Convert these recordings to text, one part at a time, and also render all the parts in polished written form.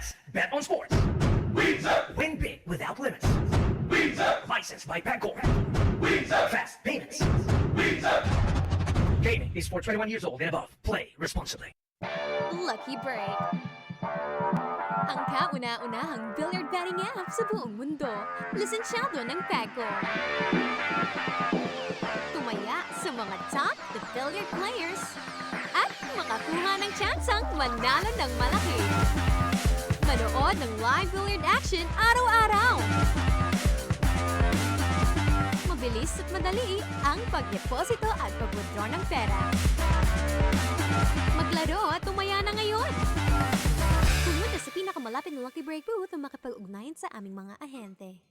Fast. Bet on sports. Win big without limits. Licensed by Pagcor. Fast payments. Gaming is for 21 years old and above. Play responsibly. Lucky Break. Ang kauna-unahang billiard betting app sa buong mundo. Lisensyado ng Pagcor. Tumaya sa mga top the billiard players at makakuha ng tsansang manalo ng malaki. Manood ng live billiard action araw-araw. Mabilis at madali ang pagdeposito at pag-withdraw ng pera. Maglaro at tumaya na ngayon. Pumunta sa pinakamalapit na Lucky Break booth at makapag-ugnayan sa aming mga ahente.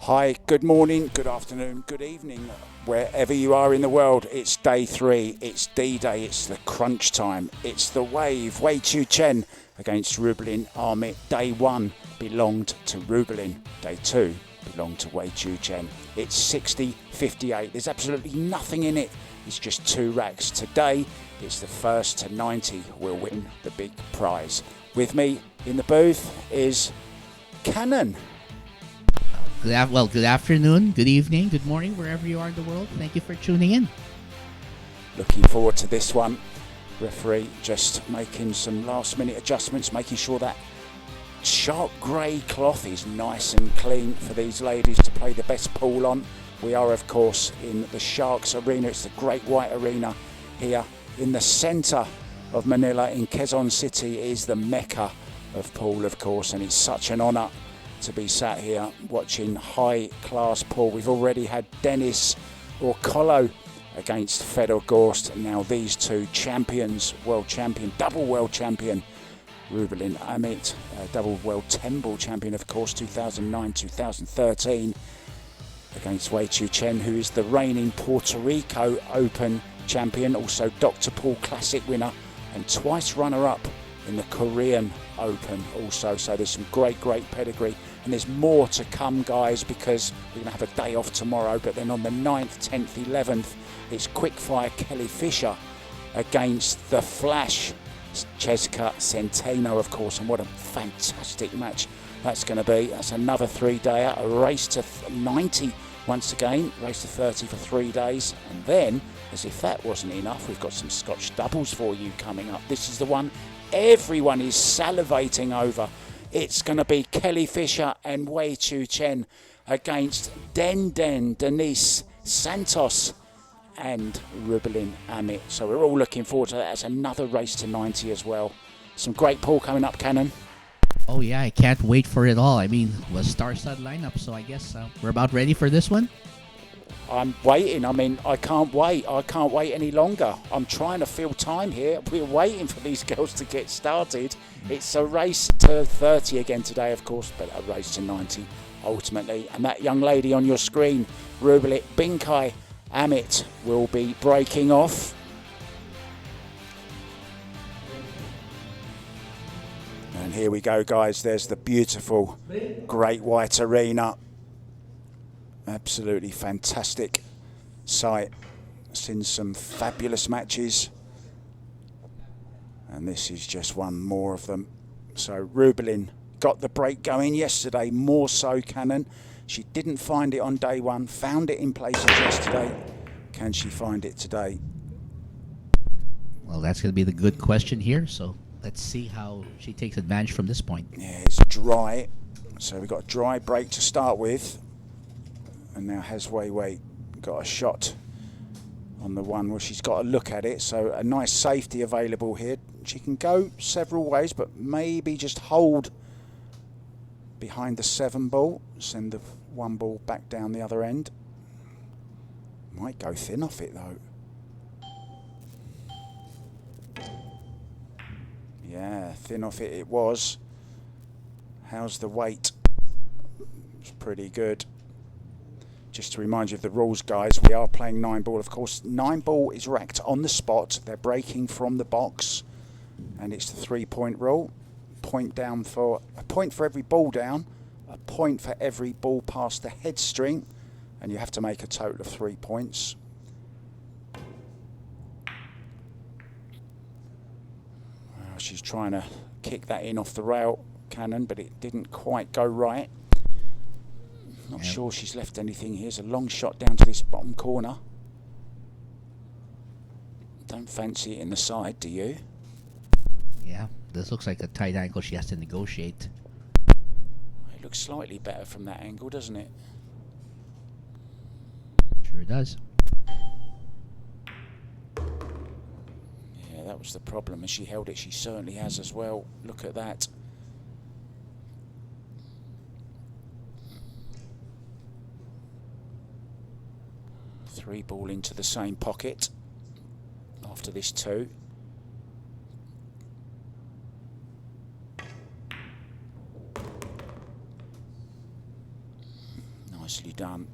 Hi, good morning, good afternoon, good evening, wherever you are in the world. It's day 3, it's D-Day, it's the crunch time, it's the wave. Chien against Rubilen Amit. Day 1 belonged to Rubilen, day 2 belonged to Chien. It's 60-58, there's absolutely nothing in it, it's just 2 racks. Today, it's the first to 90 will win the big prize. With me in the booth is Cannon. Good afternoon, good evening, good morning, wherever you are in the world. Thank you for tuning in. Looking forward to this one. Referee just making some last minute adjustments, making sure that sharp grey cloth is nice and clean for these ladies to play the best pool on. We are, of course, in the Sharks Arena. It's the Great White Arena here in the centre of Manila in Quezon City. It is the Mecca of pool, of course, and it's such an honour to be sat here watching high-class pool. We've already had Dennis Orcolo against Fedor Gorst. Now these two champions, world champion, double world champion, Rubilen Amit, double world 10-ball champion, of course, 2009-2013, against Chien, who is the reigning Puerto Rico Open champion, also Dr. Paul Classic winner, and twice runner-up in the Korean Open also. So there's some great pedigree, and there's more to come, guys, because we're going to have a day off tomorrow. But then on the 9th, 10th, 11th, it's Quickfire Kelly Fisher against the Flash Cheska Centeno, of course, and what a fantastic match that's going to be. That's another 3-dayer, a race to 90 once again, race to 30 for 3 days, and then, as if that wasn't enough, we've got some Scotch doubles for you coming up. This is the one everyone is salivating over. It's going to be Kelly Fisher and Chien against Denise Santos and Rubilen Amit. So we're all looking forward to that. That's another race to 90 as well. Some great pool coming up, Cannon. Oh yeah, I can't wait for it all. I mean, it was star-studded lineup, so I guess we're about ready for this one. I'm waiting. I mean, I can't wait. I can't wait any longer. I'm trying to fill time here. We're waiting for these girls to get started. It's a race to 30 again today, of course, but a race to 90 ultimately. And that young lady on your screen, Rubilen Binkai Amit, will be breaking off. And here we go, guys. There's the beautiful Great White Arena. Absolutely fantastic sight. Seen some fabulous matches, and this is just one more of them. So Rubilen got the break going yesterday, more so Cannon. She didn't find it on day 1, found it in places yesterday. Can she find it today? Well, that's going to be the good question here, so let's see how she takes advantage from this point. Yeah, it's dry, so we've got a dry break to start with. And now has Wei got a shot on the one where she's got to look at it. So a nice safety available here. She can go several ways, but maybe just hold behind the 7 ball, send the 1 ball back down the other end. Might go thin off it though. Yeah, thin off it was. How's the weight? It's pretty good. Just to remind you of the rules, guys, we are playing 9 ball. Of course, 9 ball is racked on the spot. They're breaking from the box, and it's the 3-point rule. Point down for a point for every ball down, a point for every ball past the head string, and you have to make a total of 3 points. Well, she's trying to kick that in off the rail cannon, but it didn't quite go right. Not sure she's left anything. Here's a long shot down to this bottom corner. Don't fancy it in the side, do you? Yeah, this looks like a tight angle she has to negotiate. It looks slightly better from that angle, doesn't it? Sure does. Yeah, that was the problem. As she held it, she certainly has as well. Look at that. Three ball into the same pocket after this 2. Nicely done.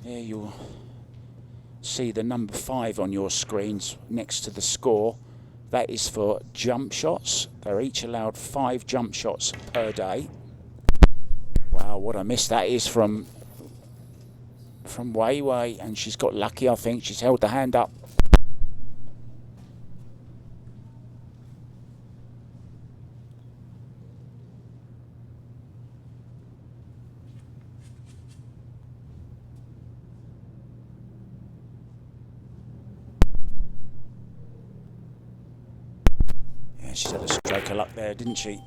There you'll see the number 5 on your screens next to the score. That is for jump shots. They're each allowed 5 jump shots per day. Wow, what a miss that is from Wei Wei, and she's got lucky, I think. She's held the hand up. She's had a stroke of luck there, didn't she?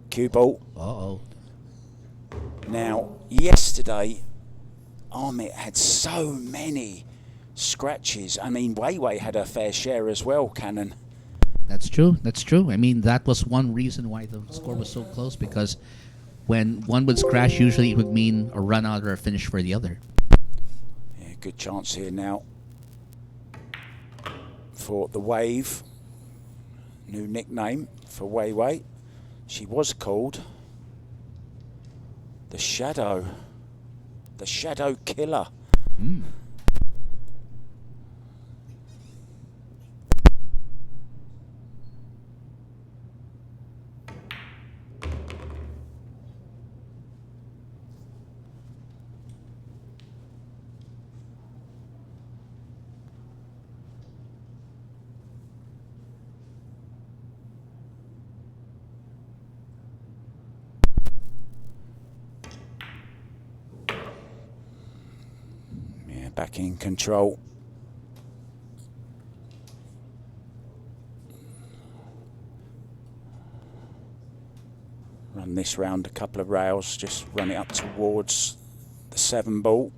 Cue ball. Uh-oh. Now, yesterday, Amit had so many scratches. I mean, Wei Wei had her fair share as well, Cannon. That's true. That's true. I mean, that was one reason why the score was so close, because when one would scratch, usually it would mean a run out or a finish for the other. Yeah, good chance here now for the Wave. New nickname for Wei Wei. She was called the Shadow Killer. Back in control. Run this round a couple of rails, just run it up towards the 7 ball.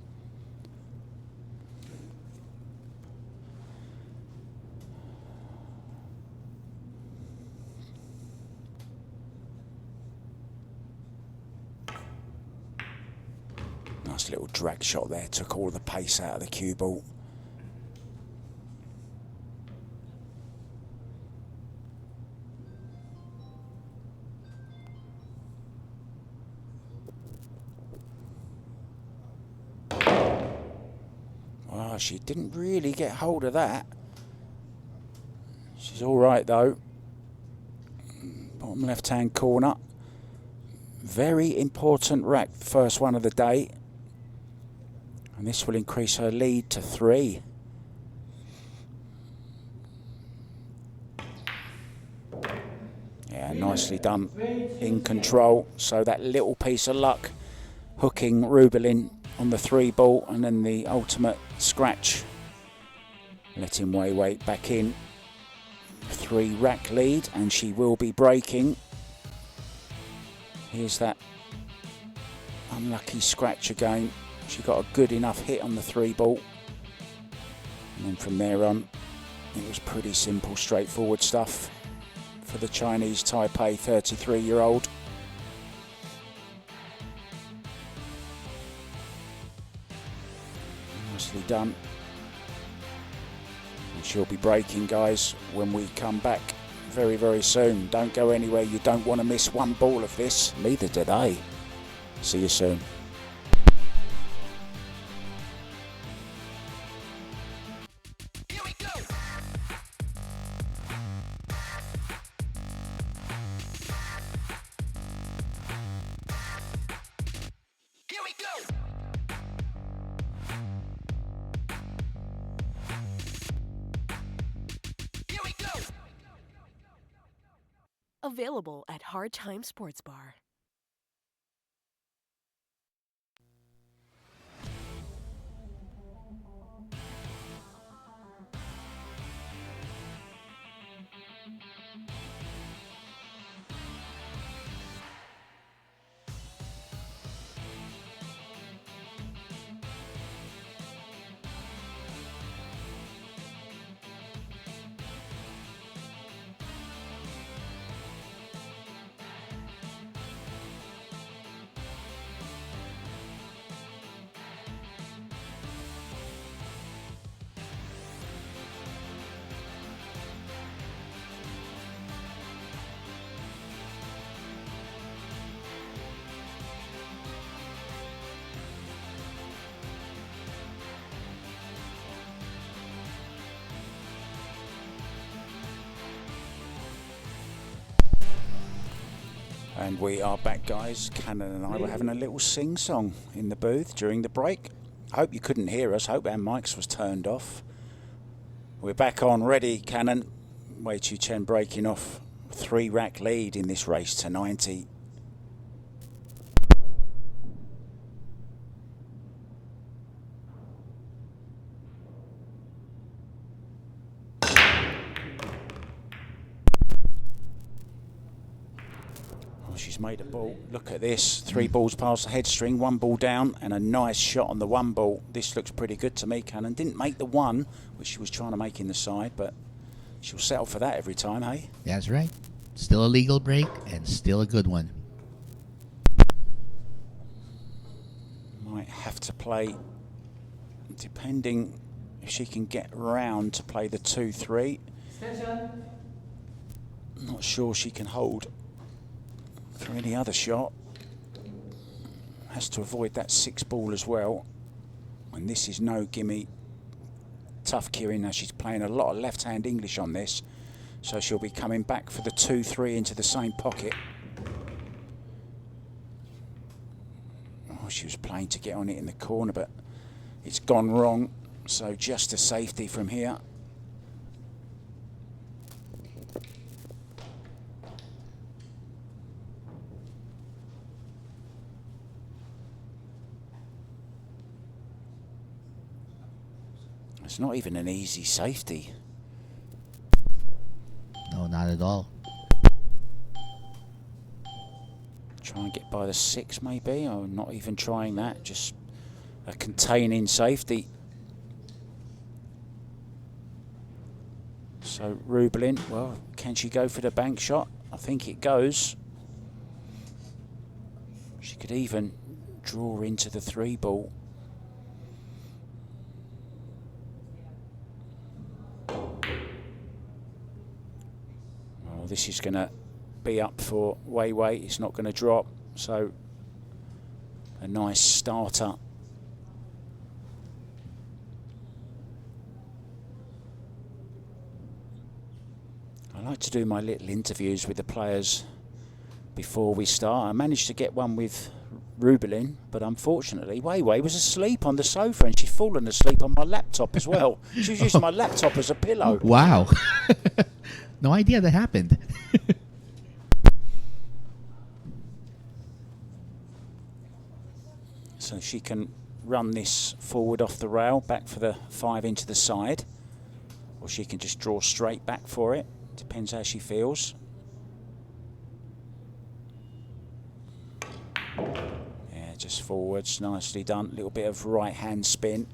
Nice little drag shot there, took all the pace out of the cue ball. Well, she didn't really get hold of that. She's all right though. Bottom left-hand corner. Very important rack, first one of the day. And this will increase her lead to 3. Yeah, nicely done. In control. So that little piece of luck hooking Rubilen on the 3 ball, and then the ultimate scratch letting Wei Wei back in. 3 rack lead, and she will be breaking. Here's that unlucky scratch again. She got a good enough hit on the 3 ball. And then from there on, it was pretty simple, straightforward stuff for the Chinese Taipei 33-year-old. Nicely done. And she'll be breaking, guys, when we come back very, very soon. Don't go anywhere. You don't want to miss one ball of this. Neither do they. See you soon. Here we go. Here we go. Here we go. Available at Hard Time Sports Bar. And we are back, guys. Cannon and I were having a little sing-song in the booth during the break. I hope you couldn't hear us. I hope our mics was turned off. We're back on, ready, Cannon. Wei Chien breaking off 3-rack lead in this race to 90. She's made a ball. Look at this. 3 balls past the head string, 1 ball down, and a nice shot on the 1 ball. This looks pretty good to me, Cannon. Didn't make the 1, which she was trying to make in the side, but she'll settle for that every time, hey? That's right. Still a legal break and still a good one. Might have to play, depending if she can get round to play the 2-3. Not sure she can hold for any other shot. Has to avoid that 6 ball as well. And this is no gimme. Tough Kieran. Now she's playing a lot of left-hand English on this, so she'll be coming back for the 2-3 into the same pocket. Oh, she was playing to get on it in the corner, but it's gone wrong. So just a safety from here. It's not even an easy safety. No, not at all. Try and get by the 6 maybe, or not even trying that, just a containing safety. So Rubilen, well, can she go for the bank shot? I think it goes. She could even draw into the 3 ball. This is going to be up for Wei Wei. It's not going to drop. So a nice starter. I like to do my little interviews with the players before we start. I managed to get one with Rubilen, but unfortunately Wei Wei was asleep on the sofa and she's fallen asleep on my laptop as well. She was using my laptop as a pillow. Wow. No idea that happened. So she can run this forward off the rail, back for the 5 into the side, or she can just draw straight back for it. Depends how she feels. Just forwards, nicely done. Little bit of right hand spin.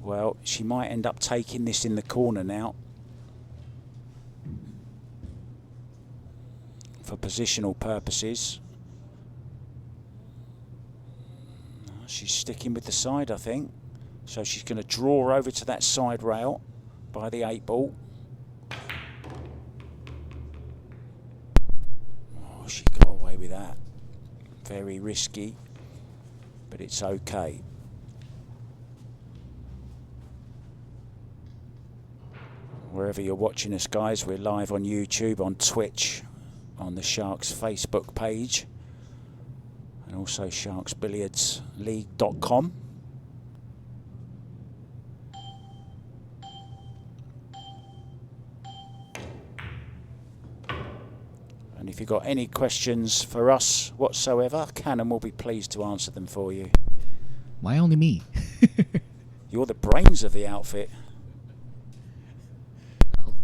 Well, she might end up taking this in the corner now. For positional purposes. She's sticking with the side, I think. So she's going to draw over to that side rail by the 8-ball. Oh, she got away with that. Very risky, but it's okay. Wherever you're watching us, guys, we're live on YouTube, on Twitch, on the Sharks Facebook page, and also sharksbilliardsleague.com. And if you've got any questions for us whatsoever, Cannon will be pleased to answer them for you. Why only me? You're the brains of the outfit.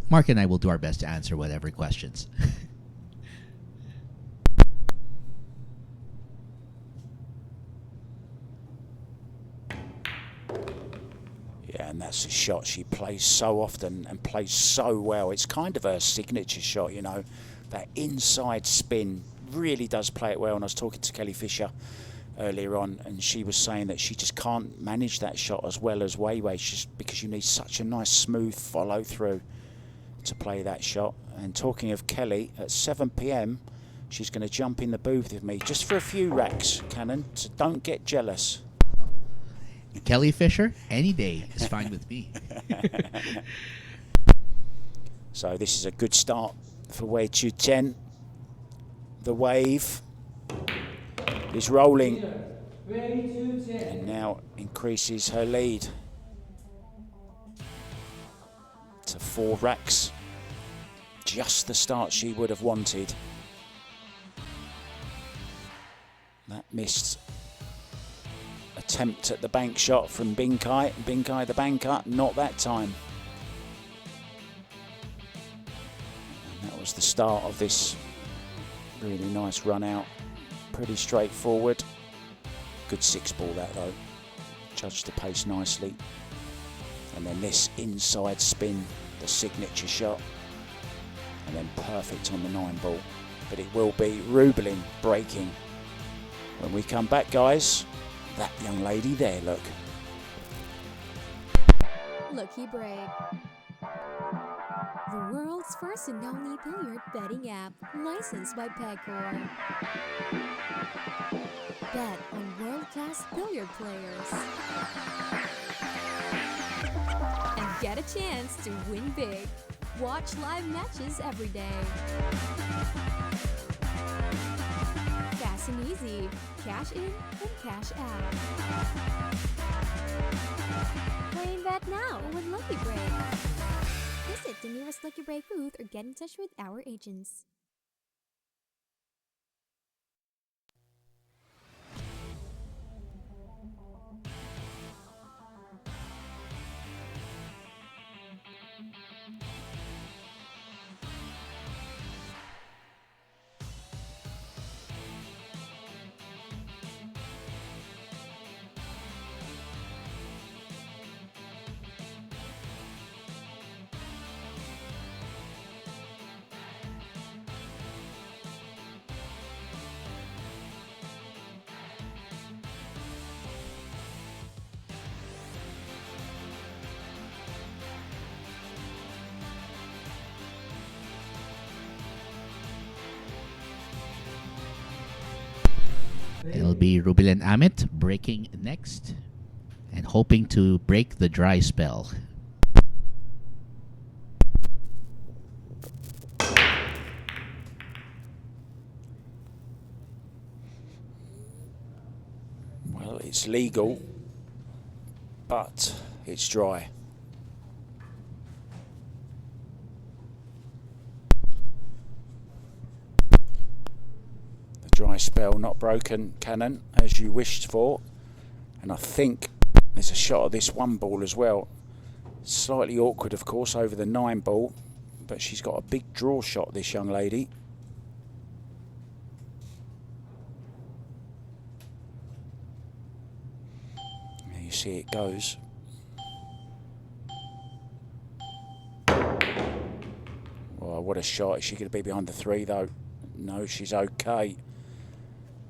Mark and I will do our best to answer whatever questions. Yeah, and that's a shot she plays so often and plays so well. It's kind of her signature shot, you know. That inside spin really does play it well. And I was talking to Kelly Fisher earlier on, and she was saying that she just can't manage that shot as well as Weiwei, just because you need such a nice smooth follow through to play that shot. And talking of Kelly, at 7 p.m. she's going to jump in the booth with me just for a few racks, Cannon, so don't get jealous. Kelly Fisher, any day is fine with me. So this is a good start for Wei Chien. The wave is rolling and now increases her lead to 4 racks. Just the start she would have wanted. That missed attempt at the bank shot from Binkai. Binkai the banker, not that time. And that was the start of this really nice run out. Pretty straightforward. Good 6-ball that though. Judged the pace nicely. And then this inside spin, the signature shot. And then perfect on the 9-ball. But it will be Rubilen breaking. When we come back, guys, that young lady there, look. Lucky Break. The world's first and only billiard betting app, licensed by Pegcor. Bet on world-class billiard players. And get a chance to win big. Watch live matches every day. Fast and easy. Cash in and cash out. Play and bet now with Lucky Break. Visit the nearest Lucky Break booth or get in touch with our agents. It'll be Rubilen Amit breaking next and hoping to break the dry spell. Well, it's legal, but it's dry. Dry spell not broken, Cannon, as you wished for. And I think there's a shot of this 1-ball as well. Slightly awkward, of course, over the 9-ball, but she's got a big draw shot, this young lady. You see it goes. Oh, what a shot. Is she going to be behind the 3 though? No, she's okay.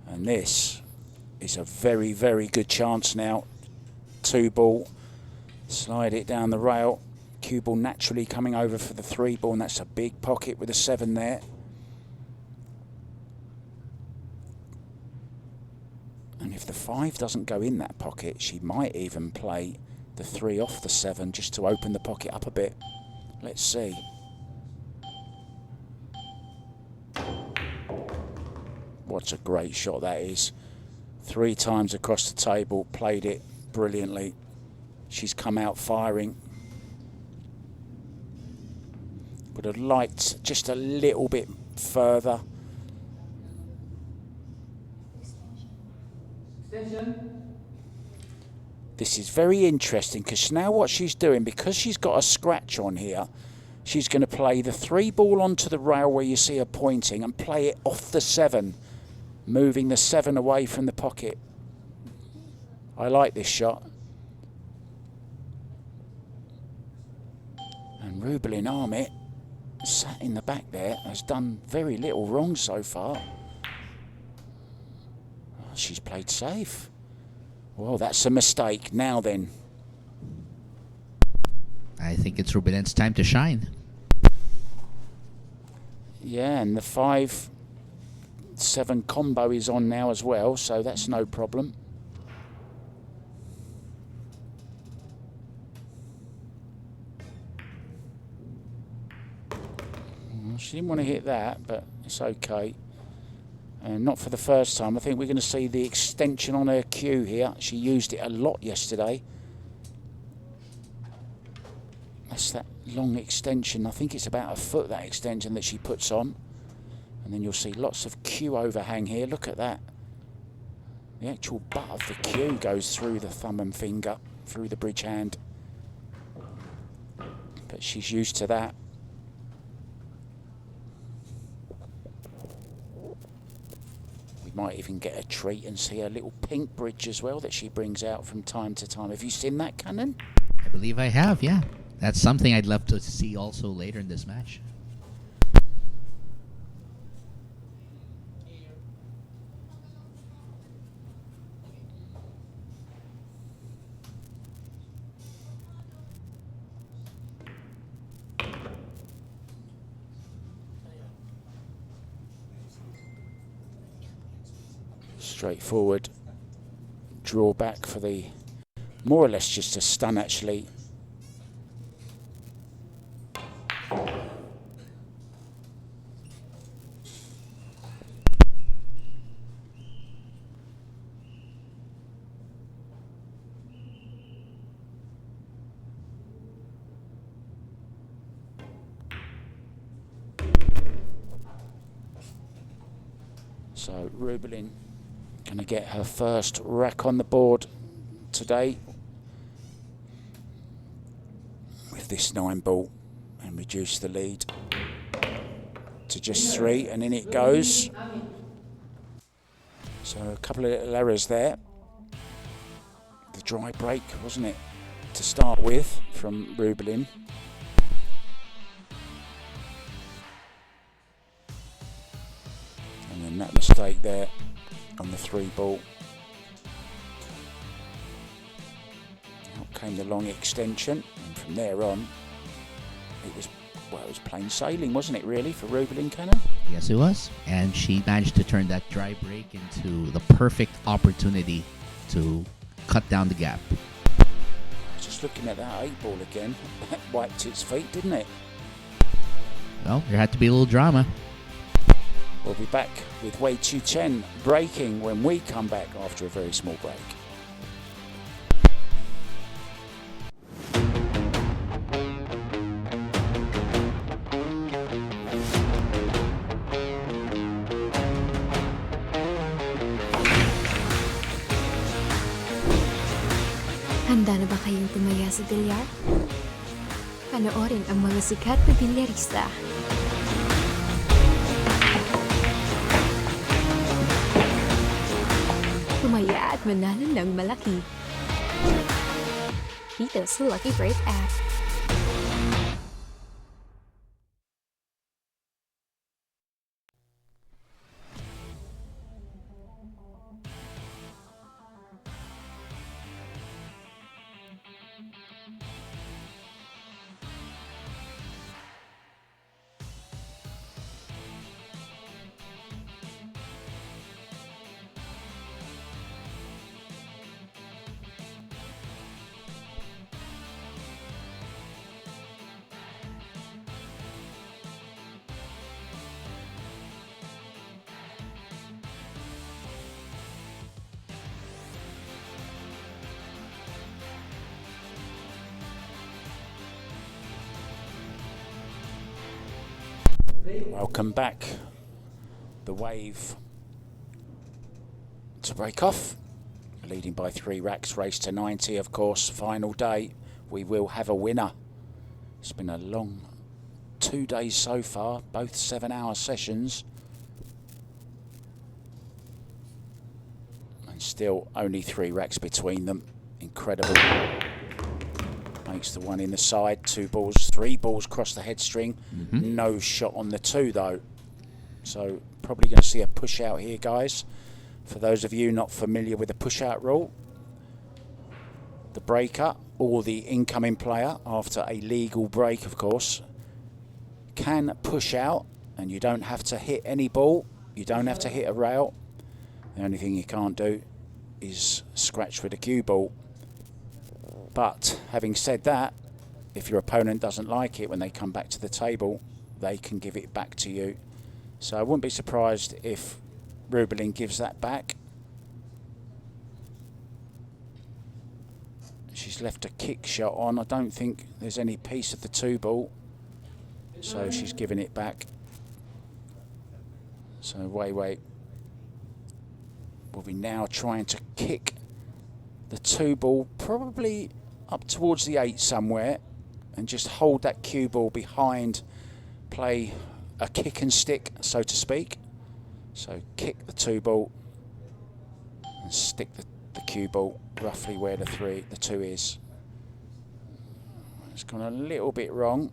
And this is a very, very good chance now. 2 ball. Slide it down the rail. Cue ball naturally coming over for the 3 ball, and that's a big pocket with a 7 there. And if the 5 doesn't go in that pocket, she might even play the 3 off the 7 just to open the pocket up a bit. Let's see. What a great shot that is. 3 times across the table, played it brilliantly. She's come out firing. Would have liked just a little bit further. This is very interesting because now what she's doing, because she's got a scratch on here, she's going to play the 3 ball onto the rail where you see her pointing and play it off the 7, moving the 7 away from the pocket. I like this shot. And Rubilen Amit, sat in the back there, has done very little wrong so far. Oh, she's played safe. Well, that's a mistake. Now then. I think it's Rubilen's time to shine. Yeah, and the 5-7 combo is on now as well, so that's no problem. She didn't want to hit that, but it's okay. And not for the first time. I think we're going to see the extension on her cue here. She used it a lot yesterday. That's that long extension. I think it's about a foot, that extension that she puts on. And then you'll see lots of cue overhang here. Look at that. The actual butt of the cue goes through the thumb and finger, through the bridge hand. But she's used to that. Might even get a treat and see a little pink bridge as well that she brings out from time to time. Have you seen that, Cannon? I believe I have, yeah. That's something I'd love to see also later in this match. Straightforward draw back for the, more or less just a stun actually. So Rubilen going to get her first rack on the board today with this 9 ball and reduce the lead to just 3, and in it goes. So a couple of little errors there. The dry break, wasn't it, to start with from Rubilen. And then that mistake there on the 3 ball. Out came the long extension, and from there on, it was plain sailing, wasn't it, really, for Rubilen, Cannon? Yes, it was. And she managed to turn that dry break into the perfect opportunity to cut down the gap. Just looking at that 8 ball again, that wiped its feet, didn't it? Well, there had to be a little drama. We'll be back with Chien breaking when we come back after a very small break. Handa na ba kayong tumaya sa billiard? Panoorin ang mga sikat na bilyarista. Tumaya at manalo ng malaki. dito sa Lucky Break app. Welcome back. The wave to break off. Leading by 3 racks, race to 90, of course. Final day. We will have a winner. It's been a long 2 days so far, both 7-hour sessions. And still only 3 racks between them. Incredible. Makes the one in the side, 2 balls, 3 balls across the head string. No shot on the 2 though. So probably going to see a push out here, guys. For those of you not familiar with the push out rule, the breaker or the incoming player, after a legal break of course, can push out, and you don't have to hit any ball, you don't have to hit a rail. The only thing you can't do is scratch with a cue ball. But having said that, if your opponent doesn't like it when they come back to the table, they can give it back to you. So I wouldn't be surprised if Rubilen gives that back. She's left a kick shot on. I don't think there's any piece of the 2 ball. So she's giving it back. So Wei Wei will be now trying to kick the 2 ball probably up towards the 8 somewhere, and just hold that cue ball behind, play a kick and stick, so to speak. So kick the 2 ball and stick the cue ball roughly where the 2 is. It's gone a little bit wrong.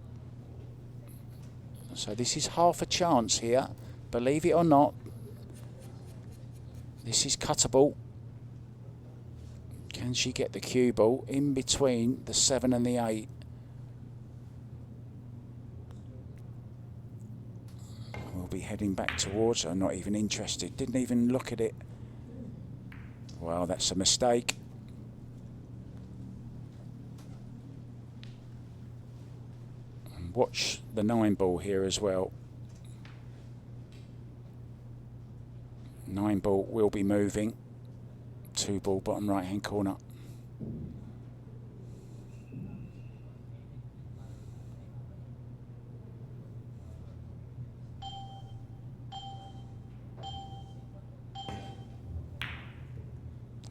So this is half a chance here, believe it or not. This is cuttable. Can she get the cue ball in between the 7 and the 8? We'll be heading back towards her, not even interested. Didn't even look at it. Well, that's a mistake. And watch the 9 ball here as well. 9 ball will be moving. 2 ball bottom right hand corner.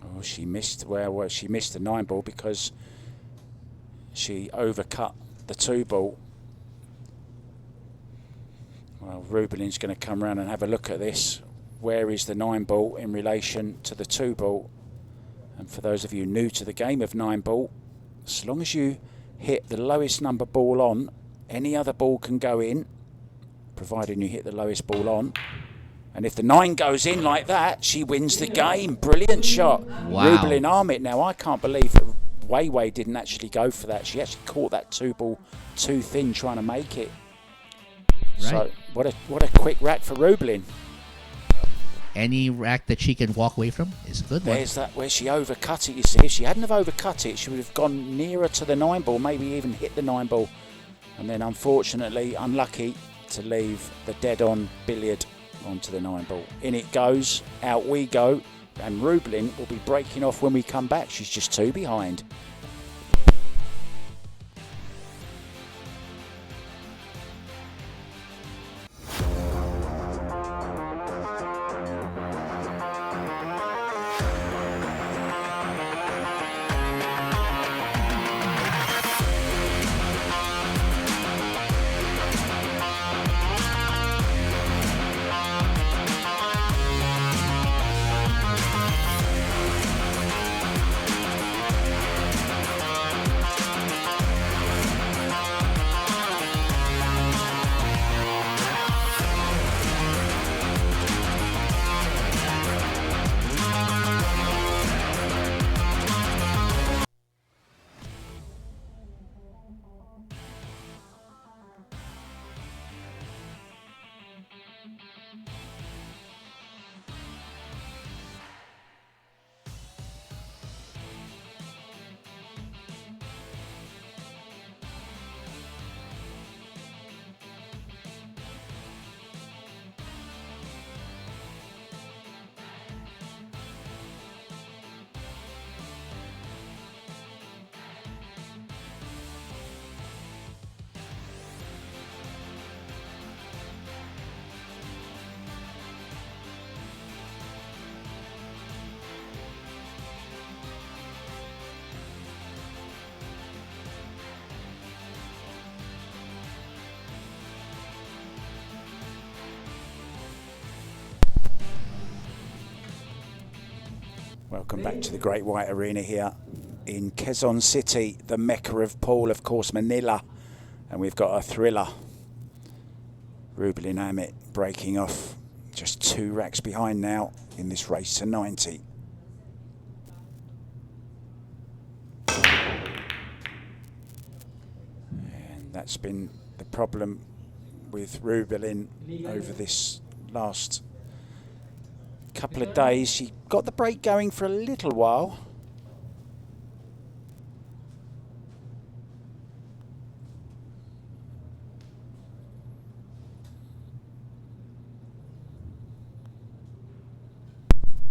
Oh, she missed. Well, she missed the 9 ball because she overcut the 2 ball. Well, Rubilen's going to come around and have a look at this. Where is the 9 ball in relation to the 2 ball? And for those of you new to the game of 9 ball, as long as you hit the lowest number ball on, any other ball can go in, providing you hit the lowest ball on. And if the 9 goes in like that, she wins the game. Brilliant shot. Wow. Rubilen Amit. Now, I can't believe that Wei Wei didn't actually go for that. She actually caught that 2 ball too thin trying to make it. Right. So, what a quick rack for Rubilen. Any rack that she can walk away from is a good one. There's that where she overcut it, you see. If she hadn't have overcut it, she would have gone nearer to the 9 ball, maybe even hit the 9 ball. And then, unfortunately, unlucky to leave the dead-on billiard onto the 9 ball. In it goes, out we go, and Rubilen will be breaking off when we come back. She's just 2 behind. Welcome back to the Great White Arena here in Quezon City, the Mecca of pool, of course, Manila. And we've got a thriller. Rubilen Amit breaking off, just 2 racks behind now in this race to 90. And that's been the problem with Rubilen over this last couple of days. She got the break going for a little while.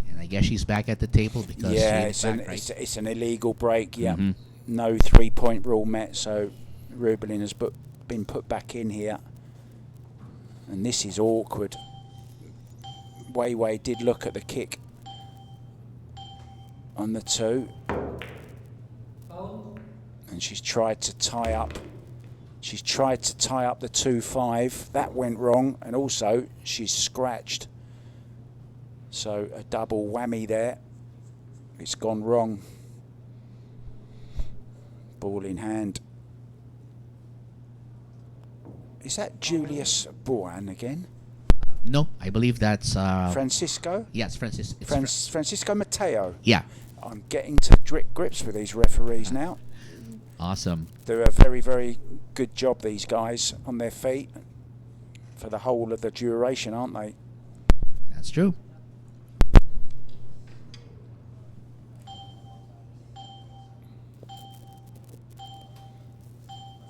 And I guess she's back at the table because Yeah, it's it's an illegal break. Yeah, no 3-point rule met, so Rubilen has been put back in here. And this is awkward. Wei did look at the kick on the 2. And she's tried to tie up. She's tried to tie up the 2-5. That went wrong. And also, she's scratched. So a double whammy there. It's gone wrong. Ball in hand. Is that Julius Boan again? No, I believe that's Francisco? Yes, Francisco. Francisco Mateo. Yeah. I'm getting to grips with these referees now. Awesome. Do a very, very good job, these guys, on their feet for the whole of the duration, aren't they? That's true.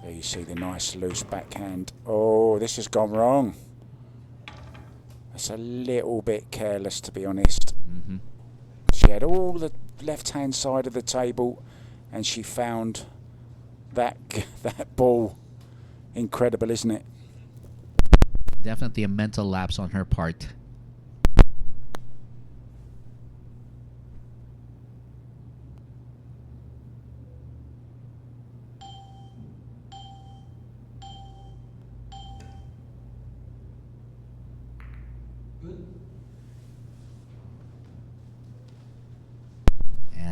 There you see the nice loose backhand. Oh, this has gone wrong. That's a little bit careless, to be honest. She had all the left-hand side of the table, and she found that ball. Incredible, isn't it? Definitely a mental lapse on her part.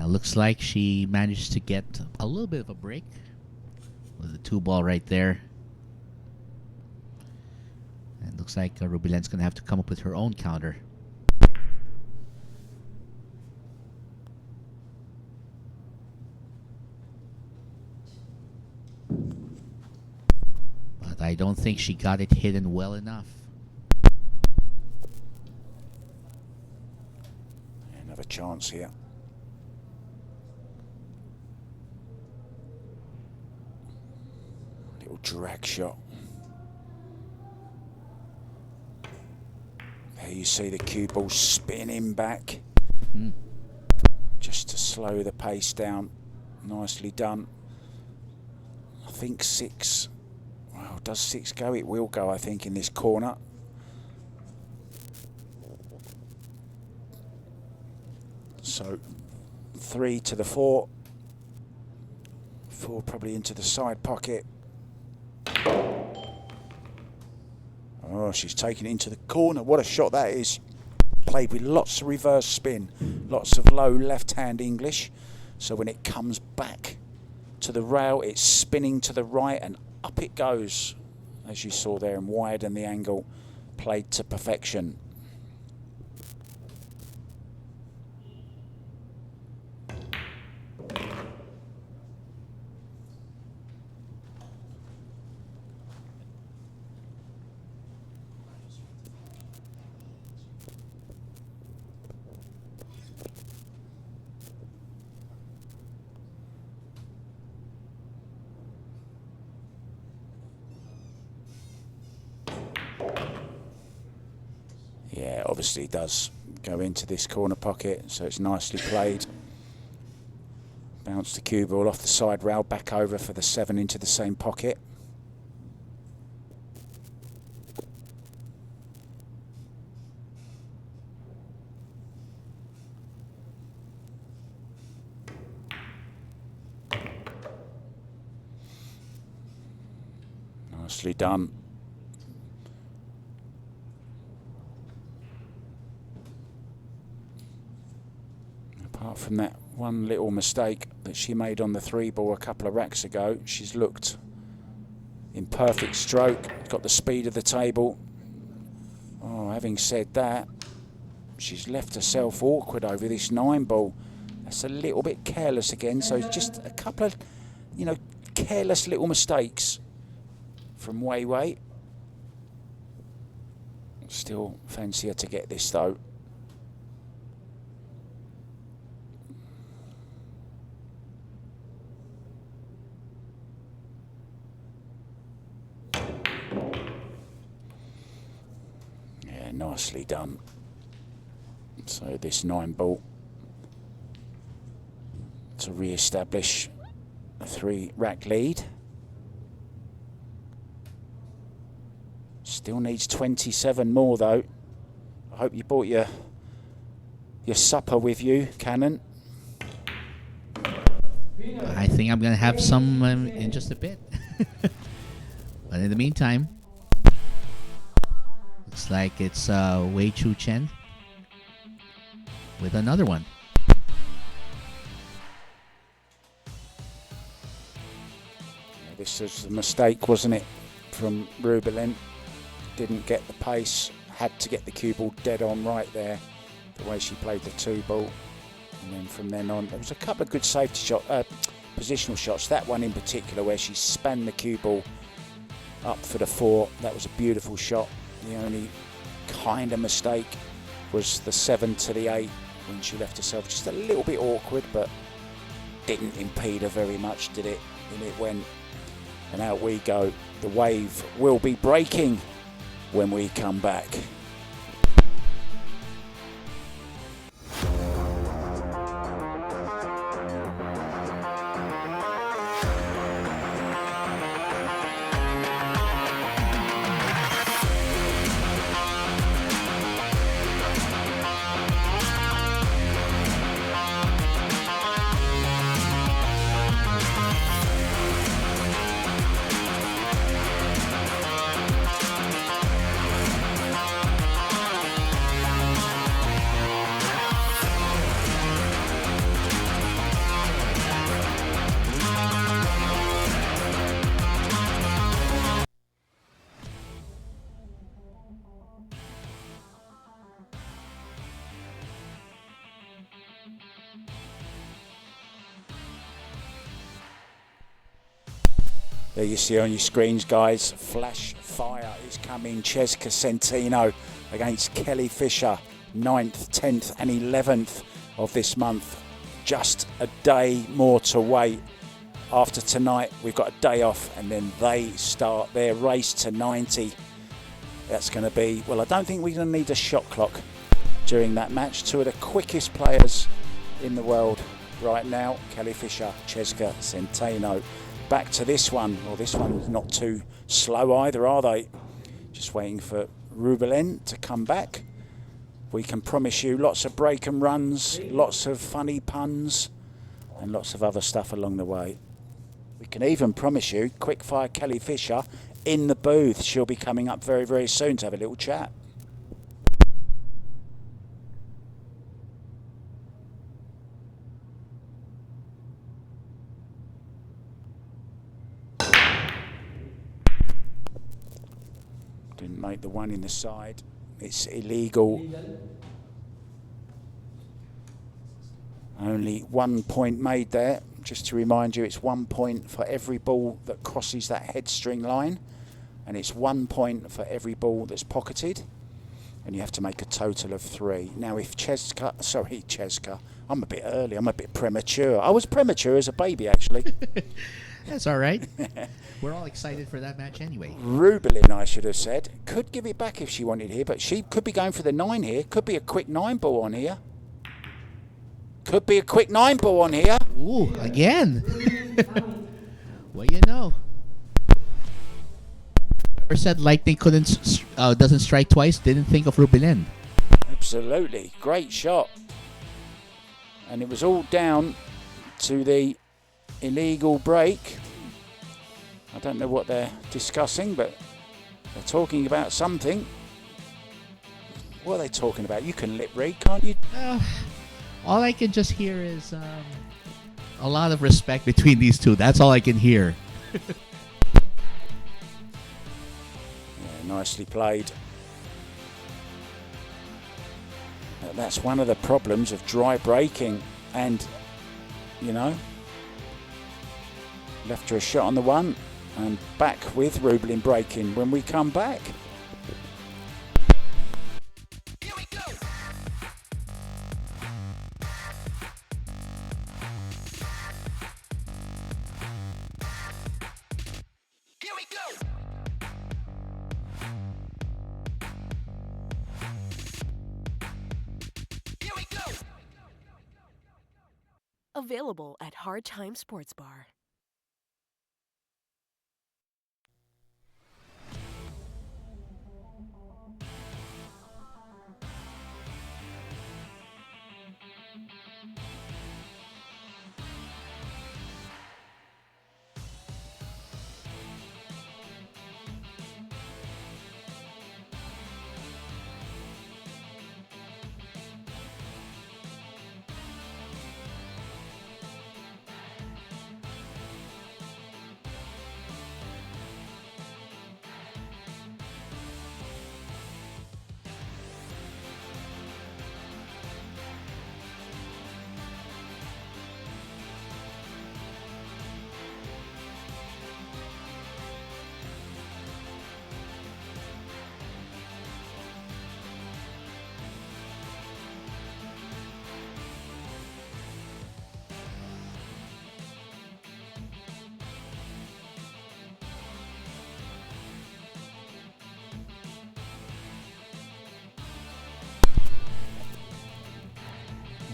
Looks like she managed to get a little bit of a break with the 2-ball right there. And looks like Rubilen's going to have to come up with her own counter. But I don't think she got it hidden well enough. Another chance here. Little drag shot. There you see the cue ball spinning back. Just to slow the pace down. Nicely done. I think 6. Well, does 6 go? It will go, I think, in this corner. So 3 to the 4. 4 probably into the side pocket. Oh, she's taken it into the corner. What a shot that is. Played with lots of reverse spin, lots of low left-hand English. So when it comes back to the rail, it's spinning to the right and up it goes, as you saw there, and widen the angle. Played to perfection. Yeah, obviously does go into this corner pocket, so it's nicely played. Bounce the cue ball off the side rail, back over for the 7 into the same pocket. Nicely done. Apart from that one little mistake that she made on the 3-ball a couple of racks ago, she's looked in perfect stroke, got the speed of the table. Oh, having said that, she's left herself awkward over this 9-ball. That's a little bit careless again, so just a couple of, you know, careless little mistakes from Wei Wei. Still fancy her to get this though. Yeah, nicely done. So this 9-ball to re-establish a 3-rack lead. Still needs 27 more though. I hope you brought your supper with you, Cannon. I think I'm gonna have some in just a bit. But in the meantime, looks like it's Wei Chu Chien with another one. Yeah, this was a mistake, wasn't it, from Rubilen? Didn't get the pace, had to get the cue ball dead on right there, the way she played the 2-ball. And then from then on, there was a couple of good safety shot, positional shots. That one in particular, where she span the cue ball up for the 4. That was a beautiful shot. The only kind of mistake was the 7 to the 8 when she left herself just a little bit awkward, but didn't impede her very much, did it? And it went, and out we go. The wave will be breaking when we come back. There you see on your screens, guys, flash fire is coming. Cheska Centino against Kelly Fisher, 9th, 10th and 11th of this month. Just a day more to wait. After tonight, we've got a day off, and then they start their race to 90. That's going to be, well, I don't think we're going to need a shot clock during that match. Two of the quickest players in the world right now, Kelly Fisher, Cheska Centeno. Back to this one. Well, this one's not too slow either, are they? Just waiting for Rubilen to come back. We can promise you lots of break and runs, lots of funny puns, and lots of other stuff along the way. We can even promise you quickfire Kelly Fisher in the booth. She'll be coming up very, very soon to have a little chat. Didn't make the one in the side. It's illegal. Only 1 point made there. Just to remind you, it's 1 point for every ball that crosses that head string line, and it's 1 point for every ball that's pocketed, and you have to make a total of 3. Now, if Cheska, I'm a bit early, I'm a bit premature. I was premature as a baby, actually. That's all right. We're all excited for that match anyway. Rubilen, I should have said. Could give it back if she wanted here, but she could be going for the 9 here. Could be a quick 9-ball on here. Could be a quick 9-ball on here. Ooh, again. Well, you know. Whoever said lightning doesn't strike twice didn't think of Rubilen. Absolutely. Great shot. And it was all down to the illegal break. I don't know what they're discussing, but they're talking about something. What are they talking about? You can lip read, can't you? All I can just hear is a lot of respect between these two. That's all I can hear. Yeah, nicely played. But that's one of the problems of dry breaking, and you know, left her a shot on the one, and back with Rubilen breaking when we come back. Here we go. Here we go. Here we go. Available at Hard Time Sports Bar.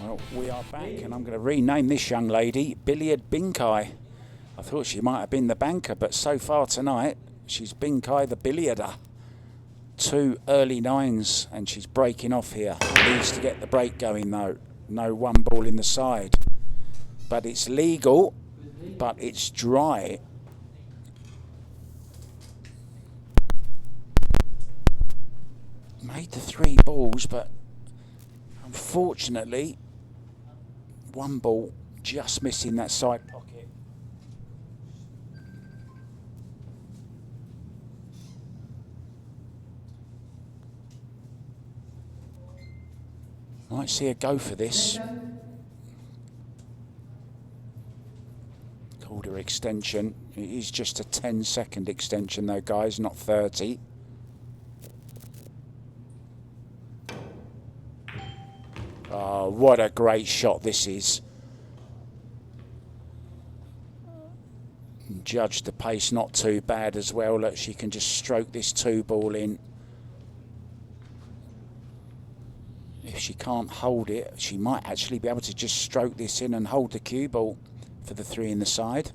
Well, we are back, and I'm going to rename this young lady Billiard Binkai. I thought she might have been the banker, but so far tonight, she's Binkai the billiarder. 2 early nines, and she's breaking off here. Needs to get the break going though. No one ball in the side. But it's legal, but it's dry. Made the 3 balls, but unfortunately, 1 ball just missing that side pocket. Might see her go for this. Called her extension. It is just a 10-second extension though, guys, not 30. Oh, what a great shot this is. Judge the pace not too bad as well. Look, she can just stroke this 2 ball in. If she can't hold it, she might actually be able to just stroke this in and hold the cue ball for the 3 in the side.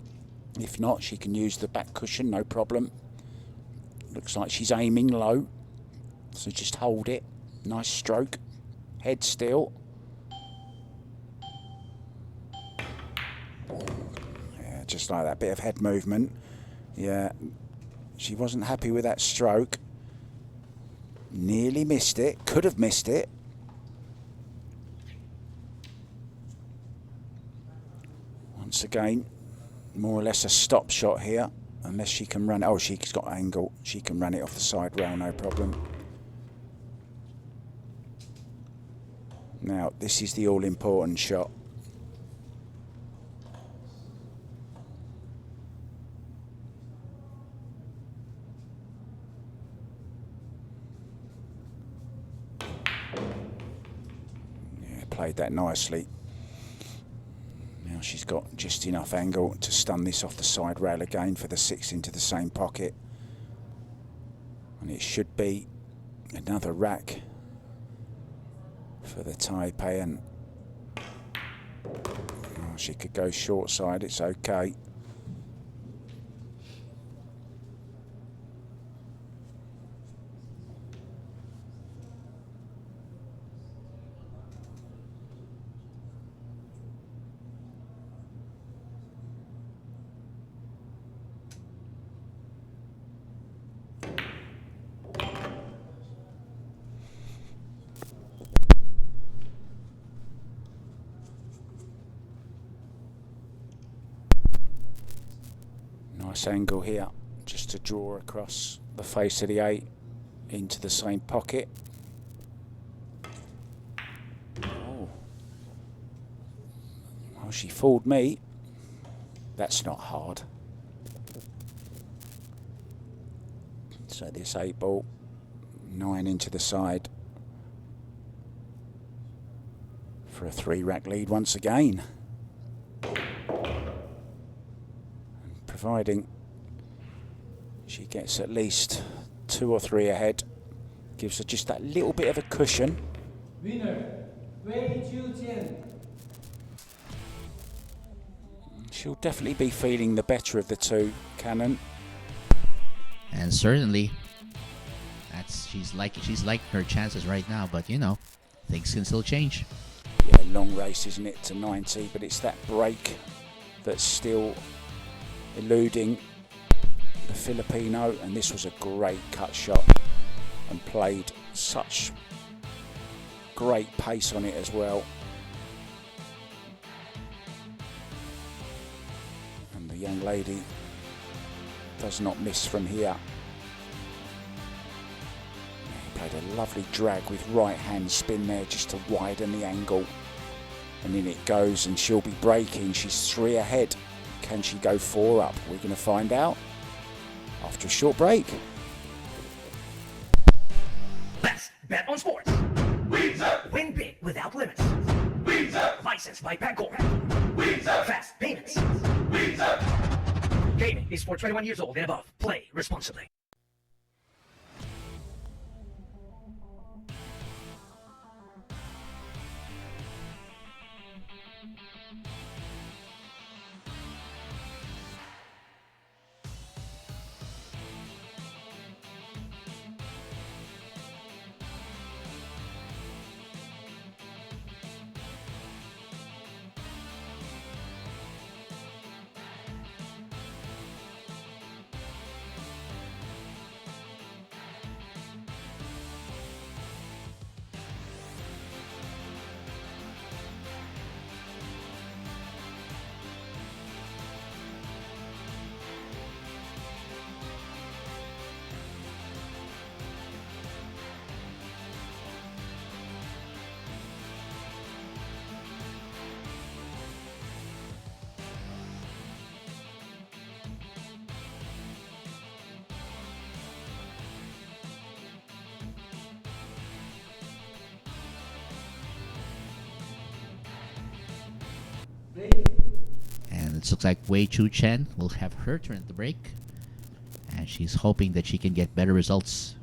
If not, she can use the back cushion, no problem. Looks like she's aiming low. So just hold it. Nice stroke. Head still. Yeah, just like that bit of head movement. Yeah, she wasn't happy with that stroke. Nearly missed it. Could have missed it. Once again, more or less a stop shot here. Unless she can run it. Oh, she's got angle. She can run it off the side rail, no problem. Now, this is the all-important shot. Yeah, played that nicely. Now she's got just enough angle to stun this off the side rail again for the 6 into the same pocket. And it should be another rack for the Taipan. Oh, she could go short side, it's okay. Nice angle here, just to draw across the face of the 8 into the same pocket. Oh. Well, she fooled me. That's not hard. So this 8 ball, 9 into the side for a 3-rack lead once again. And providing she gets at least 2 or 3 ahead, gives her just that little bit of a cushion. Winner, Chien. She'll definitely be feeling the better of the 2, Cannon. And certainly, she's like her chances right now. But you know, things can still change. Yeah, long race, isn't it, to 90? But it's that break that's still eluding the Filipino. And this was a great cut shot and played such great pace on it as well. And the young lady does not miss from here. He played a lovely drag with right hand spin there just to widen the angle. And in it goes, and she'll be breaking. She's 3 ahead. Can she go 4 up? We're going to find out after a short break. Let's bet on sports. Win big without limits. Licensed by Pagcor. Fast payments. Gaming is for 21 years old and above. Play responsibly. And it looks like Chien will have her turn at the break. And she's hoping that she can get better results.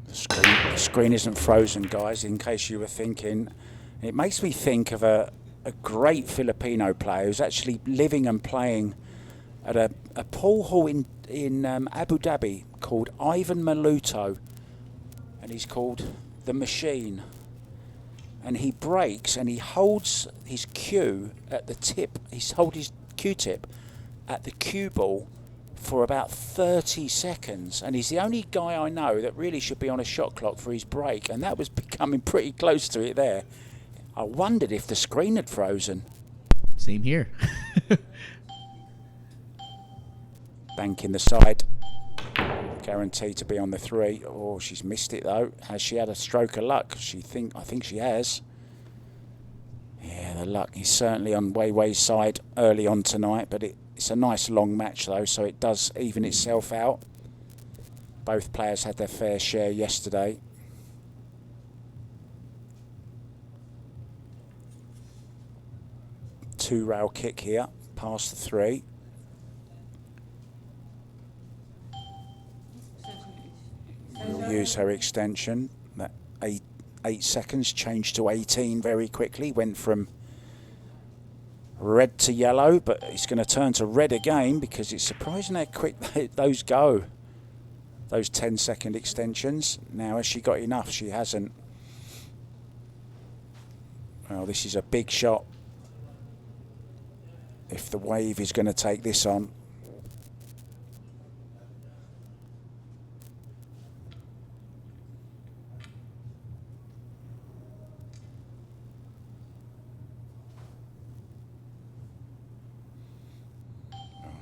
The screen isn't frozen, guys, in case you were thinking. It makes me think of a great Filipino player who's actually living and playing at a pool hall in Abu Dhabi called Ivan Maluto. And he's called The Machine. And he breaks and he holds his cue at the tip. He's hold his cue tip at the cue ball for about 30 seconds. And he's the only guy I know that really should be on a shot clock for his break. And that was becoming pretty close to it there. I wondered if the screen had frozen. Same here. Bank in the side. Guaranteed to be on the 3. Oh, she's missed it though. Has she had a stroke of luck? I think she has. Yeah, the luck is certainly on Weiwei's side early on tonight, but it's a nice long match though, so it does even itself out. Both players had their fair share yesterday. Two-rail kick here, past the 3. We'll use her extension. That 8 seconds changed to 18 very quickly. Went from red to yellow, but it's going to turn to red again because it's surprising how quick those go. Those 10-second extensions. Now, has she got enough? She hasn't. Well, this is a big shot. If the wave is going to take this on.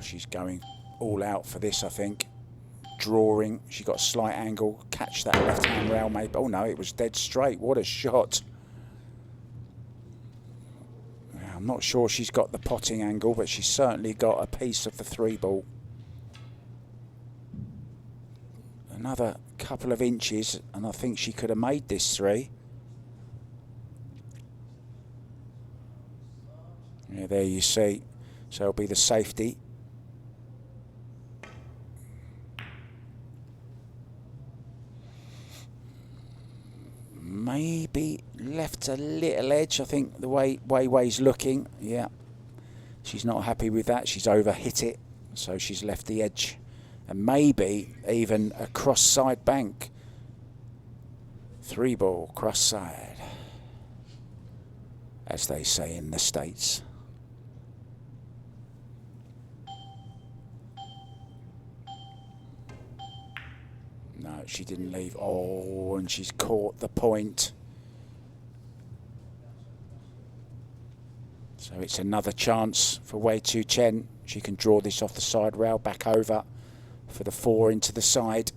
She's going all out for this, I think. Drawing. She got a slight angle. Catch that left-hand rail, maybe. Oh, no, it was dead straight. What a shot. I'm not sure she's got the potting angle, but she's certainly got a piece of the 3-ball. Another couple of inches, and I think she could have made this 3. Yeah, there you see. So it'll be the safety. Maybe left a little edge, I think, the way Weiwei's looking. Yeah, she's not happy with that. She's over-hit it, so she's left the edge. And maybe even a cross-side bank. 3-ball, cross-side, as they say in the States. No, she didn't leave. Oh, and she's caught the point. So it's another chance for Wei Chu Chien. She can draw this off the side rail, back over for the 4 into the side.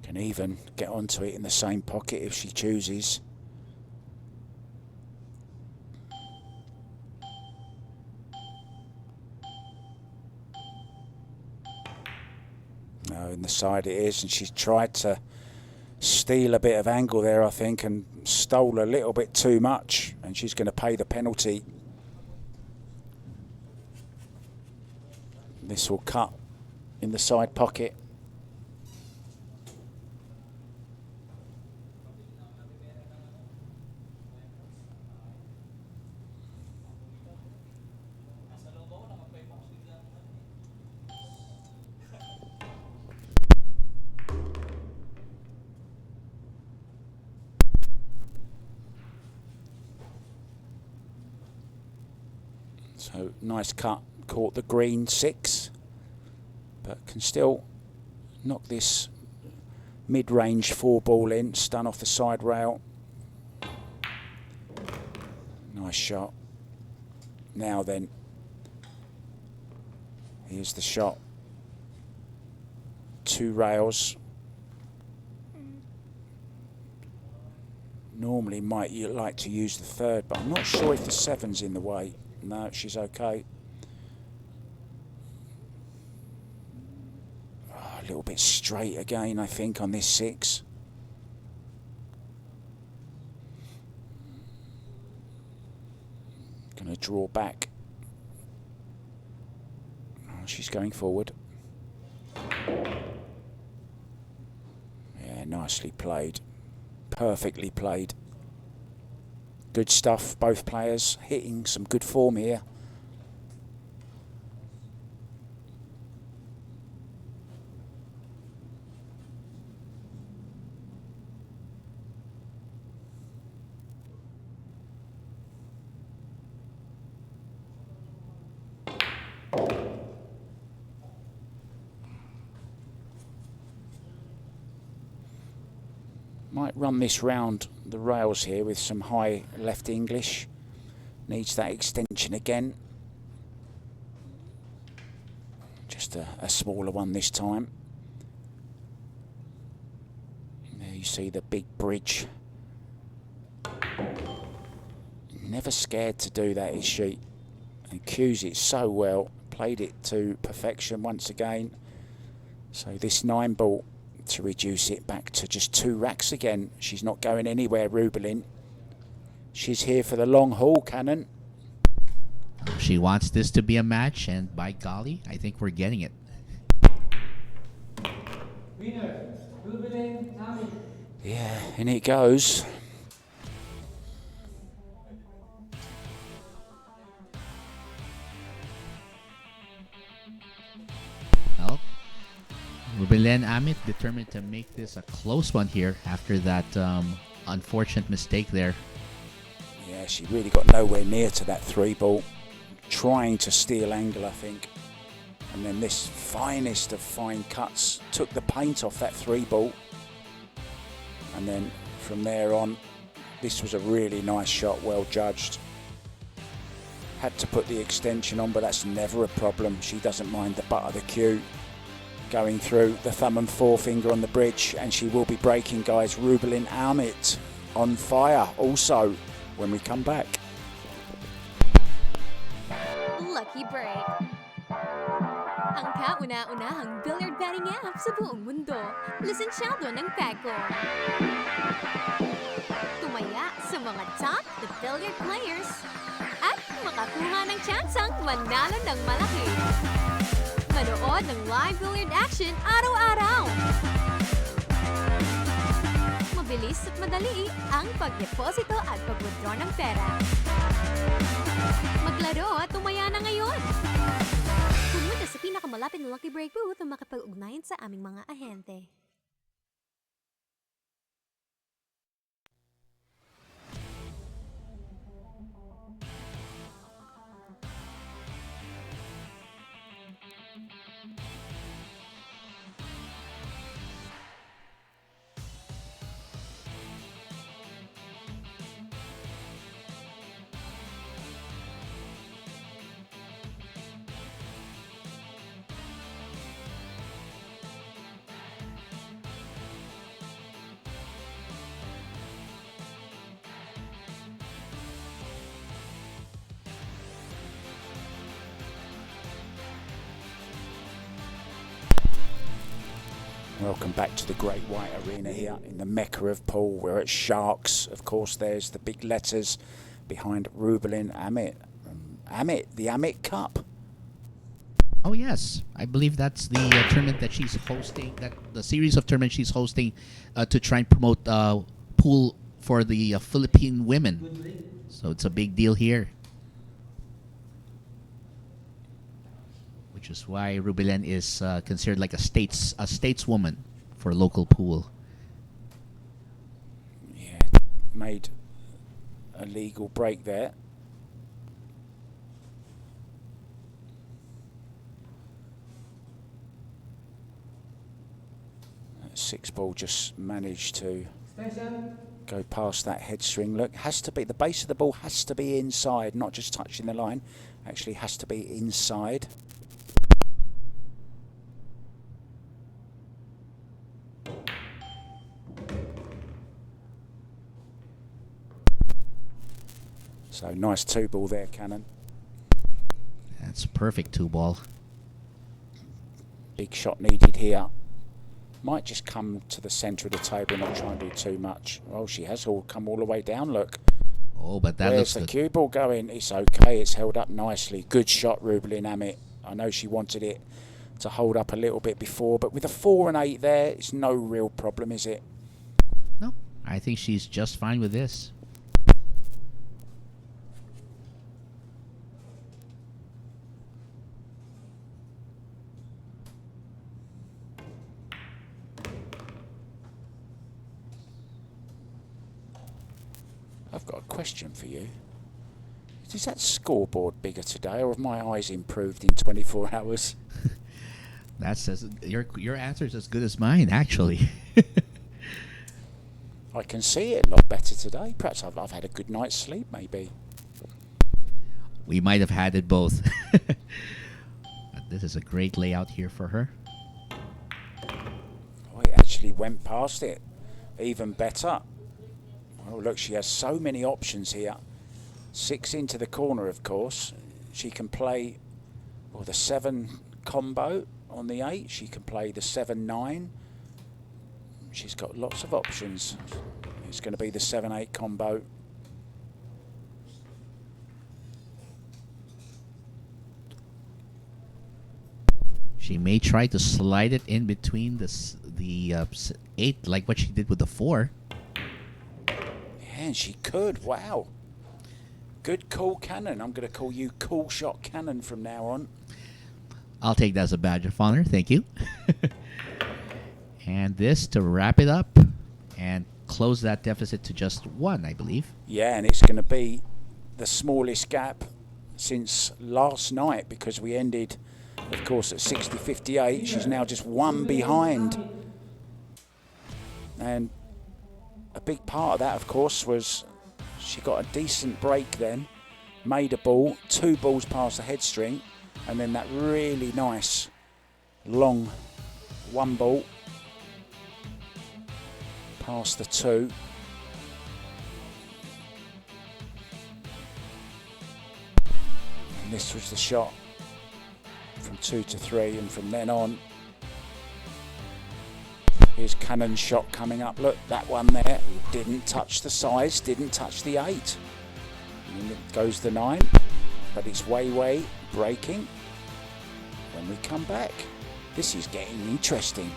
Can even get onto it in the same pocket if she chooses. No, in the side it is, and she's tried to steal a bit of angle there, I think, and stole a little bit too much, and she's going to pay the penalty. This will cut in the side pocket. So nice cut, caught the green 6, but can still knock this mid-range 4-ball in, stun off the side rail. Nice shot. Now then, here's the shot. 2 rails. Normally might you like to use the 3rd, but I'm not sure if the 7's in the way. No, she's okay. Oh, a little bit straight again, I think, on this 6. Going to draw back. Oh, she's going forward. Yeah, nicely played. Perfectly played. Good stuff, both players hitting some good form here. Might run this round the rails here with some high left English. Needs that extension again. Just a smaller one this time. There you see the big bridge. Never scared to do that, is she? And cues it so well. Played it to perfection once again. So this 9-ball to reduce it back to just 2 racks again. She's not going anywhere, Rubilen. She's here for the long haul, Cannon. She wants this to be a match, and by golly, I think we're getting it. Winner, Rubilen, Amit. Yeah, and it goes. Well, Rubilen Amit determined to make this a close one here after that unfortunate mistake there. Yeah, she really got nowhere near to that 3-ball. Trying to steal angle, I think. And then this finest of fine cuts took the paint off that 3-ball. And then from there on, this was a really nice shot, well judged. Had to put the extension on, but that's never a problem. She doesn't mind the butt of the cue. Going through the thumb and forefinger on the bridge, and she will be breaking, guys. Rubilen Amit on fire also when we come back. Lucky break. Ang kauna-unahang billiard betting app sa buong mundo. Lisensyado ng PAGCOR. Tumaya sa mga top the billiard players at makakuha ng tsansang manalo ng malaki. Manood ng live billiard action araw-araw. Mabilis at madali ang pagdeposito at pag-withdraw ng pera. Maglaro at tumaya na ngayon! Pumunta sa pinakamalapit na Lucky Break booth at makapag-ugnayan sa aming mga ahente. Welcome back to the Great White Arena here in the Mecca of pool. We're at Sharks. Of course, there's the big letters behind Rubilen Amit. Amit, the Amit Cup. Oh yes, I believe that's the tournament that she's hosting. That the series of tournaments she's hosting to try and promote pool for the Philippine women. So it's a big deal here, which is why Rubilen is considered like a stateswoman for local pool. Yeah, made a legal break there. That 6-ball just managed to go past that head string. Look, has to be, the base of the ball has to be inside, not just touching the line. Actually has to be inside. So nice 2-ball there, Cannon. That's perfect 2-ball. Big shot needed here. Might just come to the centre of the table and not try and do too much. Oh, she has come all the way down, look. Oh, but that Where's looks the good. cue ball going? It's okay, it's held up nicely. Good shot, Rubilen Amit. I know she wanted it to hold up a little bit before, but with a 4 and 8 there, it's no real problem, is it? No, I think she's just fine with this. I've got a question for you. Is that scoreboard bigger today, or have my eyes improved in 24 hours? That's your answer is as good as mine, actually. I can see it a lot better today. Perhaps I've had a good night's sleep, maybe. We might have had it both. But this is a great layout here for her. Oh, it actually went past it. Even better. Oh, look, she has so many options here. 6 into the corner, of course. She can play the 7 combo on the 8. She can play the 7-9. She's got lots of options. It's going to be the 7-8 combo. She may try to slide it in between the 8, like what she did with the 4. Yeah, and she could. Wow. Good call, Cannon. I'm going to call you Cool Shot Cannon from now on. I'll take that as a badge of honor. Thank you. And this to wrap it up. And close that deficit to just 1, I believe. Yeah, and it's going to be the smallest gap since last night, because we ended, of course, at 60-58. She's now just 1 behind. And a big part of that, of course, was she got a decent break then, made a ball, 2 balls past the head string, and then that really nice long 1 ball past the 2. And this was the shot from 2 to 3, and from then on, here's Cannon's shot coming up. Look, that one there didn't touch the size, didn't touch the 8. And it goes the 9, but it's way breaking. When we come back, this is getting interesting.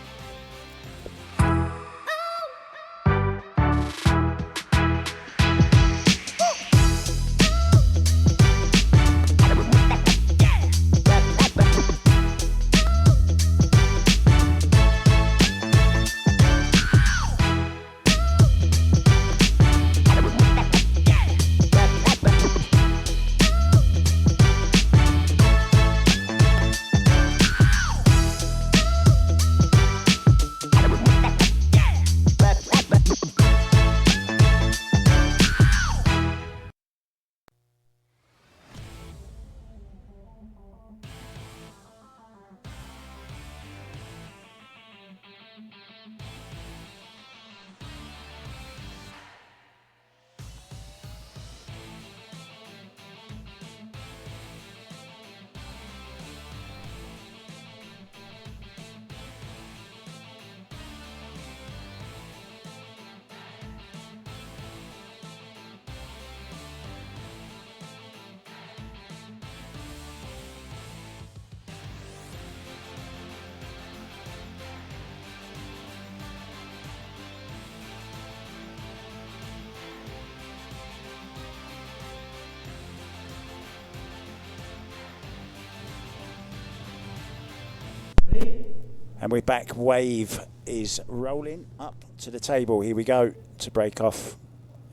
And we're back. Wave is rolling up to the table. Here we go to break off,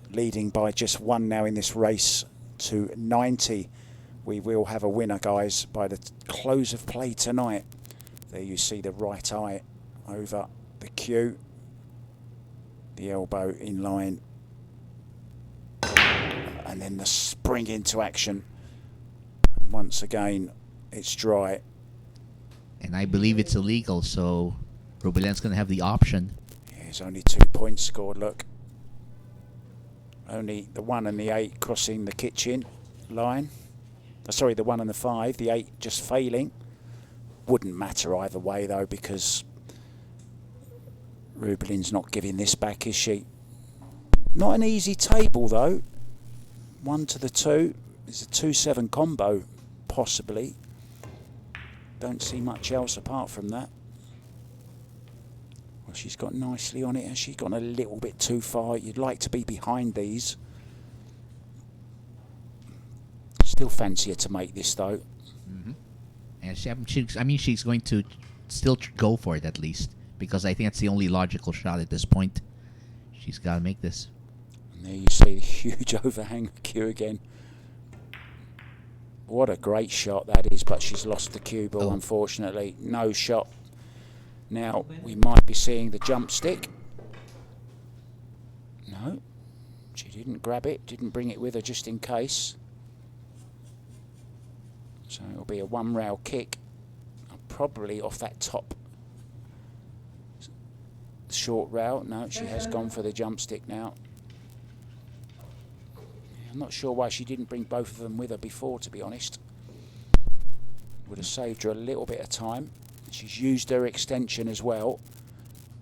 leading by just 1 now in this race to 90. We will have a winner, guys, by the close of play tonight. There you see the right eye over the cue, the elbow in line, and then the spring into action. Once again, it's dry. And I believe it's illegal, so Rubilen's going to have the option. Yeah, there's only 2 points scored, look. Only the 1 and the 8 crossing the kitchen line. Sorry, the 1 and the 5, the 8 just failing. Wouldn't matter either way, though, because Rubilen's not giving this back, is she? Not an easy table, though. 1 to the 2. It's a 2-7 combo, possibly. Don't see much else apart from that. Well, she's got nicely on it. Has she gone a little bit too far? You'd like to be behind these. Still fancy her to make this, though. Mm-hmm. And she's going to still go for it at least, because I think that's the only logical shot at this point. She's got to make this. And there you see the huge overhang cue again. What a great shot that is, but she's lost the cue ball, unfortunately. No shot. Now, we might be seeing the jump stick. No, she didn't grab it, didn't bring it with her just in case. So it'll be a 1-rail kick, probably off that top short rail. No, she has gone for the jump stick now. I'm not sure why she didn't bring both of them with her before, to be honest. Would have saved her a little bit of time. She's used her extension as well.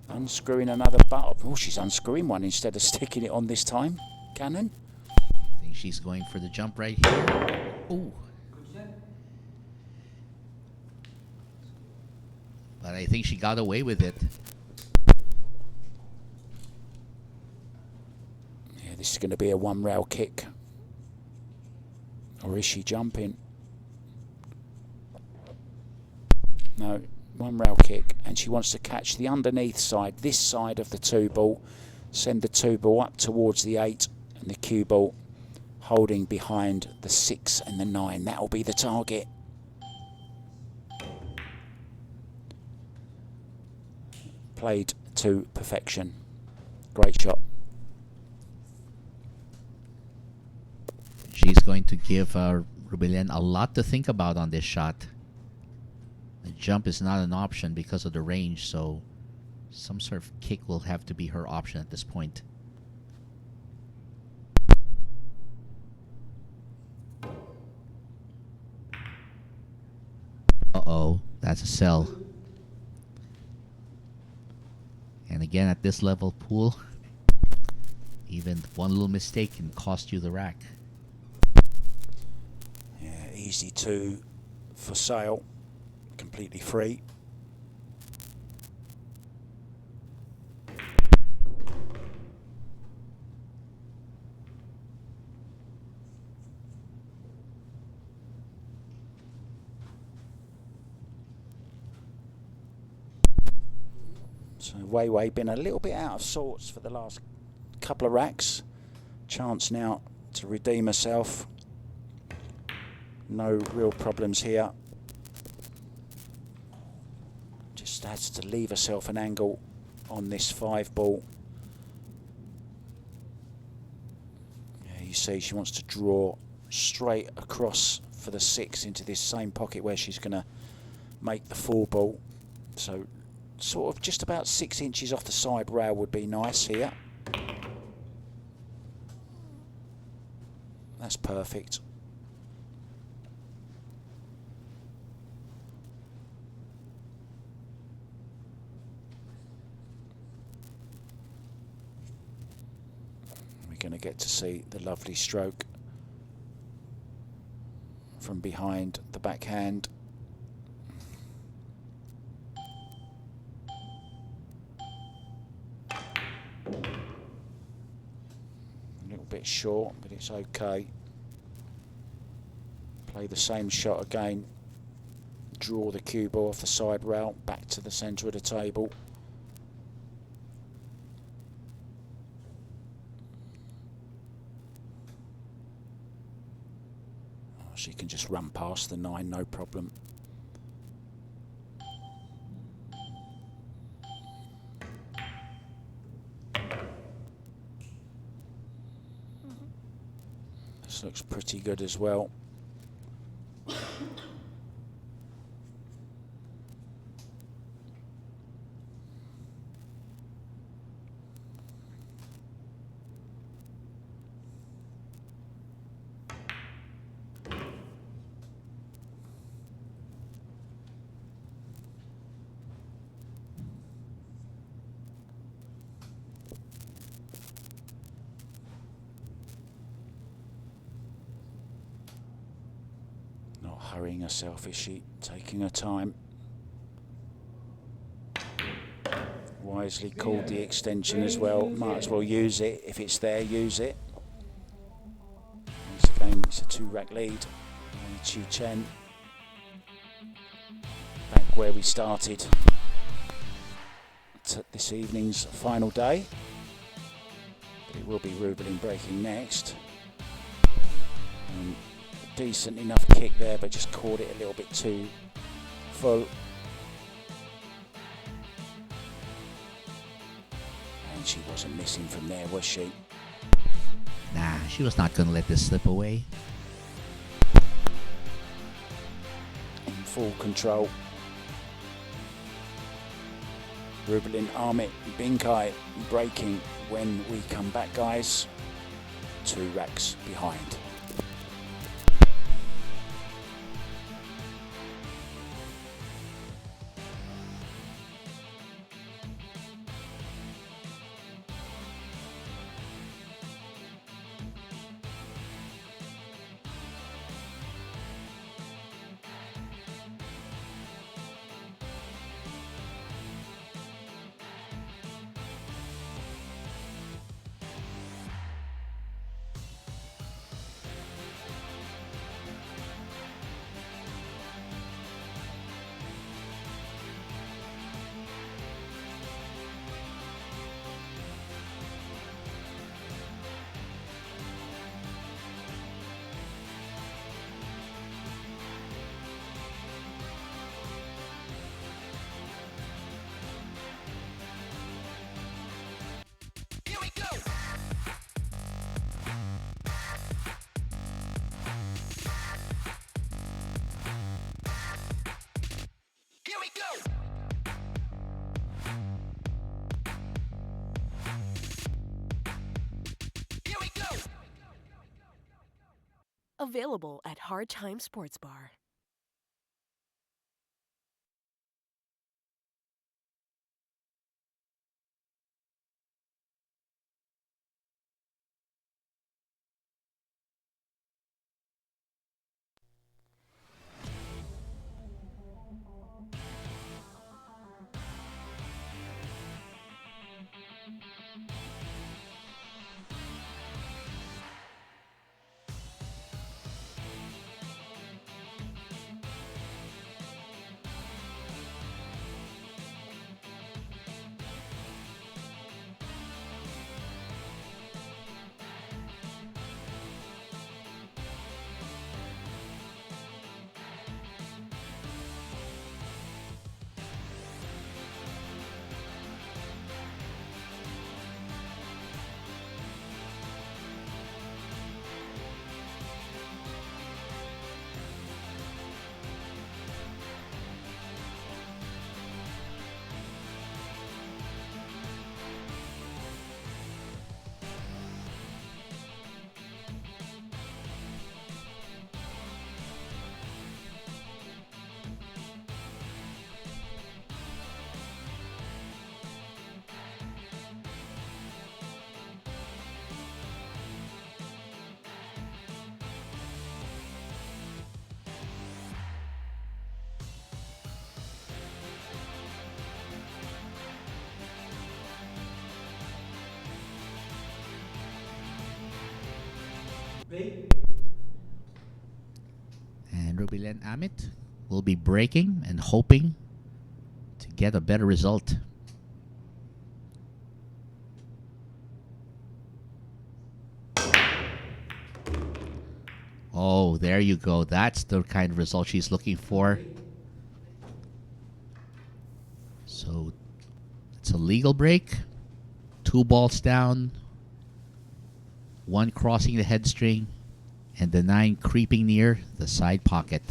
Unscrewing another butt. Oh, she's unscrewing one instead of sticking it on this time. Cannon. I think she's going for the jump right here. Ooh. But I think she got away with it. Yeah, this is going to be a 1-rail kick. Or is she jumping? No, 1-rail kick. And she wants to catch the underneath side, this side of the 2 ball. Send the 2 ball up towards the 8 and the cue ball holding behind the 6 and the 9. That'll be the target. Played to perfection. Great shot. She's going to give Rubilen a lot to think about on this shot. The jump is not an option because of the range, so some sort of kick will have to be her option at this point. Uh-oh, that's a sell. And again, at this level pool, even one little mistake can cost you the rack. Yeah, easy 2 for sale. Completely free. So Wei Wei been a little bit out of sorts for the last couple of racks. Chance now to redeem herself. No real problems here. Just has to leave herself an angle on this 5 ball. Yeah, you see she wants to draw straight across for the 6 into this same pocket where she's going to make the 4 ball. So sort of just about 6 inches off the side rail would be nice here. That's perfect. We're going to get to see the lovely stroke from behind the backhand. A little bit short, but it's okay. Play the same shot again. Draw the cue ball off the side rail back to the centre of the table. Oh, she can just run past the 9, no problem. This looks pretty good as well. Not hurrying herself, is she? Taking her time. Wisely called the extension as well. Might as well use it. If it's there, use it. Once again, it's a 2-rack lead. Chien back where we started this evening's final day. But it will be Rubilen breaking next. Decent enough kick there, but just caught it a little bit too full. And she wasn't missing from there, was she? Nah, she was not going to let this slip away. In full control. Rubilen, Amit, Binkai breaking when we come back, guys. 2 racks behind. Available at Hard Time Sports Bar. And Rubilen Amit will be breaking and hoping to get a better result. Oh, there you go. That's the kind of result she's looking for. So it's a legal break. 2 balls down. 1 crossing the head string. And the 9 creeping near the side pocket.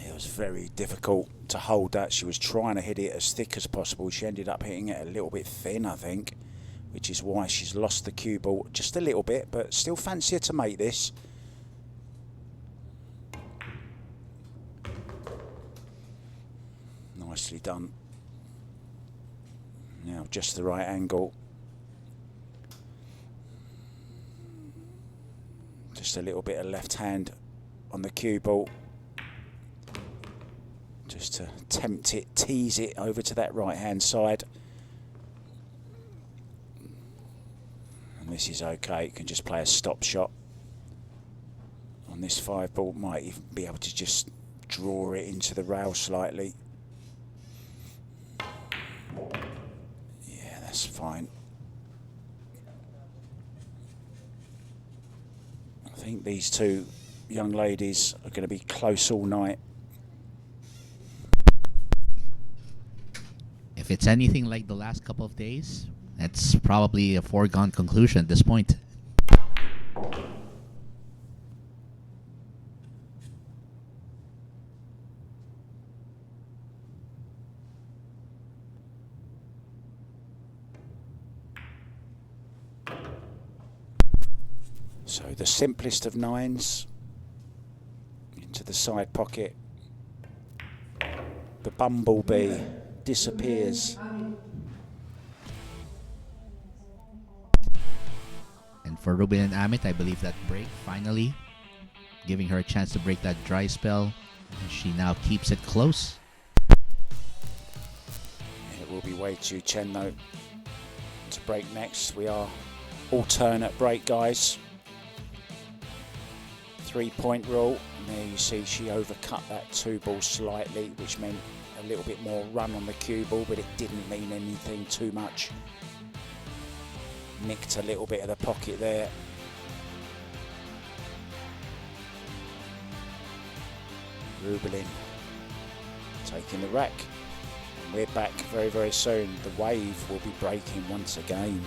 It was very difficult to hold that. She was trying to hit it as thick as possible. She ended up hitting it a little bit thin, I think, which is why she's lost the cue ball just a little bit, but still fancy her to make this. Nicely done. Now just the right angle. Just a little bit of left hand on the cue ball. Just to tempt it, tease it over to that right hand side. And this is okay, you can just play a stop shot. On this 5 ball, might even be able to just draw it into the rail slightly. Yeah, that's fine. I think these 2 young ladies are going to be close all night. If it's anything like the last couple of days, that's probably a foregone conclusion at this point. So the simplest of 9s into the side pocket. The bumblebee disappears. And for Rubilen Amit, I believe that break finally giving her a chance to break that dry spell. And she now keeps it close. It will be way too Chien though to break next. We are alternate break, guys. 3-point rule. And there you see she overcut that 2 ball slightly, which meant a little bit more run on the cue ball, but it didn't mean anything too much. Nicked a little bit of the pocket there. Rubilen taking the rack. And we're back very, very soon. The wave will be breaking once again.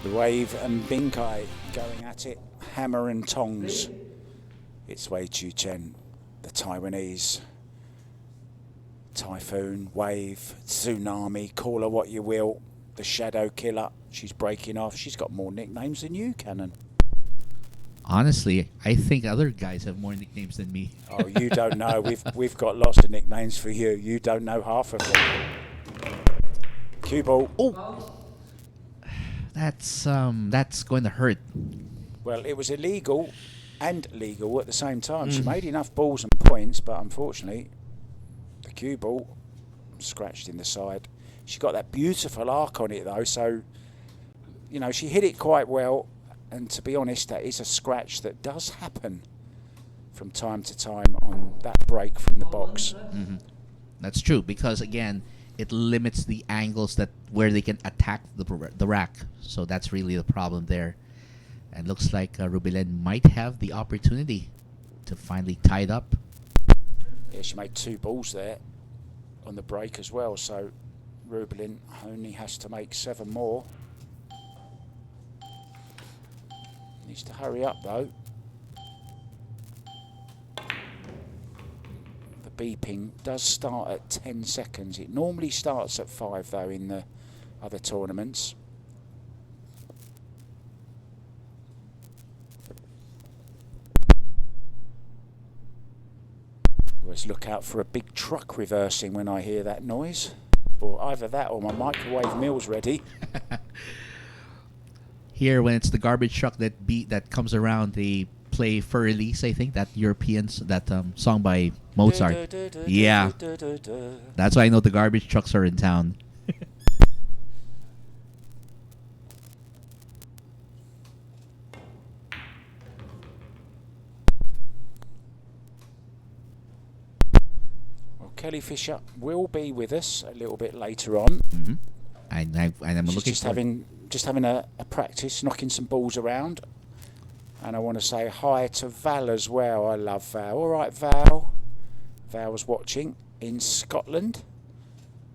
The wave and Binkai going at it, hammer and tongs. It's Wei Chien, the Taiwanese. Typhoon, wave, tsunami, call her what you will. The shadow killer, she's breaking off. She's got more nicknames than you, Cannon. Honestly, I think other guys have more nicknames than me. Oh, you don't know. We've got lots of nicknames for you. You don't know half of them. Cue ball. Oh, that's going to hurt. Well, it was illegal and legal at the same time. She made enough balls and points, but unfortunately, the cue ball scratched in the side. She got that beautiful arc on it though, so you know she hit it quite well. And to be honest, that is a scratch that does happen from time to time on that break from the box. That's true, because again, it limits the angles that where they can attack the rack. So that's really the problem there. And looks like Rubilen might have the opportunity to finally tie it up. Yeah, she made 2 balls there on the break as well. So Rubilen only has to make 7 more. Needs to hurry up though. Beeping does start at 10 seconds. It normally starts at 5 though in the other tournaments. Always look out for a big truck reversing when I hear that noise. Or either that or my microwave meal's ready. Here, when it's the garbage truck that comes around, they play for release, I think, that song by Mozart. Yeah, that's why I know the garbage trucks are in town. Well, Kelly Fisher will be with us a little bit later on. And I'm She's looking just having a practice, knocking some balls around. And I want to say hi to Val as well. I love Val. All right, Val. Val's watching in Scotland,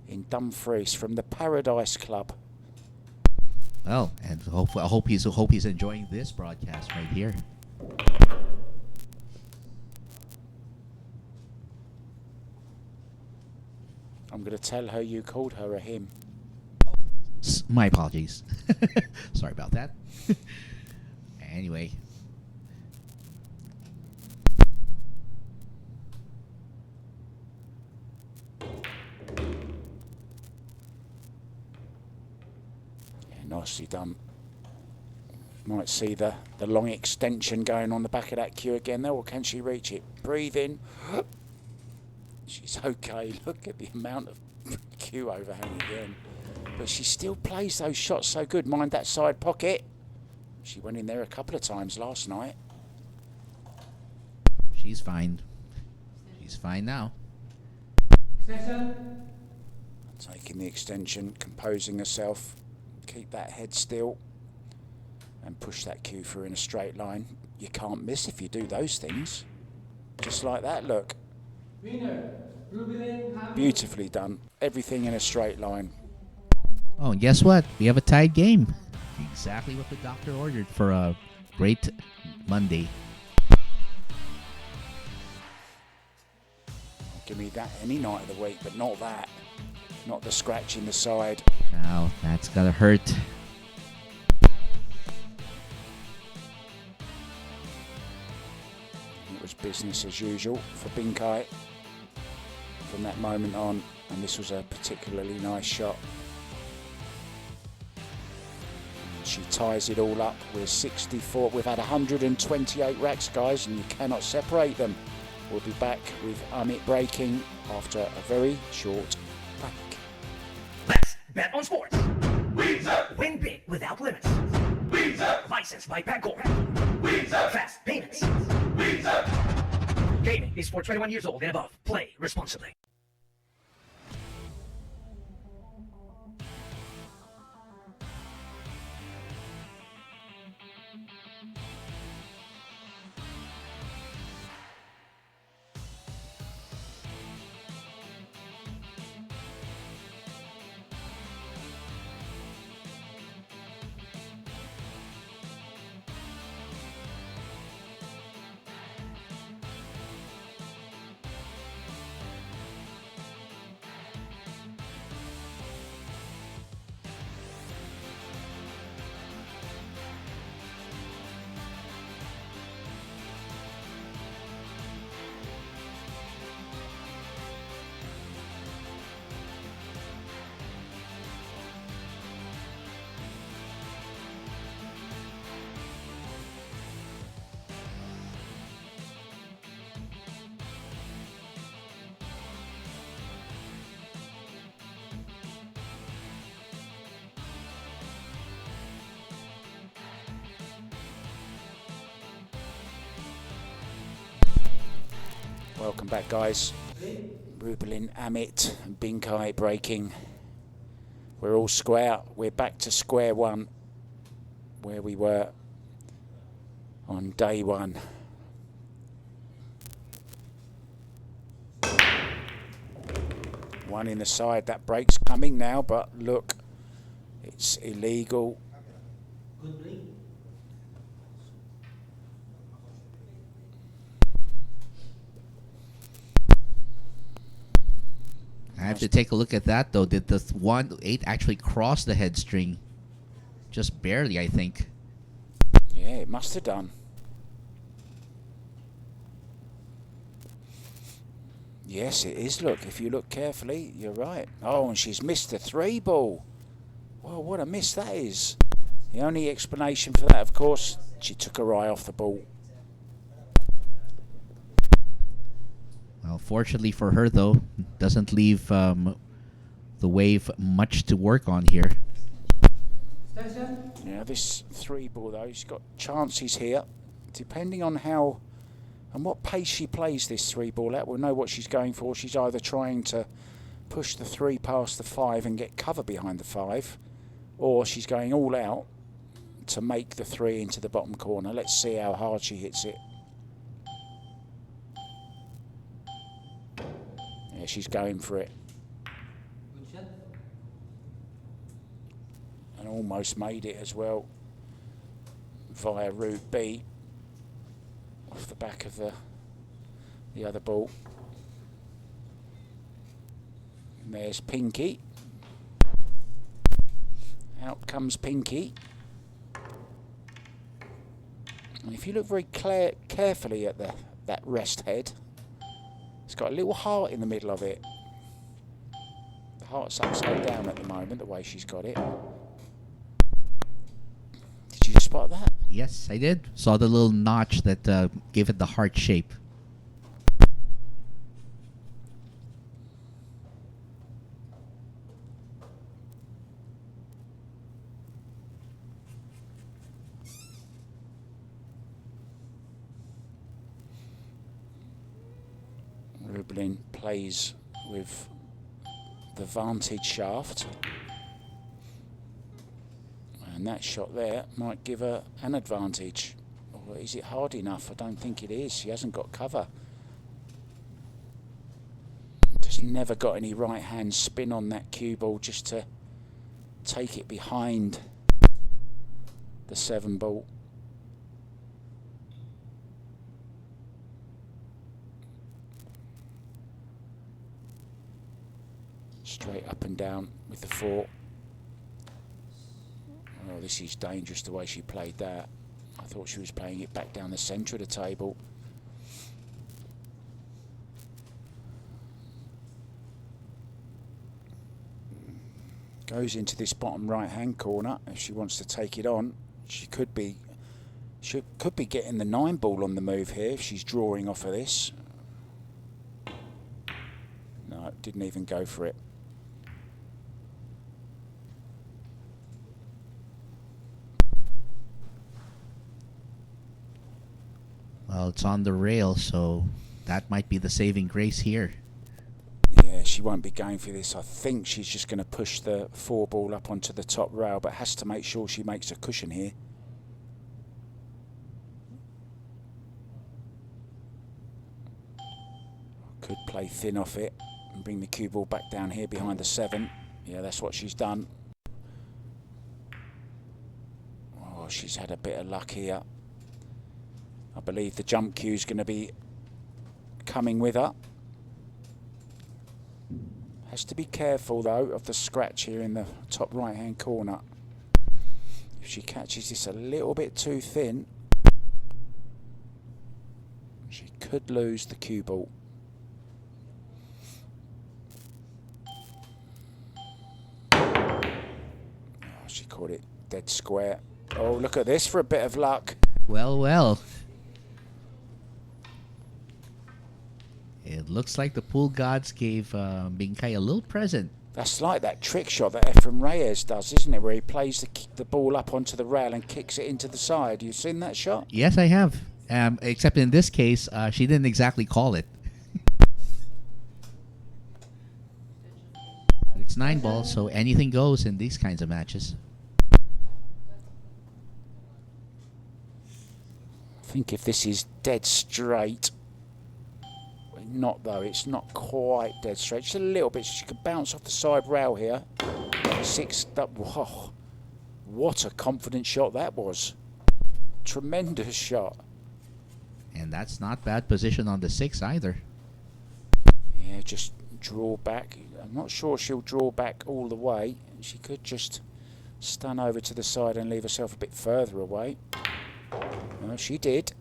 in Dumfries, from the Paradise Club. Well, and I hope he's enjoying this broadcast right here. I'm going to tell her you called her a him. My apologies. Sorry about that. Anyway. Nicely done. Might see the long extension going on the back of that cue again there, or can she reach it? Breathe in. She's okay. Look at the amount of cue overhang again. But she still plays those shots so good. Mind that side pocket. She went in there a couple of times last night. She's fine. She's fine now. Extension. Taking the extension, composing herself. Keep that head still and push that cue through in a straight line. You can't miss if you do those things. Just like that, look. Winner, Rubilen, Amit. Beautifully done. Everything in a straight line. Oh, and guess what? We have a tied game. Exactly what the doctor ordered for a great Monday. Give me that any night of the week, but not that. Not the scratch in the side. Now, that's gotta hurt. It was business as usual for Binkai from that moment on, and this was a particularly nice shot. And she ties it all up with 64. We've had 128 racks, guys, and you cannot separate them. We'll be back with Amit breaking after a very short break. Let's bet on sports. Win big without limits. Licensed by Pagcor. Fast payments. Gaming is for 21 years old and above. Play responsibly. Welcome back, guys. Rubilen, Amit, and Binkai breaking. We're all square. We're back to square one, where we were on day one. One in the side. That break's coming now, but look, it's illegal. I have to take a look at that, though. Did the 1-8 actually cross the head string? Just barely, I think. Yeah, it must have done. Yes, it is. Look, if you look carefully, you're right. Oh, and she's missed the 3 ball. Well, what a miss that is. The only explanation for that, of course, she took her eye off the ball. Well, fortunately for her, though, doesn't leave the wave much to work on here. Station. Yeah, this 3 ball, though, she's got chances here. Depending on how and what pace she plays this 3 ball at, we'll know what she's going for. She's either trying to push the 3 past the 5 and get cover behind the 5, or she's going all out to make the 3 into the bottom corner. Let's see how hard she hits it. Yeah, she's going for it. Good shot. And almost made it as well via route B off the back of the other ball. And there's Pinky. Out comes Pinky. And if you look very carefully at that rest head, it's got a little heart in the middle of it. The heart's upside down at the moment, the way she's got it. Did you spot that? Yes, I did. Saw the little notch that gave it the heart shape. Rubilen plays with the vantage shaft. And that shot there might give her an advantage. Or is it hard enough? I don't think it is. She hasn't got cover. Just never got any right hand spin on that cue ball just to take it behind the 7 ball. Straight up and down with the 4. Oh, this is dangerous the way she played that. I thought she was playing it back down the centre of the table. Goes into this bottom right hand corner. If she wants to take it on, she could be getting the 9 ball on the move here if she's drawing off of this. No, didn't even go for it. Well, it's on the rail, so that might be the saving grace here. Yeah, she won't be going for this. I think she's just going to push the 4 ball up onto the top rail, but has to make sure she makes a cushion here. Could play thin off it and bring the cue ball back down here behind the 7. Yeah, that's what she's done. Oh, she's had a bit of luck here. I believe the jump cue is going to be coming with her. Has to be careful though of the scratch here in the top right hand corner. If she catches this a little bit too thin, she could lose the cue ball. Oh, she caught it dead square. Oh, look at this for a bit of luck. Well, well. It looks like the pool gods gave Bingkai a little present. That's like that trick shot that Efren Reyes does, isn't it? Where he plays the ball up onto the rail and kicks it into the side. You've seen that shot? Yes, I have. Except in this case, she didn't exactly call it. It's 9 balls, so anything goes in these kinds of matches. I think if this is dead straight, not though, it's not quite dead straight, just a little bit. She could bounce off the side rail here. 6, whoa, what a confident shot that was. Tremendous shot. And that's not bad position on the 6 either. Yeah, just draw back. I'm not sure she'll draw back all the way. She could just stun over to the side and leave herself a bit further away. Well, she did.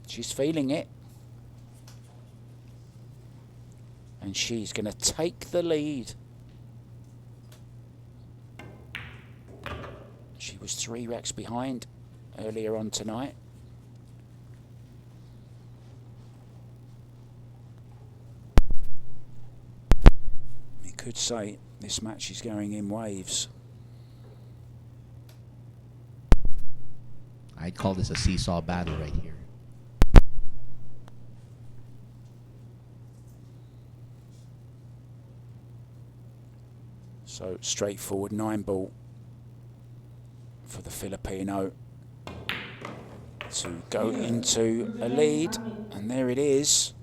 She's feeling it. And she's going to take the lead. She was 3 racks behind earlier on tonight. You could say this match is going in waves. I'd call this a seesaw battle right here. So straightforward 9 ball for the Filipino to go into a lead, and there it is.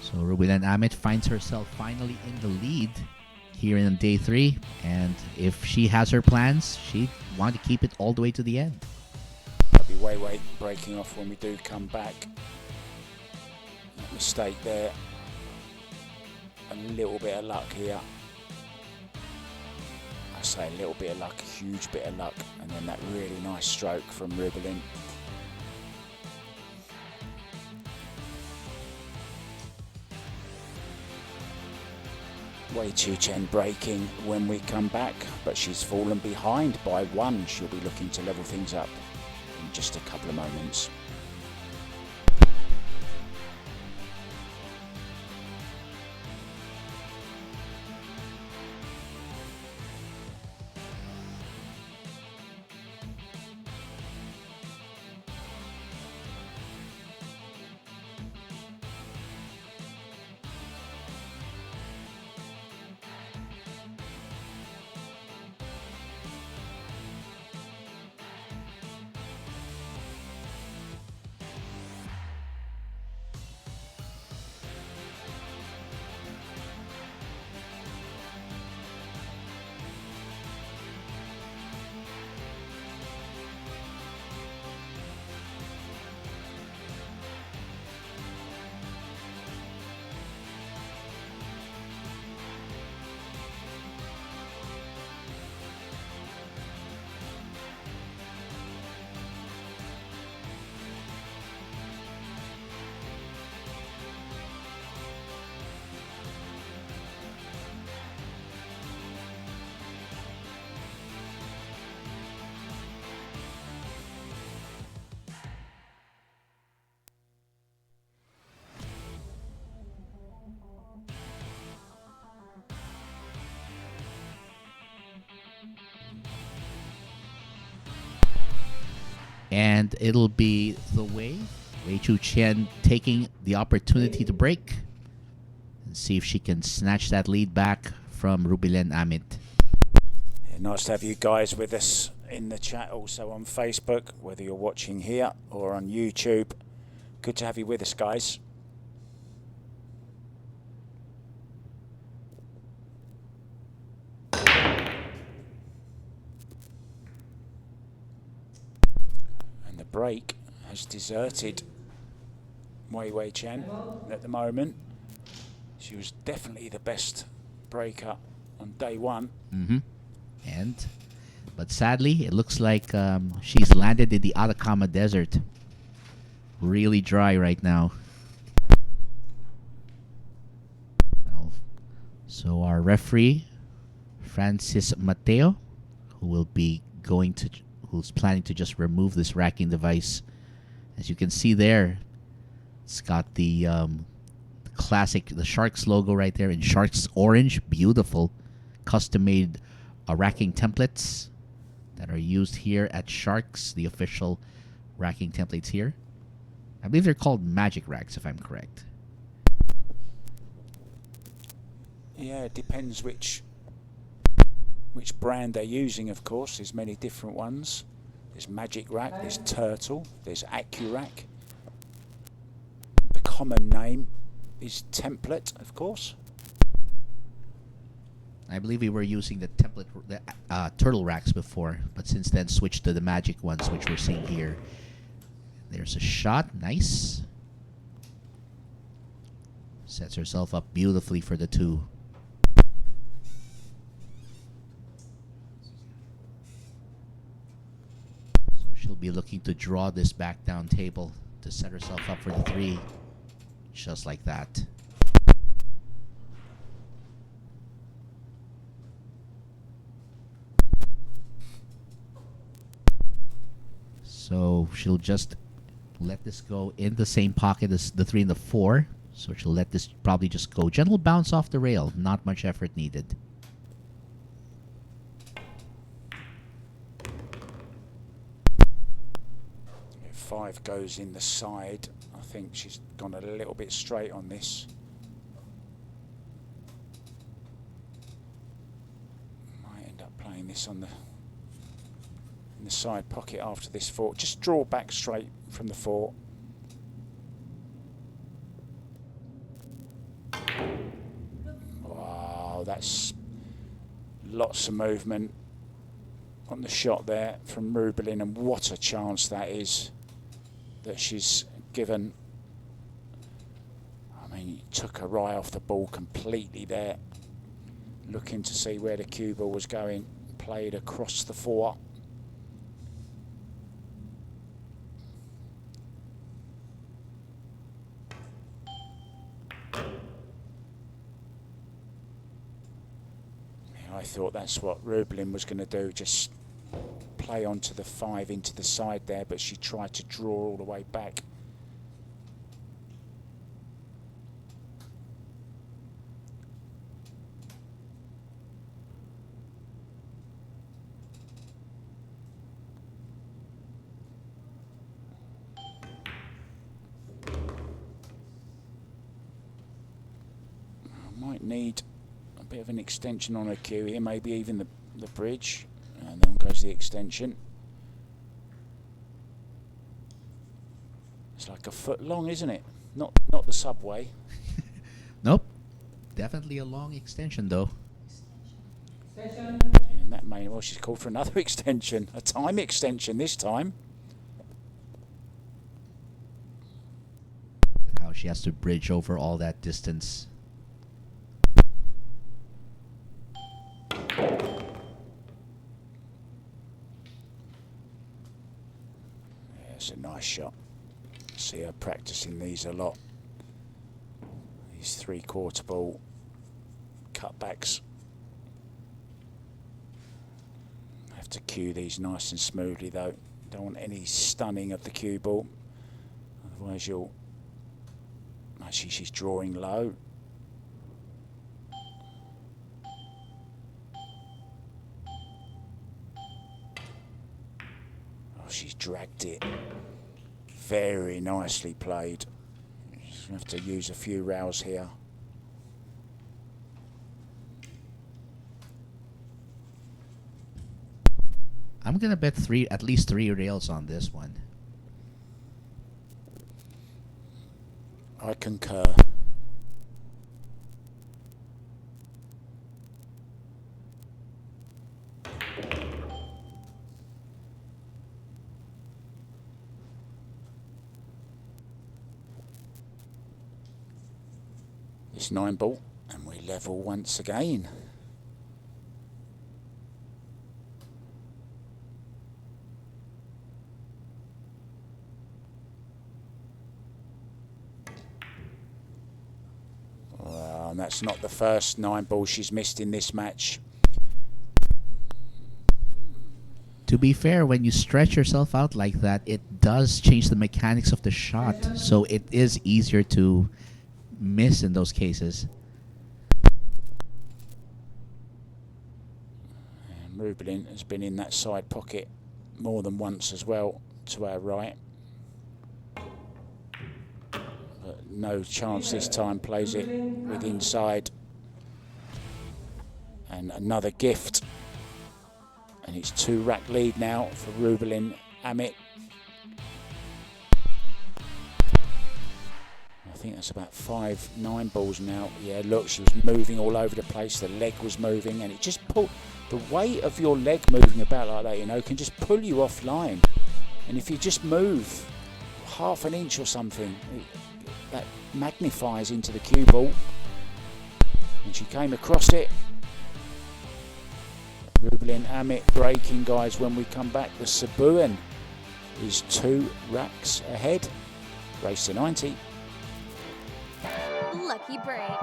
So Rubilen Amit finds herself finally in the lead here in day 3, and if she has her plans, she'd want to keep it all the way to the end. That'll be way breaking off when we do come back. Mistake there. A little bit of luck here. I say a little bit of luck, a huge bit of luck, and then that really nice stroke from Rubilen. Chien breaking when we come back, but she's fallen behind by 1. She'll be looking to level things up in just a couple of moments. And it'll be the Wei Chu Chien taking the opportunity to break and see if she can snatch that lead back from Rubilen Amit. Yeah, nice to have you guys with us in the chat, also on Facebook, whether you're watching here or on YouTube. Good to have you with us, guys. And the break has deserted Wei Chen at the moment. She was definitely the best breaker on day one. But sadly, it looks like she's landed in the Atacama Desert. Really dry right now. Well, so our referee, Francis Mateo, who's planning to just remove this racking device. As you can see there, it's got the classic, the Sharks logo right there in Sharks orange. Beautiful, custom-made racking templates that are used here at Sharks, the official racking templates here. I believe they're called Magic Racks, if I'm correct. Yeah, it depends which brand they're using, of course. There's many different ones. There's Magic Rack, there's Turtle, there's AccuRack. The common name is Template, of course. I believe we were using the template, the Turtle Racks before, but since then switched to the Magic ones, which we're seeing here. There's a shot, nice. Sets herself up beautifully for the two. So she'll be looking to draw this back down table to set herself up for the three, just like that. So she'll just let this go in the same pocket as the 3 and the 4. So she'll let this probably just go. Gentle bounce off the rail. Not much effort needed. If 5 goes in the side, I think she's gone a little bit straight on this. Might end up playing this on in the side pocket after this 4. Just draw back straight from the 4. Wow, that's lots of movement on the shot there from Rubilen, and what a chance that is that she's given. I mean, he took her eye off the ball completely there, looking to see where the cue ball was going, played across the 4. I thought that's what Rubilen was going to do, just play onto the 5 into the side there, but she tried to draw all the way back. I might need a bit of an extension on her cue here, maybe even the bridge, and then goes the extension. It's like a foot long, isn't it? Not the subway. Nope. Definitely a long extension, though. Extension. And that may, well, she's called for another extension, a time extension this time. How she has to bridge over all that distance. Yeah, it's a nice shot. See her practicing these a lot. These 3/4 ball cutbacks. Have to cue these nice and smoothly though. Don't want any stunning of the cue ball. Otherwise you'll... Actually, she's drawing low. she's dragged it. Very nicely played. She's going to have to use a few rails here. I'm gonna bet at least three rails on this one. I concur. It's 9-ball, and we level once again. Well, and that's not the first 9-ball she's missed in this match. To be fair, when you stretch yourself out like that, it does change the mechanics of the shot, so it is easier to miss in those cases. And Rubilen has been in that side pocket more than once as well, to our right. But no chance this time, plays it with inside. And another gift. And it's 2-rack lead now for Rubilen Amit. I think that's about 5 9-balls now. Yeah, look, she was moving all over the place. The leg was moving, and it just pulled. The weight of your leg moving about like that, you know, can just pull you offline. And if you just move half an inch or something, that magnifies into the cue ball. And she came across it. Rubilen Amit breaking, guys, when we come back. The Cebuan is 2 racks ahead. Race to 90. Lucky break.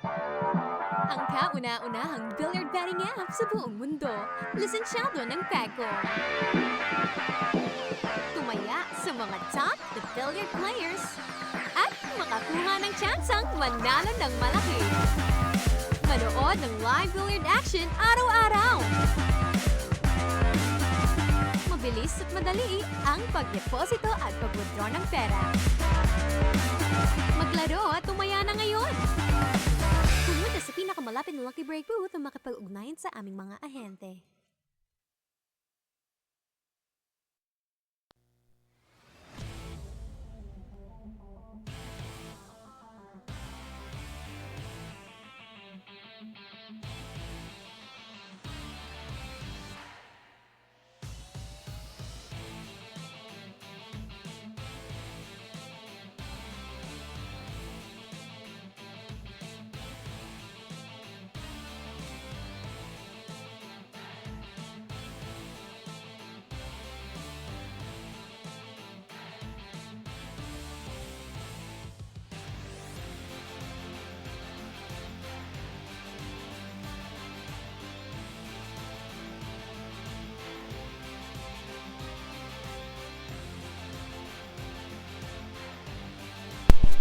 Ang kauna-unahang billiard betting app sa buong mundo. Lisensyado ng PAGCOR. Tumaya sa mga top the billiard players at makakuha ng tsansang manalo ng malaki. Manood ng live billiard action araw-araw. Mabilis at madali ang pag-deposito at pag-withdraw ng pera. Maglaro at tumaya na ngayon! Pumunta sa pinakamalapit na Lucky Break booth at makipag-ugnayan sa aming mga ahente.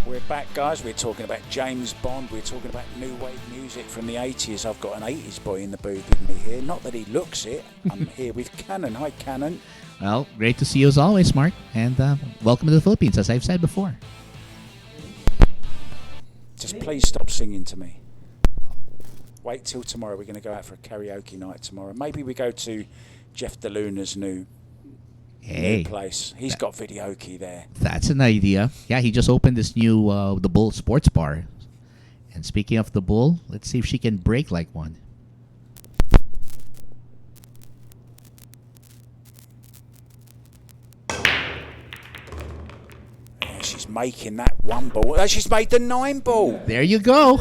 We're back, guys. We're talking about James Bond. We're talking about new wave music from the 80s. I've got an 80s boy in the booth with me here. Not that he looks it. I'm here with Cannon. Hi, Cannon. Well, great to see you as always, Mark. And welcome to the Philippines, as I've said before. Just please stop singing to me. Wait till tomorrow. We're going to go out for a karaoke night tomorrow. Maybe we go to Jeff DeLuna's new place. He's got videoke there. That's an idea. Yeah, he just opened this new the Bull Sports Bar. And speaking of the Bull, let's see if she can break like one. Yeah, she's making that 1-ball. Oh, she's made the 9-ball. There you go.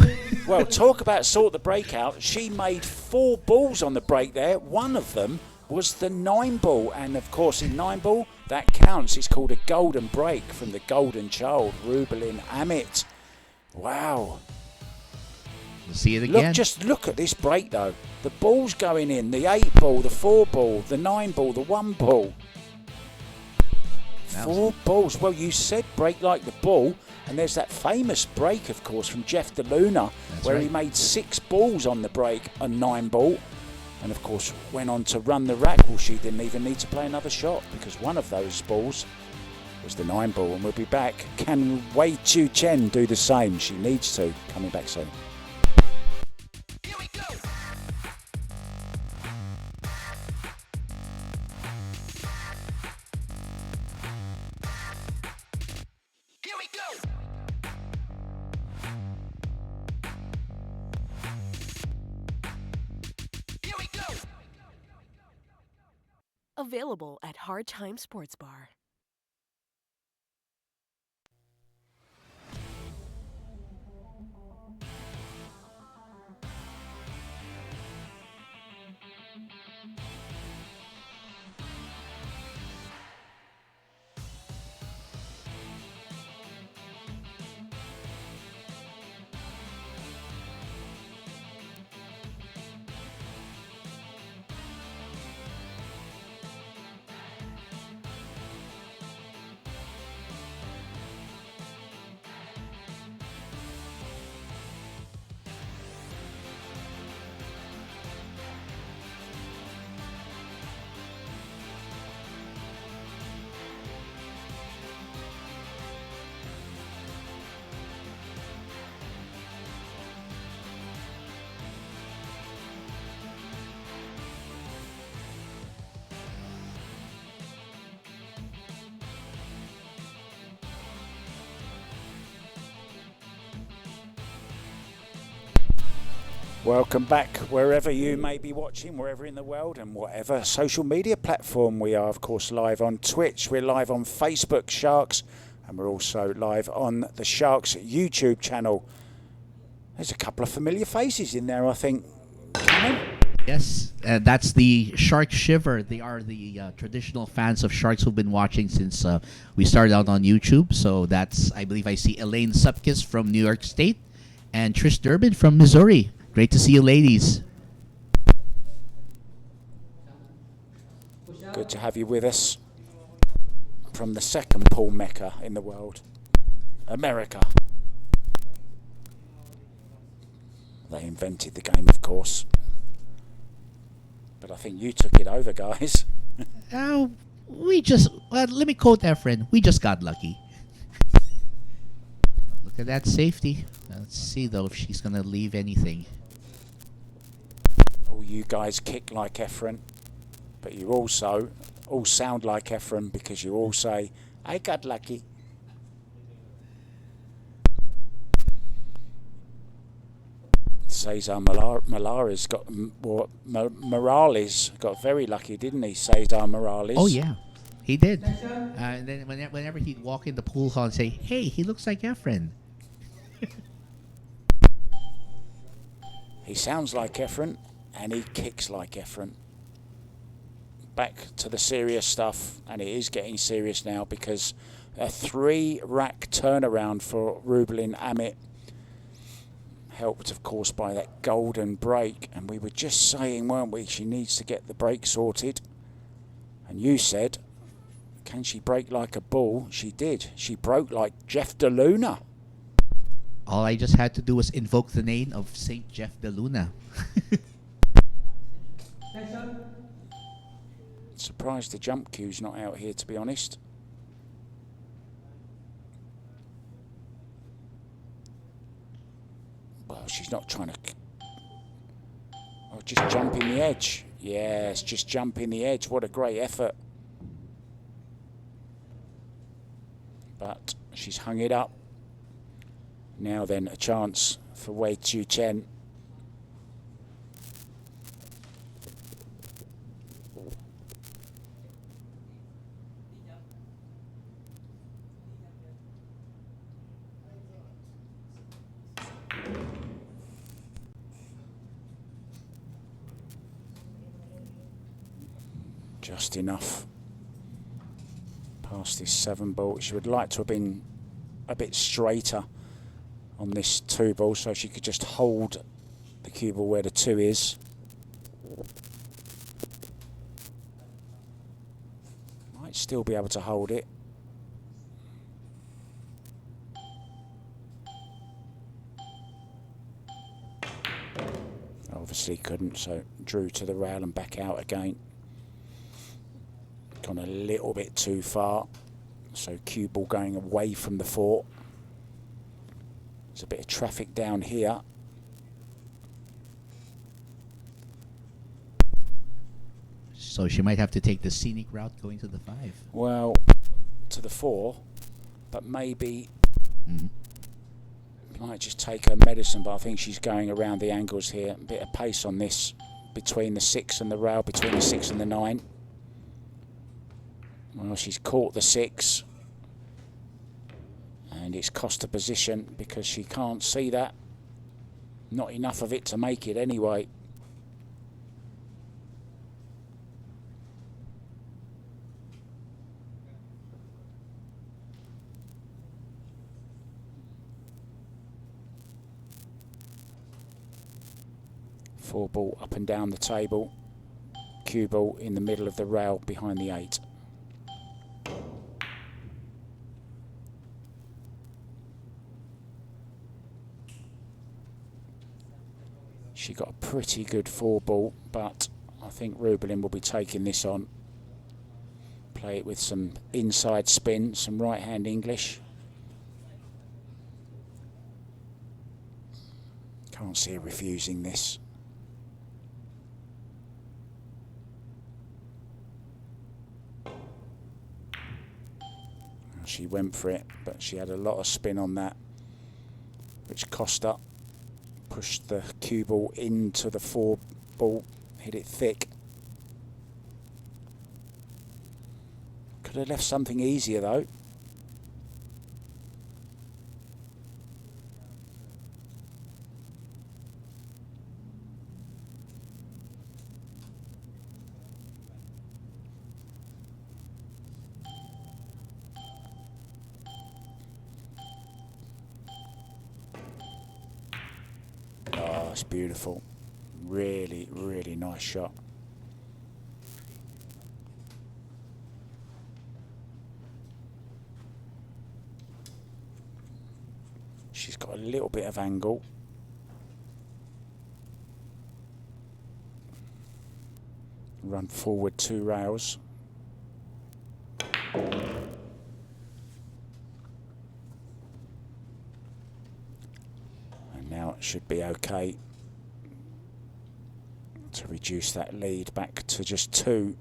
Well, talk about sort the breakout. She made 4 balls on the break there. One of them was the 9-ball, and of course in 9-ball that counts. It's called a golden break from the golden child, Rubilen Amit. Wow. We'll see it again. Just look at this break though. The ball's going in, the 8-ball, the 4-ball, the 9-ball, the 1-ball. 4 balls. Well, you said break like the ball, and there's that famous break, of course, from Jeff DeLuna, where he made 6 balls on the break, a 9-ball. and of course went on to run the rack. Well, she didn't even need to play another shot because one of those balls was the 9 ball, and we'll be back. Can Chien do the same? She needs to. Coming back soon. Here we go. Here we go. Here we go. Available at Hard Time Sports Bar. Welcome back wherever you may be watching, wherever in the world and whatever social media platform. We are of course live on Twitch, we're live on Facebook Sharks, and we're also live on the Sharks YouTube channel. There's a couple of familiar faces in there, I think. Yes, that's the Shark Shiver. They are the traditional fans of Sharks who've been watching since we started out on YouTube. So that's, I believe I see Elaine Supkis from New York State and Trish Durbin from Missouri. Great to see you ladies. Good to have you with us from the second pool mecca in the world, America. They invented the game, of course. But I think you took it over, guys. Let me quote Efren, we just got lucky. Look at that safety. Let's see, though, if she's going to leave anything. All you guys kick like Efren, but you also all sound like Efren because you all say, I got lucky. Cesar Morales got very lucky, didn't he? Cesar Morales. Oh, yeah. He did. And then whenever he'd walk in the pool hall and say, hey, he looks like Efren. He sounds like Efren, and he kicks like Efren. Back to the serious stuff, and it is getting serious now because a 3-rack turnaround for Rubilen Amit, helped of course by that golden break, and we were just saying, weren't we, she needs to get the break sorted, and you said, can she break like a bull? She did. She broke like Jeff DeLuna. All I just had to do was invoke the name of Saint Jeff DeLuna. Surprised the jump cue's not out here, to be honest. Well, she's not trying to... Oh, just jumping the edge. Yes, just jumping the edge. What a great effort. But she's hung it up. Now then, a chance for Chien. Just enough past this 7 ball. She would like to have been a bit straighter on this 2 ball so she could just hold the cue ball where the 2 is. Might still be able to hold it. Oh, Obviously couldn't, so drew to the rail and back out again. Gone a little bit too far, so cue ball going away from the 4. There's a bit of traffic down here. So she might have to take the scenic route going to the 5. Well, to the 4, but maybe might just take her medicine, but I think she's going around the angles here. A bit of pace on this between the 6 and the rail, between the 6 and the 9. Well, she's caught the 6 and it's cost her position because she can't see that. Not enough of it to make it anyway. Four ball up and down the table. Cue ball in the middle of the rail behind the 8. She got a pretty good 4 ball, but I think Rubilen will be taking this on. Play it with some inside spin, some right hand English. Can't see her refusing this. She went for it, but she had a lot of spin on that, which cost her. Pushed the cue ball into the 4 ball, hit it thick. Could have left something easier though. It's beautiful. Really, really nice shot. She's got a little bit of angle. Run forward 2 rails. Now it should be okay to reduce that lead back to just 2.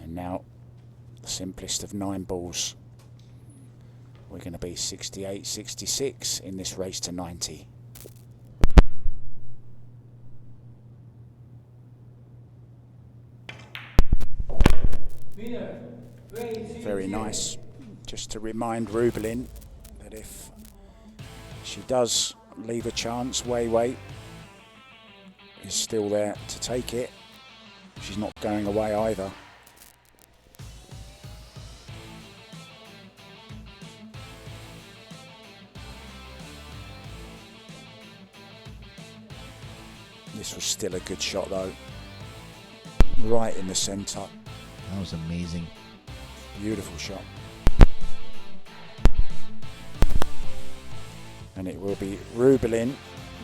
Now, the simplest of 9 balls. We're going to be 68, 66 in this race to 90. Very nice. Just to remind Rubilen that if she does leave a chance, Wei is still there to take it. She's not going away either. This was still a good shot though. Right in the centre. That was amazing. Beautiful shot. And it will be Rubilen,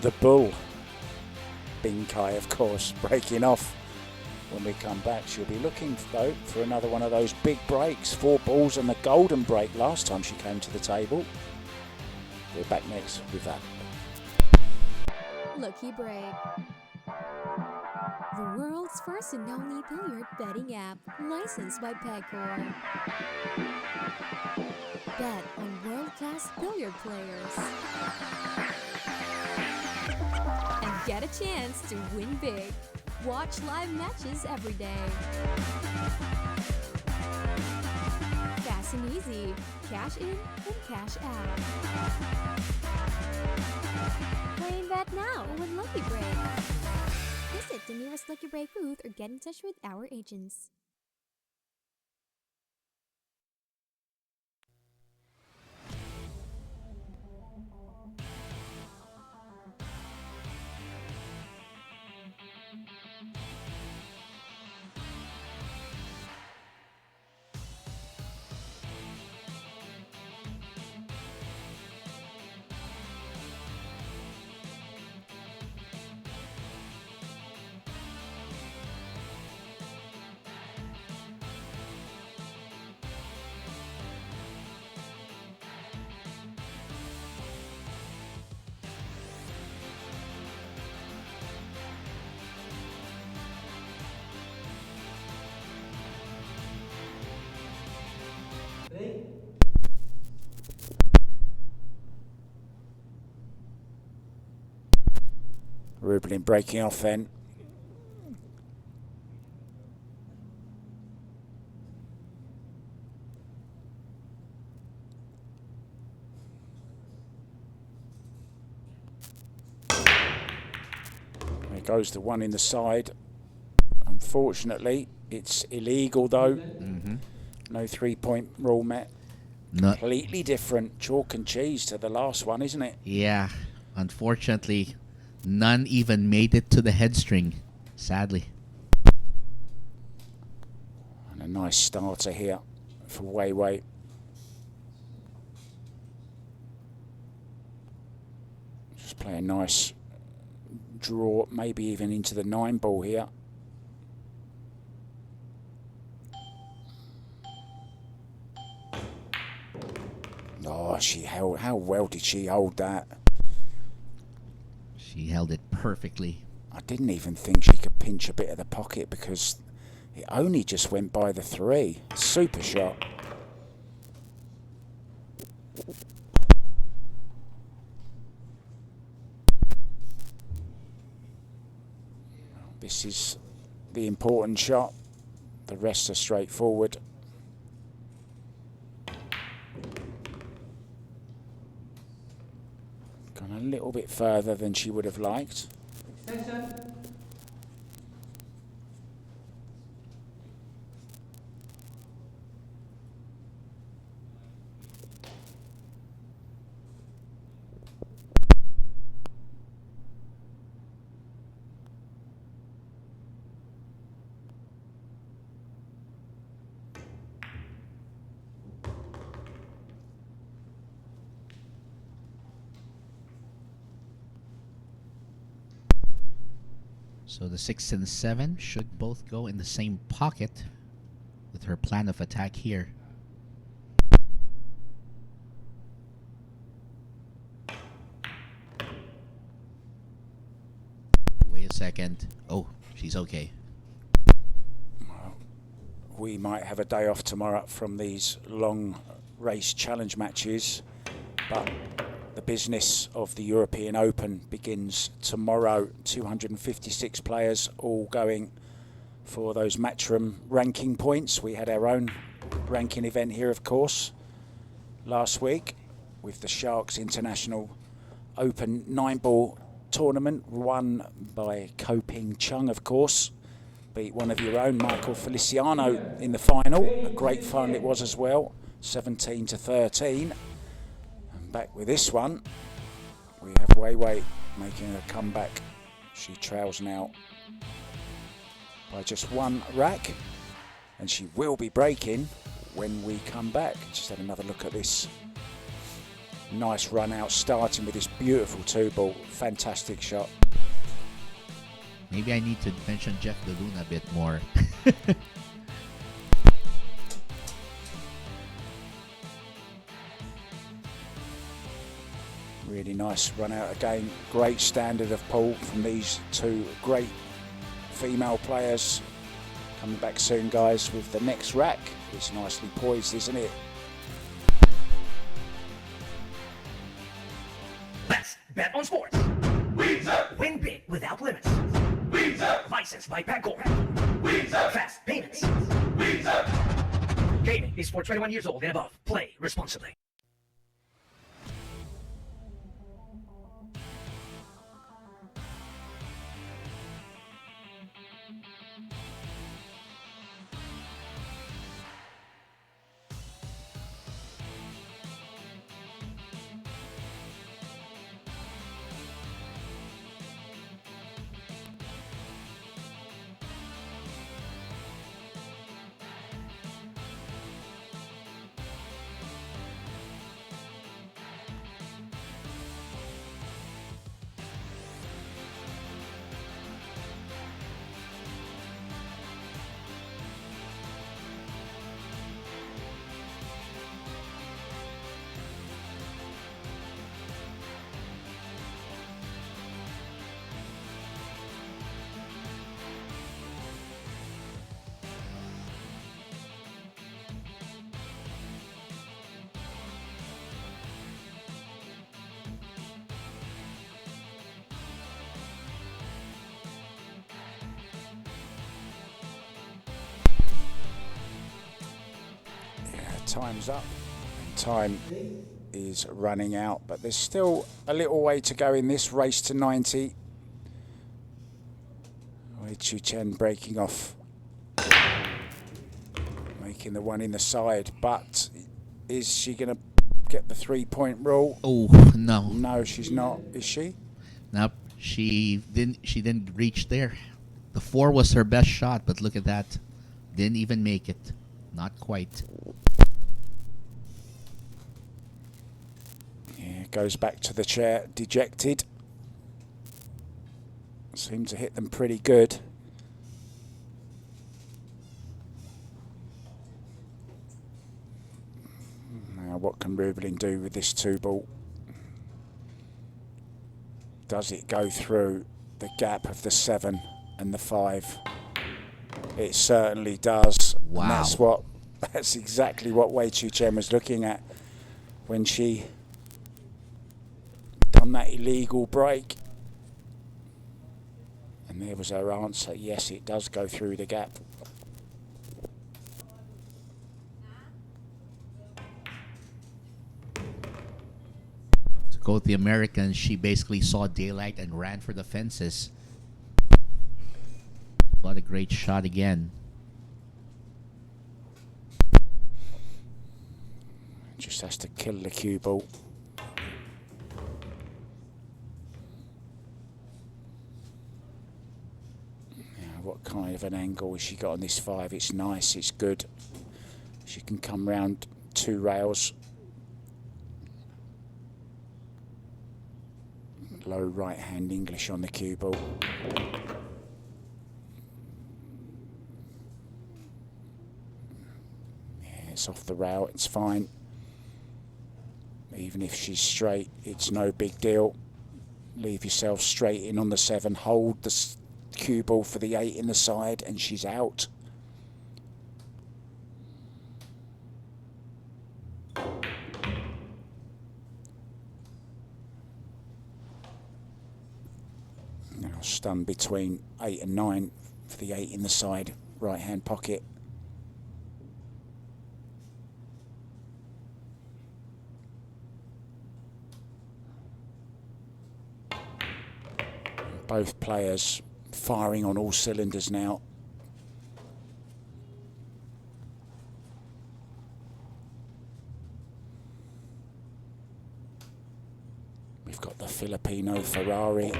the bull. Binkai, of course, breaking off. When we come back, she'll be looking though for another one of those big breaks. 4 balls and the golden break last time she came to the table. We're back next with that. Lucky Break. The world's first and only billiard betting app, licensed by Pegcor. Bet on world-class billiard players. And get a chance to win big. Watch live matches every day. Fast and easy. Cash in and cash out. Play and bet now with Lucky Break. Visit the nearest Lucky Break booth or get in touch with our agents. Break. Rubilen breaking off then. There goes the one in the side. Unfortunately, it's illegal though. No 3-point rule met. Not, Completely different chalk and cheese to the last one, isn't it? yeah, unfortunately, none even made it to the head string, sadly. And a nice starter here for Wei Wei. Just play a nice draw, maybe even into the 9 ball here. Oh, she held. How well did she hold that? She held it perfectly. I didn't even think she could pinch a bit of the pocket because it only just went by the 3. Super shot. This is the important shot. The rest are straightforward. Gone a little bit further than she would have liked. Extension. So the 6 and 7 should both go in the same pocket with her plan of attack here. Wait a second. Oh, she's okay. We might have a day off tomorrow from these long race challenge matches, but the business of the European Open begins tomorrow. 256 players all going for those Matchroom ranking points. We had our own ranking event here, of course, last week with the Sharks International Open 9-ball tournament, won by Ko Ping Chung, of course. Beat one of your own, Michael Feliciano, in the final. A great final it was as well, 17-13. And back with this one, we have Wei Wei making a comeback. She trails now by just 1 rack, and she will be breaking when we come back. Just have another look at this. Nice run out, starting with this beautiful 2-ball. Fantastic shot. Maybe I need to mention Jeff DeLuna a bit more. Really nice run out again. Great standard of pull from these 2 great female players. Coming back soon, guys, with the next rack. It's nicely poised, isn't it? Let's bet on sports. Win big without limits. License License by Pagcor. Fast payments. Gaming is for 21 years old and above. Play responsibly. Time's up. Time is running out, but there's still a little way to go in this race to 90. Chien breaking off, making the one in the side, but is she going to get the 3-point rule? Oh no! No, she's not. Is she? Nope. She didn't reach there. The 4 was her best shot, but look at that. Didn't even make it. Not quite. Goes back to the chair, dejected. Seemed to hit them pretty good. Now what can Rubilen do with this 2-ball? Does it go through the gap of the 7 and the 5? It certainly does. Wow. And that's exactly what Chien was looking at when she done that illegal break. And there was her answer. Yes, it does go through the gap. To go with the Americans, she basically saw daylight and ran for the fences. What a great shot again. Just has to kill the cue ball. What kind of an angle has she got on this 5? It's nice, it's good. She can come round 2 rails. Low right hand English on the cue ball. Yeah, it's off the rail, it's fine. Even if she's straight, it's no big deal. Leave yourself straight in on the 7, hold the cue ball for the 8 in the side, and she's out. Now stun between 8 and 9 for the 8 in the side, right hand pocket. Both players firing on all cylinders now. We've got the Filipino Ferrari.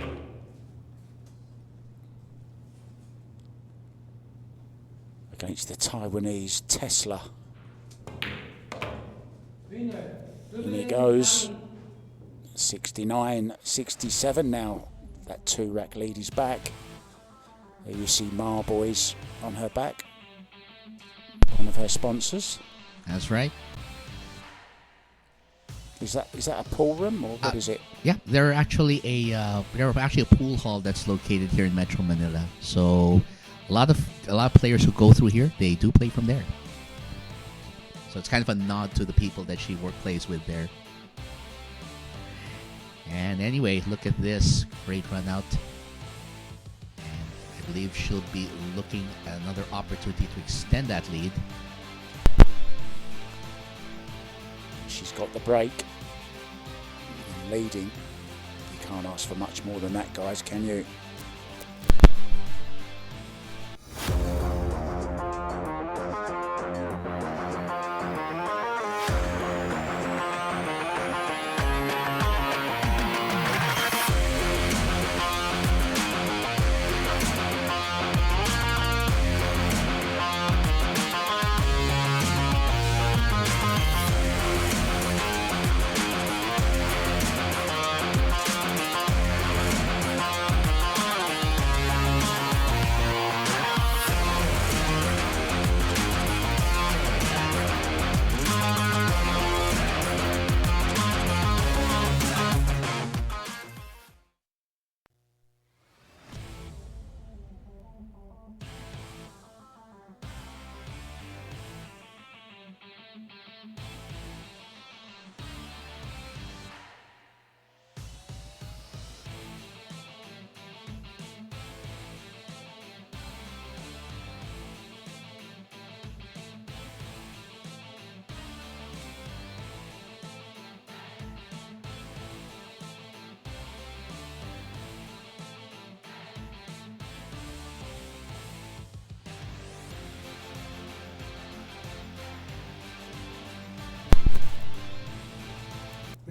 Against the Taiwanese Tesla. In he goes. 69, 67 now. That 2-rack lead is back. There you see Marboys on her back. One of her sponsors. That's right. Is that a pool room or what is it? Yeah, they're actually a pool hall that's located here in Metro Manila. So a lot of players who go through here, they do play from there. So it's kind of a nod to the people that she plays with there. And anyway, look at this great run out. And I believe she'll be looking at another opportunity to extend that lead. She's got the break. Leading. You can't ask for much more than that, guys, can you?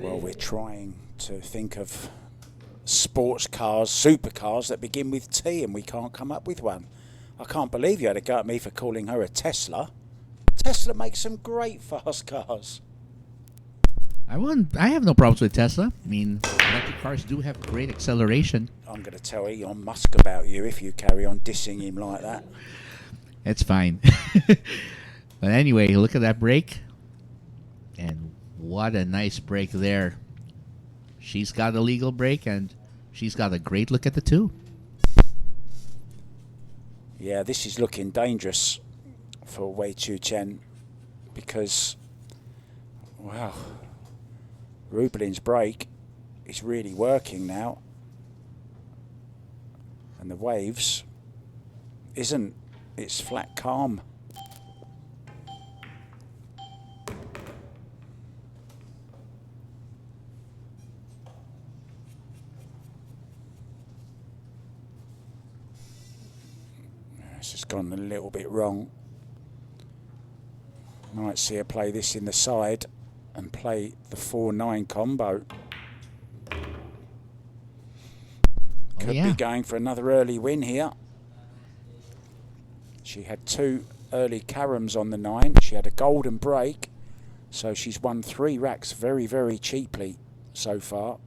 Well, we're trying to think of sports cars, supercars that begin with T, and we can't come up with one. I can't believe you had a go at me for calling her a Tesla. Tesla makes some great fast cars. I have no problems with Tesla. I mean, electric cars do have great acceleration. I'm going to tell Elon Musk about you if you carry on dissing him like that. It's fine. But anyway, look at that break. And what a nice break there. She's got a legal break, and she's got a great look at the two. Yeah, this is looking dangerous for Wei Chu Chien because, wow, Rubilen's break is really working now. And the waves isn't. It's flat calm. This has gone a little bit wrong. Might see her play this in the side and play the 4-9 combo. Could be going for another early win here. She had 2 early caroms on the 9. She had a golden break, so she's won 3 racks very, very cheaply so far.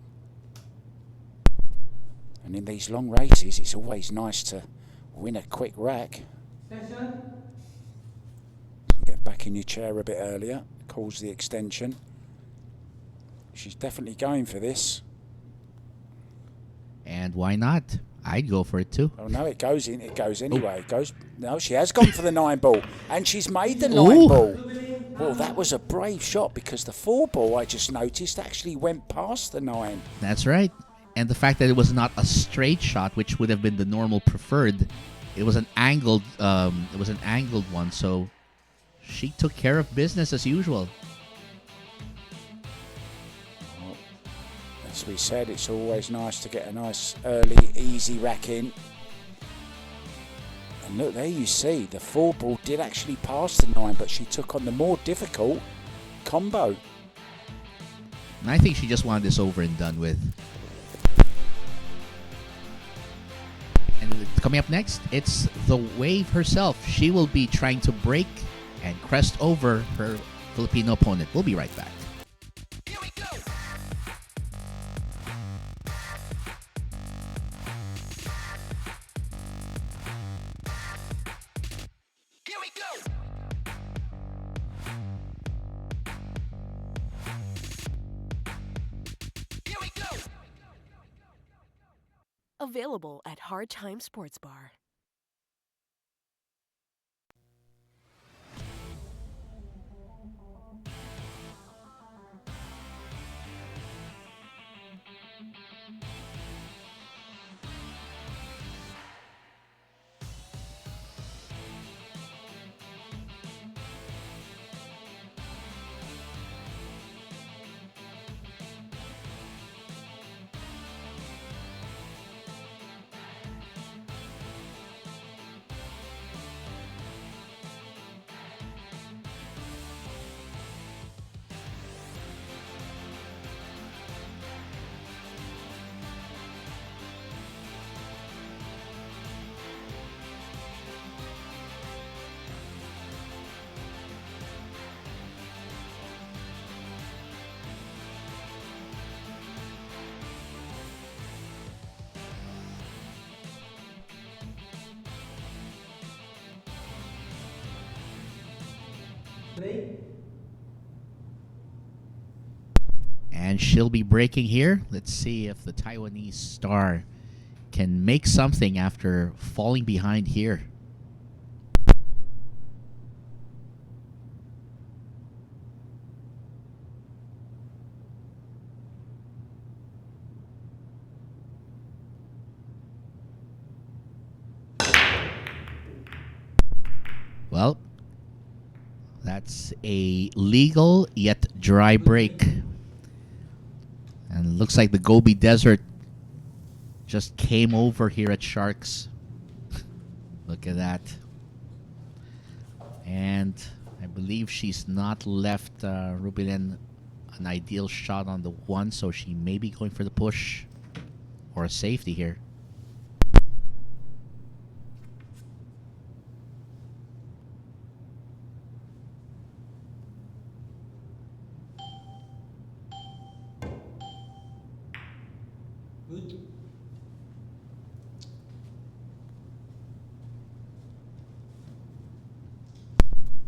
And in these long races, it's always nice to win a quick rack. Get back in your chair a bit earlier, calls the extension. She's definitely going for this. And why not? I'd go for it too. Oh no, it goes in. It goes anyway. It goes. No, she has gone for the 9 ball, and she's made the 9 ball. Well, that was a brave shot because the 4 ball I just noticed actually went past the 9. That's right. And the fact that it was not a straight shot, which would have been the normal preferred, it was an angled. It was an angled one. So she took care of business as usual. As we said, it's always nice to get a nice early, easy rack in. And look, there you see, the 4 ball did actually pass the 9, but she took on the more difficult combo. And I think she just wanted this over and done with. And coming up next, it's the wave herself. She will be trying to break and crest over her Filipino opponent. We'll be right back. Here we go. Here we go. Here we go. Available at Hard Time Sports Bar. And she'll be breaking here. Let's see if the Taiwanese star can make something after falling behind here. Well, that's a legal yet dry break. And it looks like the Gobi Desert just came over here at Sharks. Look at that. And I believe she's not left Rubilen an ideal shot on the one, so she may be going for the push or a safety here.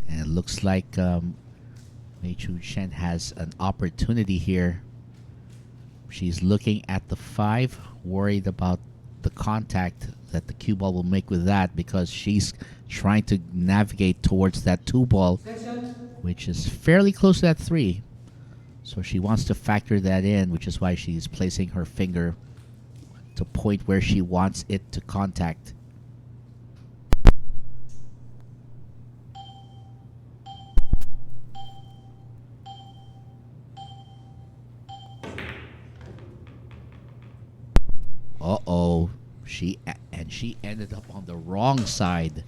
And it looks like Mei Chu Chien has an opportunity here. She's looking at the 5, worried about the contact that the cue ball will make with that, because she's trying to navigate towards that 2 ball, which is fairly close to that 3. So she wants to factor that in, which is why she's placing her finger to point where she wants it to contact. Uh-oh. She ended up on the wrong side.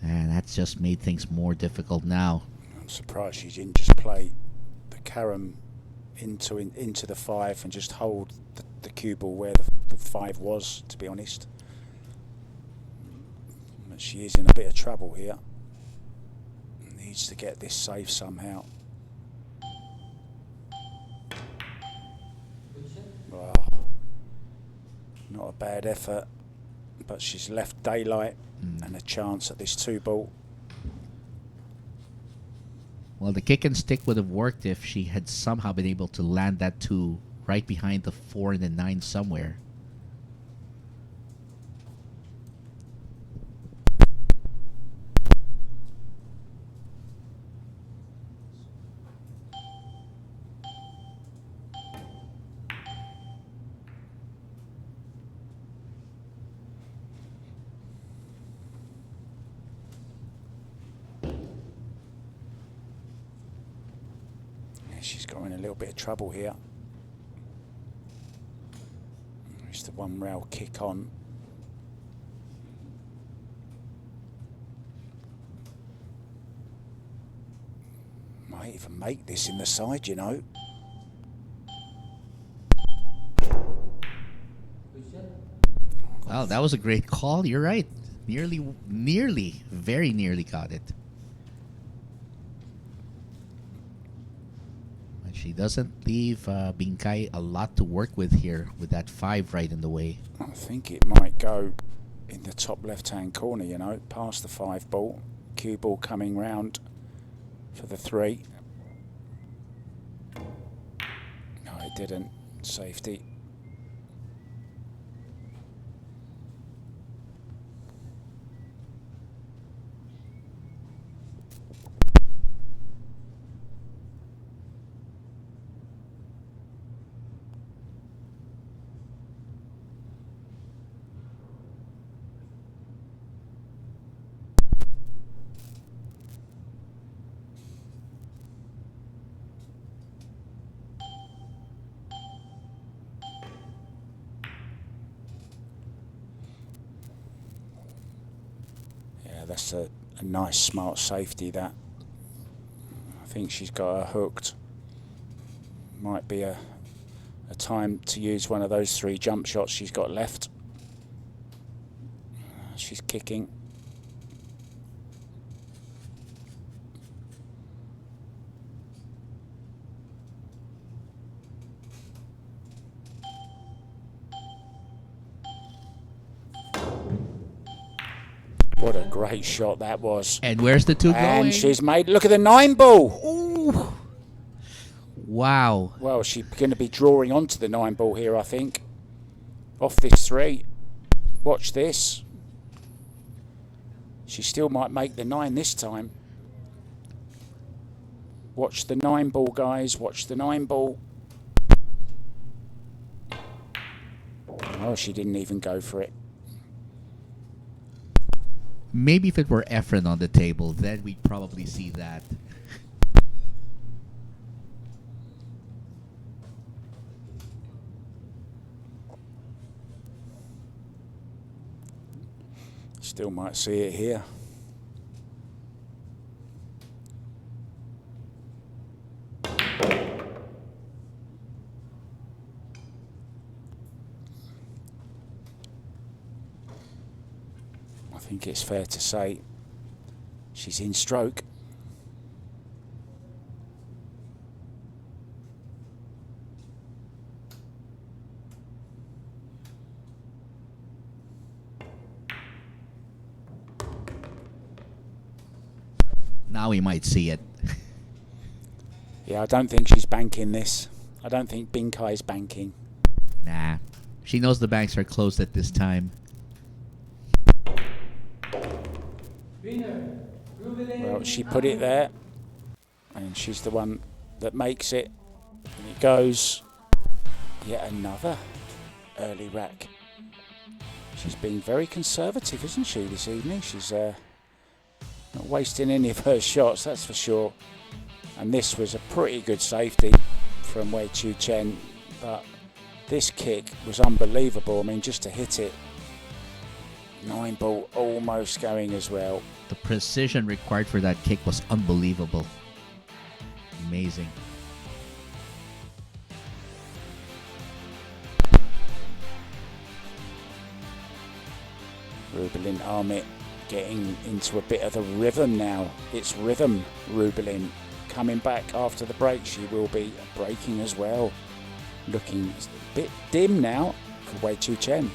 And that's just made things more difficult now. I'm surprised she didn't just play the carom into the 5 and just hold the cue ball where the 5 was, to be honest. But she is in a bit of trouble here. Needs to get this safe somehow. Wow. Not a bad effort, but she's left daylight and a chance at this 2 ball. Well, the kick and stick would have worked if she had somehow been able to land that 2 right behind the 4 and the 9 somewhere. She's got in a little bit of trouble here. It's the 1 rail kick on. Might even make this in the side, you know. Wow, that was a great call. You're right. Very nearly got it. She doesn't leave Binkai a lot to work with here with that 5 right in the way. I think it might go in the top left-hand corner, you know, past the 5 ball. Cue ball coming round for the 3. No, it didn't. Safety. That's a nice, smart safety, that. I think she's got her hooked. Might be a time to use one of those 3 jump shots she's got left. She's kicking. What a great shot that was. And where's the two going? And she's made, look at the 9 ball. Ooh. Wow. Well, she's going to be drawing onto the 9 ball here, I think. Off this 3. Watch this. She still might make the 9 this time. Watch the 9 ball, guys. Watch the 9 ball. Oh, she didn't even go for it. Maybe if it were Efren on the table, then we'd probably see that. Still might see it here. I think it's fair to say she's in stroke. Now we might see it. Yeah, I don't think she's banking this. I don't think Binkai's banking. Nah. She knows the banks are closed at this time. Winner, Rubilen. Well, she put it there, and she's the one that makes it. And it goes. Yet another early rack. She's been very conservative, isn't she, this evening? She's not wasting any of her shots, that's for sure. And this was a pretty good safety from Chien, but this kick was unbelievable. I mean, just to hit it. 9 ball almost going as well. The precision required for that kick was unbelievable. Amazing. Rubilen Amit getting into a bit of the rhythm now. It's rhythm, Rubilen. Coming back after the break, she will be breaking as well. Looking a bit dim now for Chien.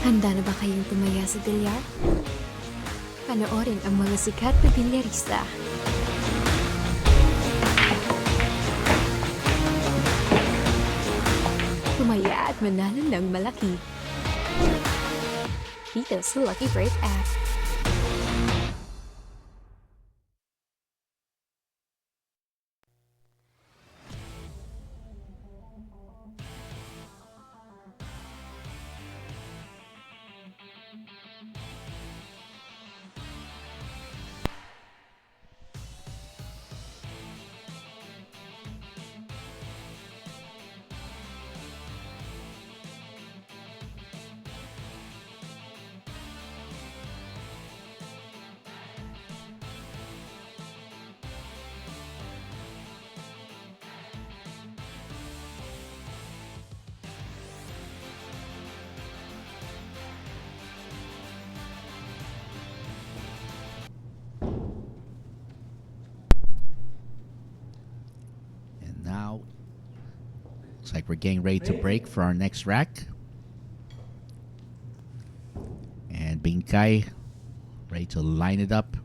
Handa na ba kayong tumaya sa billiard? Panoorin ang mga sikat na bilyarista. Tumaya at manalo ng malaki. Dito sa Lucky Break app. Now, looks like we're getting ready to break for our next rack. And Binkai ready to line it up.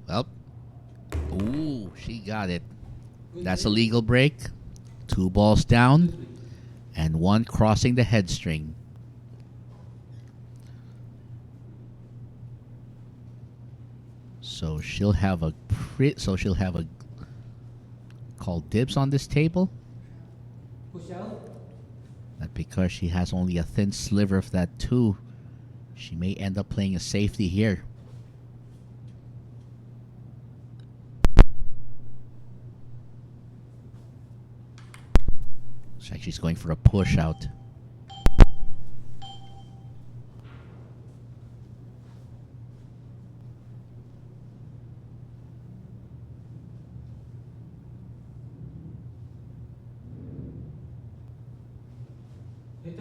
Well, ooh, she got it. That's a legal break. 2 balls down and 1 crossing the head string. So she'll have a call dibs on this table. Push out. But because she has only a thin sliver of that 2, she may end up playing a safety here. Looks like she's going for a push out.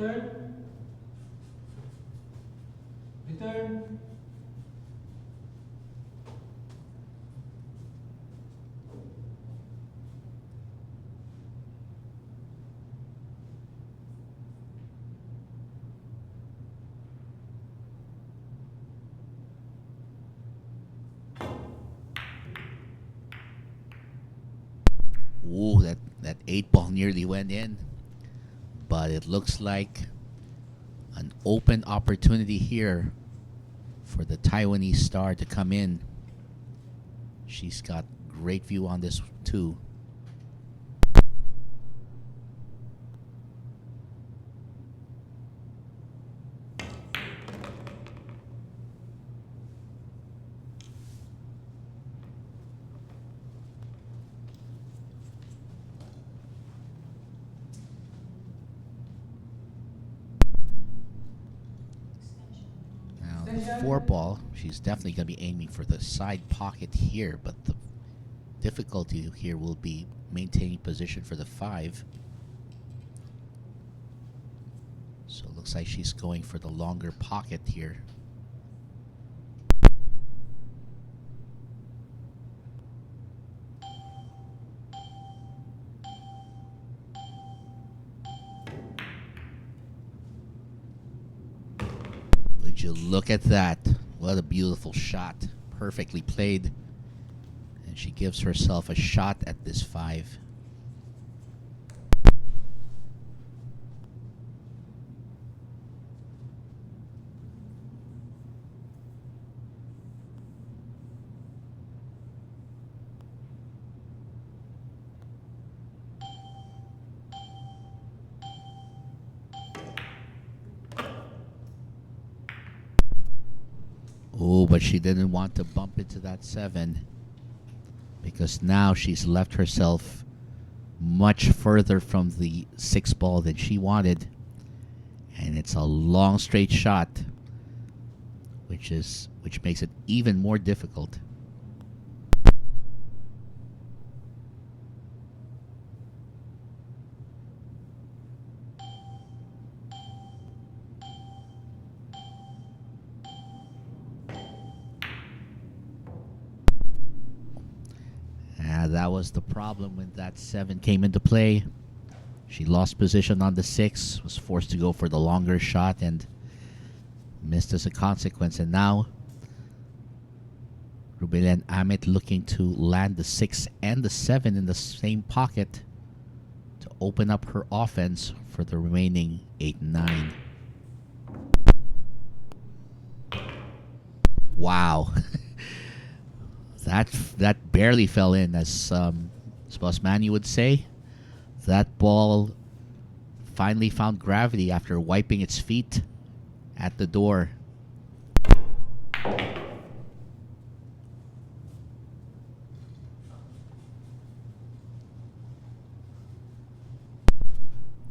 Return. Return. Ooh, that 8 ball nearly went in. But it looks like an open opportunity here for the Taiwanese star to come in. She's got great view on this too. Now, the 4 ball, she's definitely going to be aiming for the side pocket here, but the difficulty here will be maintaining position for the 5. So it looks like she's going for the longer pocket here. Would you look at that? What a beautiful shot. Perfectly played. And she gives herself a shot at this 5. Oh, but she didn't want to bump into that 7 because now she's left herself much further from the 6 ball than she wanted. And it's a long straight shot, which makes it even more difficult. That was the problem when that 7 came into play. She lost position on the 6, was forced to go for the longer shot and missed as a consequence. And now Rubilen Amit looking to land the 6 and the 7 in the same pocket to open up her offense for the remaining 8 and 9. Wow. That barely fell in, as Boss Manny would say. That ball finally found gravity after wiping its feet at the door.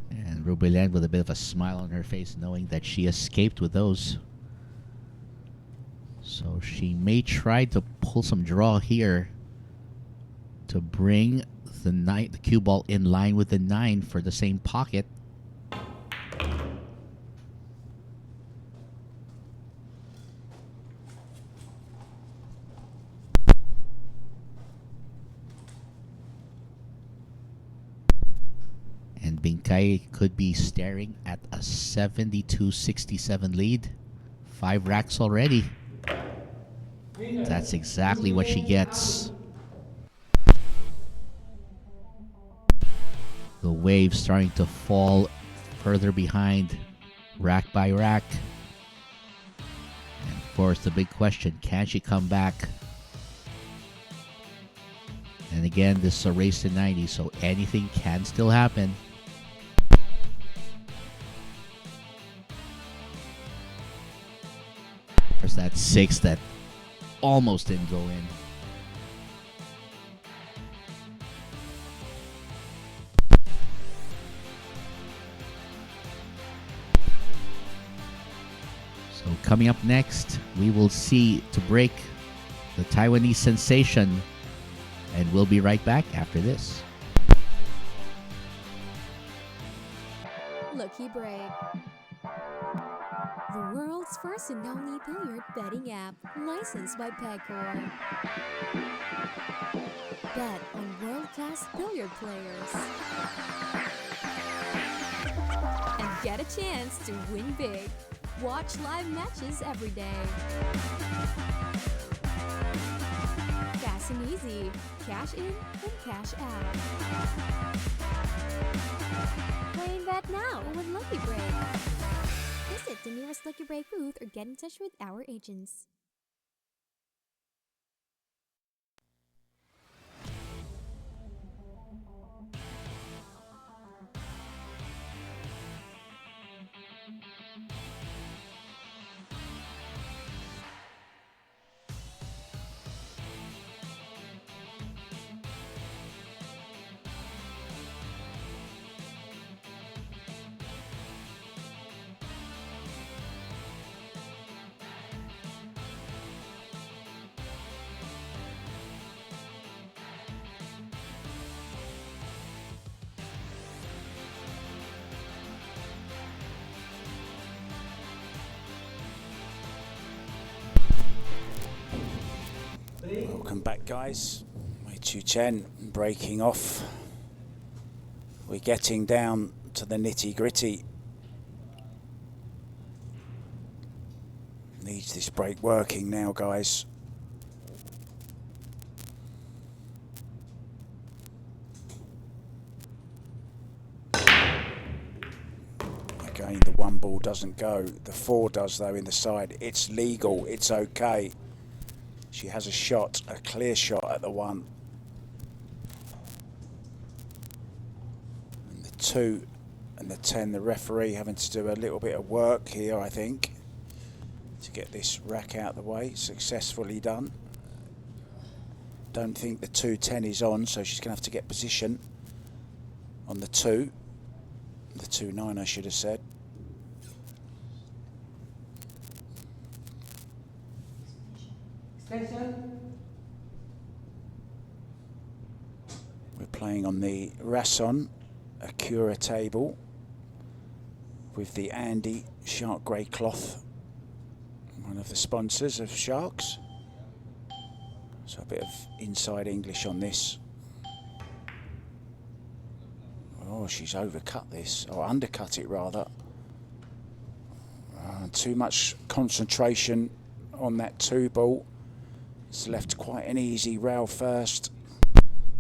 And Rubilen with a bit of a smile on her face, knowing that she escaped with those. So she may try to pull some draw here to bring the cue ball in line with the 9 for the same pocket. And Binkai could be staring at a 72-67 lead. 5 racks already. That's exactly what she gets. The wave starting to fall further behind, rack by rack. And of course, the big question, can she come back? And again, this is a race to 90, so anything can still happen. There's that 6 that almost didn't go in. So coming up next, we will see to break the Taiwanese sensation, and we'll be right back after this. Look Lucky Break. The world's first and only billiard betting app, licensed by Pegcor. Bet on world-class billiard players. And get a chance to win big. Watch live matches every day. Fast and easy. Cash in and cash out. Play and bet now with Lucky Break. Visit the nearest Lucky Break booth or get in touch with our agents. Welcome back, guys. Chien breaking off. We're getting down to the nitty gritty. Needs this break working now, guys. Again, the one ball doesn't go. The 4 does, though, in the side. It's legal. It's okay. She has a shot, a clear shot at the 1. And the 2 and the 10, the referee having to do a little bit of work here, I think, to get this rack out the way. Successfully done. Don't think the 2-10 is on, so she's going to have to get position on the 2. The 2-9, I should have said. We're playing on the Rasson Acura table with the Andy Shark Grey cloth, one of the sponsors of Sharks. So a bit of inside English on this. Oh, she's overcut this, or undercut it rather. Too much concentration on that 2 ball. It's left quite an easy rail first.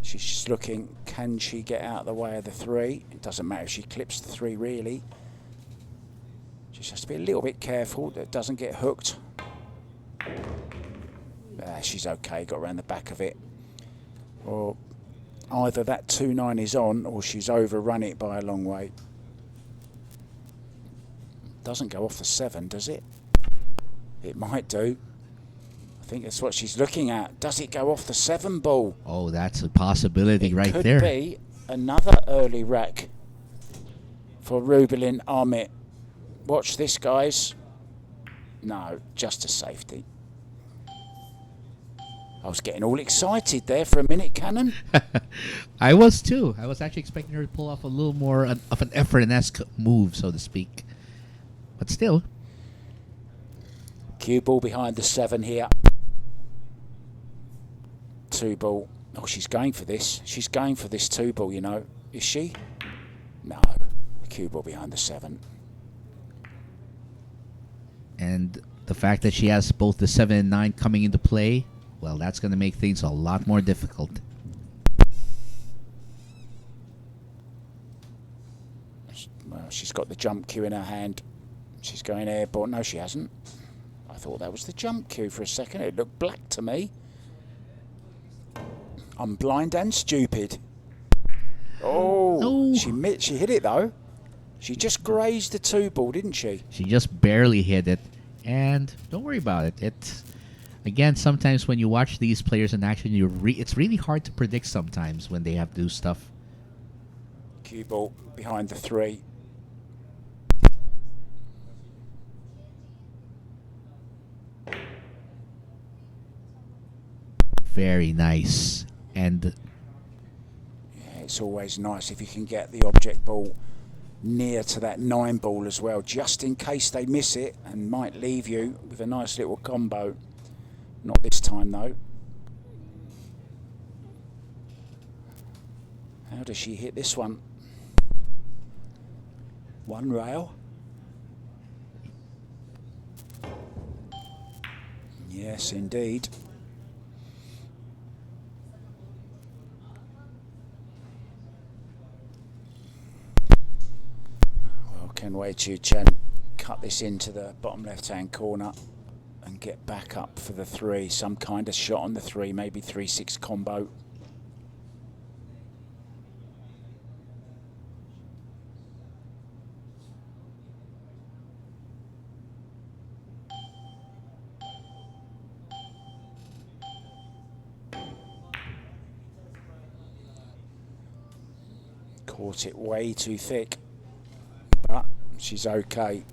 She's just looking, can she get out of the way of the 3? It doesn't matter if she clips the 3 really. She just has to be a little bit careful that it doesn't get hooked. She's okay, got around the back of it. Or either that 2-9 is on or she's overrun it by a long way. Doesn't go off the 7, does it? It might do. I think that's what she's looking at. Does it go off the 7 ball? Oh, that's a possibility right there. Could be another early rack for Rubilen Amit. Watch this, guys. No, just a safety. I was getting all excited there for a minute, Cannon. I was too. I was actually expecting her to pull off a little more of an effortless move, so to speak. But still. Cue ball behind the 7 here. 2 ball. Oh, she's going for this. She's going for this 2 ball, you know. Is she? No. Cue ball behind the 7. And the fact that she has both the 7 and 9 coming into play, well, that's going to make things a lot more difficult. Well, she's got the jump cue in her hand. She's going airborne. No, she hasn't. I thought that was the jump cue for a second. It looked black to me. I'm blind and stupid. Oh, she hit it though. She just grazed the 2 ball, didn't she? She just barely hit it. And don't worry about it. It's, again, sometimes when you watch these players in action, it's really hard to predict sometimes when they have to do stuff. Cue ball behind the 3. Very nice. And yeah, it's always nice if you can get the object ball near to that 9 ball as well, just in case they miss it and might leave you with a nice little combo. Not this time though. How does she hit this one? One rail. Yes, indeed. Well, can Chien cut this into the bottom left-hand corner and get back up for the 3? Some kind of shot on the 3, maybe 3-6 combo. Caught it way too thick, but she's okay.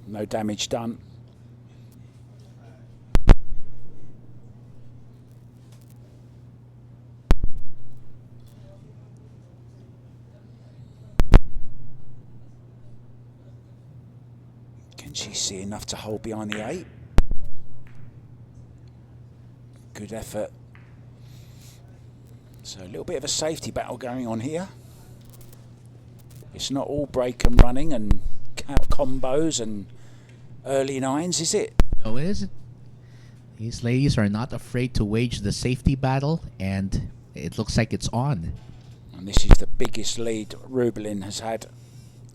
No damage done. Can she see enough to hold behind the 8? Good effort. So a little bit of a safety battle going on here. It's not all break and running and combos and early 9s, is it? No, it isn't. These ladies are not afraid to wage the safety battle, and it looks like it's on. And this is the biggest lead Rubilen has had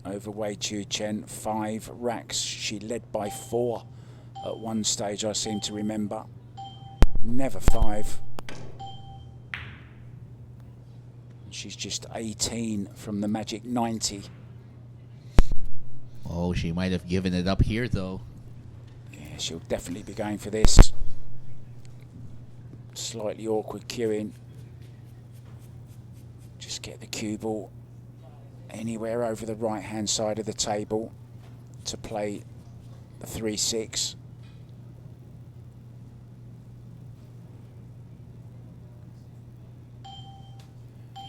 over Chien. 5 racks. She led by 4 at one stage, I seem to remember. Never 5. She's just 18 from the magic 90. Oh, she might have given it up here, though. Yeah, she'll definitely be going for this. Slightly awkward queuing. Just get the cue ball anywhere over the right-hand side of the table to play the 3-6.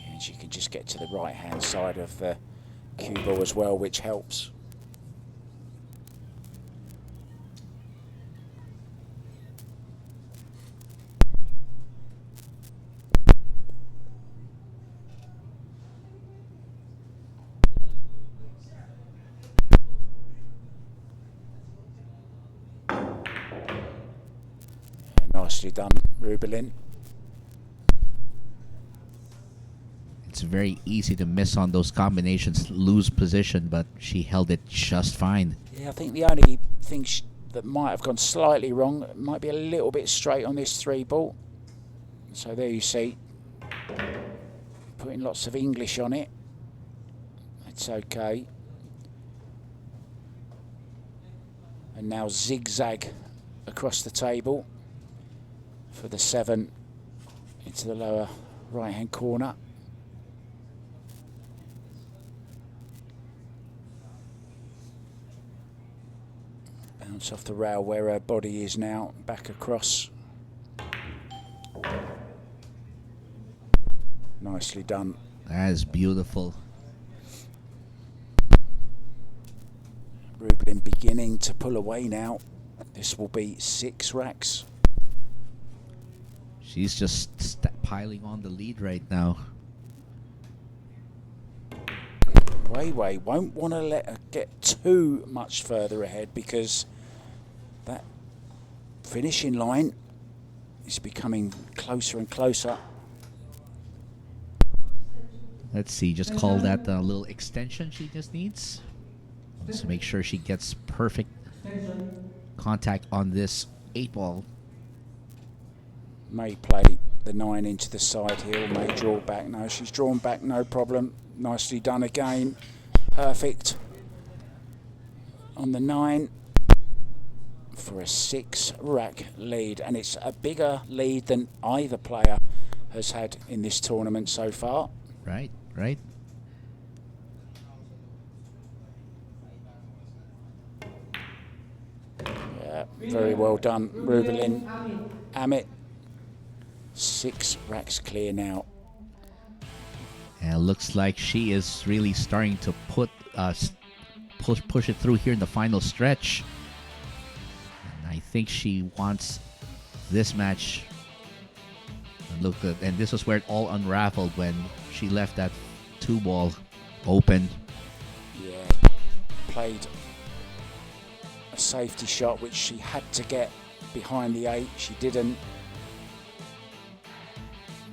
And she can just get to the right-hand side of the cue ball as well, which helps. Nicely done, Rubilen. It's very easy to miss on those combinations, lose position, but she held it just fine. Yeah, I think the only thing that might have gone slightly wrong might be a little bit straight on this 3 ball. So there you see, putting lots of English on it. It's okay. And now zigzag across the table for the 7 into the lower right-hand corner. Bounce off the rail where her body is now, back across. Nicely done. That is beautiful. Rubilen beginning to pull away now. This will be 6 racks. She's just piling on the lead right now. Wei won't want to let her get too much further ahead, because that finishing line is becoming closer and closer. Let's see, just call that a little extension she just needs. Let's make sure she gets perfect contact on this 8 ball. May play the 9 into the side here, or may draw back. No, she's drawn back, no problem. Nicely done again. Perfect on the 9 for a 6 rack lead, and it's a bigger lead than either player has had in this tournament so far. Right, right. Yeah, very well done, Rubilen. Amit, 6 racks clear now. And it looks like she is really starting to put push it through here in the final stretch. And I think she wants this match. And look, and this was where it all unraveled when she left that 2-ball open. Yeah, played a safety shot which she had to get behind the 8. She didn't.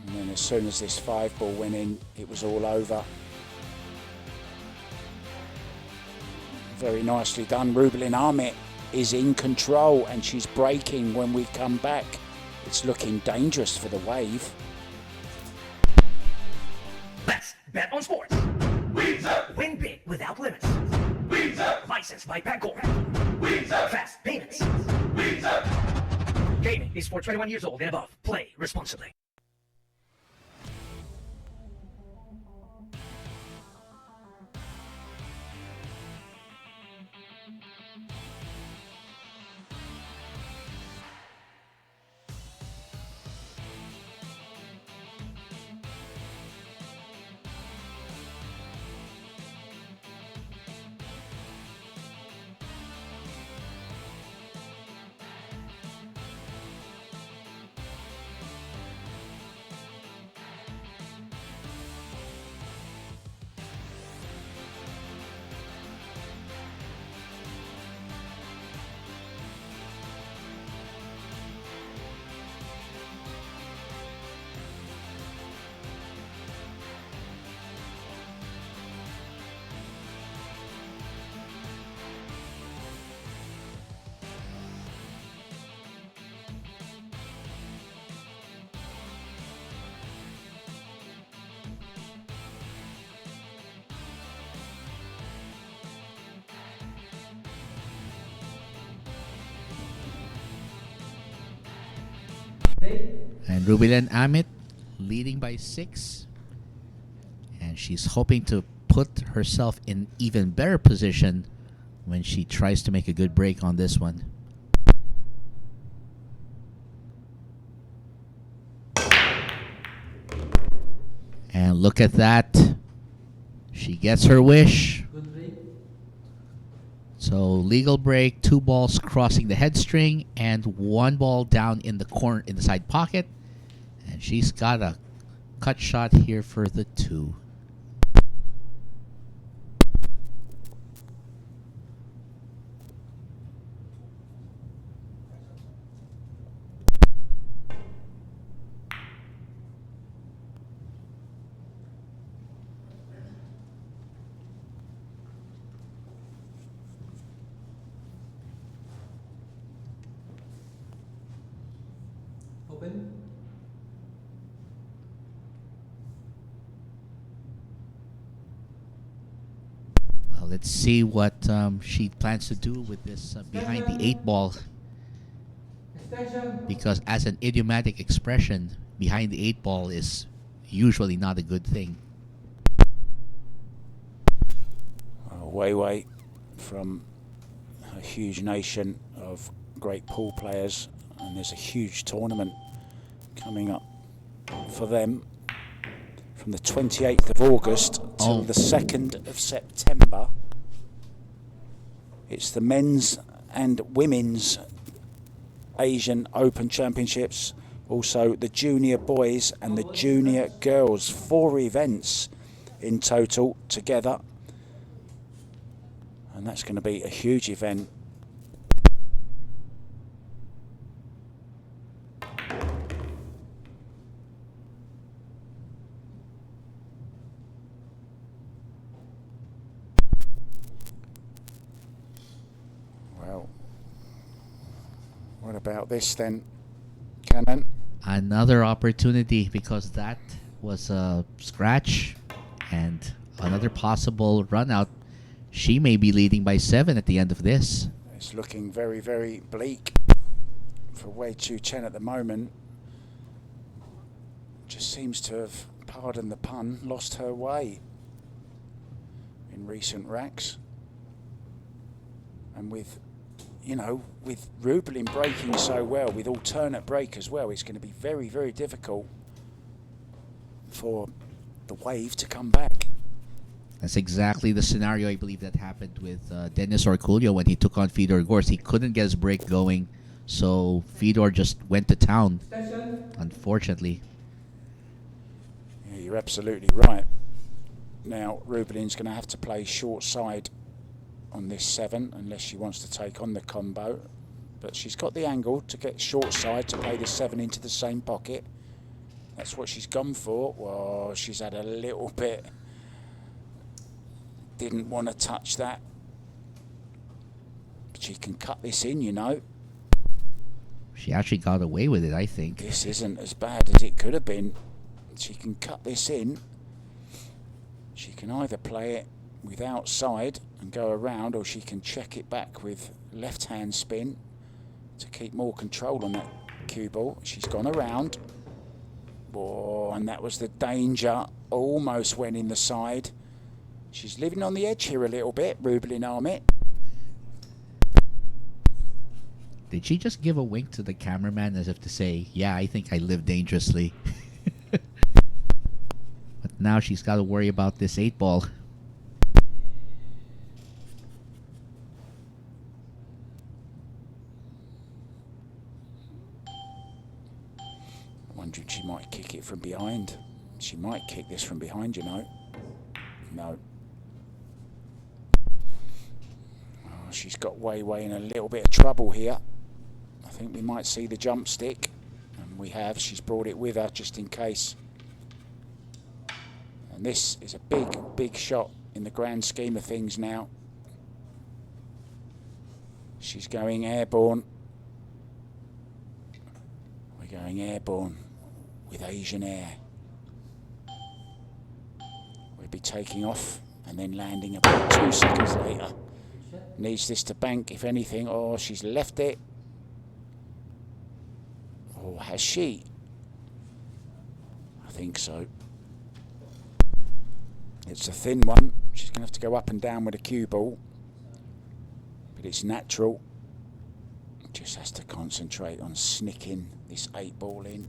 And then as soon as this 5-ball went in, it was all over. Very nicely done. Rubilen Amit is in control and she's breaking when we come back. It's looking dangerous for the Wave. Let's bet on sports. Win big without limits. Licensed by Pagcor. Fast payments. Gaming is for 21 years old and above. Play responsibly. And Rubilen Amit leading by 6. And she's hoping to put herself in even better position when she tries to make a good break on this one. And look at that. She gets her wish. Good break. So legal break, 2 balls crossing the head string, and 1 ball down in the corner in the side pocket. And she's got a cut shot here for the 2. Open. Well, let's see what she plans to do with this behind the 8 ball. Extension. Because as an idiomatic expression, behind the 8 ball is usually not a good thing. Wei from a huge nation of great pool players, and there's a huge tournament coming up for them from the 28th of August till the 2nd of September. It's the men's and women's Asian Open Championships, also the junior boys and the junior girls. 4 events in total together, and that's going to be a huge event. Well, what about this then, Cannon? Another opportunity, because that was a scratch and another possible run out. She may be leading by 7 at the end of this. It's looking very, very bleak for Wei Chu-Chen at the moment. Just seems to have, pardon the pun, lost her way in recent racks. And with, you know, with Rubilen breaking so well, with alternate break as well, it's going to be very, very difficult for the Wave to come back. That's exactly the scenario I believe that happened with Dennis Orculio when he took on Fedor Gors. He couldn't get his break going, so Fedor just went to town, Session. unfortunately. Yeah, you're absolutely right. Now, Rubilen's going to have to play short side on this 7 unless she wants to take on the combo. But she's got the angle to get short side to play the 7 into the same pocket. That's what she's gone for. Well, she's had a little bit... Didn't want to touch that. But she can cut this in, you know. She actually got away with it, I think. This isn't as bad as it could have been. She can cut this in. She can either play it with outside and go around, or she can check it back with left hand spin to keep more control on that cue ball. She's gone around. Oh, and that was the danger. Almost went in the side. She's living on the edge here a little bit, Rubilen Amit. Did she just give a wink to the cameraman as if to say, yeah, I think I live dangerously? But now she's got to worry about this 8-ball. I'm wondering if she might kick it from behind. She might kick this from behind, you know. No. Oh, she's got way in a little bit of trouble here. I think we might see the jump stick. And we have. She's brought it with her just in case. And this is a big shot in the grand scheme of things now. She's going airborne. We're going airborne with Asian air. We'll be taking off and then landing about 2 seconds later. Needs this to bank, if anything. Oh, she's left it. Oh, has she? I think so. It's a thin one. She's going to have to go up and down with a cue ball. But it's natural. Just has to concentrate on snicking this 8-ball in.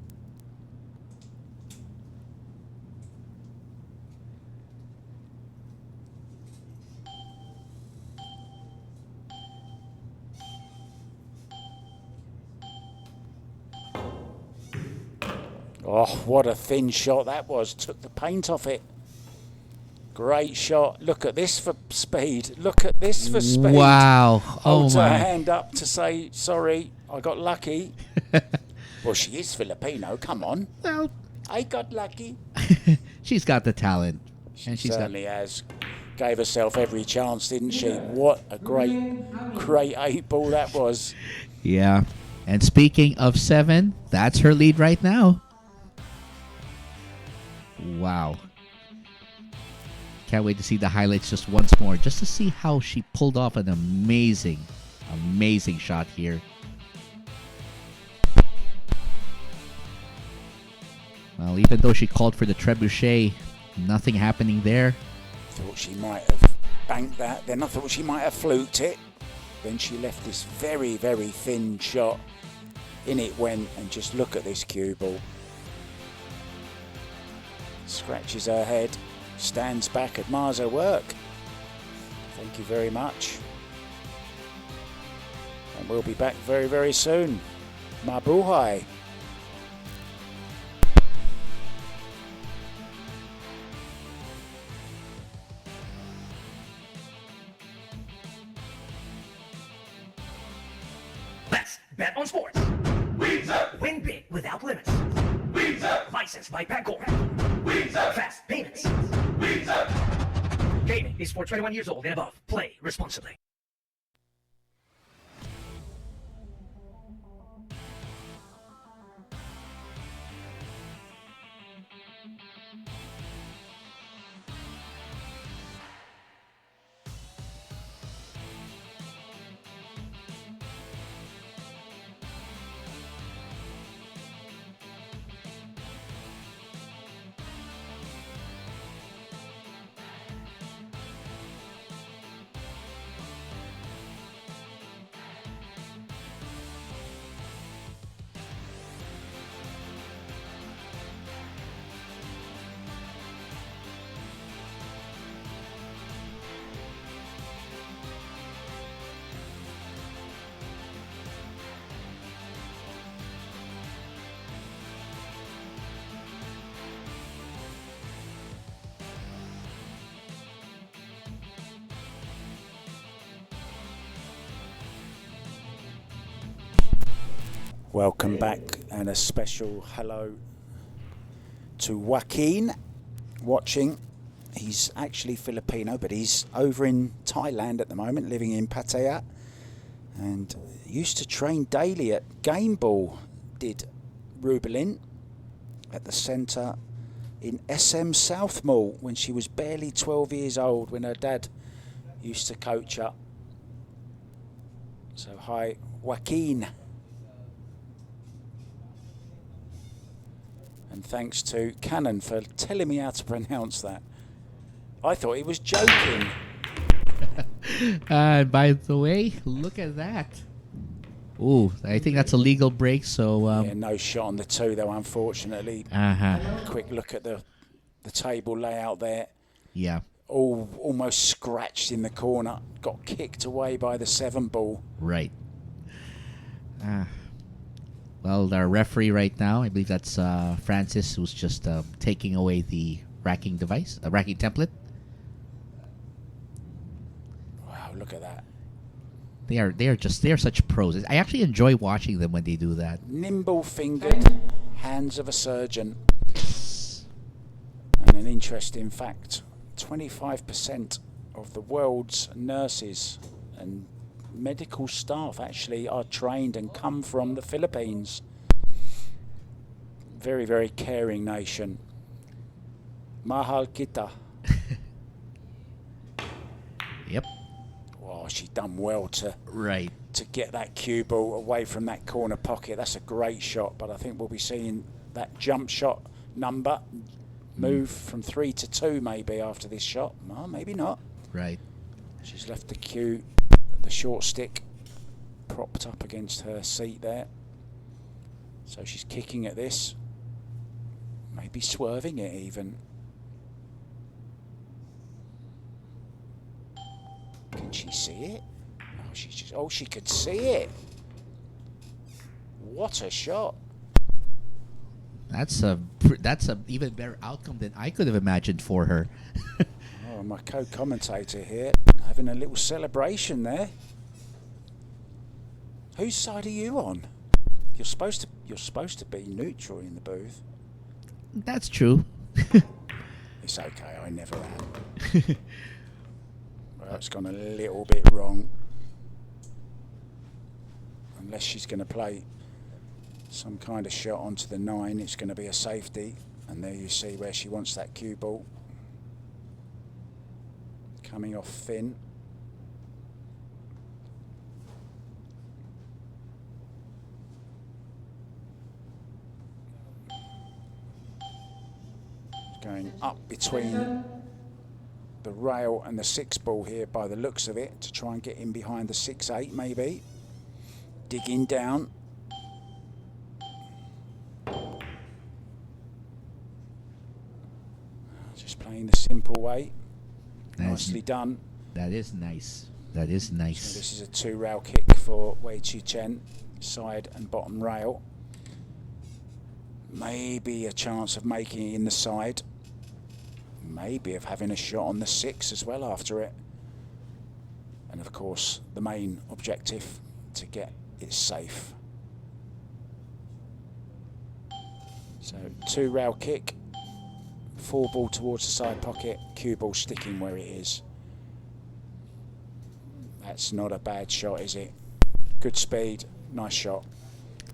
Oh, what a thin shot that was. Took the paint off it. Great shot. Look at this for speed. Look at this for speed. Wow. Holds Oh her my. hand up to say, sorry, I got lucky. Well, she is Filipino. Come on. Well, I got lucky. she's got the talent. And she's got Certainly has. Gave herself every chance, didn't she? What a great 8-ball that was. Yeah. And speaking of 7, that's her lead right now. Wow. Can't wait to see the highlights just once more, just to see how she pulled off an amazing shot here. Well, even though she called for the trebuchet, nothing happening there. Thought she might have banked that. Then I thought she might have fluked it. Then she left this very thin shot. In it went, and just look at this cue ball. Scratches her head, stands back, admires her work. Thank you very much. And we'll be back very soon. Mabuhay. Let's bet on sports. Win big without limits. Licensed by Pagcor. Fast payments. Gaming is for 21 years old and above. Play responsibly. Welcome back, and a special hello to Joaquin watching. He's actually Filipino, but he's over in Thailand at the moment, living in Pattaya, and used to train daily at Game Ball, did Rubilen, at the centre in SM South Mall when she was barely 12 years old, when her dad used to coach her. So hi, Joaquin. And thanks to Canon for telling me how to pronounce that. I thought he was joking. By the way, look at that. Ooh, I think that's a legal break, so... Yeah, no shot on the 2 though, unfortunately. Quick look at the table layout there. Yeah. Almost scratched in the corner. Got kicked away by the 7 ball. Right. Well, our referee right now, I believe that's Francis, who's just taking away the racking device, racking template. Wow, look at that. They are such pros. I actually enjoy watching them when they do that. Nimble-fingered hands of a surgeon. And an interesting fact, 25% of the world's nurses and medical staff actually are trained and come from the Philippines. Very, very caring nation. Mahal kita. Yep. Wow, she's done well to get that cue ball away from that corner pocket. That's a great shot, but I think we'll be seeing that jump shot number move from 3 to 2 maybe after this shot. Well, maybe not. Right. She's left the cue, the short stick, propped up against her seat there. So she's kicking at this, maybe swerving it even. Can she see it? She could see it. What a shot. That's a even better outcome than I could have imagined for her. Oh, my co-commentator here having a little celebration there. Whose side are you on? You're supposed to be neutral in the booth. That's true. It's okay, I never am. Well, it's gone a little bit wrong. Unless she's going to play some kind of shot onto the 9, it's going to be a safety. And there you see where she wants that cue ball. Coming off Finn. Going up between the rail and the 6 ball here by the looks of it, to try and get in behind the 6-8 maybe. Digging down. Just playing the simple way. Nicely done. That is nice. That is nice. So this is a 2 rail kick for Wei Chien, side and bottom rail. Maybe a chance of making it in the side. Maybe of having a shot on the 6 as well after it. And of course, the main objective, to get it safe. So 2 rail kick, 4 ball towards the side pocket, cue ball sticking where it is. That's not a bad shot, is it? Good speed, nice shot.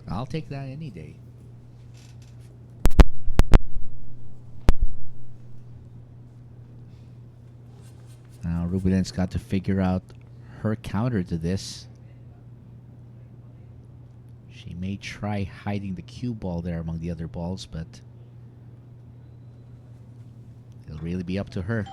I'll take that any day. Now Rubilen's got to figure out her counter to this. She may try hiding the cue ball there among the other balls, but it'll really be up to her.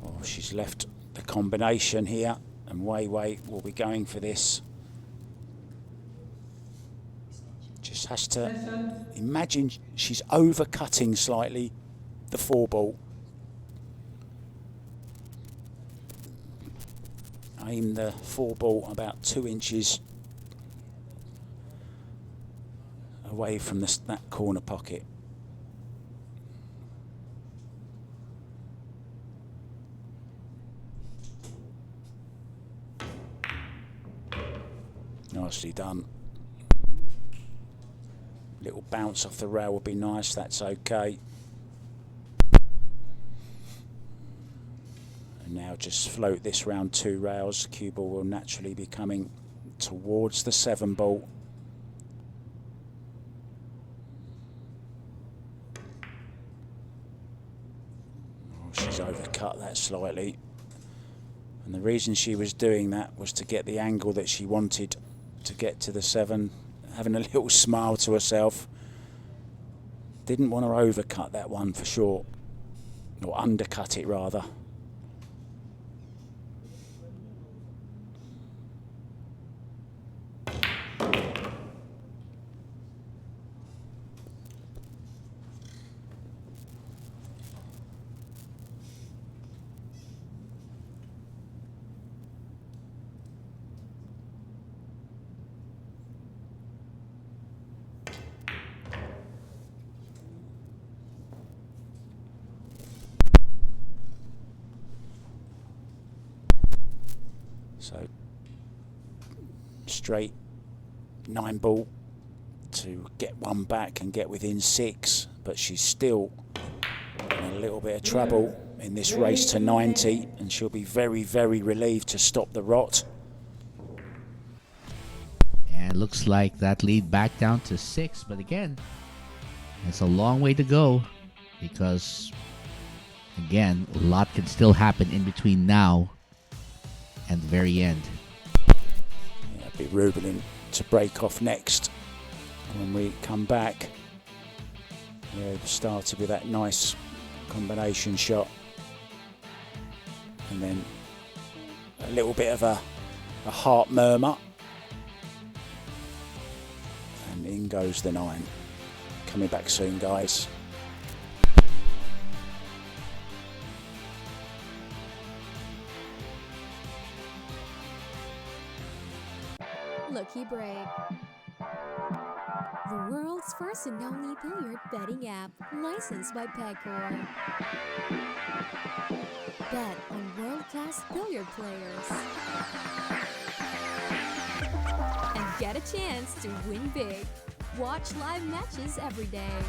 Oh, she's left the combination here, and Wei will be going for this. Just has to imagine she's overcutting slightly the 4 ball. Aim the 4 ball about 2 inches away from that corner pocket. Nicely done. Little bounce off the rail would be nice, that's okay. And now just float this round 2 rails. Cue ball will naturally be coming towards the 7 ball. Oh, she's overcut that slightly. And the reason she was doing that was to get the angle that she wanted to get to the 7, having a little smile to herself. Didn't want to overcut that one for sure, or undercut it rather. So straight 9 ball to get 1 back and get within 6, but she's still in a little bit of trouble in this race to 90, and she'll be very, very relieved to stop the rot. And looks like that lead back down to 6, but again, it's a long way to go because, again, a lot can still happen in between now and the very end. Yeah, it'll be Rubilen to break off next when we come back. Yeah, it started with that nice combination shot, and then a little bit of a heart murmur, and in goes the 9. Coming back soon, guys. Lucky Break. The world's first and only billiard betting app, licensed by Pegcor. Bet on world-class billiard players. And get a chance to win big. Watch live matches every day.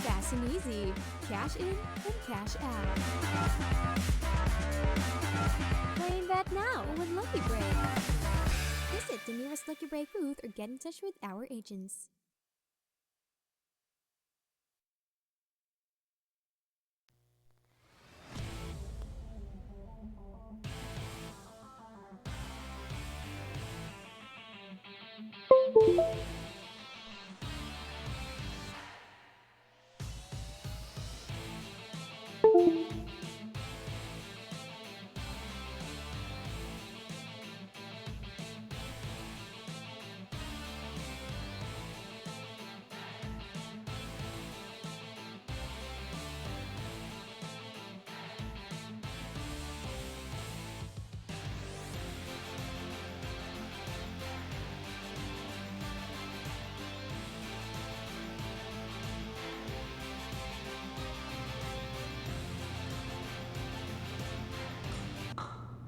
Fast and easy. Cash in and cash out. Play and bet now with Lucky Break. Visit the nearest Lucky Break booth or get in touch with our agents.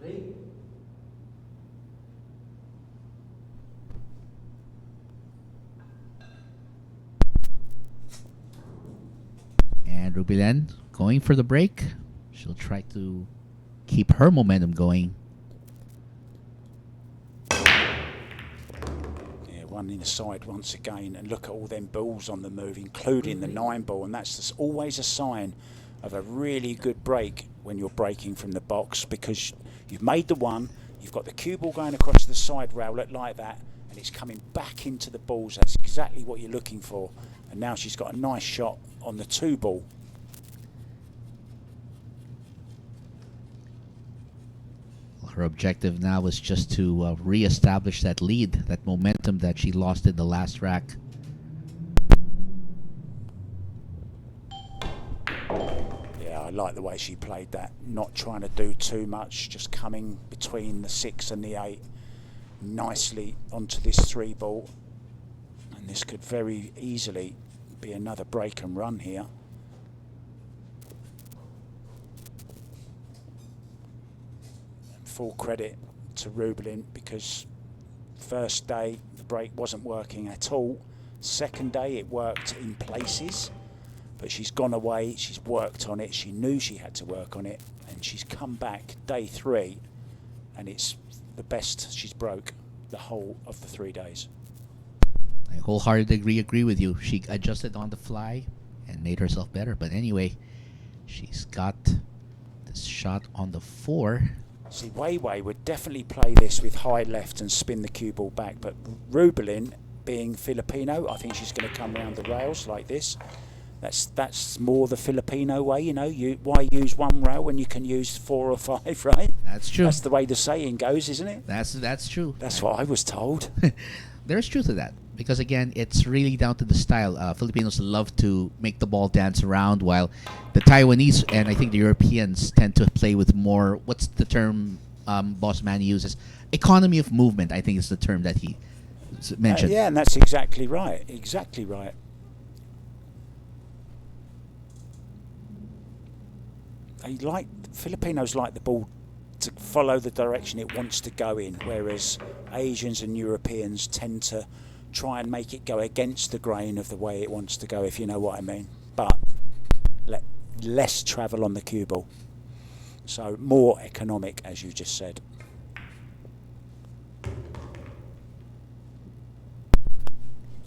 Ready? And Rubilen going for the break. She'll try to keep her momentum going. Yeah, one inside once again, and look at all them balls on the move, including the 9 ball, and that's always a sign of a really good break when you're breaking from the box, because you've made the 1, you've got the cue ball going across the side rowlet like that, and it's coming back into the balls. That's exactly what you're looking for. And now she's got a nice shot on the 2 ball. Her objective now is just to re-establish that lead, that momentum that she lost in the last rack. Yeah, I like the way she played that, not trying to do too much, just coming between the 6 and the 8 nicely onto this 3 ball. And this could very easily be another break and run here. And full credit to Rubilen because first day the break wasn't working at all. Second day it worked in places, but she's gone away, she's worked on it, she knew she had to work on it, and she's come back day 3 and it's the best she's broke the whole of the 3 days. I wholeheartedly agree with you. She adjusted on the fly and made herself better. But anyway, she's got this shot on the 4. See, Wei Wei would definitely play this with high left and spin the cue ball back, but Rubilen, being Filipino, I think she's going to come around the rails like this. That's more the Filipino way, you know. Why use one rail when you can use 4 or 5, right? That's true. That's the way the saying goes, isn't it? That's true. That's what I was told. There's truth to that. Because again, it's really down to the style. Filipinos love to make the ball dance around, while the Taiwanese and I think the Europeans tend to play with more, what's the term Boss Man uses? Economy of movement, I think is the term that he mentioned. Yeah, and that's exactly right. Exactly right. Filipinos like the ball to follow the direction it wants to go in, whereas Asians and Europeans tend to try and make it go against the grain of the way it wants to go, if you know what I mean. But less travel on the cue ball. So more economic, as you just said.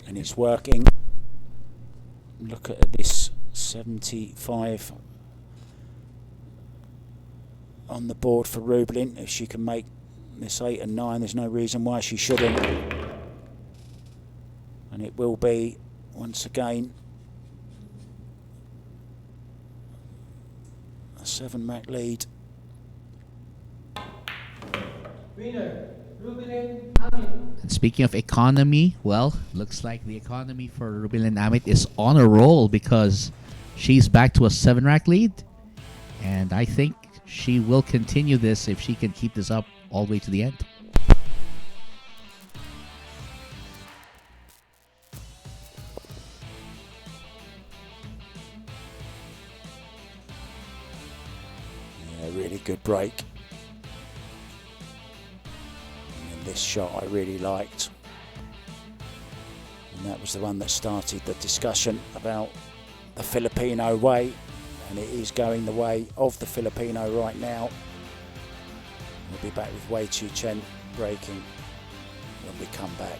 And it's working. Look at this 75 on the board for Rubilen. If she can make this 8 and 9, there's no reason why she shouldn't. And it will be, once again, a 7-rack lead. Winner, Rubilen Amit. And speaking of economy, well, looks like the economy for Rubilen Amit is on a roll because she's back to a 7-rack lead. And I think she will continue this if she can keep this up all the way to the end. Really good break. And this shot I really liked. And that was the one that started the discussion about the Filipino way. And it is going the way of the Filipino right now. We'll be back with Chien breaking when we come back.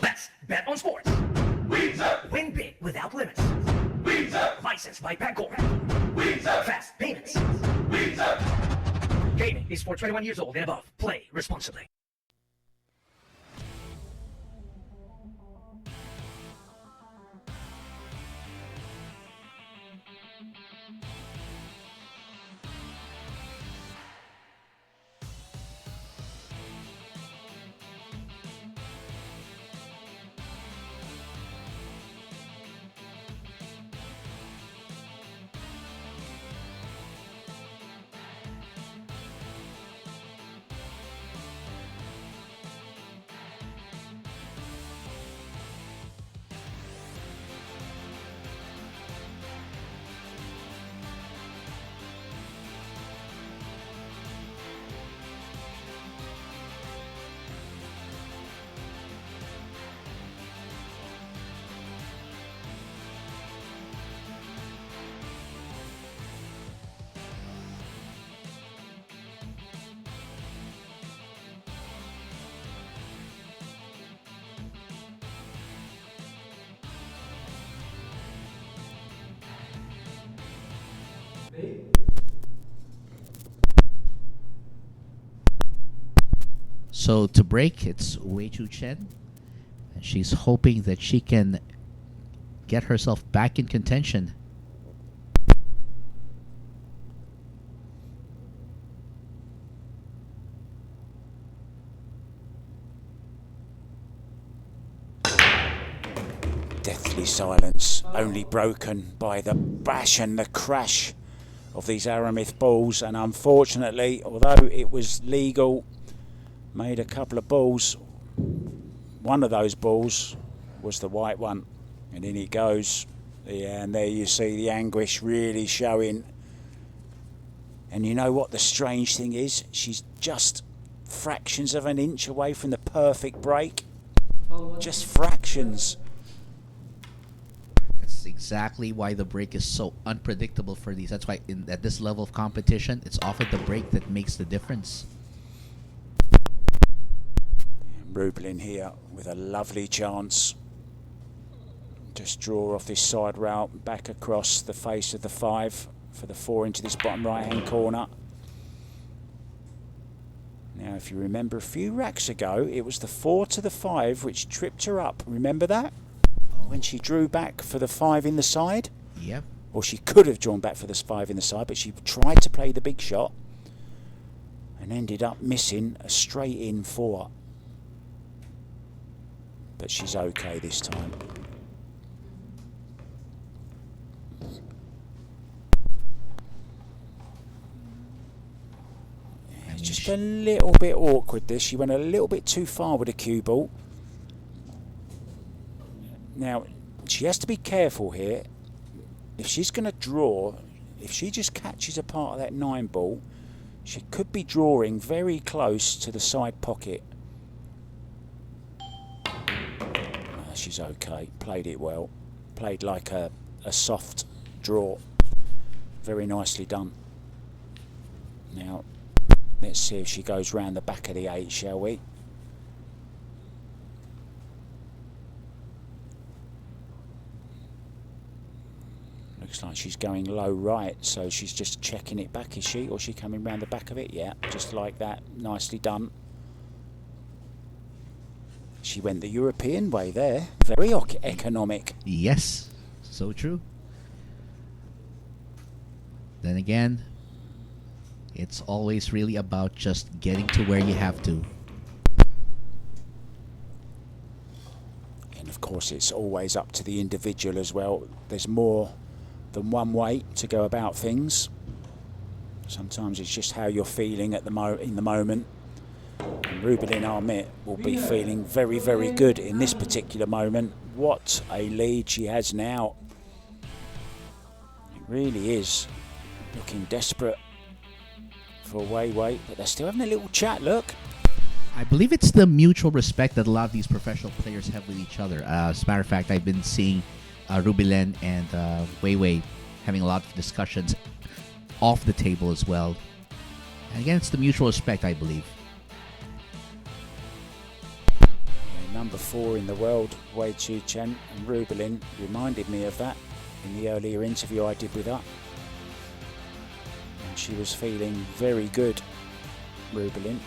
Let's bet on sports. Win big without limits. Licensed by Pagcor. Fast payments. Gaming is for 21 years old and above. Play responsibly. So to break, it's Chien. And she's hoping that she can get herself back in contention. Deathly silence, only broken by the bash and the crash of these Aramith balls. And unfortunately, although it was legal, made a couple of balls. One of those balls was the white one, and in it goes. Yeah, and there you see the anguish really showing. And you know what the strange thing is? She's just fractions of an inch away from the perfect break. Just fractions. That's exactly why the break is so unpredictable for these. That's why at this level of competition, it's often the break that makes the difference. Rubilen here with a lovely chance. Just draw off this side rail, back across the face of the 5 for the 4 into this bottom right hand corner. Now if you remember a few racks ago, it was the 4 to the 5 which tripped her up. Remember that? When she drew back for the 5 in the side? Yep. Or she could have drawn back for the 5 in the side, but she tried to play the big shot and ended up missing a straight in 4. But she's okay this time. It's just a little bit awkward this. She went a little bit too far with the cue ball. Now, she has to be careful here. If she's going to draw, if she just catches a part of that 9 ball, she could be drawing very close to the side pocket. She's okay. Played it well. Played like a soft draw. Very nicely done. Now, let's see if she goes round the back of the 8, shall we? Looks like she's going low right, so she's just checking it back, is she? Or is she coming round the back of it? Yeah, just like that. Nicely done. She went the European way there. Very economic. Yes, so true. Then again, it's always really about just getting to where you have to. And of course, it's always up to the individual as well. There's more than one way to go about things. Sometimes it's just how you're feeling at in the moment. And Rubilen Amit will be feeling very, very good in this particular moment. What a lead she has now. It really is looking desperate for Wei Wei, but they're still having a little chat, look. I believe it's the mutual respect that a lot of these professional players have with each other. As a matter of fact, I've been seeing Rubilen and Wei Wei having a lot of discussions off the table as well. And again, it's the mutual respect, I believe. Number 4 in the world, Chien, and Rubilen reminded me of that in the earlier interview I did with her. And she was feeling very good, Rubilen.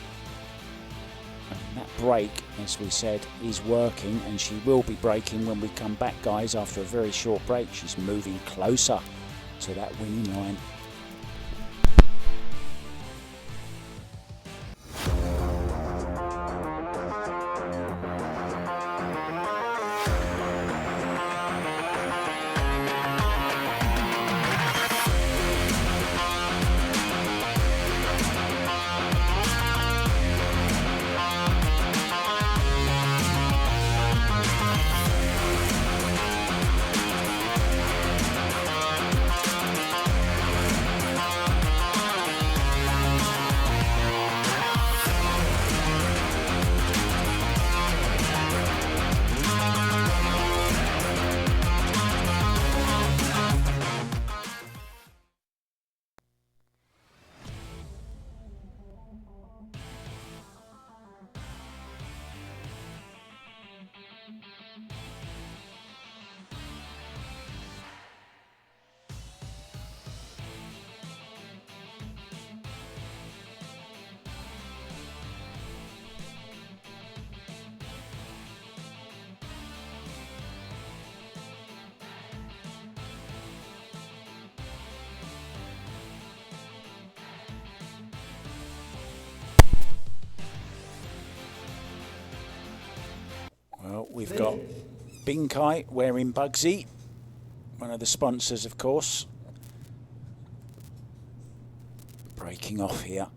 And that break, as we said, is working, and she will be breaking when we come back, guys, after a very short break. She's moving closer to that winning line. Well, we've got Binkai wearing Bugsy, one of the sponsors, of course. Breaking off here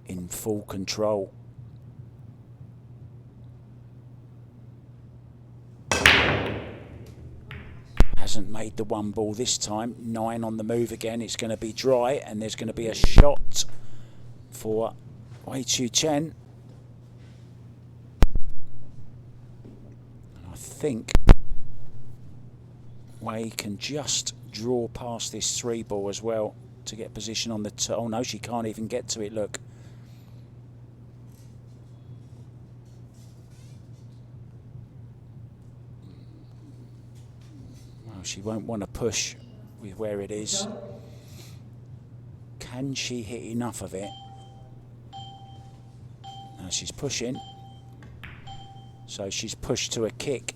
in full control. hasn't made the one ball this time. 9 on the move again. It's going to be dry, and there's going to be a shot for Chien. And I think Wei can just draw past this 3 ball as well to get position on the oh no, she can't even get to it, look. Well, she won't want to push with where it is. Can she hit enough of it? Now she's pushing, so she's pushed to a kick.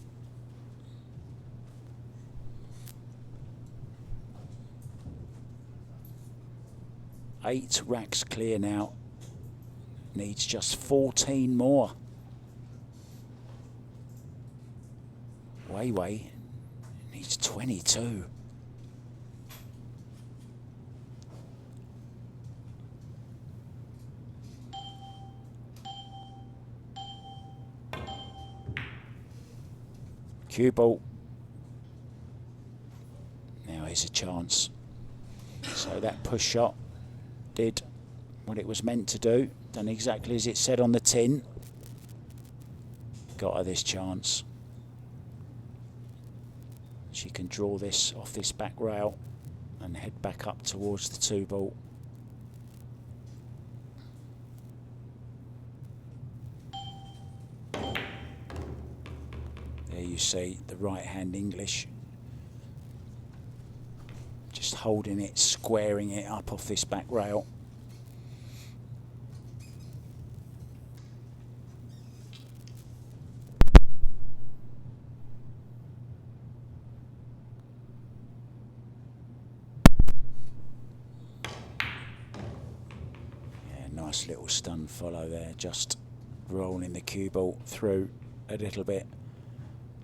Eight racks clear now. Needs just 14 more. Wei needs 22. Cue ball. Now here's a chance. So that push shot did what it was meant to do, done exactly as it said on the tin. Got her this chance. She can draw this off this back rail and head back up towards the 2 ball. There you see the right hand English. Just holding it, squaring it up off this back rail. Yeah, nice little stun follow there, just rolling the cue ball through a little bit.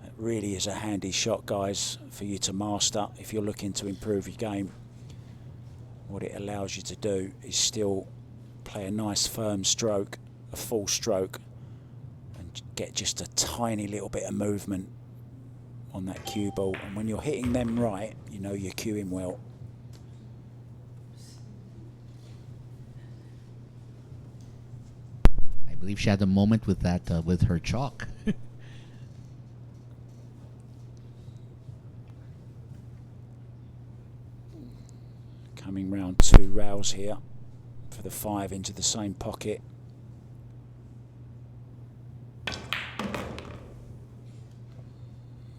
It really is a handy shot, guys, for you to master if you're looking to improve your game. What it allows you to do is still play a nice firm stroke, a full stroke, and get just a tiny little bit of movement on that cue ball. And when you're hitting them right, you know you're cueing well. I believe she had a moment with that, with her chalk. Coming round 2 rails here for the 5 into the same pocket.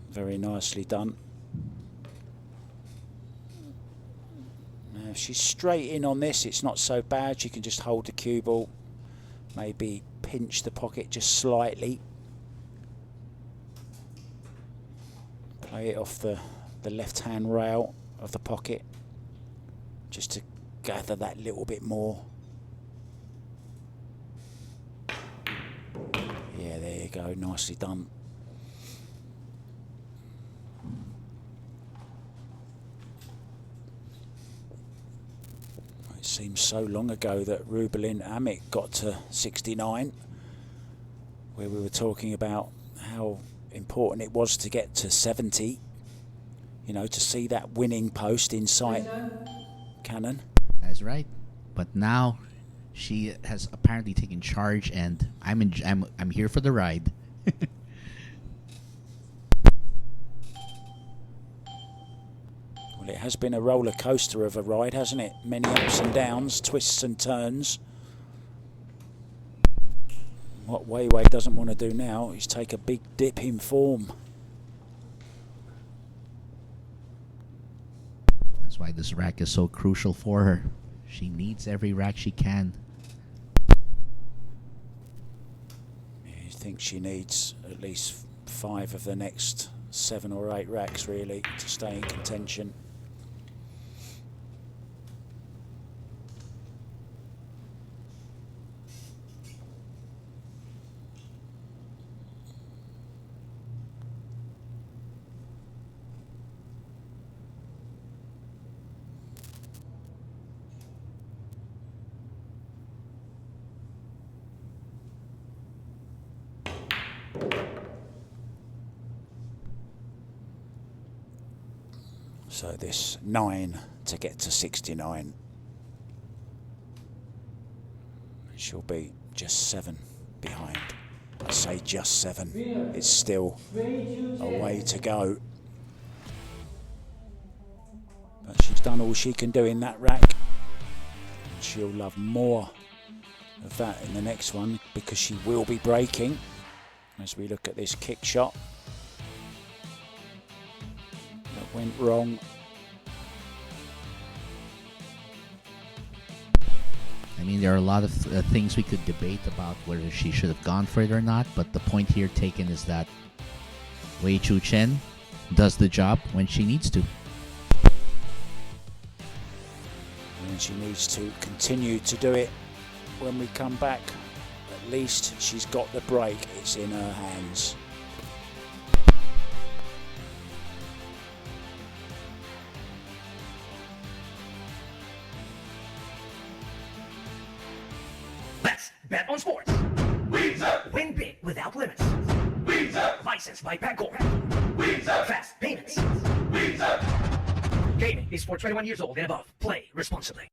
Very nicely done. Now if she's straight in on this, it's not so bad. She can just hold the cue ball, maybe pinch the pocket just slightly. Play it off the left-hand rail of the pocket, just to gather that little bit more. Yeah, there you go, nicely done. It seems so long ago that Rubilen Amit got to 69, where we were talking about how important it was to get to 70, you know, to see that winning post in sight. Cannon. That's right. But now she has apparently taken charge, and I'm here for the ride. Well, it has been a roller coaster of a ride, hasn't it? Many ups and downs, twists and turns. What Wei doesn't want to do now is take a big dip in form. That's why this rack is so crucial for her. She needs every rack she can. I think she needs at least 5 of the next 7 or 8 racks, really, to stay in contention. So this 9 to get to 69. She'll be just 7 behind. I say just 7. It's still a way to go. But she's done all she can do in that rack. She'll love more of that in the next one because she will be breaking as we look at this kick shot that went wrong. I mean, there are a lot of things we could debate about whether she should have gone for it or not, but the point here taken is that Chien does the job when she needs to. And she needs to continue to do it when we come back. At least she's got the break. It's in her hands. Let's bet on sports. Win big without limits. Licensed by Pagcor. Fast payments. Gaming is for 21 years old and above. Play responsibly.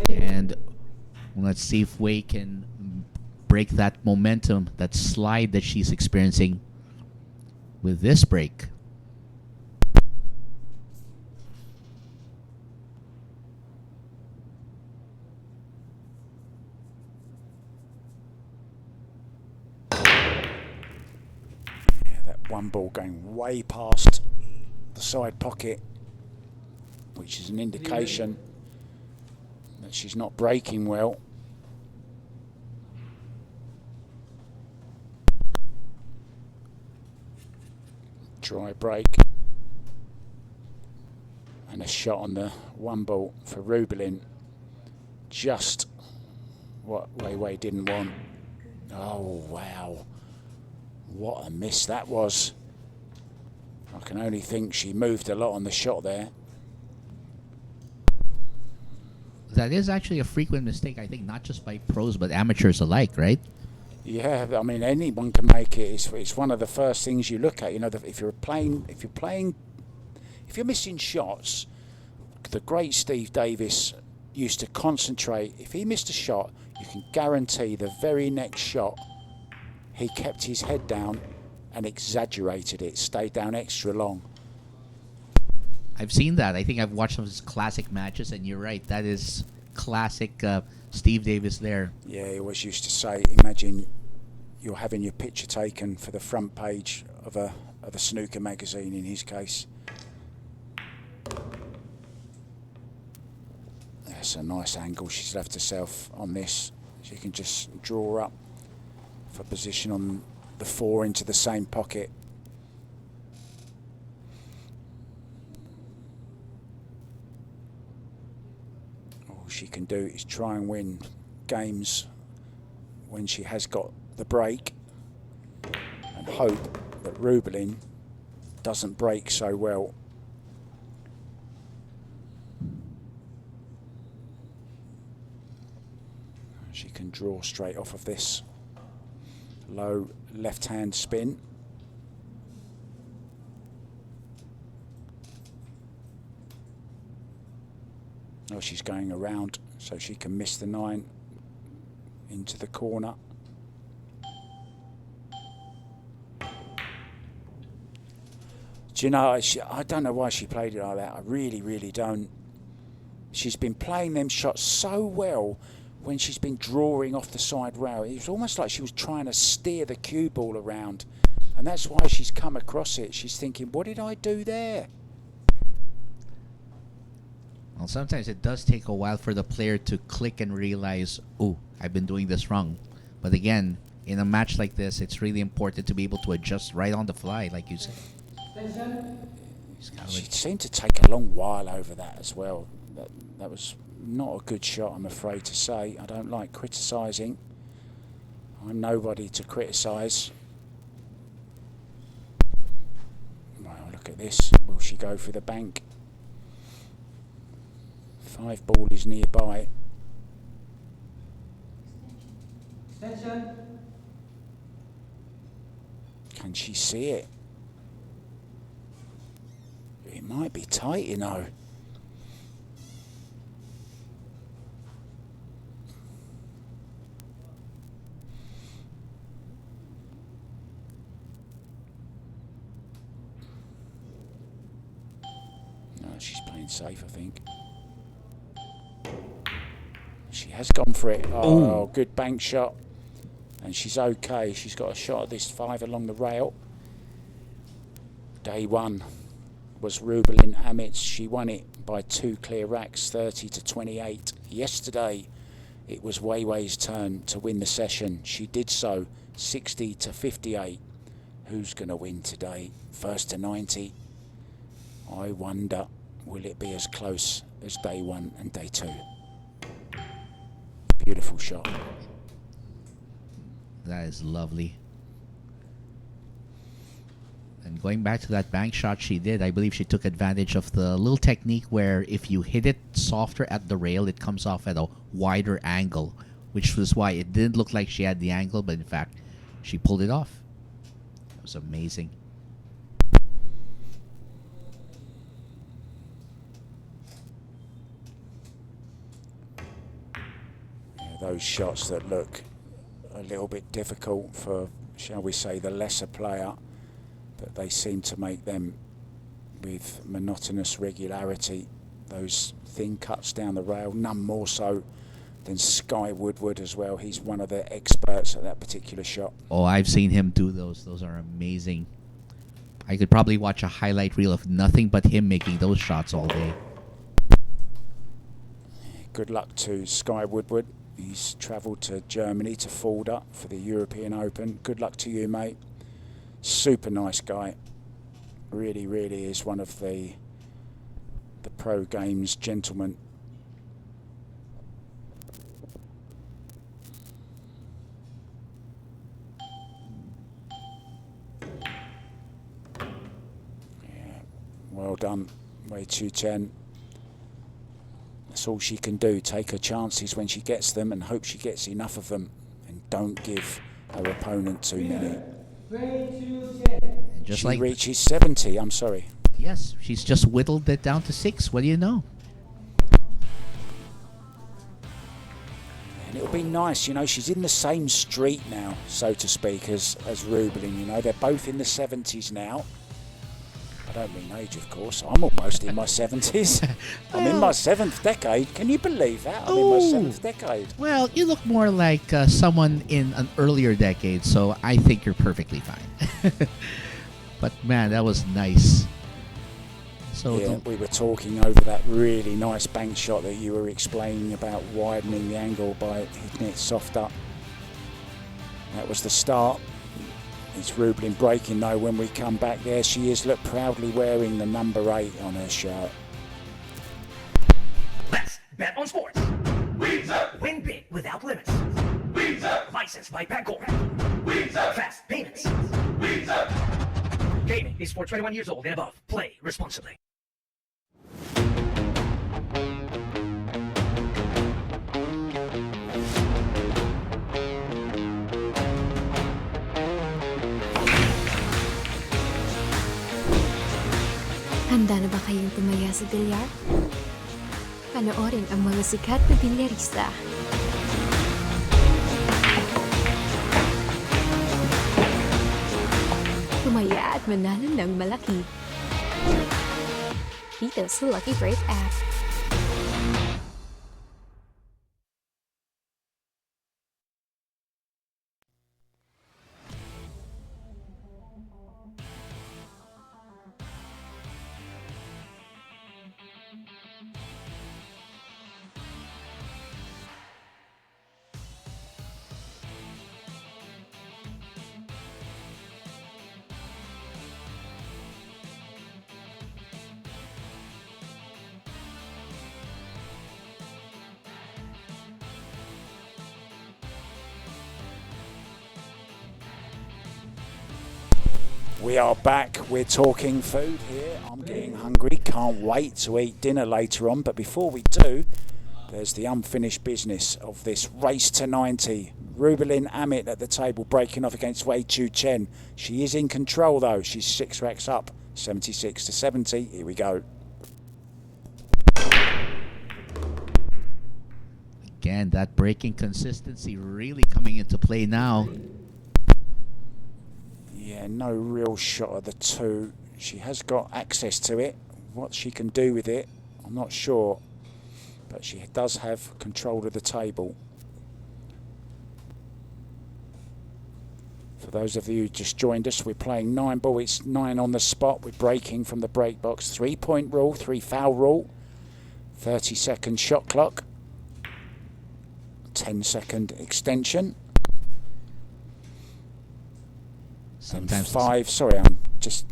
And let's see if Wei can break that momentum, that slide that she's experiencing with this break. Yeah, that one ball going way past the side pocket, which is an indication that she's not breaking well. Dry break. And a shot on the one ball for Rubilen. Just what Wei didn't want. Oh, wow. What a miss that was. I can only think she moved a lot on the shot there. That is actually a frequent mistake, I think, not just by pros but amateurs alike, right? Yeah, I mean anyone can make it. It's one of the first things you look at. You know, if you're missing shots, the great Steve Davis used to concentrate. If he missed a shot, you can guarantee the very next shot he kept his head down and exaggerated it, stayed down extra long. I've seen that. I think I've watched some of his classic matches, and you're right. That is classic Steve Davis there. Yeah, he always used to say, imagine you're having your picture taken for the front page of a snooker magazine in his case. That's a nice angle she's left herself on this. She can just draw up for position on the 4 into the same pocket. All she can do is try and win games when she has got the break and hope that Rubilen doesn't break so well. She can draw straight off of this low left-hand spin. Oh, she's going around so she can miss the 9 into the corner. Do you know, I don't know why she played it like that. I really, really don't. She's been playing them shots so well when she's been drawing off the side rail. It was almost like she was trying to steer the cue ball around. And that's why she's come across it. She's thinking, what did I do there? Well, sometimes it does take a while for the player to click and realize, oh, I've been doing this wrong. But again, in a match like this, it's really important to be able to adjust right on the fly, like you said. She seemed to take a long while over that as well. That was not a good shot, I'm afraid to say. I don't like criticising. I'm nobody to criticise. Well, look at this. Will she go for the bank? 5 ball is nearby. Extension. Can she see it? It might be tight, you know. No, she's playing safe, I think. She has gone for it. Oh, good bank shot. And she's okay. She's got a shot at this 5 along the rail. Day 1 was Rubilen Amit. She won it by 2 clear racks, 30-28. Yesterday, it was Weiwei's turn to win the session. She did so, 60-58. Who's going to win today? First to 90. I wonder, will it be as close as day 1 and day 2? Beautiful shot. That is lovely. And going back to that bank shot she did, I believe she took advantage of the little technique where if you hit it softer at the rail, it comes off at a wider angle, which was why it didn't look like she had the angle, but in fact, she pulled it off. It was amazing. Yeah, those shots that look a little bit difficult for, shall we say, the lesser player, but they seem to make them with monotonous regularity. Those thin cuts down the rail, none more so than Sky Woodward as well. He's one of the experts at that particular shot. Oh, I've seen him do those. Those are amazing. I could probably watch a highlight reel of nothing but him making those shots all day. Good luck to Sky Woodward. He's travelled to Germany, to Fulda for the European Open. Good luck to you, mate. Super nice guy. Really, really is one of the pro games gentlemen. Yeah, well done, Wei Chien. That's all she can do. Take her chances when she gets them and hope she gets enough of them, and don't give her opponent too many. Just She like reaches 70, I'm sorry. yes, she's just whittled it down to 6. What do you know? And it'll be nice, you know, she's in the same street now, so to speak, as Rubilen, you know. They're both in the 70s now. I don't mean age, of course. I'm almost in my 70s. I'm in my 7th decade. Can you believe that? I'm in my 7th decade. Well, you look more like someone in an earlier decade, so I think you're perfectly fine. But man, that was nice. So Yeah, we were talking over that really nice bank shot that you were explaining about widening the angle by hitting it soft up. That was the start. It's Rubilen breaking though when we come back. There she is, look, proudly wearing the number 8 on her shirt. Let's bet on sports. Win big without limits. Licensed by Pagcor. Fast payments. Gaming is for 21 years old and above. Play responsibly. Handa na ba kayong tumaya sa billiard? Panoorin ang mga sikat na bilyarista. Tumaya at manalo ng malaki. dito sa Lucky Break app. We are back. We're talking food here. I'm getting hungry. Can't wait to eat dinner later on. But before we do, there's the unfinished business of this race to 90. Rubilen Amit at the table breaking off against Chien. She is in control though. She's 6 racks up, 76 to 70. Here we go. Again, that breaking consistency really coming into play now. Yeah, no real shot at the 2. She has got access to it. What she can do with it, I'm not sure. But she does have control of the table. For those of you who just joined us, we're playing 9 ball. It's 9 on the spot. We're breaking from the break box. 3-point rule, 3 foul rule. 30-second shot clock. 10-second extension. Sometimes just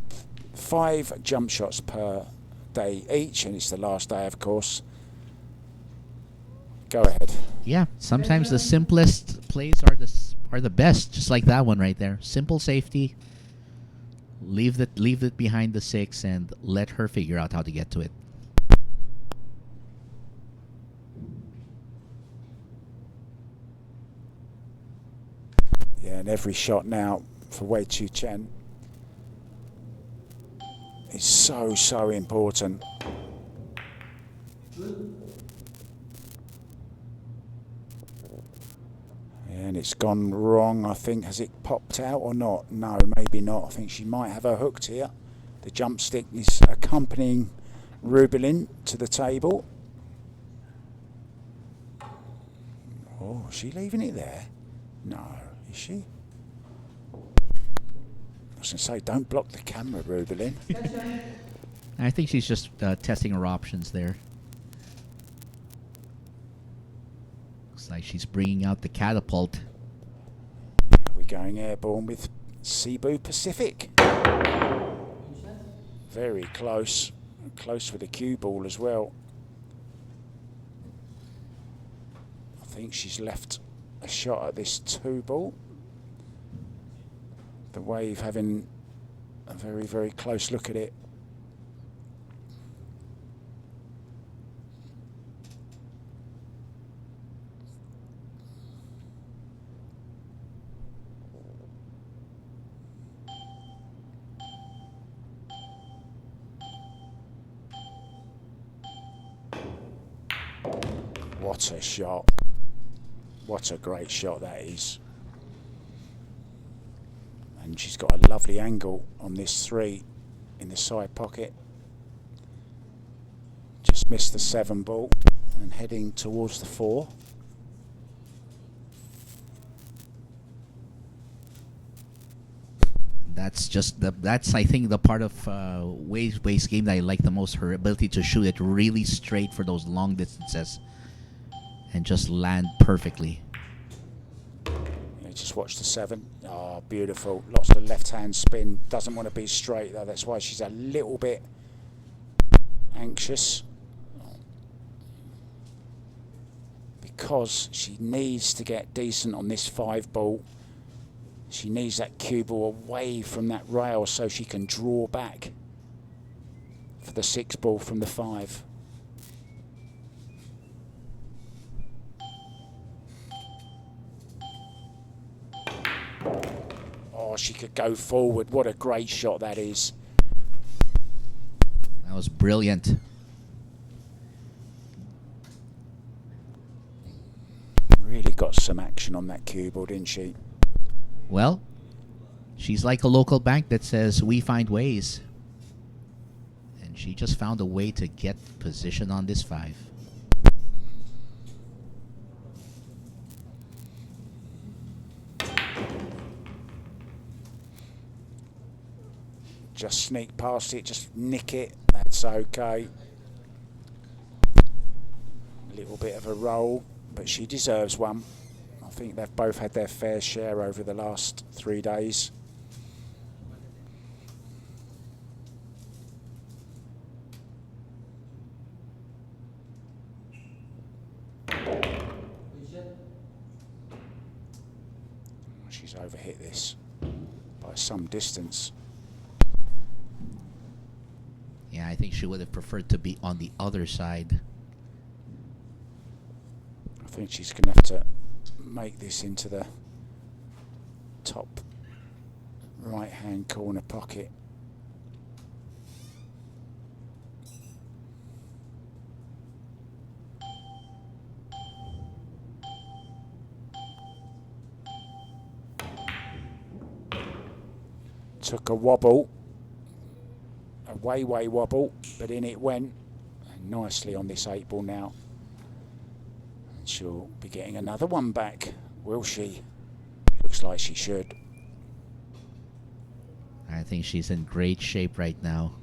5 jump shots per day each, and it's the last day, of course. Go ahead. Yeah, sometimes the simplest plays are the best, just like that one right there. Simple safety. Leave it behind the 6 and let her figure out how to get to it. Yeah, and every shot now for Chien is so important. And it's gone wrong, I think. Has it popped out or not? No, maybe not. I think she might have her hooked here. The jump stick is accompanying Rubilen to the table. Oh, is she leaving it there? No, is she? I was going to say, don't block the camera, Rubilen. I think she's just testing her options there. Looks like she's bringing out the catapult. We're going airborne with Cebu Pacific. Very close. Close with the cue ball as well. I think she's left a shot at this 2 ball. The Wave having a very close look at it. What a shot. What a great shot that is. And she's got a lovely angle on this 3 in the side pocket. Just missed the 7 ball and heading towards the 4. That's I think the part of Wave's game that I like the most. Her ability to shoot it really straight for those long distances and just land perfectly. Yeah, just watch the 7. Oh, beautiful. Lots of left-hand spin. Doesn't want to be straight though. That's why she's a little bit anxious. Because she needs to get decent on this 5 ball. She needs that cue ball away from that rail so she can draw back for the 6 ball from the 5. Oh, she could go forward. What a great shot that is. That was brilliant. Really got some action on that cue ball, didn't she? Well, she's like a local bank that says we find ways. And She just found a way to get position on this 5. Just sneak past it, just nick it. That's okay. A little bit of a roll, but she deserves one. I think they've both had their fair share over the last 3 days. She's overhit this by some distance. Yeah, I think she would have preferred to be on the other side. I think she's going to have to make this into the top right-hand corner pocket. Took a wobble, a way wobble, but in it went, and nicely on this 8 ball now. And she'll be getting another one back, will she? Looks like she should. I think she's in great shape right now.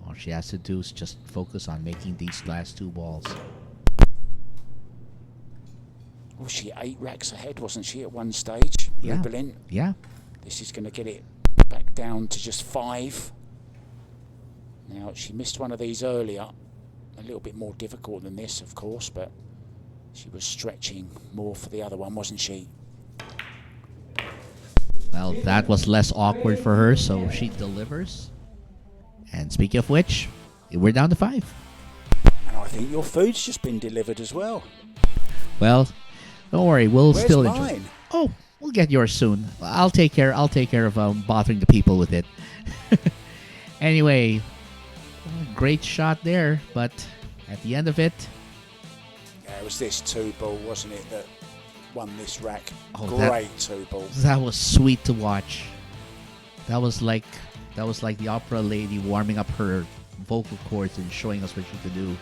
All she has to do is just focus on making these last 2 balls. Was she 8 racks ahead, wasn't she, at one stage? Yeah. Rubilen. Yeah. This is going to get it back down to just 5. Now, she missed one of these earlier. A little bit more difficult than this, of course, but she was stretching more for the other one, wasn't she? Well, that was less awkward for her, so she delivers. And speaking of which, we're down to 5. And I think your food's just been delivered as well. Well, don't worry, we'll Where's still mine? enjoy. Oh, we'll get yours soon. I'll take care of bothering the people with it. Anyway, great shot there, but at the end of it, Yeah, it was this 2 ball, wasn't it, that won this rack? Oh, Great 2 ball. that was sweet to watch. That was like the opera lady warming up her vocal cords and showing us what she could do.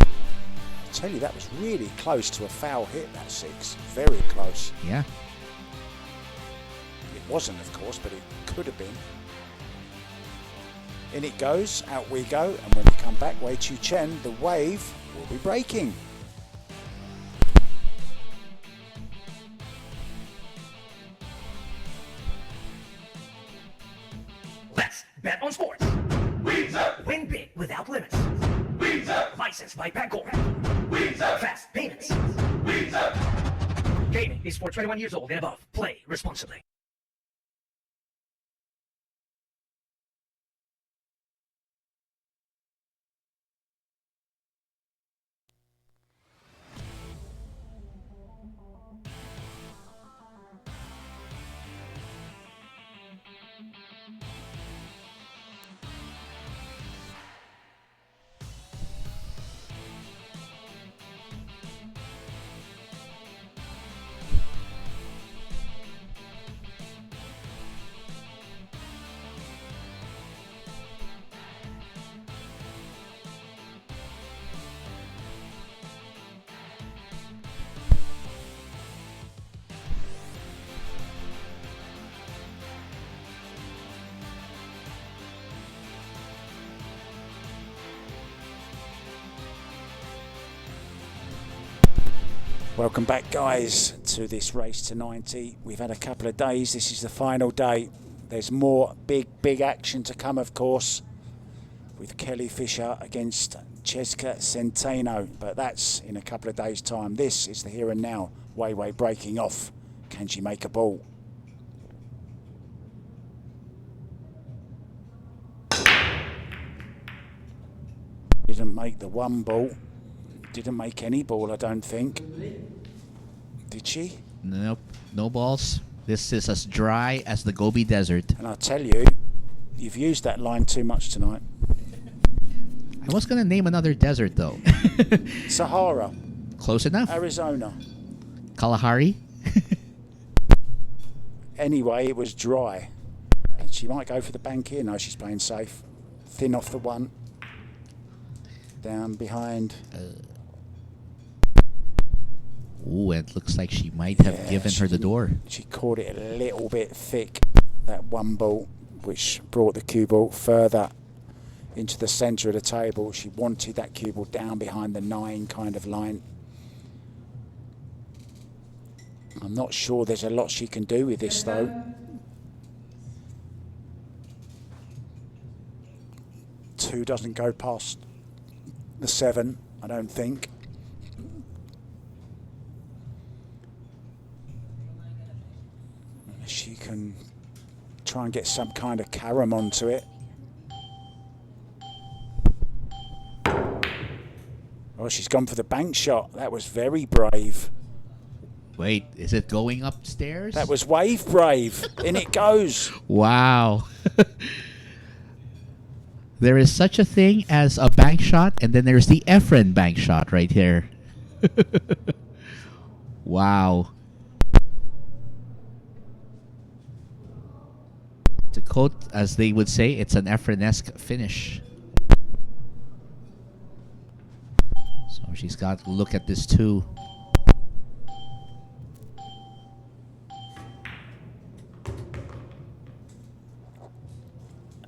I tell you, that was really close to a foul hit, that 6. Very close. Yeah. It wasn't, of course, but it could have been. In it goes, out we go, and when we come back, Wei Chu Chien, the wave will be breaking. Let's bet on sports. Win big without limits. Licensed by Pagcor. Fast payments. Gaming is for 21 years old and above. Play responsibly. Welcome back, guys, to this race to 90. We've had a couple of days. This is the final day. There's more big action to come, of course, with Kelly Fisher against Cheska Centeno, but that's in a couple of days' time. This is the here and now. Wei breaking off. Can she make a ball? Didn't make the 1 ball. Didn't make any ball, I don't think. Did she? Nope, no balls. This is as dry as the Gobi Desert. And I tell you, you've used that line too much tonight. I was gonna name another desert though. Sahara, Close enough. Arizona. Kalahari. Anyway, it was dry. And she might go for the bank here. No, she's playing safe. thin off the one. Down behind. Ooh, it looks like she might have given her the door. She caught it a little bit thick, that one ball, which brought the cue ball further into the centre of the table. She wanted that cue ball down behind the 9 kind of line. I'm not sure there's a lot she can do with this though. 2 doesn't go past the 7, I don't think. She can try and get some kind of carom onto it. Oh, she's gone for the bank shot. That was very brave. Wait, is it going upstairs? That was wave brave. In it goes. Wow. There is such a thing as a bank shot, and then there's the Efren bank shot right here. Wow. To quote, as they would say, it's an Efren-esque finish. So she's got to look at this too.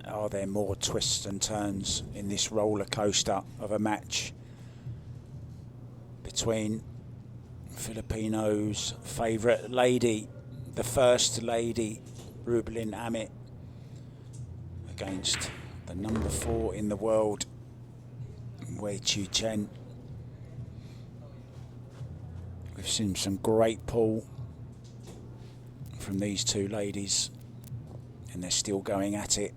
Are there more twists and turns in this roller coaster of a match between Filipinos' favourite lady, the first lady, Rubilen Amit, against the number 4 in the world, Chien. We've seen some great pull from these two ladies, and they're still going at it.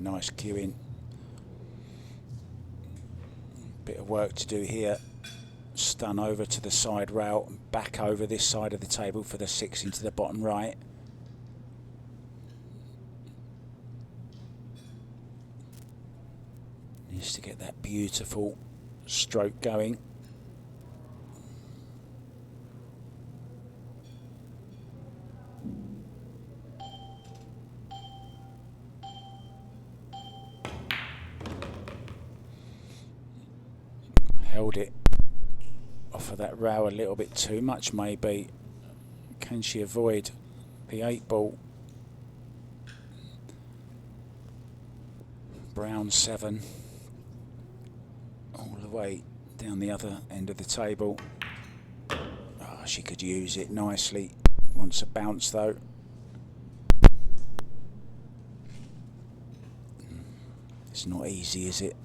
Nice cueing. Bit of work to do here. Stun over to the side rail, back over this side of the table for the 6 into the bottom right. Needs to get that beautiful stroke going. Held it off of that row a little bit too much maybe. Can she avoid the 8 ball? Brown 7 all the way down the other end of the table. Oh, she could use it nicely. Wants a bounce though. It's not easy, is it?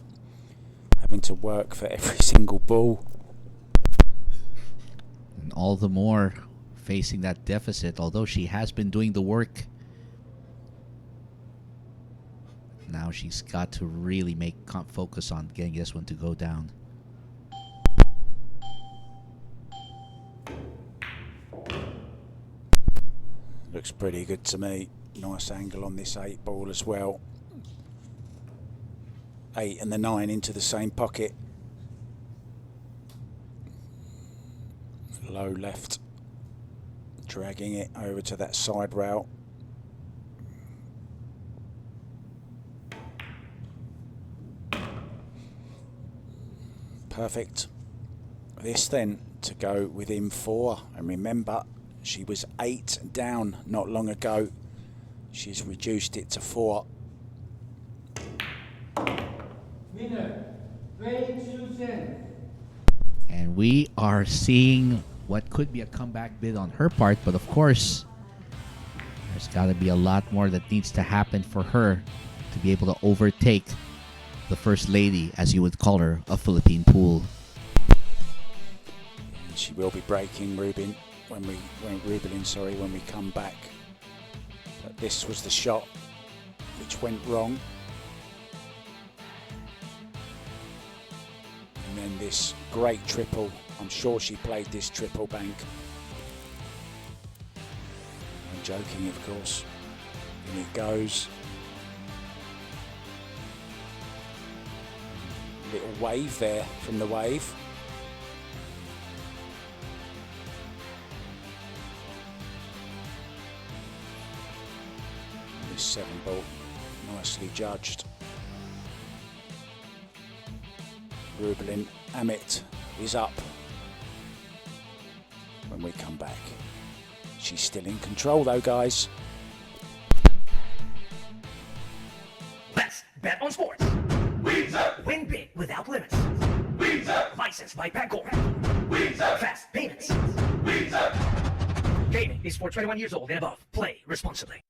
Having to work for every single ball. And all the more facing that deficit, although she has been doing the work. Now she's got to really focus on getting this one to go down. Looks pretty good to me. Nice angle on this 8 ball as well. 8 and the 9 into the same pocket. Low left, dragging it over to that side rail. Perfect. This then to go within 4, and remember she was 8 down not long ago. She's reduced it to 4. Winner, Chien. And we are seeing what could be a comeback bid on her part, but of course, there's got to be a lot more that needs to happen for her to be able to overtake the first lady, as you would call her, of Philippine pool. She will be breaking Rubilen when we come back. But this was the shot which went wrong. And then this great triple. I'm sure she played this triple bank. And joking, of course. In it goes. Little wave there from the wave. This 7-ball, nicely judged. Rubilen, Amit is up when we come back. She's still in control though, guys. Let's bet on sports. Win big without limits. Licensed by Pagcor. Fast payments. Gaming is for 21 years old and above. Play responsibly.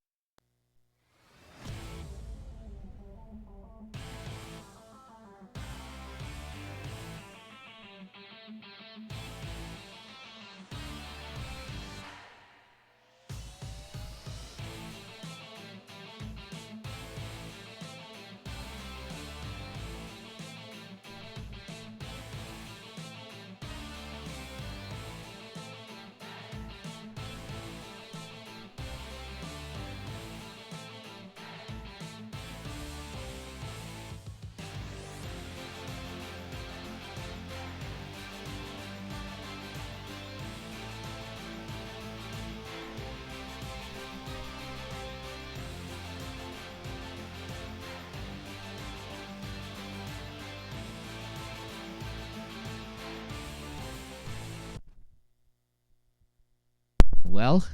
Well,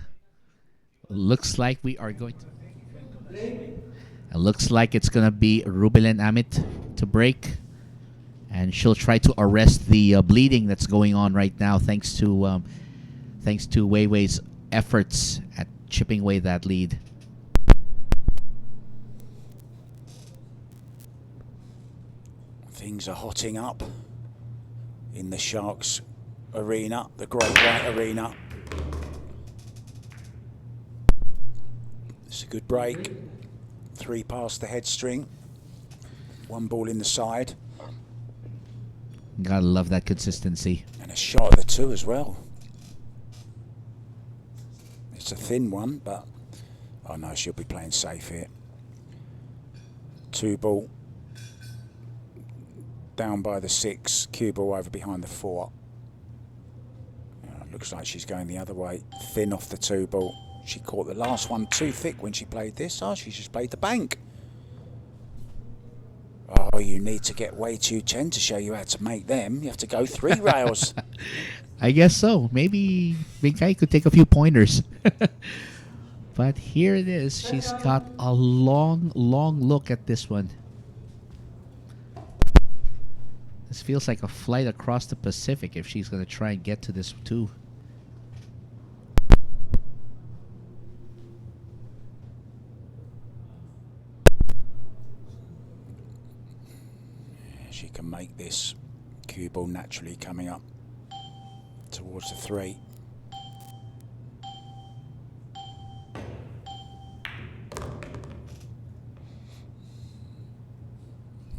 looks like we are going to. It looks like it's gonna be Rubilen Amit to break, and she'll try to arrest the bleeding that's going on right now, thanks to Wei Wei's efforts at chipping away that lead. Things are hotting up in the Sharks arena, the Great White Arena. It's a good break. 3 past the head string. 1 ball in the side. Gotta love that consistency. And a shot at the 2 as well. It's a thin one, but oh no, she'll be playing safe here. 2 ball. Down by the 6. Cue ball over behind the 4. Looks like she's going the other way. Thin off the 2 ball. She caught the last one too thick when she played this. Oh, she just played the bank. Oh, you need to get way too Chien to show you how to make them. You have to go 3 rails. I guess so. Maybe Big Guy could take a few pointers. But here it is. She's got a long, long look at this one. This feels like a flight across the Pacific if she's going to try and get to this too. She can make this cue ball naturally coming up towards the 3.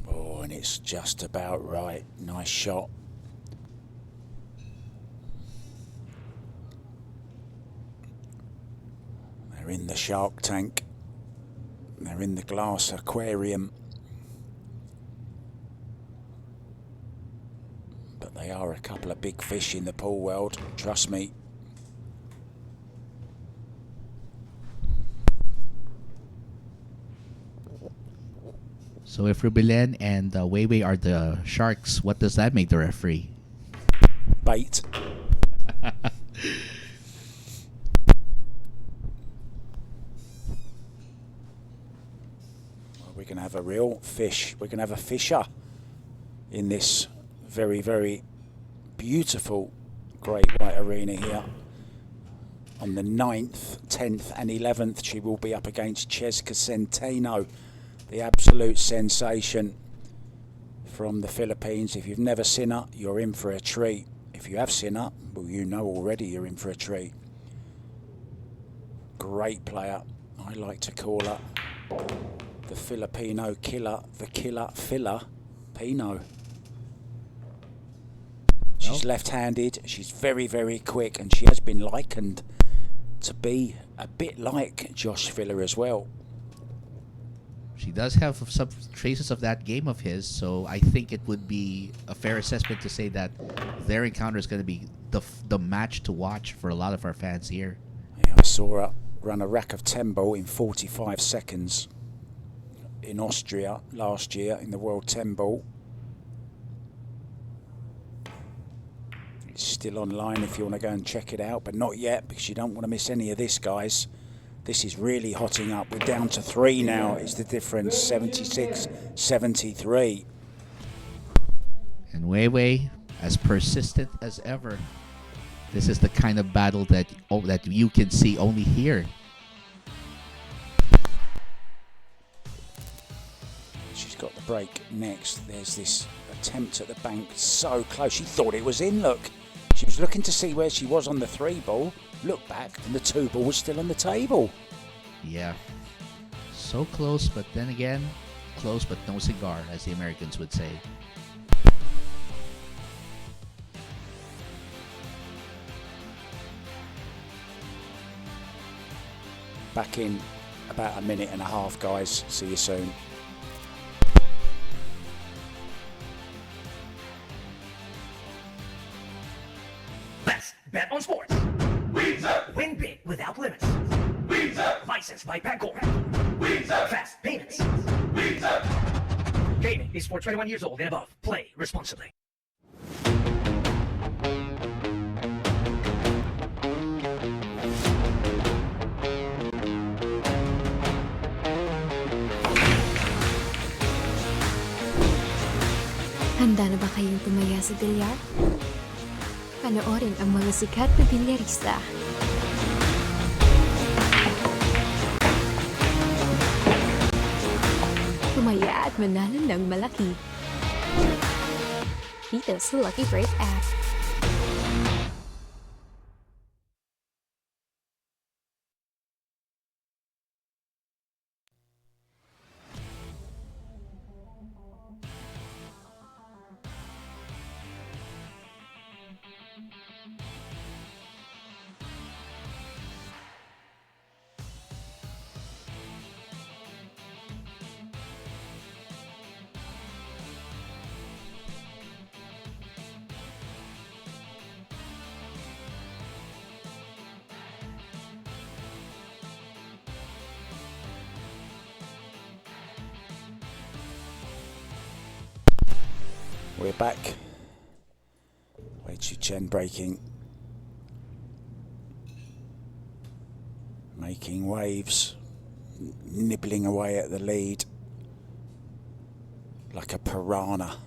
Oh, and it's just about right. Nice shot. They're in the shark tank. They're in the glass aquarium. But they are a couple of big fish in the pool world, trust me. So if Rubilen and Wei Wei are the sharks, what does that make the referee? Bait. Well, we're going to have a real fish. We're going to have a fisher in this very, very beautiful Great White Arena here. On the 9th, 10th and 11th, she will be up against Cheska Centeno, the absolute sensation from the Philippines. If you've never seen her, you're in for a treat. If you have seen her, well, you know already you're in for a treat. Great player. I like to call her the Filipino killer, the killer filler, Pino. She's left-handed, she's very, very quick, and she has been likened to be a bit like Josh Filler as well. She does have some traces of that game of his, so I think it would be a fair assessment to say that their encounter is going to be the match to watch for a lot of our fans here. Yeah, I saw her run a rack of 10 ball in 45 seconds in Austria last year in the World 10 ball. It's still online if you want to go and check it out, but not yet because you don't want to miss any of this, guys. This is really hotting up. We're down to 3 now. Is the difference 76-73. And Weiwei, as persistent as ever. This is the kind of battle that you can see only here. She's got the break next. There's this attempt at the bank, so close. She thought it was in, look. She was looking to see where she was on the 3 ball. Look back, and the 2 ball was still on the table. Yeah. So close, but then again, close but no cigar, as the Americans would say. Back in about a minute and a half, guys. See you soon. Let's bet on sports. Win big without limits. Licensed by Pagcor. Fast payments. Gaming is for 21 years old and above. Play responsibly. Handa na ba kayong tumaya sa billiard? Panoorin ang mga sikat na bilyarista. Tumaya at manalo ng malaki. Dito sa Lucky Break app. We're back. Chien breaking. Making waves. Nibbling away at the lead. Like a piranha.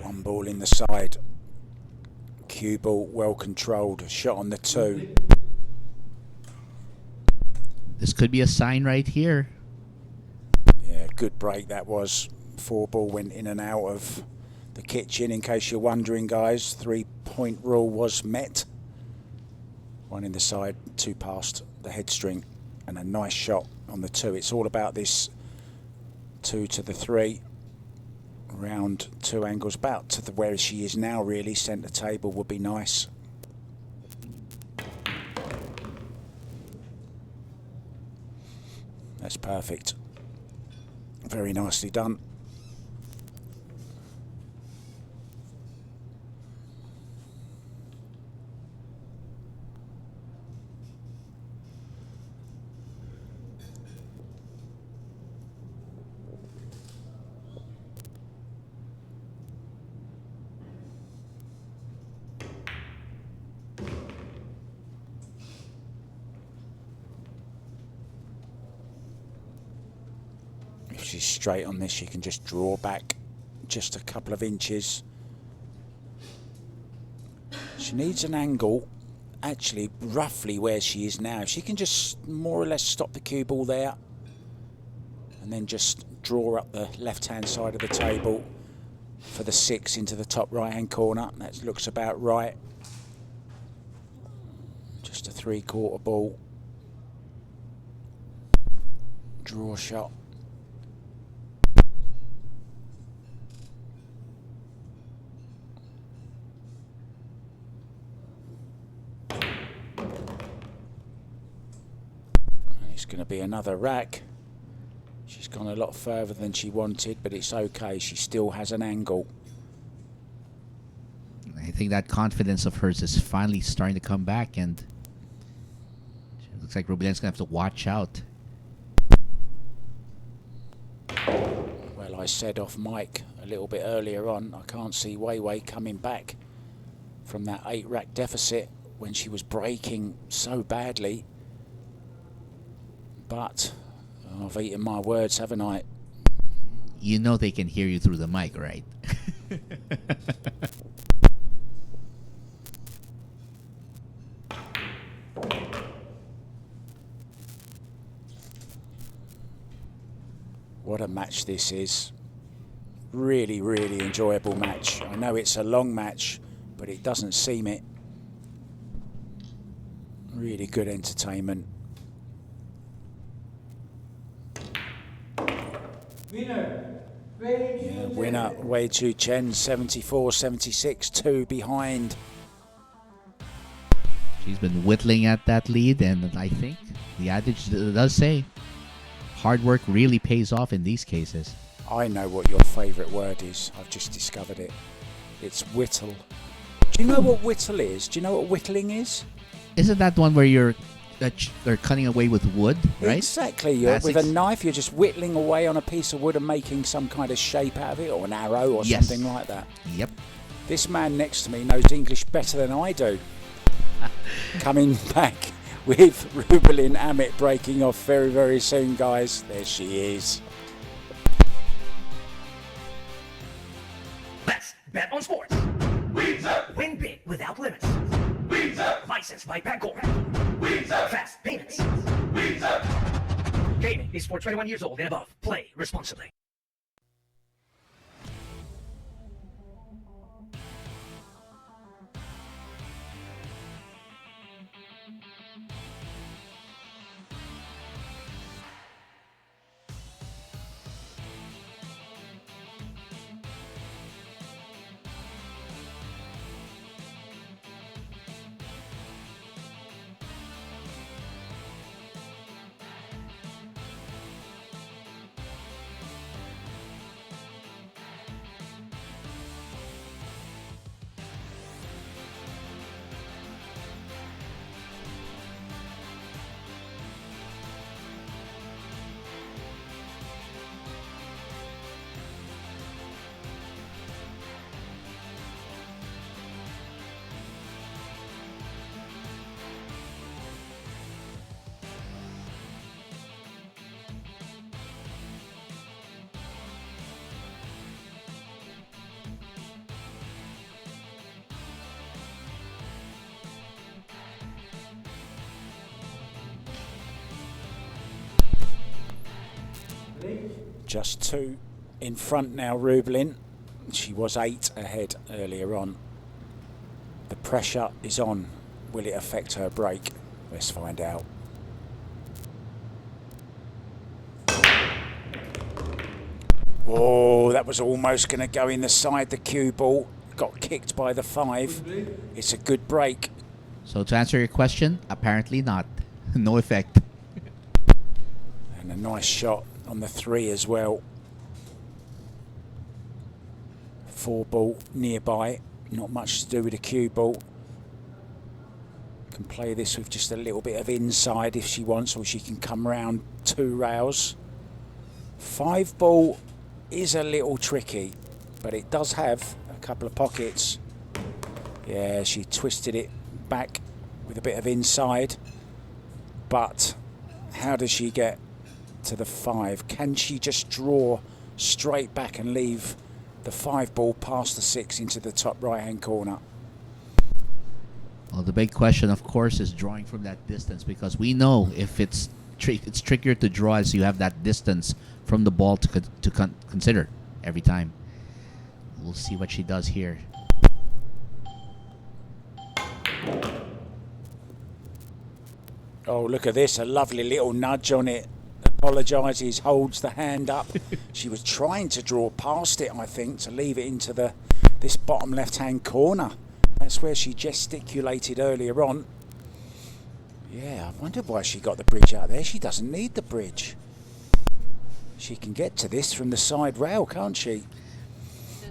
One ball in the side. Cue ball well controlled. Shot on the 2. This could be a sign right here. Yeah, good break that was. 4 ball went in and out of the kitchen, in case you're wondering, guys. 3-point rule was met. 1 in the side, 2 past the head string, and a nice shot on the 2. It's all about this 2 to the 3. Round 2 angles, about to where she is now, really. Centre table would be nice. That's perfect. Very nicely done. If she's straight on this, she can just draw back just a couple of inches. She needs an angle, actually, roughly where she is now. If she can just more or less stop the cue ball there and then just draw up the left-hand side of the table for the 6 into the top right-hand corner. That looks about right. Just a 3/4 ball. Draw shot. it's going to be another rack. She's gone a lot further than she wanted, but it's okay. She still has an angle. I think that confidence of hers is finally starting to come back, and it looks like Rubilen's going to have to watch out. Well, I said off mic a little bit earlier on, I can't see Wei Wei coming back from that 8-rack deficit when she was breaking so badly. But I've eaten my words, haven't I? You know they can hear you through the mic, right? What a match this is. Really, really enjoyable match. I know it's a long match, but it doesn't seem it. Really good entertainment. Winner, Winner, Wei Chien, 74-76, 2 behind. She's been whittling at that lead, and I think the adage does say hard work really pays off in these cases. I know what your favourite word is. I've just discovered it. It's whittle. Do you know what whittle is? Do you know what whittling is? Isn't that one where you're cutting away with wood, right? Exactly. With a knife, you're just whittling away on a piece of wood and making some kind of shape out of it, or an arrow or Yes. something like that. Yep. This man next to me knows English better than I do. Coming back with Rubilen Amit breaking off very, very soon, guys. There she is. Let's bet on sports. Win big without limits. Licensed by Pagcor. Fast payments. Gaming is for 21 years old and above. Play responsibly. Just 2 in front now, Rubilen. She was 8 ahead earlier on. The pressure is on. Will it affect her break? Let's find out. Oh, that was almost going to go in the side, the cue ball. Got kicked by the 5. It's a good break. So to answer your question, apparently not. No effect. And a nice shot on the 3 as well. 4 ball nearby. Not much to do with the cue ball. Can play this with just a little bit of inside if she wants, or she can come round 2 rails. 5 ball is a little tricky, but it does have a couple of pockets. Yeah, she twisted it back with a bit of inside. But how does she get to the 5? Can she just draw straight back and leave the 5 ball past the 6 into the top right hand corner? Well, the big question, of course, is drawing from that distance, because we know if it's trickier to draw as you have that distance from the ball to consider every time. We'll see what she does here. Oh, look at this, a lovely little nudge on it. Apologises, holds the hand up. She was trying to draw past it, I think, to leave it into this bottom left-hand corner. That's where she gesticulated earlier on. Yeah, I wonder why she got the bridge out there. She doesn't need the bridge. She can get to this from the side rail, can't she?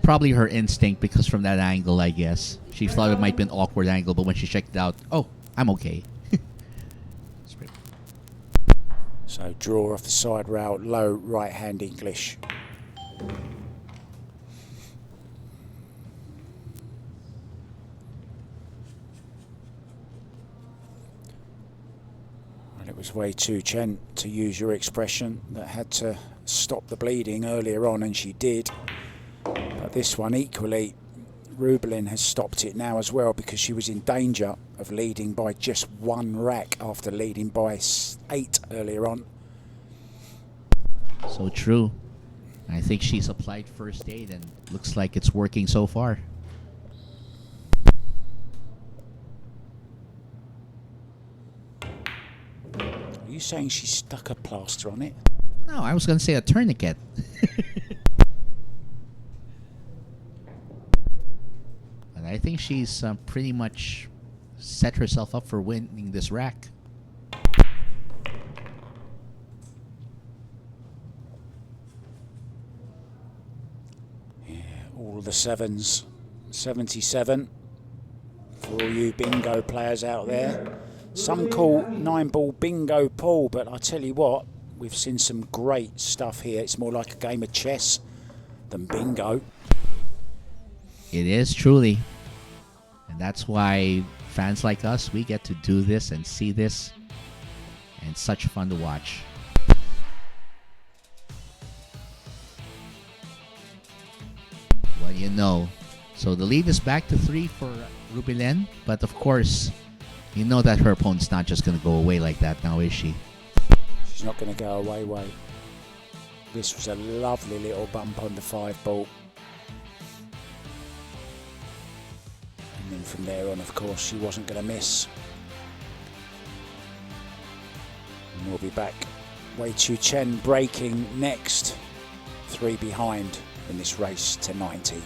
Probably her instinct, because from that angle, I guess. She thought it might be an awkward angle, but when she checked it out, oh, I'm okay. So draw off the side rail, low right hand English. And it was way too Chien, to use your expression, that had to stop the bleeding earlier on, and she did. But this one equally, Rubilen has stopped it now as well, because she was in danger of leading by just one rack after leading by 8 earlier on. So true. I think she's applied first aid, and looks like it's working so far. Are you saying she stuck a plaster on it? No, I was going to say a tourniquet. But I think she's pretty much set herself up for winning this rack. Yeah, all the 7s. 77 for all you bingo players out there. Some call 9-ball bingo pool, but I tell you what, we've seen some great stuff here. It's more like a game of chess than bingo. It is truly. And that's why fans like us, we get to do this and see this. And it's such fun to watch. Well, you know. So the lead is back to 3 for Rubilen. But of course, you know that her opponent's not just going to go away like that now, is she? She's not going to go away, wait. This was a lovely little bump on the 5-ball. And then from there on, of course, she wasn't going to miss. And we'll be back. Wei Chu Chien breaking next. 3 behind in this race to 90.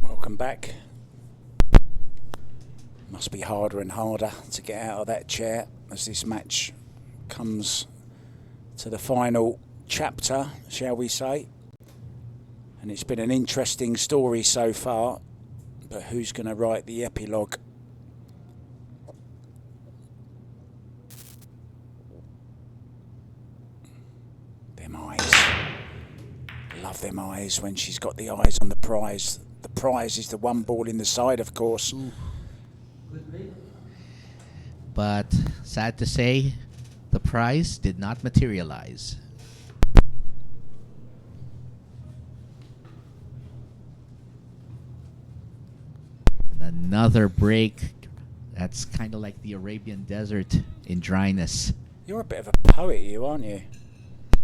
Welcome back. Must be harder and harder to get out of that chair as this match comes to the final chapter, shall we say. And it's been an interesting story so far, but who's going to write the epilogue? Them eyes. Love them eyes when she's got the eyes on the prize. The prize is the 1 ball in the side, of course. But sad to say, the prize did not materialize. And another break. That's kind of like the Arabian desert in dryness. You're a bit of a poet, you, aren't you?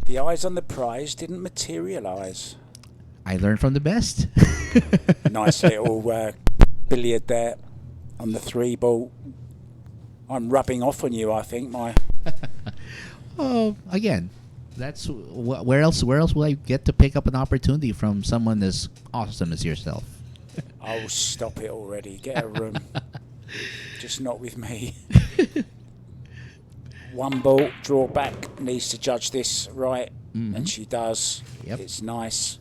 The eyes on the prize didn't materialise. I learned from the best. Nice little billiard there. on the 3 ball. I'm rubbing off on you, I think. Oh, again, that's where else will I get to pick up an opportunity from someone as awesome as yourself? Oh, stop it already. Get a room. Just not with me. 1 ball, draw back, needs to judge this right, and she does. Yep. It's nice.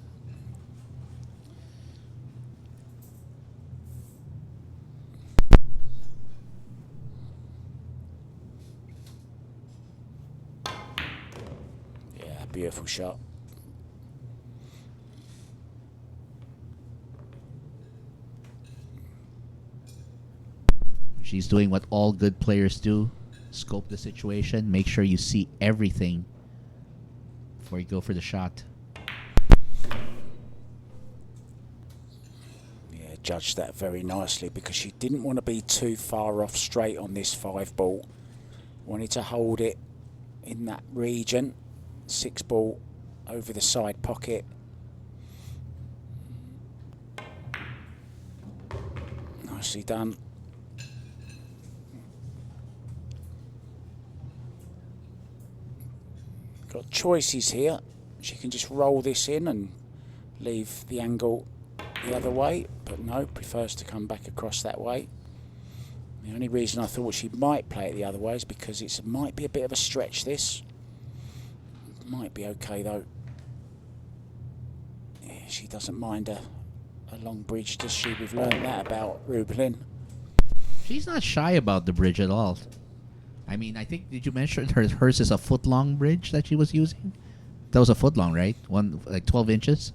Yeah, beautiful shot. She's doing what all good players do. Scope the situation. Make sure you see everything before you go for the shot. Yeah, judged that very nicely because she didn't want to be too far off straight on this 5 ball. Wanted to hold it in that region. 6 ball over the side pocket. Nicely done. Got choices here. She can just roll this in and leave the angle the other way, but no, prefers to come back across that way. The only reason I thought she might play it the other way is because it might be a bit of a stretch, this. Might be okay though. Yeah, she doesn't mind a long bridge, does she? We've learned that about Rubilen. She's not shy about the bridge at all. I mean, I think, did you mention hers is a foot-long bridge that she was using? That was a foot long, right? Like 12 inches?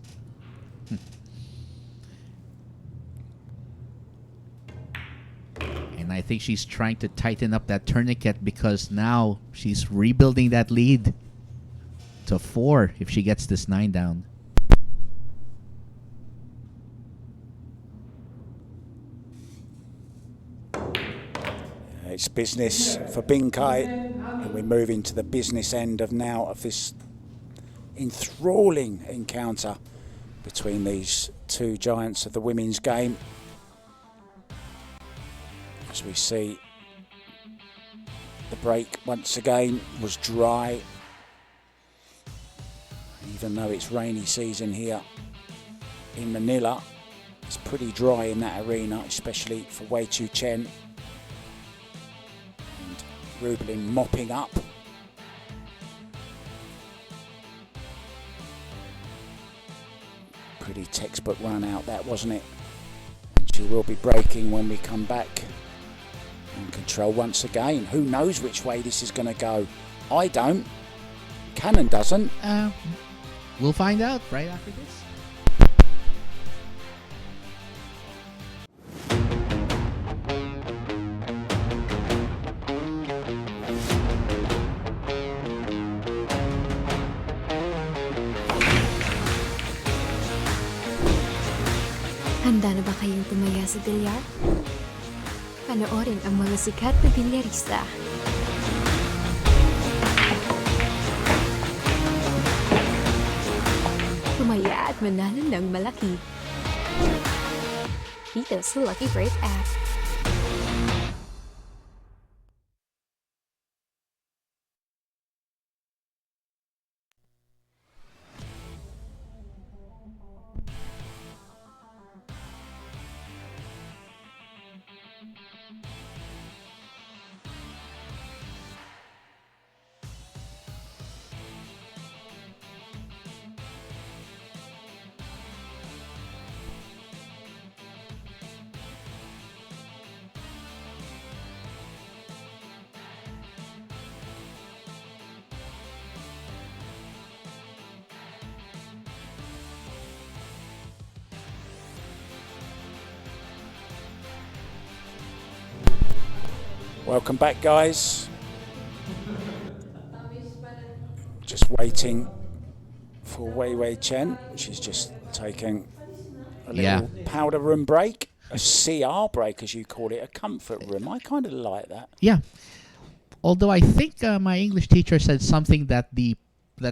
And I think she's trying to tighten up that tourniquet because now she's rebuilding that lead to 4 if she gets this 9 down. It's business for Binkai, and we move into the business end of this enthralling encounter between these 2 giants of the women's game. As we see, the break once again was dry, even though it's rainy season here in Manila. It's pretty dry in that arena, especially for Chien. Rubilen mopping up. Pretty textbook run out that, wasn't it? And she will be breaking when we come back. And control once again. Who knows which way this is going to go? I don't. Cannon doesn't. We'll find out right after this. Handa na ba kayong tumaya sa billiard? Panoorin ang mga sikat na bilyarista. Tumaya at manalo ng malaki. Dito sa Lucky Break app. Welcome back, guys. Just waiting for Chien. She's just taking a little powder room break, a CR break, as you call it, a comfort room. I kind of like that. Yeah. Although I think my English teacher said something that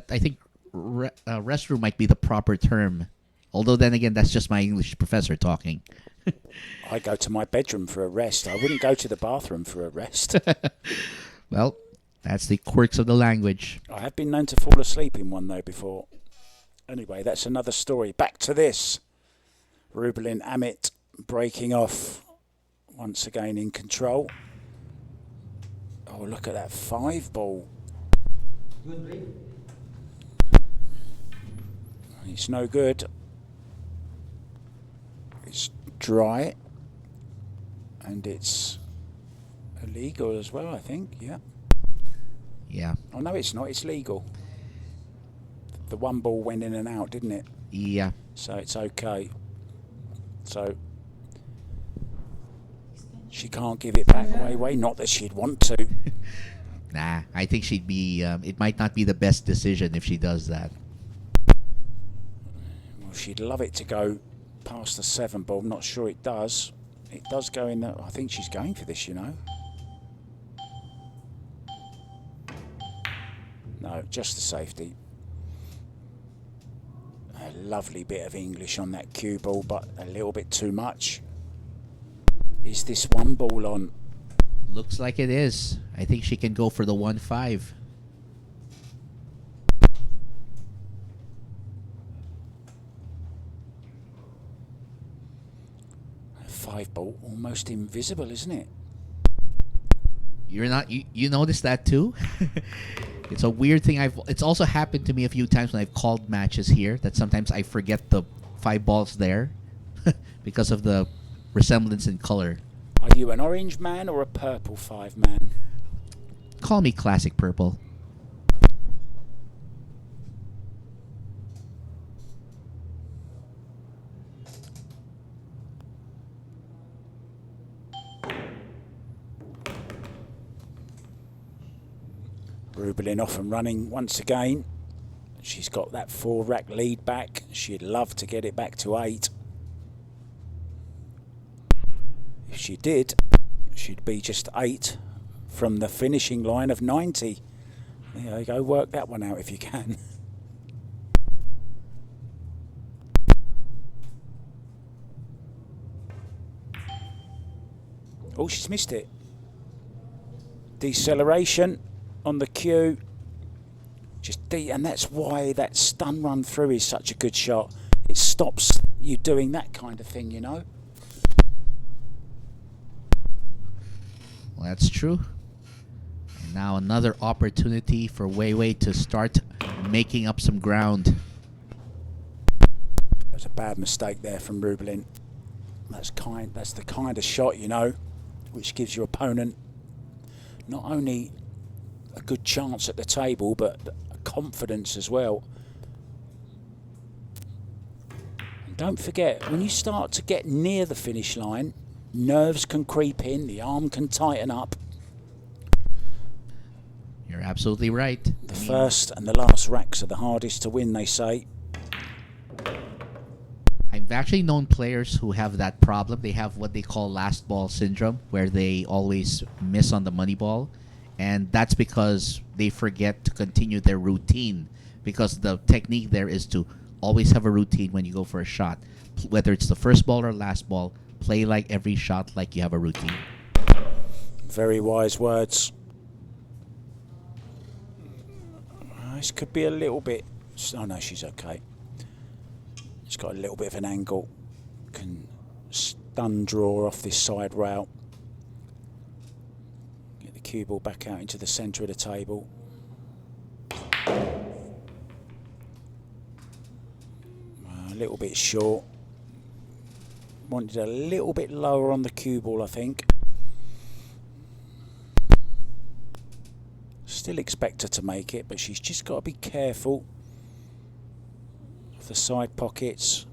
I think restroom might be the proper term. Although then again, that's just my English professor talking. I go to my bedroom for a rest. I wouldn't go to the bathroom for a rest. Well, that's the quirks of the language. I have been known to fall asleep in one though before. Anyway, that's another story. Back to this. Rubilen Amit breaking off once again in control. Oh, look at that 5 ball. Good break. It's no good. It's dry. And it's illegal as well, I think. Yeah. Yeah. Oh, no, it's not. It's legal. The 1 ball went in and out, didn't it? Yeah. So it's okay. So she can't give it back way. Not that she'd want to. Nah, I think she'd be. It might not be the best decision if she does that. Well, she'd love it to go past the 7 ball. I'm not sure it does. It does go in there. I think she's going for this, you know. No, just the safety. A lovely bit of English on that cue ball, but a little bit too much. Is this 1 ball on? Looks like it is. I think she can go for the 1-5. A 5 ball, almost invisible, isn't it? You're not. You noticed that too? It's a weird thing. It's also happened to me a few times when I've called matches here that sometimes I forget the 5 balls there because of the resemblance in color. Are you an orange man or a purple 5 man? Call me classic purple. Rubilen off and running once again. She's got that 4-rack lead back. She'd love to get it back to 8. If she did, she'd be just 8 from the finishing line of 90. There you go, work that one out if you can. Oh, she's missed it. Deceleration on the cue. And that's why that stun run through is such a good shot. It stops you doing that kind of thing, you know. Well, that's true. And now another opportunity for Wei Wei to start making up some ground. That's a bad mistake there from Rubilen. That's the kind of shot, you know, which gives your opponent not only a good chance at the table, but confidence as well. And don't forget, when you start to get near the finish line, nerves can creep in, the arm can tighten up. You're absolutely right. The first and the last racks are the hardest to win, they say. I've actually known players who have that problem. They have what they call last ball syndrome, where they always miss on the money ball. And that's because they forget to continue their routine, because the technique there is to always have a routine when you go for a shot. Whether it's the first ball or last ball, play like every shot like you have a routine. Very wise words. This could be a little bit... Oh no, she's okay. She's got a little bit of an angle. Can stun draw off this side rail. Get the cue ball back out into the centre of the table. A little bit short. Wanted a little bit lower on the cue ball, I think. Still expect her to make it, but she's just got to be careful of the side pockets.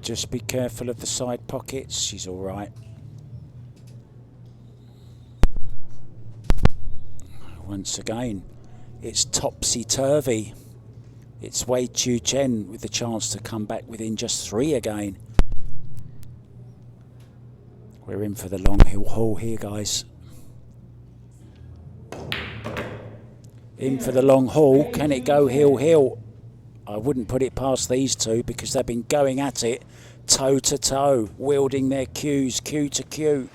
Just be careful of the side pockets. She's all right. Once again, it's topsy-turvy. It's Chien with the chance to come back within just 3 again. We're in for the long haul here, guys. In for the long haul. Can it go hill? I wouldn't put it past these two because they've been going at it toe to toe, wielding their cues, cue to cue.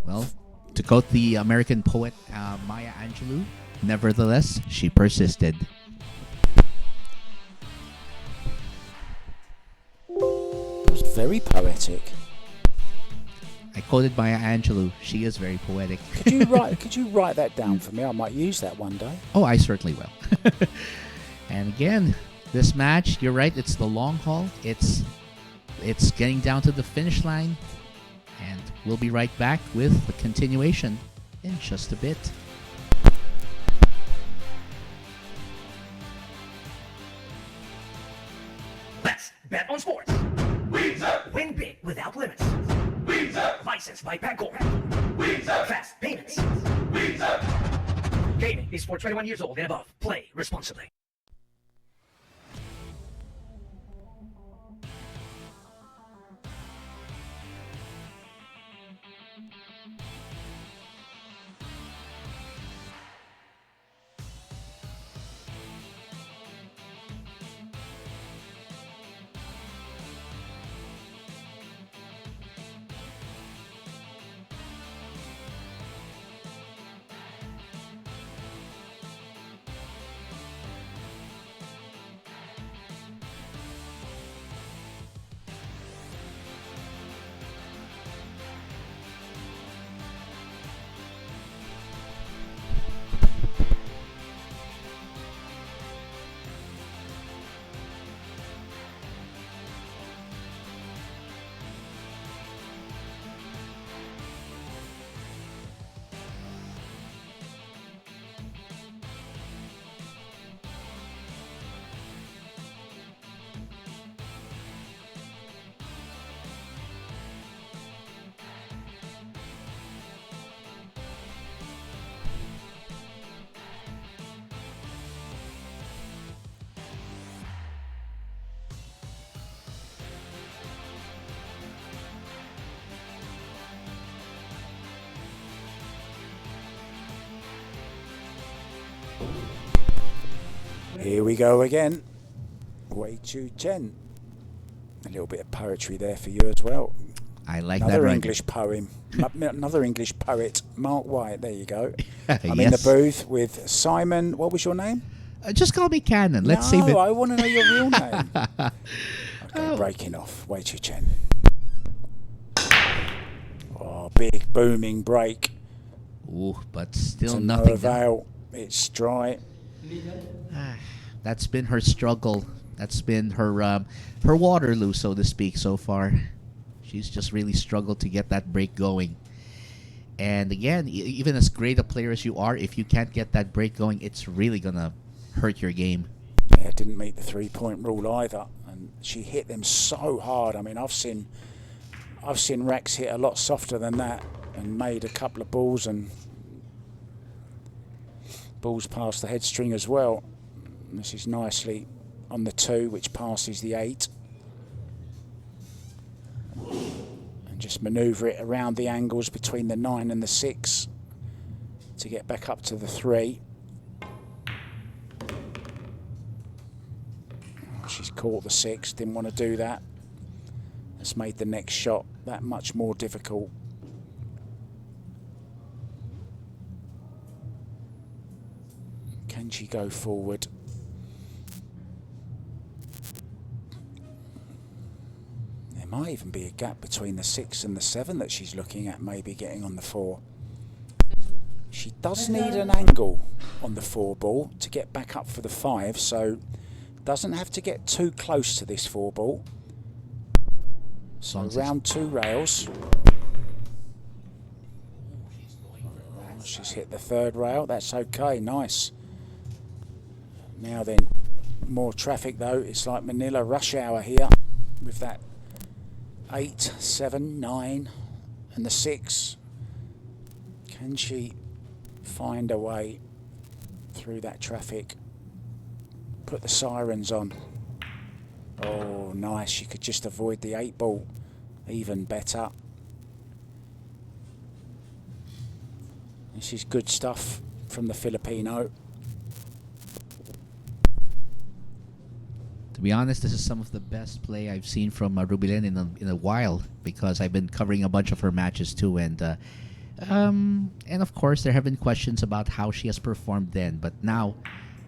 Well, to quote the American poet Maya Angelou, nevertheless, she persisted. It was very poetic. I quoted Maya Angelou. She is very poetic. Could you write that down for me? I might use that one day. Oh, I certainly will. And again, this match, you're right, it's the long haul. It's getting down to the finish line. And we'll be right back with the continuation in just a bit. Let's bet on sports. Win big without limits. License by Pagcor. Fast payments. Gaming is for 21 years old and above. Play responsibly. Here we go again. Chien. A little bit of poetry there for you as well. I like another that. English poem. Another English poet. Mark White. There you go. I'm Yes. in the booth with Simon. What was your name? Just call me Cannon. Let's save it. I want to know your real name. Okay, breaking off. Chien. Oh, big booming break. Ooh, but still To nothing. no avail. It's dry. That's been her struggle. That's been her Waterloo, so to speak, so far. She's just really struggled to get that break going. And again, even as great a player as you are, if you can't get that break going, it's really gonna hurt your game. Yeah, didn't meet the 3-point rule either, and she hit them so hard. I mean, I've seen Rex hit a lot softer than that, and made a couple of balls past the head string as well. And this is nicely on the 2, which passes the 8, and just manoeuvre it around the angles between the 9 and the 6 to get back up to the 3. She's caught the 6, didn't want to do that. It's made the next shot that much more difficult. Can she go forward? There might even be a gap between the 6 and the 7 that she's looking at, maybe getting on the 4. She does need an angle on the 4 ball to get back up for the 5, so doesn't have to get too close to this 4 ball. So round 2 rails. She's hit the 3rd rail. That's okay. Nice. Now then, more traffic though. It's like Manila rush hour here with that 8, 7, 9 and the 6. Can she find a way through that traffic? Put the sirens on. Oh, nice. She could just avoid the 8 ball. Even better. This is good stuff from the Filipino. To be honest, this is some of the best play I've seen from Rubilen in a while, because I've been covering a bunch of her matches too, and of course there have been questions about how she has performed then, but now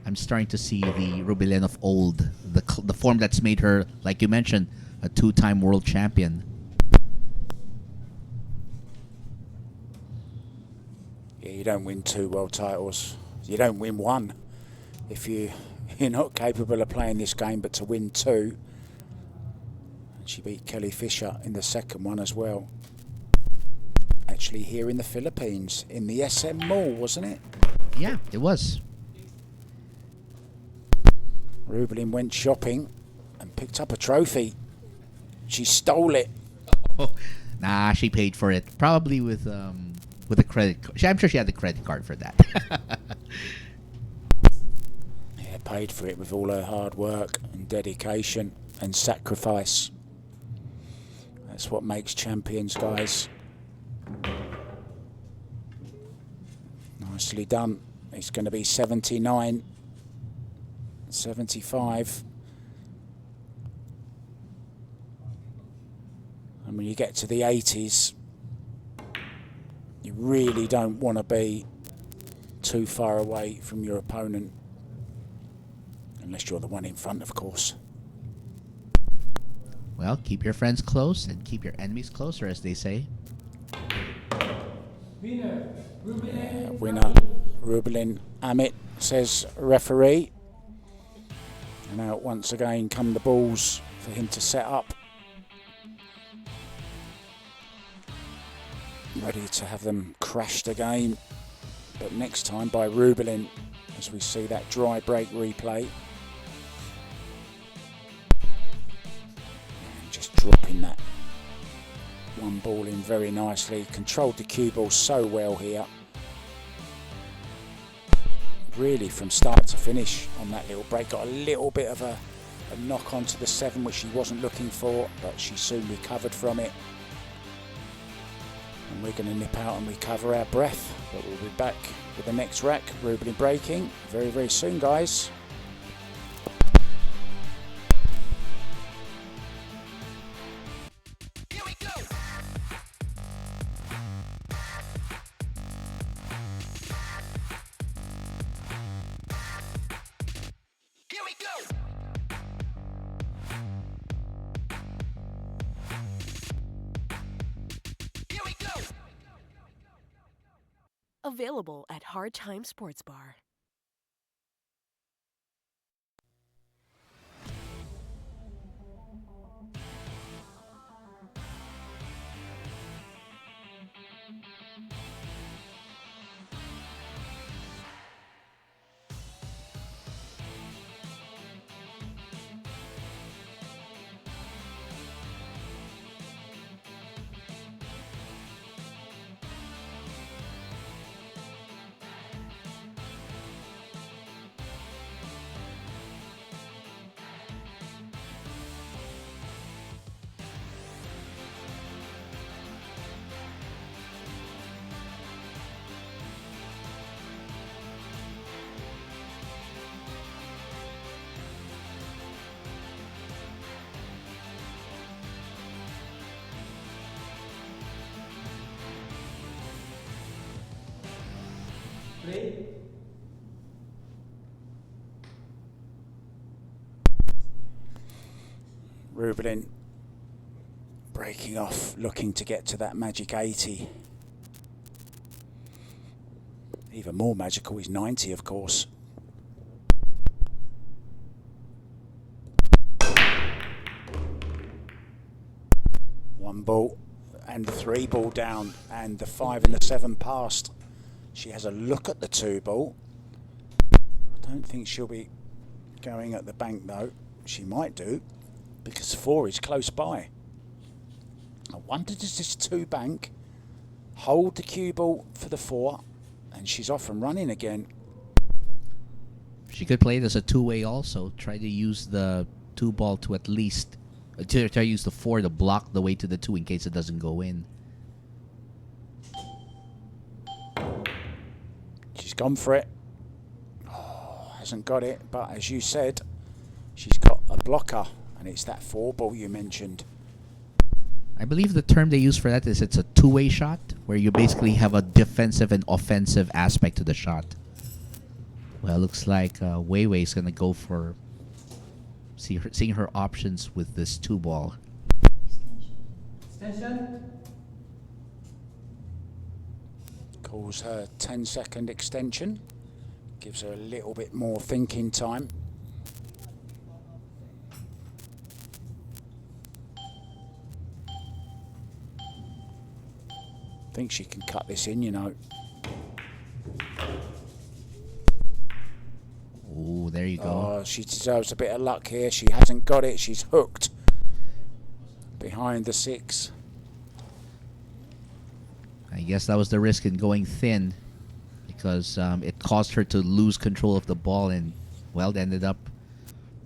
I'm starting to see the Rubilen of old, the form that's made her, like you mentioned, a two-time world champion. Yeah, you don't win 2 world titles. You don't win 1 if you're not capable of playing this game, but to win 2. And she beat Kelly Fisher in the second one as well. Actually here in the Philippines, in the SM Mall, wasn't it? Yeah, it was. Rubilen went shopping and picked up a trophy. She stole it. Oh, nah, she paid for it. Probably with a credit card. I'm sure she had the credit card for that. Yeah, paid for it with all her hard work and dedication and sacrifice. That's what makes champions, guys. Nicely done. It's going to be 79, 75. And when you get to the 80s, you really don't want to be too far away from your opponent. Unless you're the one in front, of course. Well, keep your friends close and keep your enemies closer, as they say. Winner, Rubilen Amit, says referee. And now once again come the balls for him to set up. Ready to have them crashed again. But next time by Rubilen, as we see that dry break replay. And just dropping that one ball in very nicely. Controlled the cue ball so well here. Really from start to finish on that little break. Got a little bit of a knock onto the 7, which she wasn't looking for, but she soon recovered from it. And we're going to nip out and recover our breath, but we'll be back with the next rack. Rubilen breaking very, very soon, guys. Here we go. Here we go. Here we go. Available at Hard Time Sports Bar. Play. Rubilen breaking off, looking to get to that magic 80. Even more magical is 90, of course. One ball and the 3 ball down, and the 5 and the 7 past. She has a look at the 2 ball. I don't think she'll be going at the bank though. She might do, because 4 is close by. I wonder, does this 2 bank hold the cue ball for the 4? And she's off and running again. She could play it as a two-way also. Try to use the 2 ball to at least... try to use the 4 to block the way to the 2 in case it doesn't go in. gone for it. Oh, hasn't got it, but as you said, she's got a blocker, and it's that 4-ball you mentioned. I believe the term they use for that is it's a two-way shot, where you basically have a defensive and offensive aspect to the shot. Well, looks like Wei Wei's gonna go for seeing her options with this 2-ball. Extension. Calls her 10-second extension. Gives her a little bit more thinking time. Think she can cut this in, you know. Oh, there you go. Oh, she deserves a bit of luck here. She hasn't got it. She's hooked behind the 6. I guess that was the risk in going thin, because it caused her to lose control of the ball, and well, it ended up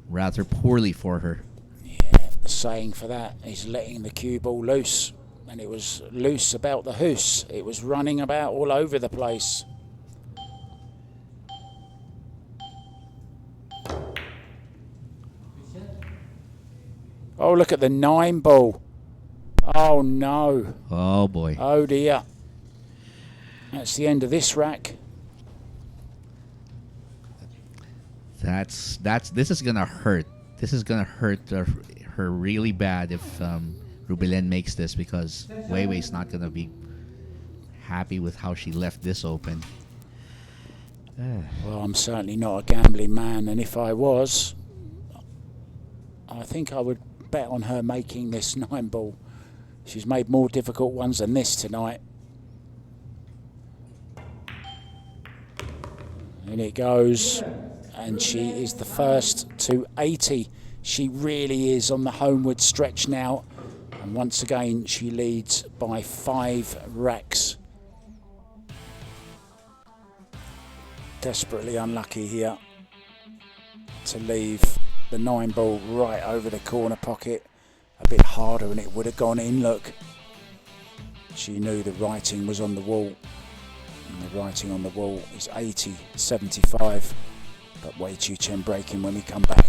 rather poorly for her. Yeah, the saying for that is letting the cue ball loose. And it was loose about the hoose. It was running about all over the place. Oh, look at the 9-ball. Oh, no. Oh boy. Oh, dear. That's the end of this rack. This is gonna hurt. This is gonna hurt her really bad if Rubilen makes this, because Wei Wei's not gonna be happy with how she left this open. Well, I'm certainly not a gambling man, and if I was, I think I would bet on her making this 9-ball. She's made more difficult ones than this tonight. In it goes, and she is the first to 80. She really is on the homeward stretch now, and once again she leads by 5 racks. Desperately unlucky here to leave the 9-ball right over the corner pocket. A bit harder and it would have gone in, look. She knew the writing was on the wall. And the writing on the wall is 80-75. But Wei Chien breaking when we come back.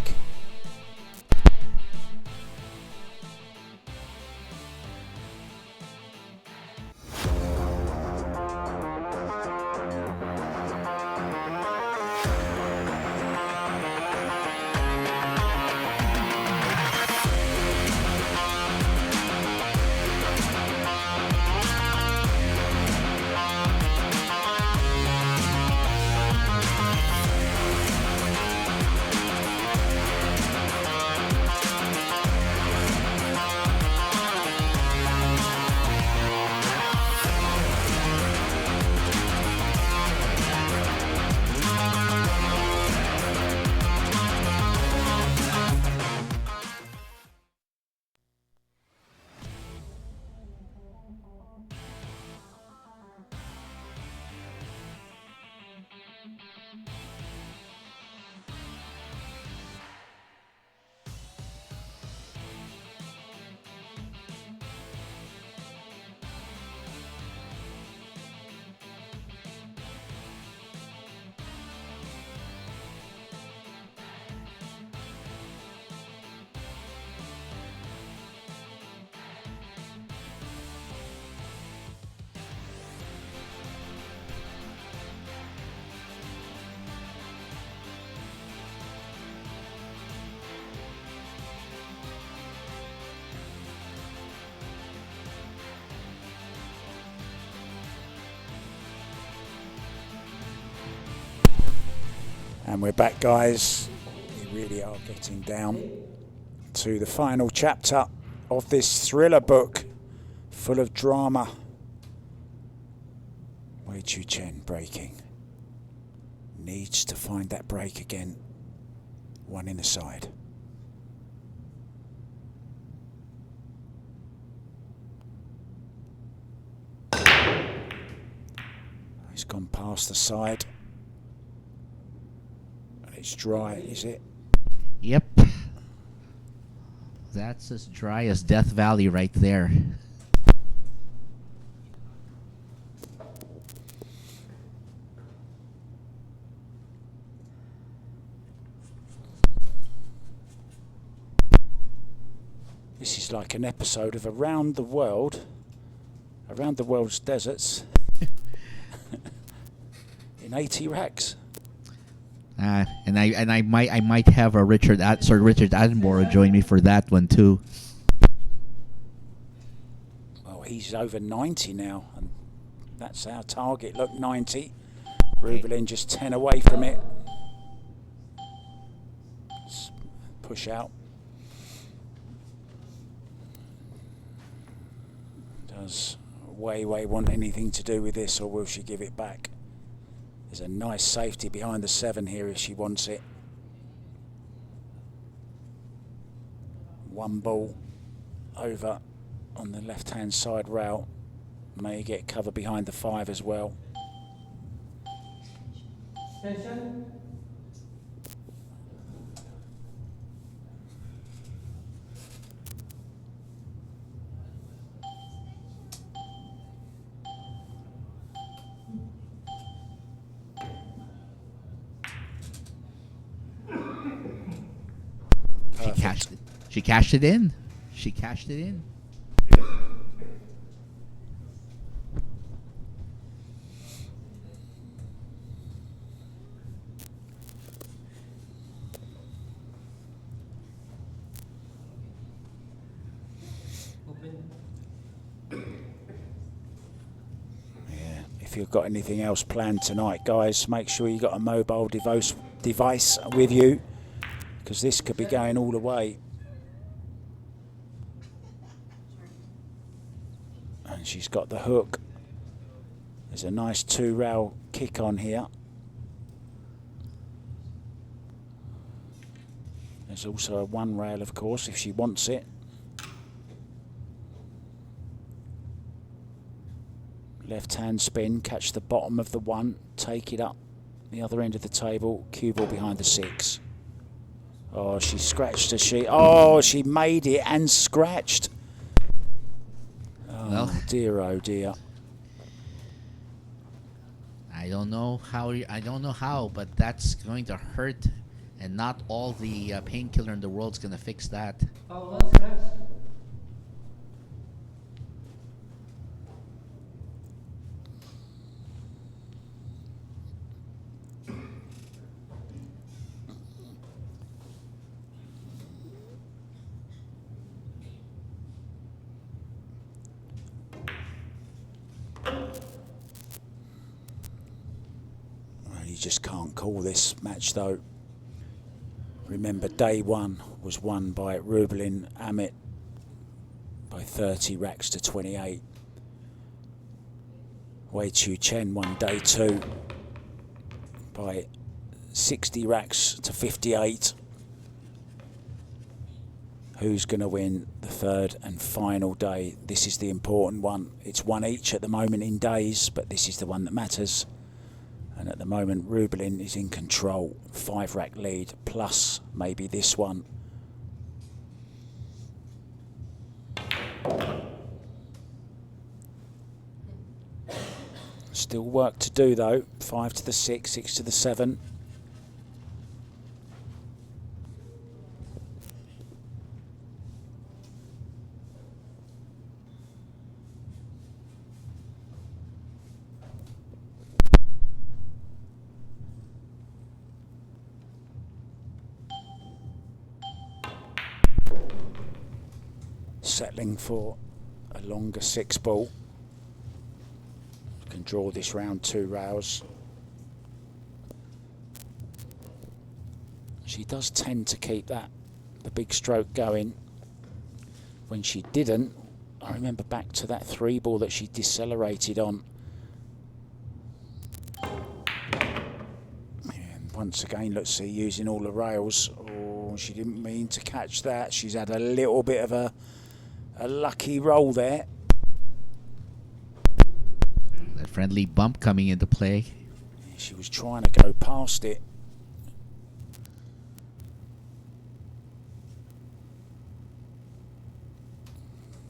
And we're back, guys. We really are getting down to the final chapter of this thriller book, full of drama. Wei Chien breaking. Needs to find that break again. One in the side. He's gone past the side. It's dry, is it? Yep. That's as dry as Death Valley right there. This is like an episode of Around the World's deserts in 80 racks. And I might have a Sir Richard Attenborough join me for that one too. Well, he's over 90 now, and that's our target. Look, 90. Rubilen just 10 away from it. Push out. Does Wei want anything to do with this, or will she give it back? There's a nice safety behind the 7 here if she wants it. One ball over on the left-hand side rail. May get cover behind the 5 as well. Extension. She cashed it in. She cashed it in. Open. Yeah, if you've got anything else planned tonight, guys, make sure you got a mobile device with you, because this could be going all the way. And she's got the hook. There's a nice 2-rail kick on here. There's also a 1 rail, of course, if she wants it. Left hand spin, catch the bottom of the 1, take it up the other end of the table, cue ball behind the 6. Oh, she scratched her sheet. Oh, she made it and scratched. Oh, Well, dear, oh dear. I don't know how, but that's going to hurt, and not all the painkiller in the world's going to fix that. Foul 1, scratch. Well, you just can't call this match, though. Remember, day 1 was won by Rubilen Amit by 30 racks to 28. Chien won day 2 by 60 racks to 58. Who's going to win the 3rd and final day? This is the important one. It's 1 each at the moment in days, but this is the one that matters. And at the moment, Rubilen is in control. 5 rack lead, plus maybe this one. Still work to do, though. 5 to the 6, 6 to the 7. Settling for a longer 6 ball. Can draw this round 2 rails. She does tend to keep the big stroke going. When she didn't, I remember back to that 3 ball that she decelerated on. And once again, let's see, using all the rails. Oh, she didn't mean to catch that. She's had a little bit of a lucky roll there. That friendly bump coming into play. She was trying to go past it.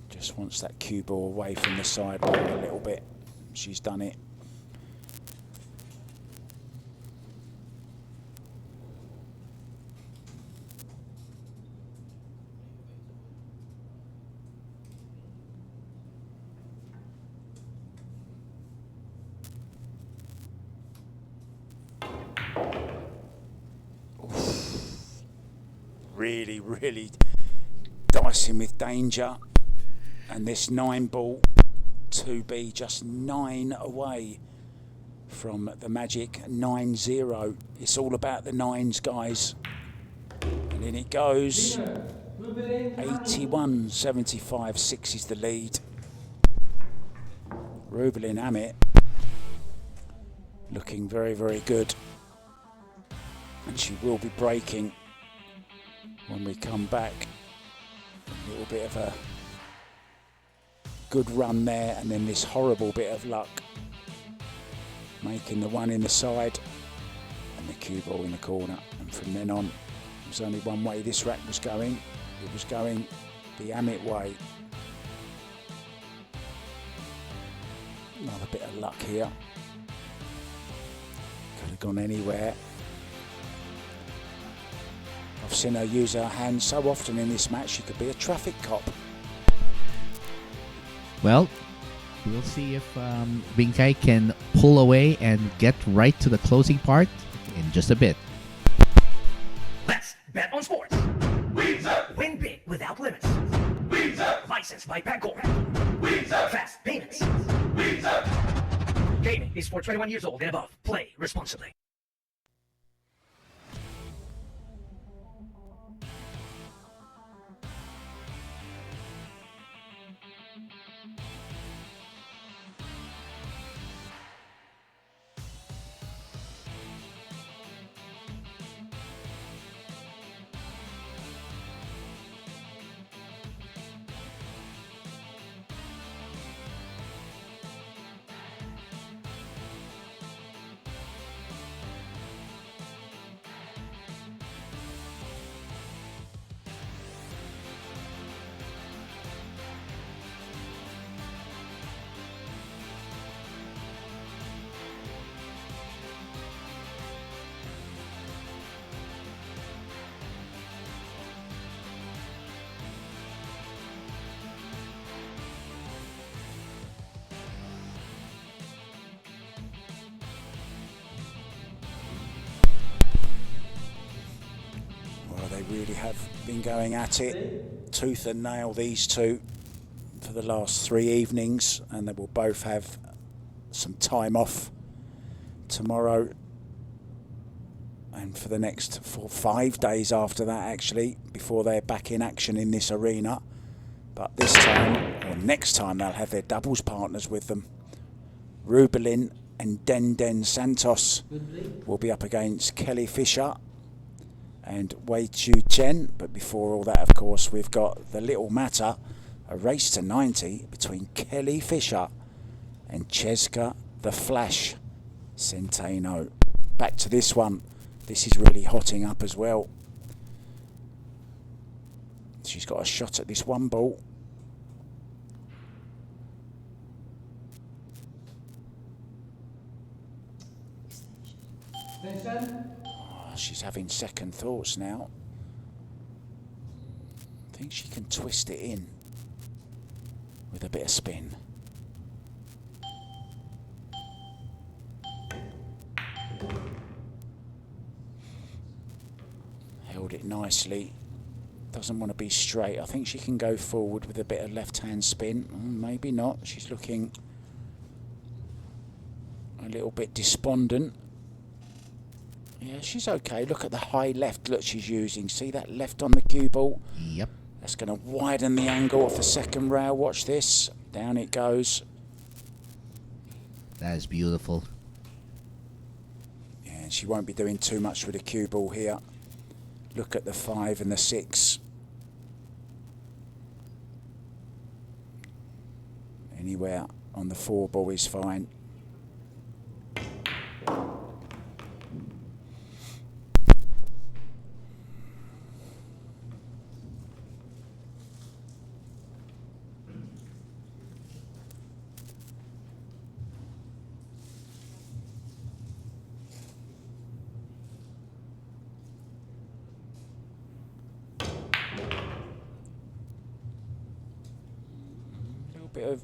Just wants that cue ball away from the side rail a little bit. She's done it. really, really dicing with danger. And this 9 ball to be just 9 away from the magic 9-0. It's all about the 9s, guys. And in it goes. Rubilen, 81-75, 6 is the lead. Rubilen Amit looking very, very good. And she will be breaking when we come back. A little bit of a good run there, and then this horrible bit of luck, making the one in the side and the cue ball in the corner. And from then on, there was only one way this rack was going. It was going the Amit way. Another bit of luck here. Could have gone anywhere. I've seen her use her hands so often in this match, she could be a traffic cop. Well, we'll see if Binkai can pull away and get right to the closing part in just a bit. Let's bet on sports. Win big without limits. Licensed by Pagcor. Fast payments. Gaming is for 21 years old and above. Play responsibly. They really have been going at it tooth and nail, these two, for the last 3 evenings, and they will both have some time off tomorrow and for the next 5 days after that, actually, before they're back in action in this arena. But this time, or next time, they'll have their doubles partners with them. Rubilen and Den Santos will be up against Kelly Fisher and Chien. But before all that, of course, we've got the little matter, a race to 90 between Kelly Fisher and Cheska the Flash Centeno. Back to this one. This is really hotting up as well. She's got a shot at this one ball. She's having second thoughts now. I think she can twist it in with a bit of spin. Held it nicely. Doesn't want to be straight. I think she can go forward with a bit of left-hand spin. Maybe not. She's looking a little bit despondent. Yeah, she's okay. Look at the high left look she's using. See that left on the cue ball? Yep. That's going to widen the angle of the second rail. Watch this. Down it goes. That is beautiful. Yeah, and she won't be doing too much with the cue ball here. Look at the 5 and the 6. Anywhere on the 4 ball is fine. A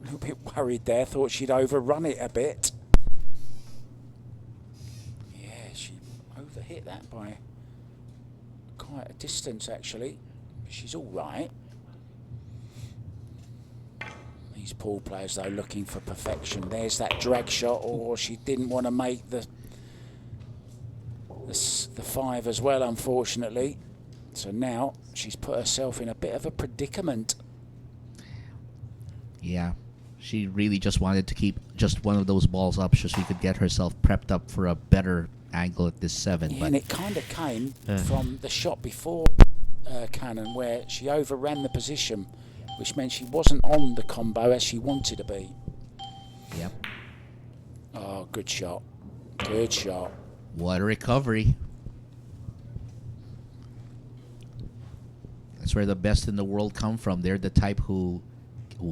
little bit worried there. Thought she'd overrun it a bit. Yeah, she overhit that by quite a distance actually. She's all right. These pool players though looking for perfection. There's that drag shot, or she didn't want to make the 5 as well, unfortunately. So now she's put herself in a bit of a predicament. Yeah, she really just wanted to keep just one of those balls up so she could get herself prepped up for a better angle at this 7. Yeah, but and it kind of came from the shot before Cannon, where she overran the position, which meant she wasn't on the combo as she wanted to be. Yep. Oh, good shot. Good shot. What a recovery. That's where the best in the world come from. They're the type who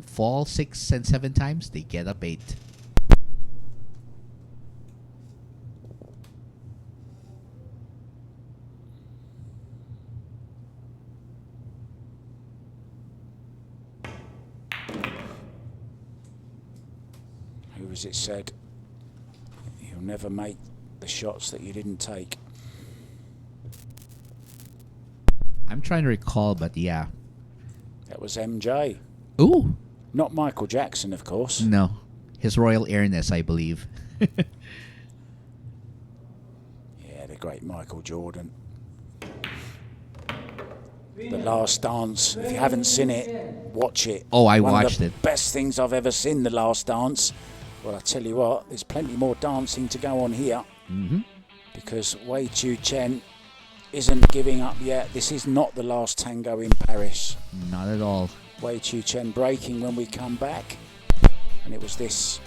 fall 6 and 7 times, they get up 8. Who was it said? You'll never make the shots that you didn't take. I'm trying to recall, but yeah. That was MJ. Ooh. Not Michael Jackson, of course. No. His Royal Airness, I believe. Yeah, the great Michael Jordan. The Last Dance. If you haven't seen it, watch it. Oh, I One watched of the it. Best things I've ever seen, The Last Dance. Well, I tell you what, there's plenty more dancing to go on here. Mm-hmm. Because Wei Chien isn't giving up yet. This is not the last tango in Paris. Not at all. Wei Chien breaking when we come back. And it was this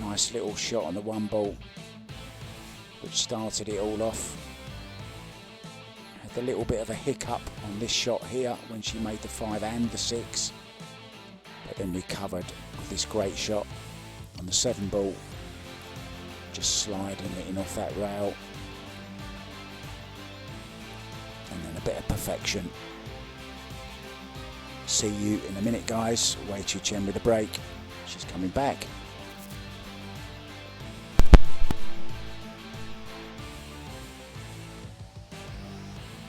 nice little shot on the 1 ball which started it all off. Had a little bit of a hiccup on this shot here when she made the 5 and the 6. But then recovered with this great shot on the 7 ball. Just sliding it in off that rail. And then a bit of perfection. See you in a minute, guys. Wei Chien with a break. She's coming back.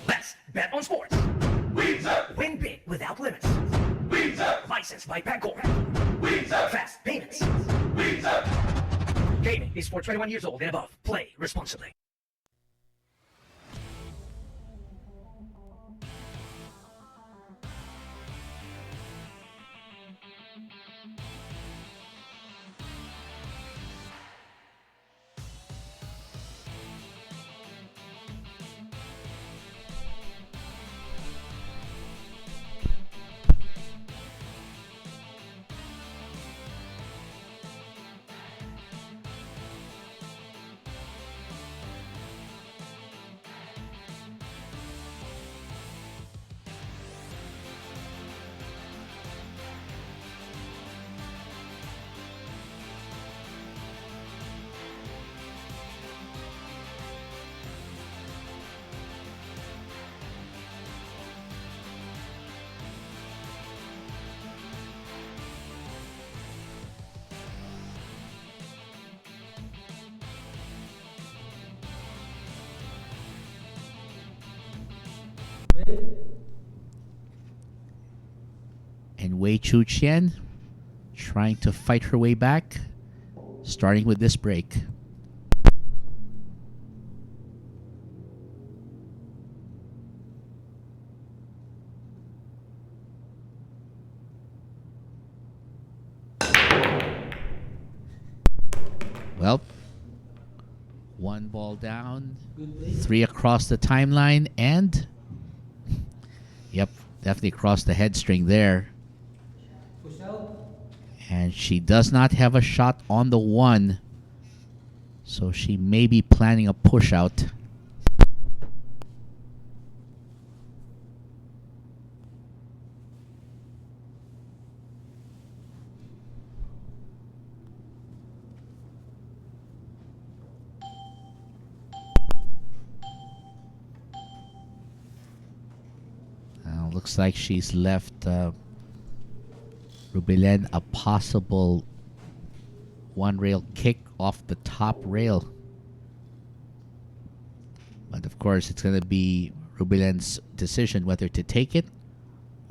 Let's bet on sports. Win big without limits. Licensed by Pagcor. Fast payments. Gaming is for 21 years old and above. Play responsibly. And Wei Chien trying to fight her way back, starting with this break. Well, 1 ball down, 3 across the timeline, and yep, definitely across the head string there. Push out. And she does not have a shot on the 1, so she may be planning a push out. Looks like she's left Rubilen a possible 1 rail kick off the top rail. But of course, it's going to be Rubilen's decision whether to take it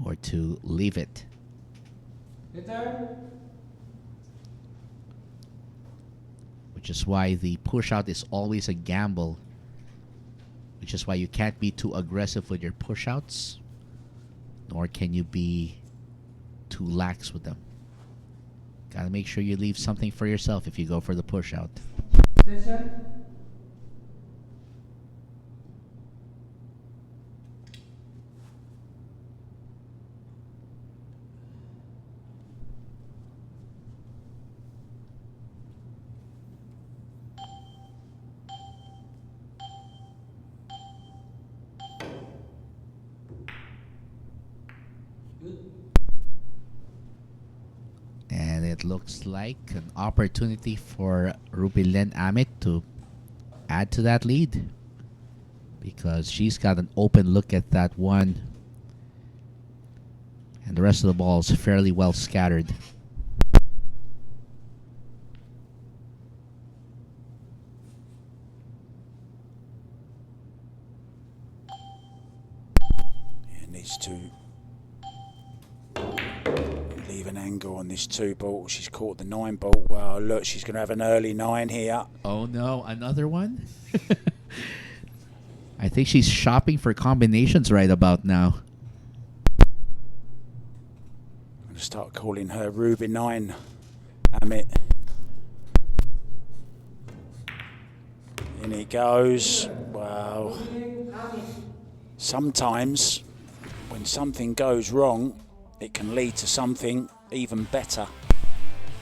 or to leave it. Bitter. Which is why the push out is always a gamble. Which is why you can't be too aggressive with your push outs, nor can you be too lax with them. Gotta make sure you leave something for yourself if you go for the push out. Session. And it looks like an opportunity for Rubilen Amit to add to that lead, because she's got an open look at that one, and the rest of the ball is fairly well scattered. It needs to leave an angle on this 2 ball. She's caught the 9 ball. Well, look, she's going to have an early 9 here. Oh no, another one? I think she's shopping for combinations right about now. I'm going to start calling her Ruby 9, Amit. In he goes. Wow. Sometimes when something goes wrong, it can lead to something even better.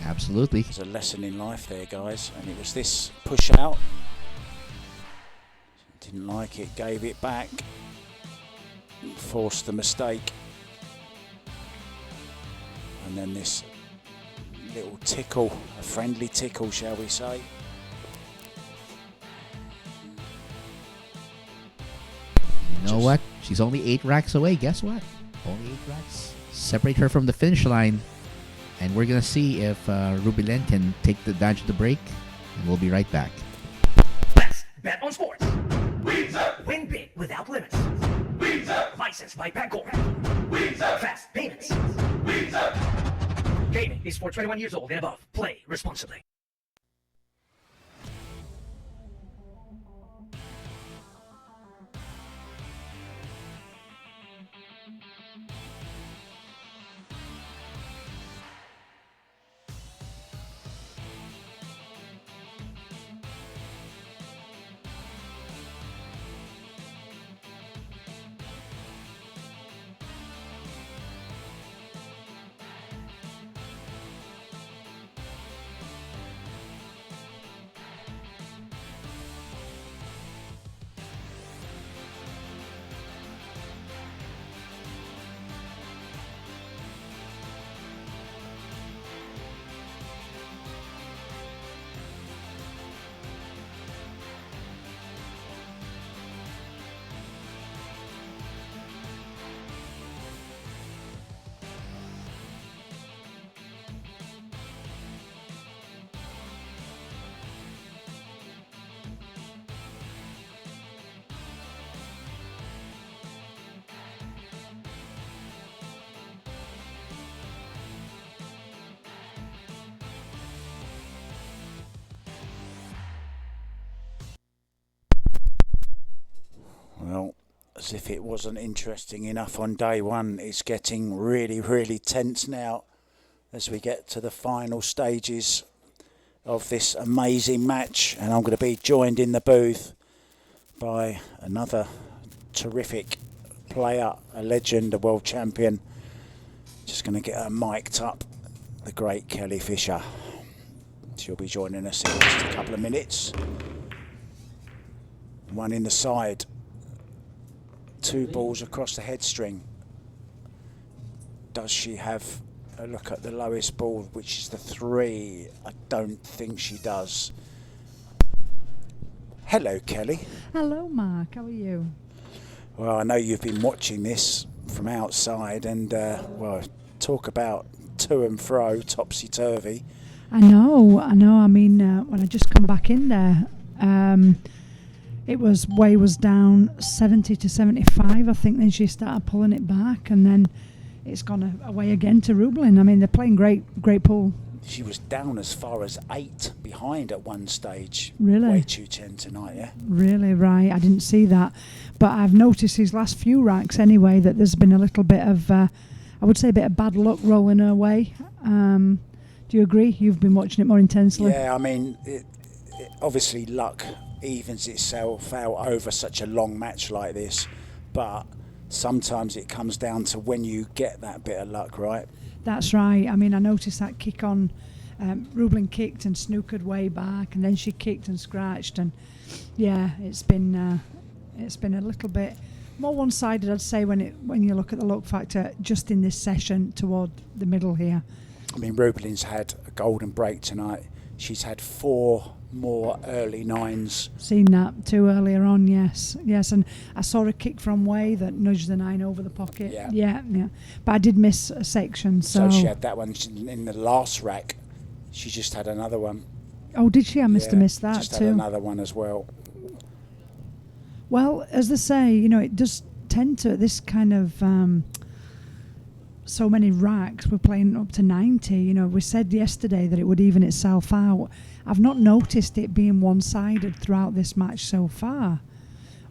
Absolutely. There's a lesson in life there, guys. And it was this push out. Didn't like it, gave it back. Forced the mistake. And then this little tickle, a friendly tickle, shall we say. You know what? She's only 8 racks away. Guess what? Only 8 racks separate her from the finish line. And we're going to see if Rubilen can take the advantage of the break. And we'll be right back. Let's bet on sports. Win big without limits. Licensed by Pagcor. Fast payments. Gaming is for 21 years old and above. Play responsibly. Well, as if it wasn't interesting enough on day one, it's getting really, really tense now as we get to the final stages of this amazing match. And I'm going to be joined in the booth by another terrific player, a legend, a world champion. Just going to get her mic'd up, the great Kelly Fisher. She'll be joining us in just a couple of minutes. One in the side. 2 balls across the head string. Does she have a look at the lowest ball, which is the 3? I don't think she does. Hello, Kelly. Hello, Mark. How are you? Well, I know you've been watching this from outside, and well, talk about to and fro, it was Way was down 70 to 75, I think. Then she started pulling it back, and then it's gone away again to Rubilen. I mean, they're playing great pool. She was down as far as 8 behind at one stage. Really? Way Chien tonight, yeah. Really, right. I didn't see that. But I've noticed these last few racks anyway that there's been a little bit of, I would say a bit of bad luck rolling her way. Do you agree? You've been watching it more intensely. Yeah, I mean, it obviously luck evens itself out over such a long match like this. But sometimes it comes down to when you get that bit of luck, right? That's right. I mean, I noticed that kick on, Rubilen kicked and snookered way back, and then she kicked and scratched, and yeah, it's been a little bit more one-sided, I'd say, when you look at the luck factor just in this session toward the middle here. I mean, Rubilen's had a golden break tonight. She's had 4 more early 9s. Seen that too earlier on, yes, and I saw a kick from Way that nudged the 9 over the pocket. Yeah. But I did miss a section, so she had that one in the last rack. She just had another one. Oh, did she? I must have missed that just too. Had another one as well. Well, as they say, it does tend to this kind of. So many racks, we're playing up to 90. We said yesterday that it would even itself out. I've not noticed it being one-sided throughout this match so far,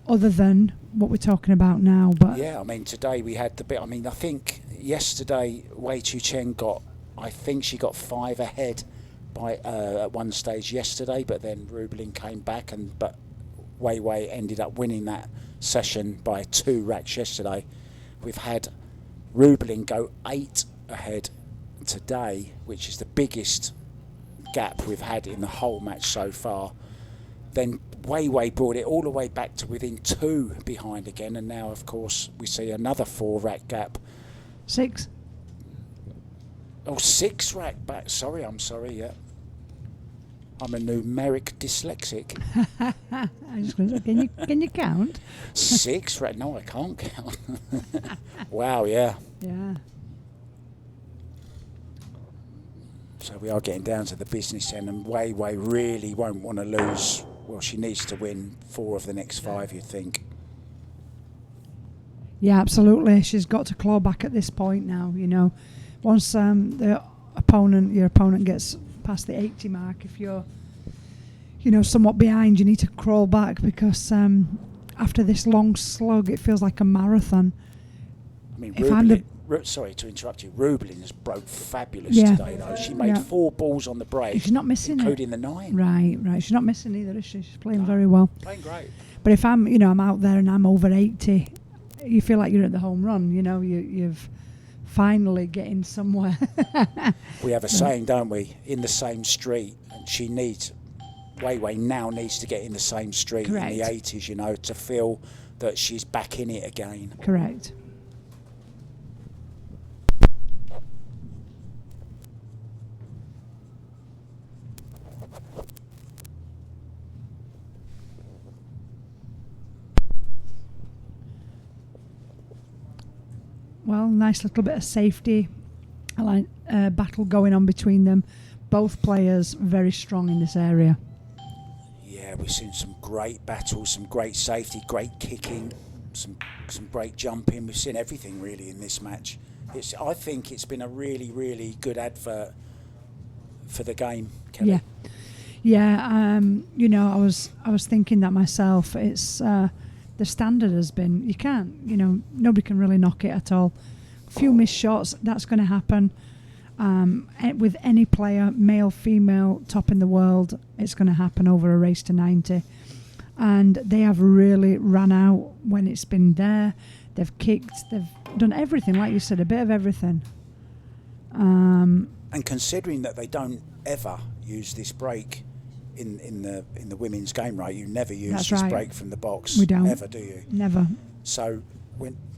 other than what we're talking about now. But yeah, I mean, today we had the bit. I mean, I think yesterday Wei Chien got 5 ahead by at one stage yesterday, but then Rubilen came back, but Wei ended up winning that session by 2 racks yesterday. We've had Rubilen go 8 ahead today, which is the biggest gap we've had in the whole match so far. Then Wei brought it all the way back to within 2 behind again, and now of course we see another 4 rack gap. 6. Oh, 6 rack back. I'm sorry, yeah. I'm a numeric dyslexic. I was going to say, can you count? 6 rack? No, I can't count. Wow, yeah. Yeah. So we are getting down to the business end, and Wei really won't want to lose. Well, she needs to win 4 of the next 5, you'd think. Yeah, absolutely. She's got to claw back at this point now. Once your opponent gets past the 80 mark, if you're somewhat behind, you need to crawl back, because after this long slug it feels like a marathon. I mean, sorry to interrupt you, Rubilen has broke fabulous today though. She made 4 balls on the break. She's not missing including it. the 9. Right. She's not missing either, is she? She's playing very well. Playing great. But if I'm out there and I'm over 80, you feel like you're at the home run. You've finally getting somewhere. We have a saying, don't we? In the same street, and Wei now needs to get in the same street. Correct. In the 80s, to feel that she's back in it again. Correct. Well, nice little bit of safety battle going on between them. Both players very strong in this area. Yeah, we've seen some great battles, some great safety, great kicking, some great jumping. We've seen everything really in this match. I think it's been a really, really good advert for the game, Kelly. Yeah. I was thinking that myself. It's the standard has been, you can't, nobody can really knock it at all. A few missed shots, that's going to happen. With any player, male, female, top in the world, it's going to happen over a race to 90. And they have really ran out when it's been there. They've kicked, they've done everything, like you said, a bit of everything. And considering that they don't ever use this break in the women's game, right? You never use this break from the box. We don't. Ever, do you? Never. So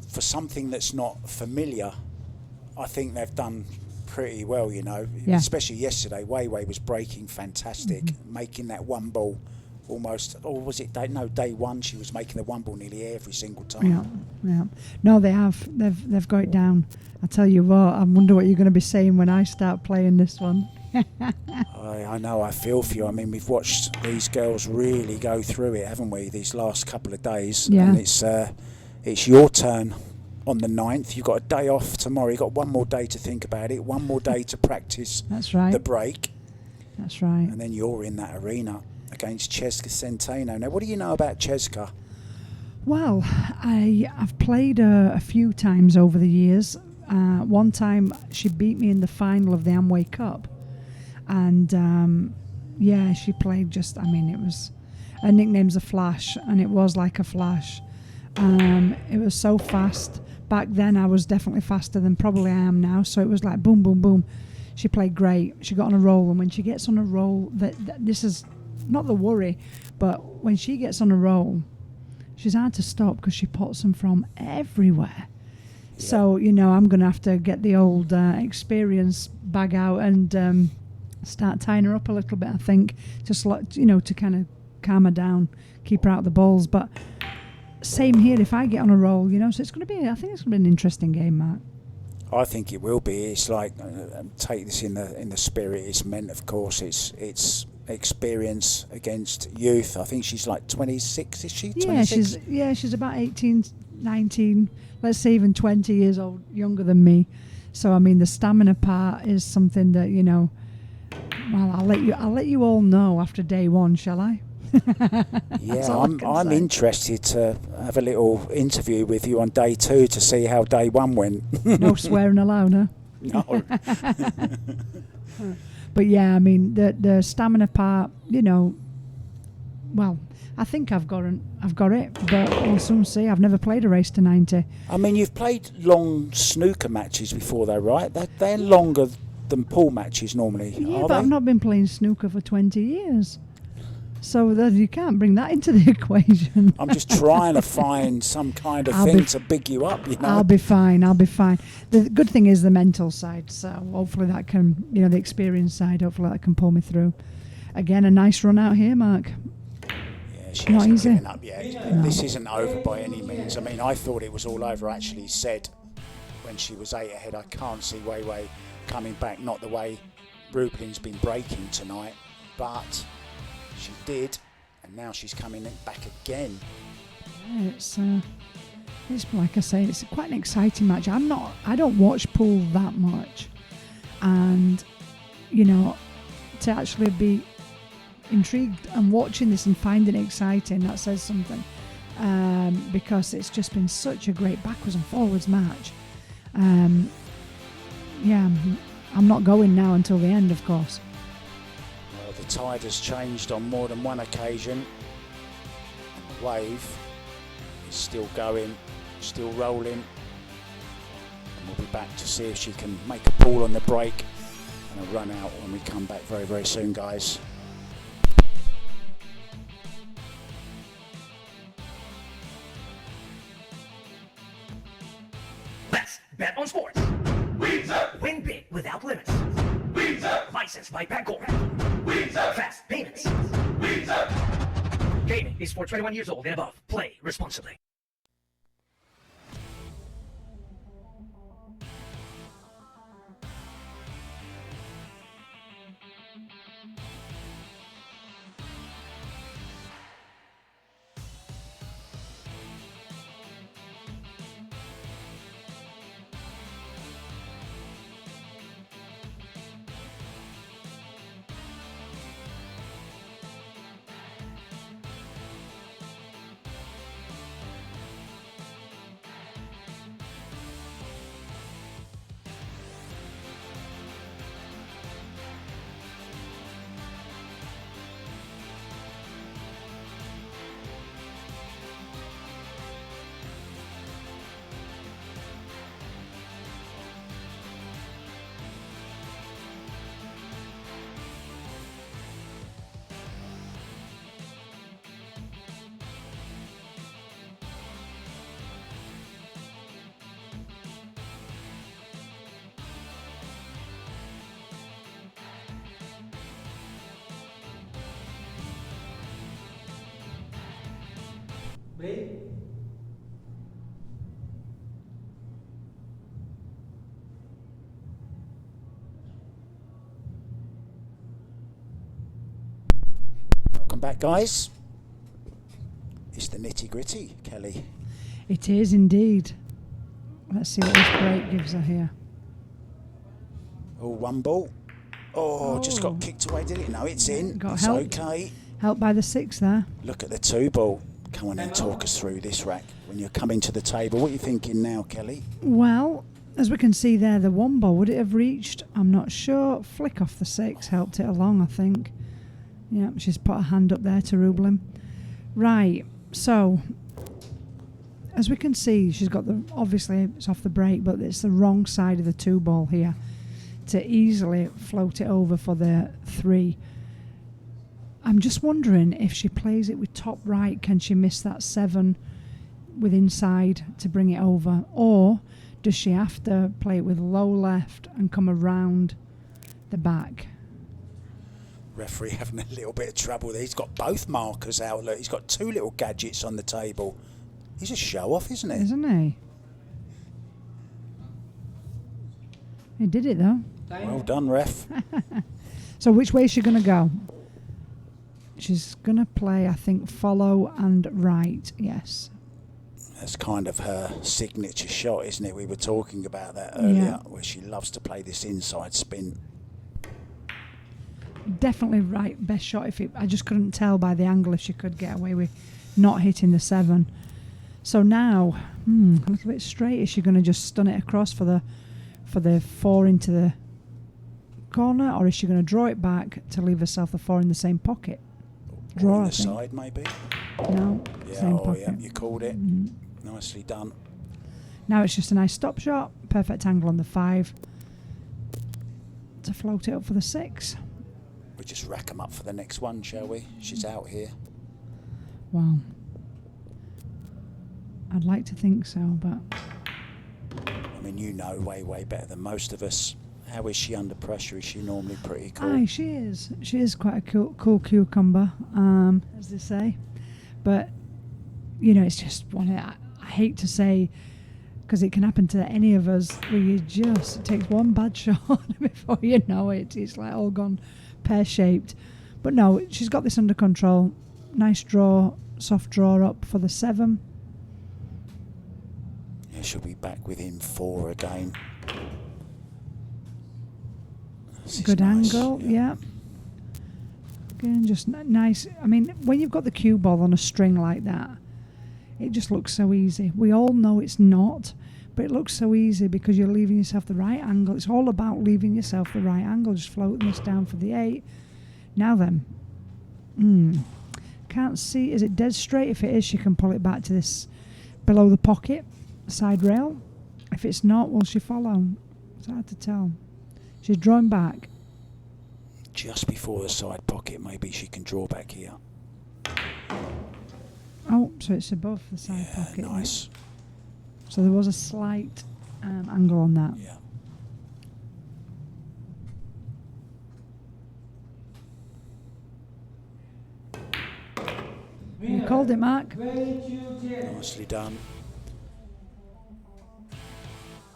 for something that's not familiar, I think they've done pretty well, Yeah. Especially yesterday, Wei was breaking fantastic, making that 1 ball almost, or was it day 1 she was making the 1 ball nearly every single time. Yeah. No, they have. They've got it down. I tell you what, I wonder what you're going to be saying when I start playing this one. I know, I feel for you. I mean, we've watched these girls really go through it, haven't we, these last couple of days? Yeah. And it's your turn on the 9th. You've got a day off tomorrow. You've got one more day to think about it, one more day to practice That's right. the break. That's right. And then you're in that arena against Cheska Centeno. Now, what do you know about Cheska? Well, I've played her a few times over the years. One time she beat me in the final of the Amway Cup. And yeah, she played just, I mean, it was, her nickname's a Flash, and it was like a flash. It was so fast. Back then I was definitely faster than probably I am now, so it was like boom, boom, boom. She played great. She got on a roll, and when she gets on a roll, that this is not the worry, but when she gets on a roll, she's hard to stop because she pots them from everywhere. Yeah. So, you know, I'm going to have to get the old experience bag out and start tying her up a little bit, I think, just like, you know, to kind of calm her down, keep her out of the balls. But same here, if I get on a roll, you know, so it's going to be, I think it's going to be an interesting game, Mark. I think it will be. It's like, take this in the spirit it's meant, of course. It's experience against youth. I think she's like 26, is she? 26? She's about 18, 19, let's say even 20 years old, younger than me. So I mean, the stamina part is something that, you know, well, I'll let you all know after day one, shall I? Yeah, I'm interested to have a little interview with you on day 2 to see how day 1 went. No swearing allowed, huh? No. But yeah, I mean, the stamina part, you know, well, I think I've got it, but we'll soon see. I've never played a race to 90. I mean, you've played long snooker matches before, though, right? They're longer than pool matches normally, yeah, are but they? I've not been playing snooker for 20 years. So that you can't bring that into the equation. I'm just trying to find some kind of thing to big you up, you know. I'll be fine. The good thing is the mental side. So hopefully that can, you know, the experience side, hopefully that can pull me through. Again, a nice run out here, Mark. Yeah, she Not hasn't easy. given up yet. No. This isn't over by any means. I mean, I thought it was all over. Actually said when she was 8 ahead, I can't see Wei coming back. Not the way Rubilen's been breaking tonight, but she did, and now she's coming back again. Yeah, it's like I say, it's quite an exciting match. I don't watch pool that much, and you know, to actually be intrigued and watching this and finding it exciting, that says something, because it's just been such a great backwards and forwards match. Yeah, I'm not going now until the end, of course. The tide has changed on more than one occasion, and the wave is still going, still rolling, and we'll be back to see if she can make a pool on the break and a run out when we come back very, very soon, guys. Let's bet on sports. Win big without limits. Licensed by Pagcor. Fast payments. Gaming is for 21 years old and above. Play responsibly. Wait. Welcome back, guys. It's the nitty-gritty, Kelly. It is indeed. Let's see what this break gives her here. Oh, one ball. Oh, just Oh. got kicked away, did it? No, it's in. Got It's helped. okay. Helped by the 6 there. Look at the 2 ball. Come on and talk us through this rack. When you're coming to the table, what are you thinking now, Kelly? Well, as we can see there, the 1 ball, would it have reached? I'm not sure. Flick off the 6 helped it along, I think. Yeah, she's put her hand up there to Rubilen. Right, so as we can see, she's got the, obviously it's off the break, but it's the wrong side of the 2 ball here to easily float it over for the 3. I'm just wondering if she plays it with top right, can she miss that 7 with inside to bring it over? Or does she have to play it with low left and come around the back? Referee having a little bit of trouble there. He's got both markers out. Look, he's got 2 little gadgets on the table. He's a show off, isn't he? Isn't he? He did it though. Well done, ref. So which way is she going to go? She's going to play, I think, follow and right. Yes. That's kind of her signature shot, isn't it? We were talking about that earlier, Yeah. where she loves to play this inside spin. Definitely right. Best shot. I just couldn't tell by the angle if she could get away with not hitting the 7. So now, a little bit straight. Is she going to just stun it across for the 4 into the corner, or is she going to draw it back to leave herself the 4 in the same pocket? Or on I the think. side, maybe. No, Yeah, same oh pocket. yeah, you called it. Nicely done. Now it's just a nice stop shot. Perfect angle on the 5 to float it up for the 6. We just rack them up for the next one, shall we? She's out here. Wow. I'd like to think so, but I mean, you know way better than most of us. How is she under pressure? Is she normally pretty cool? aye, she is. She is quite a cool cucumber, as they say. But you know, it's just one. I hate to say, because it can happen to any of us, where you just it takes one bad shot before you know it. It's like all gone pear-shaped. But no, she's got this under control. Nice draw, soft draw up for the 7. Yeah, she'll be back within 4 again. This is Good nice, angle, yeah. Again, just nice. I mean, when you've got the cue ball on a string like that, it just looks so easy. We all know it's not, but it looks so easy because you're leaving yourself the right angle. It's all about leaving yourself the right angle. Just floating this down for the 8. Now then, can't see. Is it dead straight? If it is, she can pull it back to this below the pocket side rail. If it's not, will she follow? It's hard to tell. She's drawing back. Just before the side pocket, maybe she can draw back here. Oh, so it's above the side Yeah, pocket. nice. So there was a slight angle on that. Yeah. You called it, Mark. Nicely done.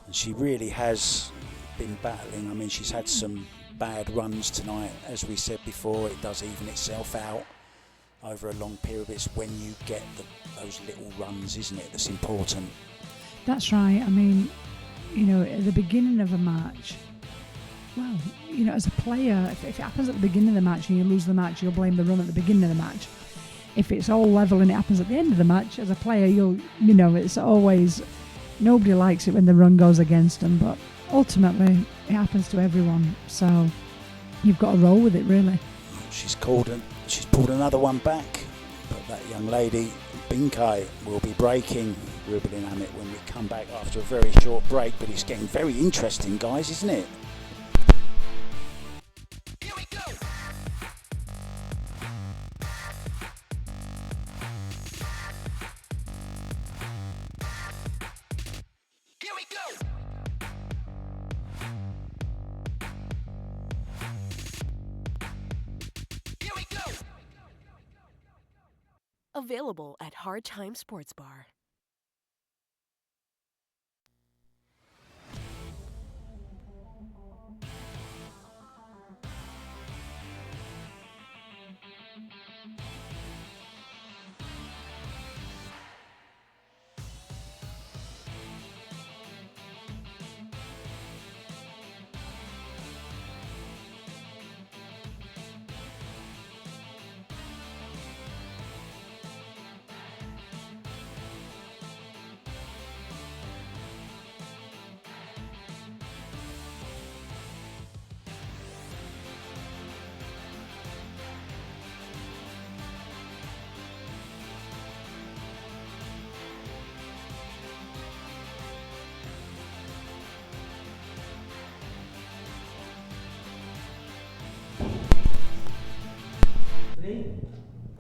And she really has been battling. I mean, she's had some bad runs tonight. As we said before, it does even itself out over a long period. It's when you get those little runs, isn't it, that's important. That's right. I mean, you know, at the beginning of a match, well, you know, as a player, if it happens at the beginning of the match and you lose the match, you'll blame the run at the beginning of the match. If it's all level and it happens at the end of the match, as a player, you know, it's always, nobody likes it when the run goes against them, but ultimately it happens to everyone. So you've got to roll with it, really. She's pulled another one back, but that young lady, Binkai, will be breaking Rubilen Amit when we come back after a very short break. But it's getting very interesting, guys, isn't it? Here we go. Here we go. Here we go. Available at Hard Time Sports Bar.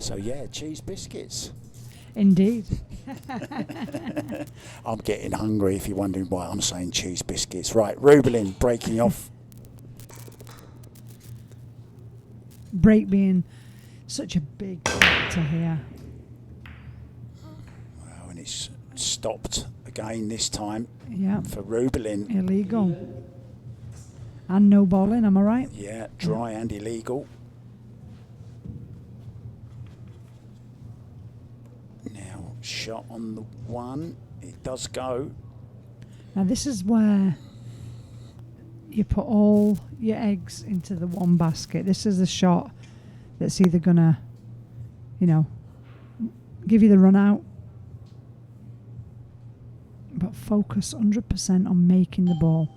So yeah, cheese biscuits. Indeed. I'm getting hungry if you're wondering why I'm saying cheese biscuits. Right, Rubilen breaking off. Break being such a big factor here. Well, and it's stopped again this time Yeah. for Rubilen. Illegal. And no bowling, am I right? Yeah, dry and illegal. Now, shot on the one. It does go. Now this is where you put all your eggs into the one basket. This is the shot that's either gonna, you know, give you the run out, but focus 100% on making the ball.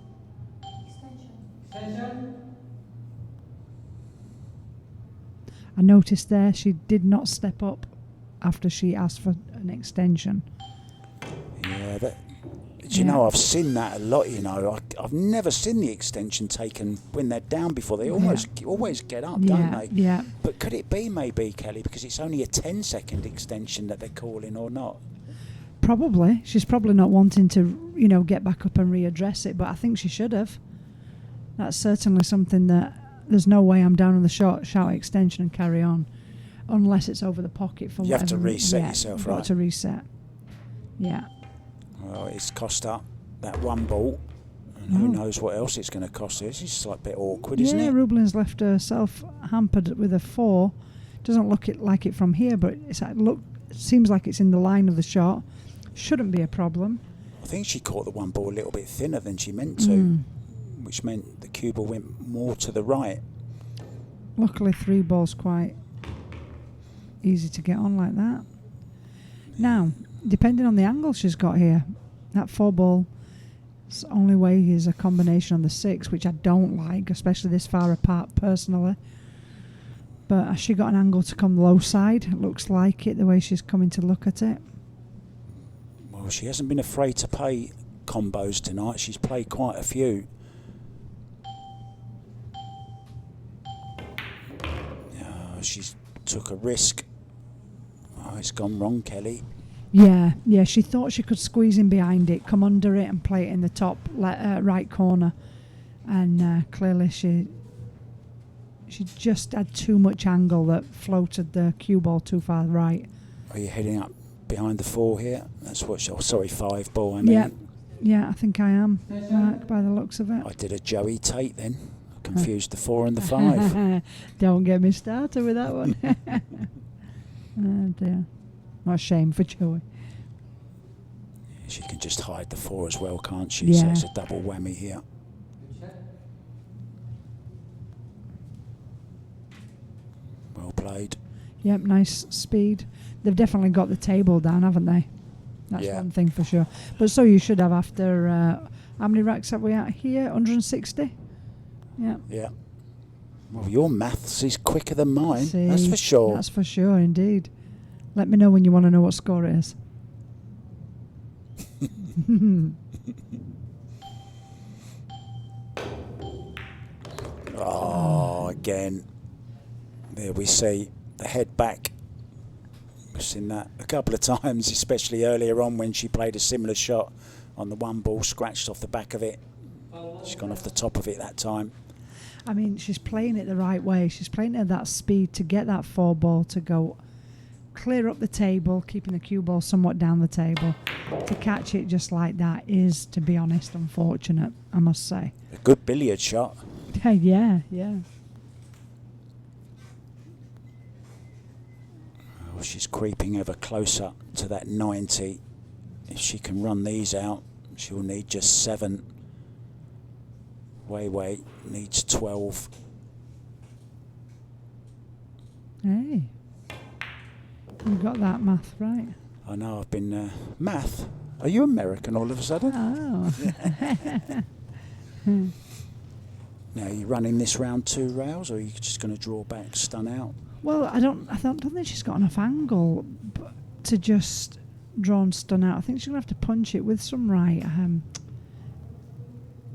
Extension. I noticed there she did not step up after she asked for an extension. Yeah, that. Do you know, I've seen that a lot, you know. I've never seen the extension taken when they're down before. They always get up, don't they? Yeah. But could it be maybe, Kelly, because it's only a 10-second extension that they're calling or not? Probably. She's probably not wanting to, you know, get back up and readdress it, but I think she should have. That's certainly something that there's no way I'm down on the shot, shout extension and carry on, unless it's over the pocket for You whatever. have to reset yeah, yourself, you've right? got to reset. Yeah. Well, it's cost her that one ball, and who knows what else it's going to cost her. It's just like a bit awkward, isn't it? Rubilen's left herself hampered with a 4. Doesn't look like it from here, but it seems like it's in the line of the shot. Shouldn't be a problem. I think she caught the one ball a little bit thinner than she meant to, which meant the cue ball went more to the right. Luckily, 3 balls quite easy to get on like that. Now, depending on the angle she's got here, that 4 ball only way is a combination on the 6, which I don't like, especially this far apart personally. But has she got an angle to come low side? It looks like it, the way she's coming to look at it. Well, she hasn't been afraid to play combos tonight. She's played quite a few. She's took a risk. Oh, it's gone wrong, Kelly. Yeah, she thought she could squeeze in behind it, come under it and play it in the top right corner. And clearly she just had too much angle that floated the cue ball too far right. Are you heading up behind the 4 here? That's what she... Oh, sorry, 5 ball, I mean. Yeah, I think I am, Mark, by the looks of it. I did a Joey Tate then. I confused the 4 and the 5. Don't get me started with that one. Oh dear. What a shame for Joey. She can just hide the 4 as well, can't she? Yeah. So it's a double whammy here. Well played. Yep, nice speed. They've definitely got the table down, haven't they? That's one thing for sure. But so you should have after... how many racks have we at here? 160? Yeah. Yeah. Well, your maths is quicker than mine. See, that's for sure. That's for sure, indeed. Let me know when you want to know what score it is. Oh, again. There we see the head back. We've seen that a couple of times, especially earlier on when she played a similar shot on the 1 ball, scratched off the back of it. She's gone off the top of it that time. I mean, she's playing it the right way. She's playing it at that speed to get that 4 ball to go clear up the table, keeping the cue ball somewhat down the table. To catch it just like that is, to be honest, unfortunate, I must say. A good billiard shot. Yeah. Oh, she's creeping ever closer to that 90. If she can run these out, she'll need just 7. Wei needs 12. Hey. You got that math right. I know, I've been... math? Are you American all of a sudden? Oh. Now, are you running this round 2 rails, or are you just going to draw back, stun out? Well, I don't think she's got enough angle to just draw and stun out. I think she's going to have to punch it with some right.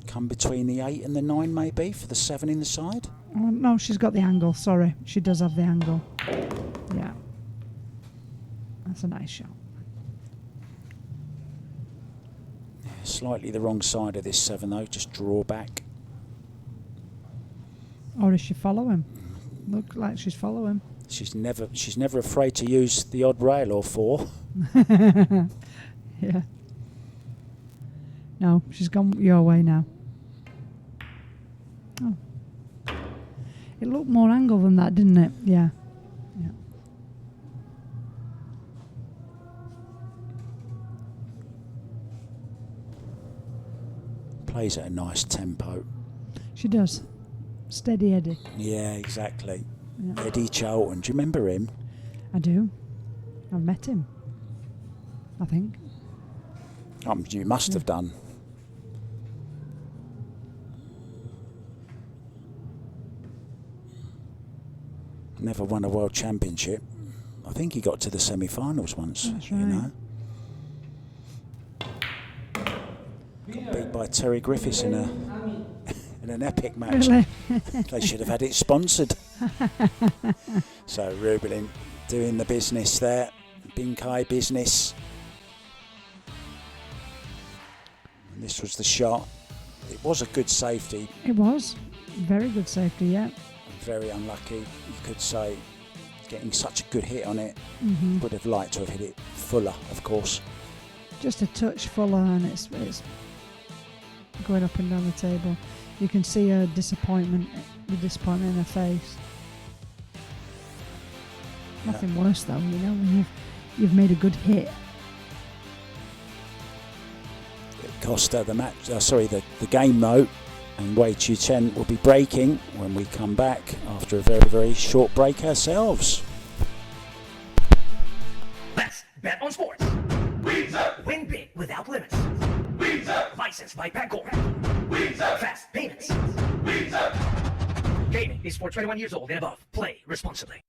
Come between the 8 and the 9, maybe, for the 7 in the side? Oh, no, she's got the angle. Sorry, she does have the angle. Yeah. That's a nice shot. Slightly the wrong side of this 7 though, just draw back. Or does she follow him? Look like she's following. She's never afraid to use the odd rail or 4. Yeah. No, she's gone your way now. Oh. It looked more angle than that, didn't it? Yeah. Yeah. Plays at a nice tempo. She does. Steady Eddie. Yeah, exactly. Yeah. Eddie Charlton, do you remember him? I do. I've met him. I think. You must have done. Never won a world championship. I think he got to the semi-finals once. That's You right. know, got beat by Terry Griffiths in an epic match. Really? They should have had it sponsored. So Rubilen doing the business there, Binkai business. And this was the shot. It was a good safety. It was. Very good safety, yeah. Very unlucky, you could say, getting such a good hit on it. Mm-hmm. Would have liked to have hit it fuller, of course. Just a touch fuller, and it's going up and down the table. You can see her disappointment, the disappointment in her face. Nothing worse though, you know, when you've made a good hit. It cost her the match. The game though. And Chien will be breaking when we come back after a very, very short break ourselves. Let's bet on sports. Win big without limits. Licensed by Pagcor. Fast payments. Gaming is for 21 years old and above. Play responsibly.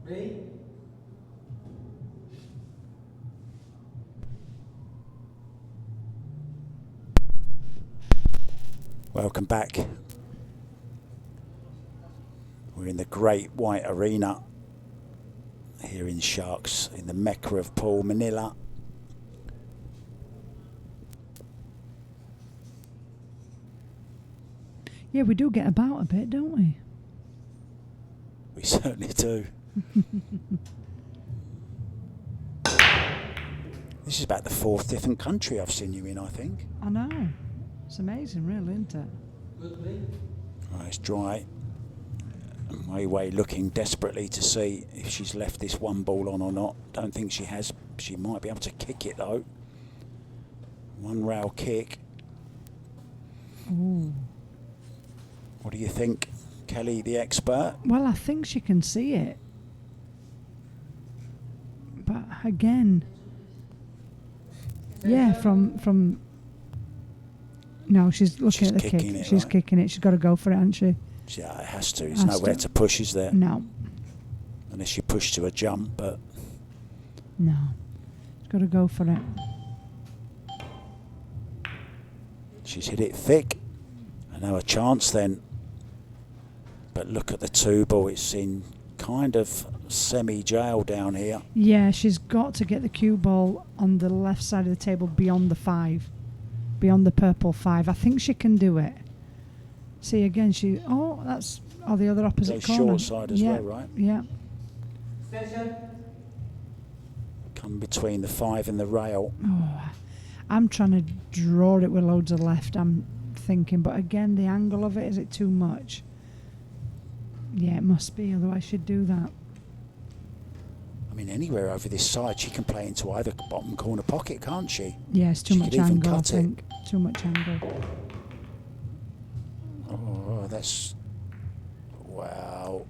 Ready? Welcome back. We're in the Great White Arena here in Sharks, in the Mecca of Pool, Manila. Yeah, we do get about a bit, don't we? We certainly do. This is about the 4th different country I've seen you in, I think. I know. It's amazing, really, isn't it? Good play. Right, it's dry. And Wei Wei looking desperately to see if she's left this one ball on or not. Don't think she has. She might be able to kick it though. One rail kick. Ooh. What do you think, Kelly, the expert? Well, I think she can see it. But again, yeah, from no, she's looking at the kick. kicking it, She's right? kicking it. She's got to go for it, hasn't she? Yeah, it has to. There's Has nowhere to. to push, is there? No, Unless you push to a jump, but no. She's got to go for it. she's hit it thick. And now a chance then. But look at the 2 ball. It's in kind of semi-jail down here. Yeah, she's got to get the cue ball on the left side of the table beyond the 5. Beyond the purple 5. I think she can do it. See again, that's the other opposite Goes corner. short side as well, right? Yeah. Station. Come between the 5 and the rail. Oh, I'm trying to draw it with loads of left, I'm thinking, but again, the angle of it, is it too much? Yeah, it must be, otherwise she'd do that. I mean, anywhere over this side, she can play into either bottom corner pocket, can't she? Yeah, it's too She much could even angle, I cut it. think. Too much angle. Oh, that's... Wow.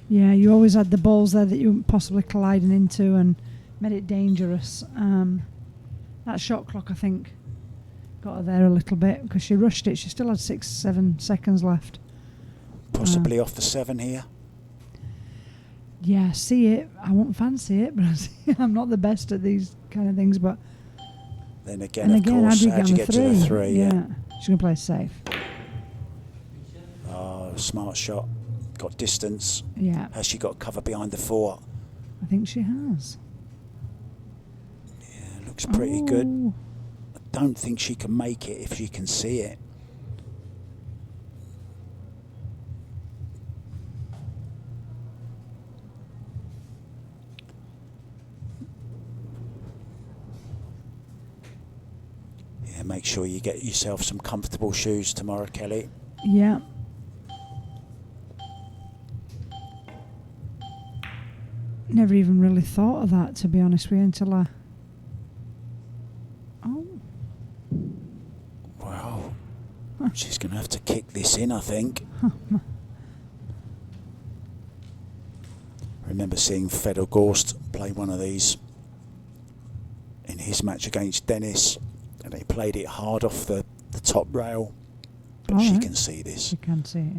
Yeah, you always had the balls there that you were possibly colliding into and made it dangerous. That shot clock, I think, got her there a little bit because she rushed it. She still had 6-7 seconds left. Possibly off the 7 here. Yeah, see it. I won't fancy it, but I'm not the best at these kind of things. But Then again, of course, how'd you get to the 3? Yeah, she's going to play safe. Oh, smart shot. Got distance. Yeah, Has she got cover behind the 4? I think she has. Yeah, looks pretty good. Oh. I don't think she can make it if she can see it. Yeah, make sure you get yourself some comfortable shoes tomorrow, Kelly. Yeah. Never even really thought of that, to be honest with you, until I... Oh. Wow. She's going to have to kick this in, I think. I remember seeing Fedor Gorst play one of these in his match against Dennis, and he played it hard off the top rail. But she Alright. can see this. She can see it.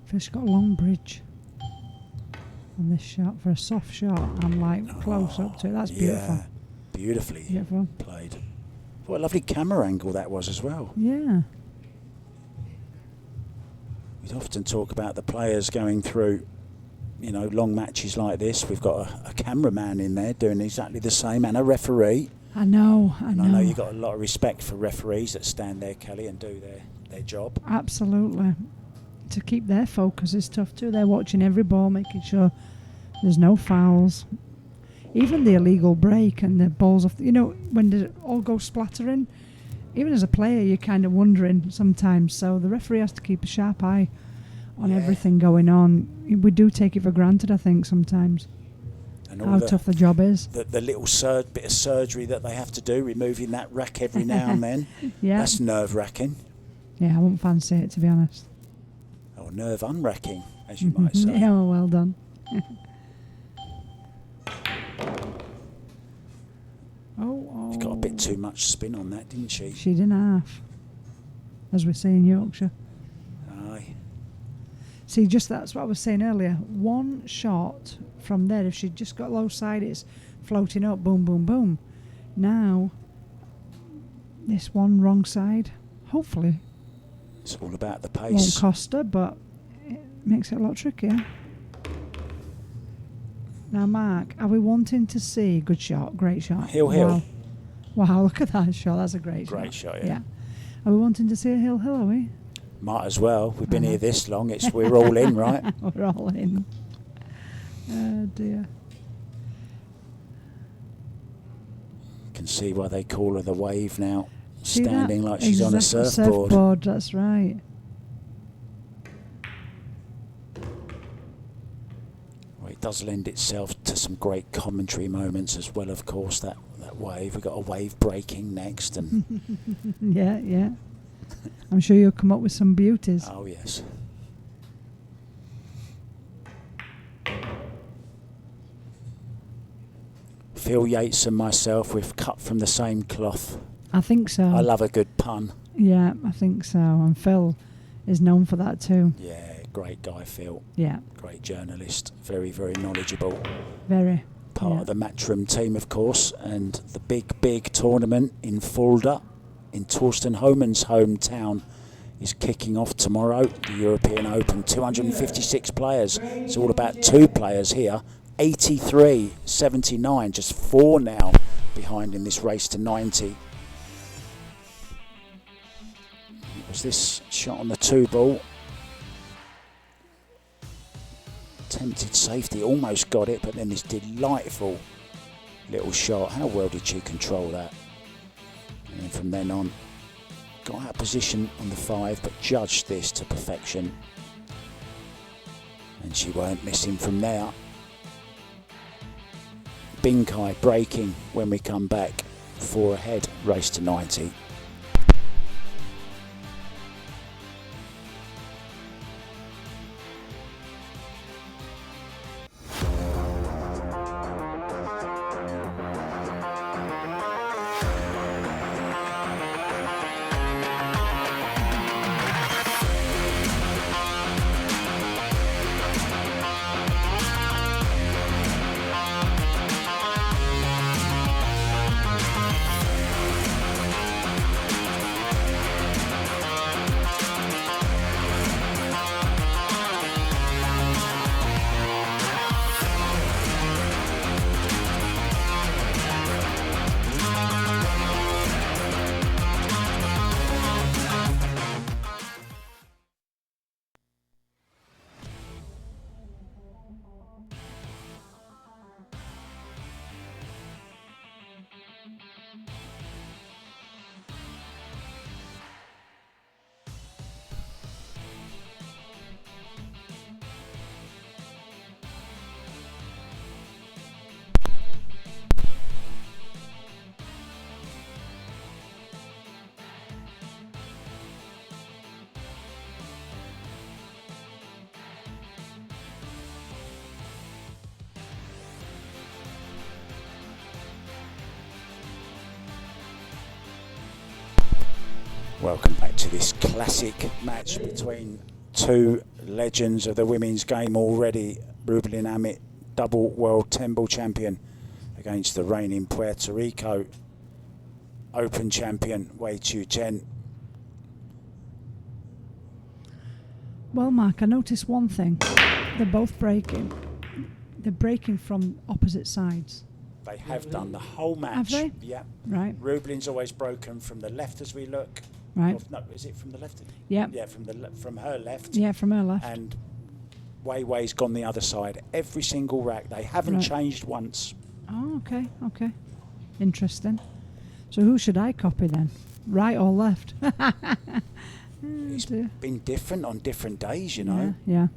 Feels she's got a long bridge on this shot. For a soft shot, I'm like close up to it. That's beautiful. Yeah, beautifully Beautiful. played. What a lovely camera angle that was as well. Yeah. We often talk about the players going through, long matches like this. We've got a cameraman in there doing exactly the same, and a referee. I know. And I know you've got a lot of respect for referees that stand there, Kelly, and do their job. Absolutely. To keep their focus is tough too. They're watching every ball, making sure there's no fouls. Even the illegal break and the balls off, when they all go splattering, even as a player, you're kind of wondering sometimes. So the referee has to keep a sharp eye on everything going on. We do take it for granted, I think, sometimes, And how tough the job is. The little bit of surgery that they have to do, removing that rack every now and then. Yeah. That's nerve-wracking. Yeah, I wouldn't fancy it, to be honest. Or nerve-unwracking, as you might say. Yeah, well done. Oh. She got a bit too much spin on that, didn't she? She didn't half, as we say in Yorkshire. Aye. See, that's what I was saying earlier. One shot from there, if she'd just got low side, it's floating up, boom, boom, boom. Now, this one wrong side, hopefully, It's all about the won't pace. cost her, but it makes it a lot trickier. Now, Mark, are we wanting to see good shot, great shot? Hill. Wow, look at that shot. That's a great shot. Great shot, yeah. Are we wanting to see a hill, are we? Might as well. We've been here this long. We're all in, right? We're all in. Oh, dear. You can see why they call her the wave now. See that? Standing like she's on a Exact- surfboard. That's right. Well, it does lend itself to some great commentary moments as well, of course, that wave. We've got a wave breaking next. And Yeah. I'm sure you'll come up with some beauties. oh, yes. Phil Yates and myself, we've cut from the same cloth. I think so. I love a good pun. Yeah, I think so. And Phil is known for that too. Yeah, great guy, Phil. Yeah, Great journalist. Very, very knowledgeable. very. Part yeah. of the Matchroom team, of course. And the big tournament in Fulda, in Torsten Homan's hometown, is kicking off tomorrow. The European Open, 256 players. It's all about 2 players here. 83-79, just 4 now behind in this race to 90. It was this shot on the 2 ball. Attempted safety, almost got it, but then this delightful little shot. How well did she control that? And then from then on, got out of position on the 5, but judged this to perfection. And she weren't missing from there. Binkai breaking when we come back. 4 ahead, race to 90. Welcome back to this classic match between 2 legends of the women's game already. Rubilen Amit, double world 10-ball champion, against the reigning Puerto Rico Open champion, Chien. Well, Mark, I noticed one thing. They're both breaking. They're breaking from opposite sides. They have done the whole match. Have they? Yeah. Right. Rubilen's always broken from the left as we look. Right. Or, no, is it from the left? Yeah. Yeah, from her left. Yeah, from her left. And Wei's gone the other side. Every single rack. They haven't Right. changed once. Oh, okay, okay. Interesting. So who should I copy then? Right or left? It's dear. been different on different days, you know. Yeah.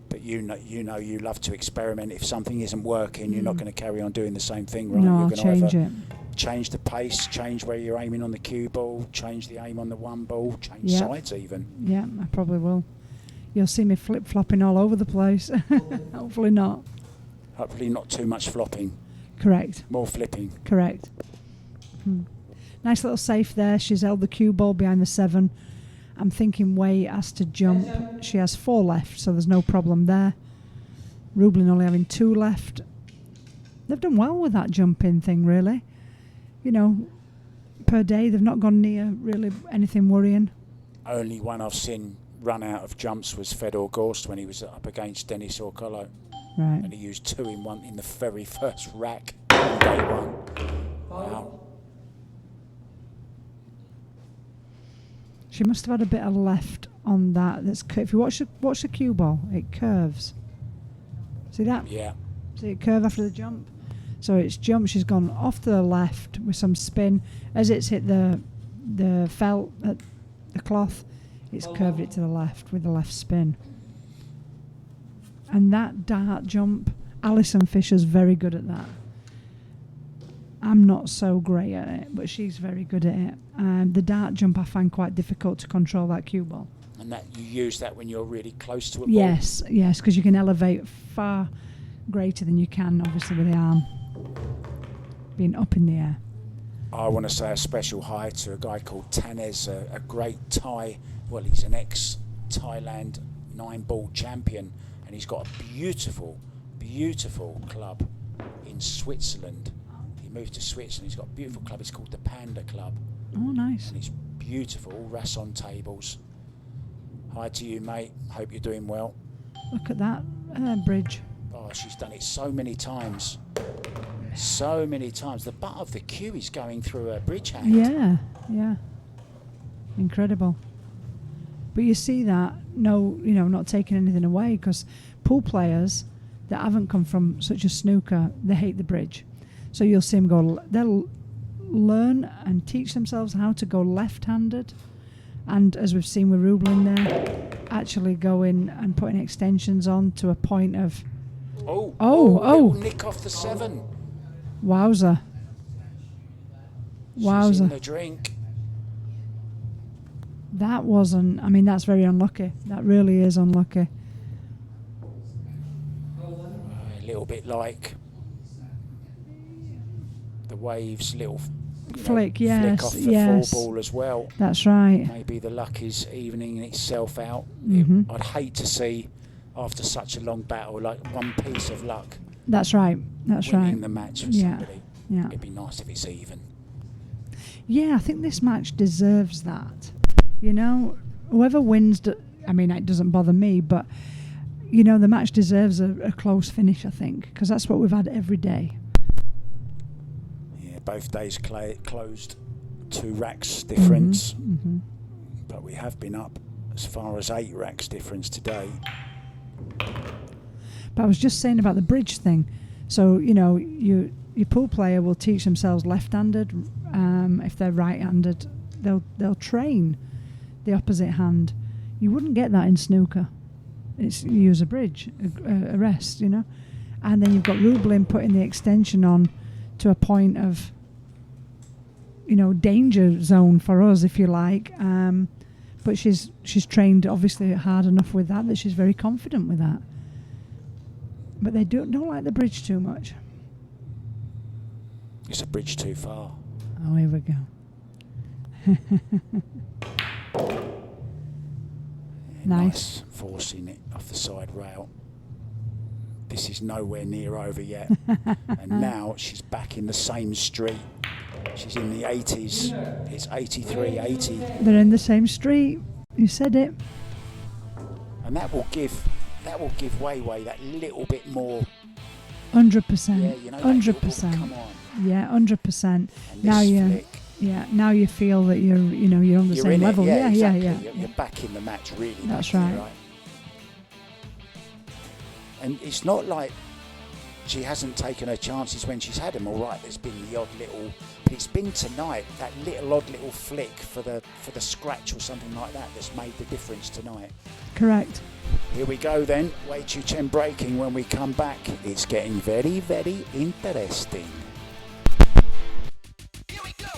But you know, you love to experiment. If something isn't working, you're not going to carry on doing the same thing, right? No, You're I'll gonna change either it. change the pace, change where you're aiming on the cue ball, change the aim on the 1 ball, change Yeah. sides even. Yeah, I probably will. You'll see me flip-flopping all over the place. Hopefully not. Hopefully not too much flopping, Correct. more flipping. Correct. Nice little safe there. She's held the cue ball behind the 7. I'm thinking Wei has to jump. She has 4 left, so there's no problem there. Rubilen only having 2 left. They've done well with that jumping thing, really. You know, per day, they've not gone near really anything worrying. Only one I've seen run out of jumps was Fedor Gorst when he was up against Denis Orcolo. Right. And he used 2 in 1 in the very first rack on day 1. Wow. She must have had a bit of left on that. If you watch the cue ball, it curves. See that? Yeah. See it curve after the jump? So it's jumped, she's gone off to the left with some spin. As it's hit the felt, the cloth, it's curved it to the left with the left spin. And that dart jump, Alison Fisher's very good at that. I'm not so great at it, but she's very good at it. The dart jump I find quite difficult to control, that cue ball. And that you use that when you're really close to a ball? Yes, because you can elevate far greater than you can, obviously, with the arm being up in the air. I want to say a special hi to a guy called Tanez, a great Thai. Well, he's an ex-Thailand 9-ball champion, and he's got a beautiful, beautiful club in Switzerland. He moved to Switzerland. He's got a beautiful club. It's called the Panda Club. Oh, nice. And it's beautiful, all Rasson tables. Hi to you, mate. Hope you're doing well. Look at that bridge. Oh, she's done it so many times. so many times. The butt of the cue is going through her bridge hand. Yeah, yeah. Incredible. But you see that, not taking anything away, because pool players that haven't come from such a snooker, they hate the bridge. So you'll see them go, they'll learn and teach themselves how to go left-handed. And as we've seen with Rubilen there, actually going and putting extensions on to a point of... Little nick off the 7. Wowza. She's in the drink. That wasn't... I mean, that's very unlucky. That really is unlucky. A little bit like the Waves' little flick, flick off the 4 ball as well. That's right. Maybe the luck is evening itself out. Mm-hmm. I'd hate to see, after such a long battle, like one piece of luck. That's right. That's winning right. the match for Yeah. somebody. Yeah. It'd be nice if it's even. Yeah, I think this match deserves that. Whoever wins, I mean, it doesn't bother me, but, the match deserves a close finish, I think, because that's what we've had every day. Yeah, both days closed, 2 racks difference. Mm-hmm. But we have been up as far as 8 racks difference today. But I was just saying about the bridge thing. So, your pool player will teach themselves left-handed. If they're right-handed, they'll train the opposite hand. You wouldn't get that in snooker. You use a bridge, a rest, And then you've got Rubilen putting the extension on to a point of, danger zone for us, if you like. But she's trained obviously hard enough with that she's very confident with that. But they don't like the bridge too much. It's a bridge too far. Oh, here we go. Nice. Forcing it off the side rail. This is nowhere near over yet. And now she's back in the same street. She's in the 80s. It's 83, 80. They're in the same street. You said it. And that will give Weiwei that little bit more. 100%. Yeah, 100%. Come on. Yeah, 100%. And Now this you, flick, now you feel that you're on the you're same in level. It. Yeah, exactly. Yeah. You're back in the match, really. That's back in, right. And it's not like she hasn't taken her chances when she's had them. All right, there's been the odd little, but it's been tonight that odd little flick for the scratch or something like that that's made the difference tonight. Correct. Here we go then. Chien breaking. When we come back, it's getting very, very interesting. Here we go.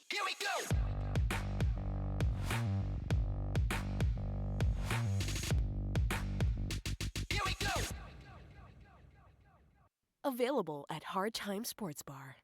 Here we go. Here we go. Available at Hard Time Sports Bar.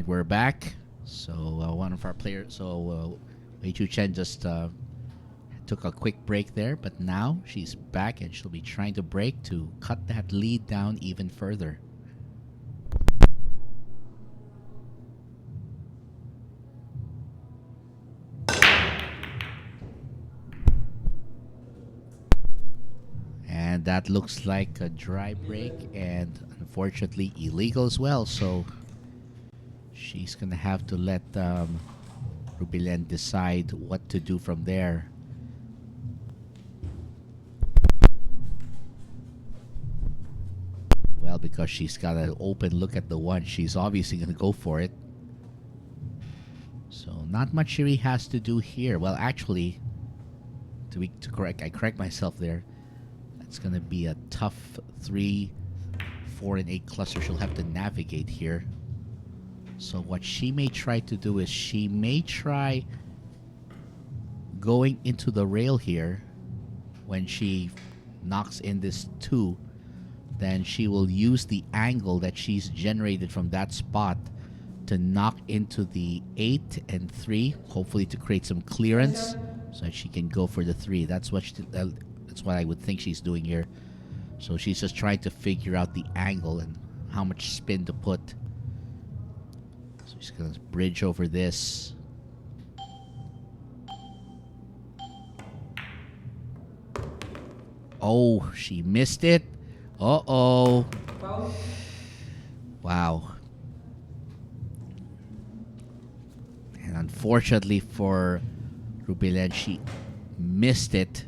And we're back. So one of our players, Wei Chu Chen just took a quick break there, but now she's back and she'll be trying to break to cut that lead down even further. And that looks like a dry break and unfortunately illegal as well. So she's going to have to let Rubilen decide what to do from there. Well, because she's got an open look at the one, she's obviously going to go for it. So not much she really has to do here. Well, actually, I correct myself there. It's going to be a tough 3, 4, and 8 cluster she'll have to navigate here. So what she may try to do is she may try going into the rail here when she knocks in this 2. Then she will use the angle that she's generated from that spot to knock into the 8 and 3, hopefully to create some clearance so that she can go for the 3. That's what I would think she's doing here. So she's just trying to figure out the angle and how much spin to put. So she's going to bridge over this. Oh, she missed it. Uh-oh. Wow. And unfortunately for Rubilen, she missed it.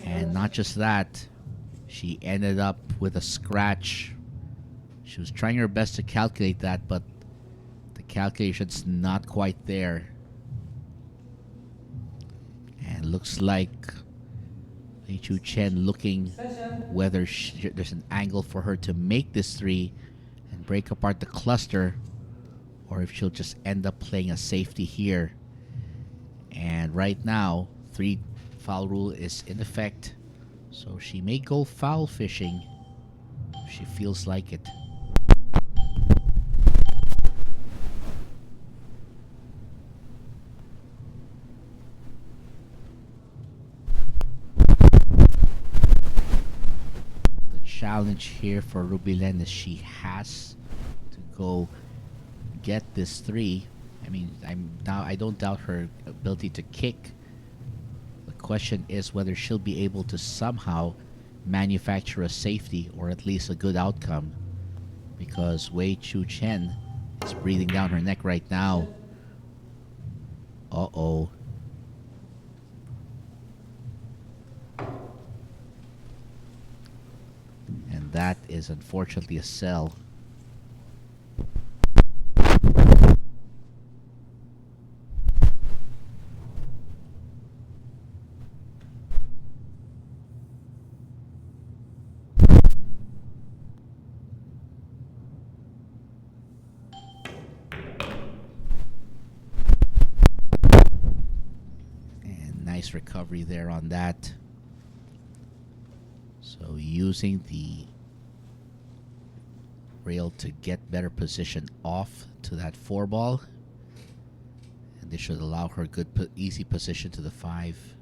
And not just that, she ended up with a scratch. She was trying her best to calculate that, but the calculation's not quite there. And looks like Wei Chu Chen looking whether there's an angle for her to make this 3 and break apart the cluster, or if she'll just end up playing a safety here. And right now, 3 foul rule is in effect, so she may go foul fishing if she feels like it. The challenge here for Rubilen is she has to go get this 3. I mean, I don't doubt her ability to kick. Question is whether she'll be able to somehow manufacture a safety or at least a good outcome, because Wei Chu Chen is breathing down her neck right now. Uh-oh. And that is unfortunately a sell. Recovery there on that. So using the rail to get better position off to that 4 ball, and this should allow her good easy position to the 5.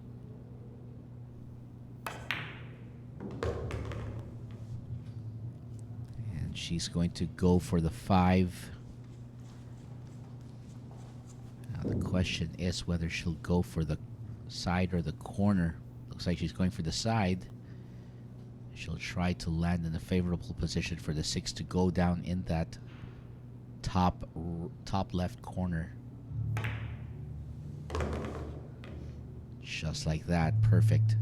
And she's going to go for the 5. Now the question is whether she'll go for the side or the corner. Looks like she's going for the side. She'll try to land in a favorable position for the 6 to go down in that top left corner. Just like that. Perfect.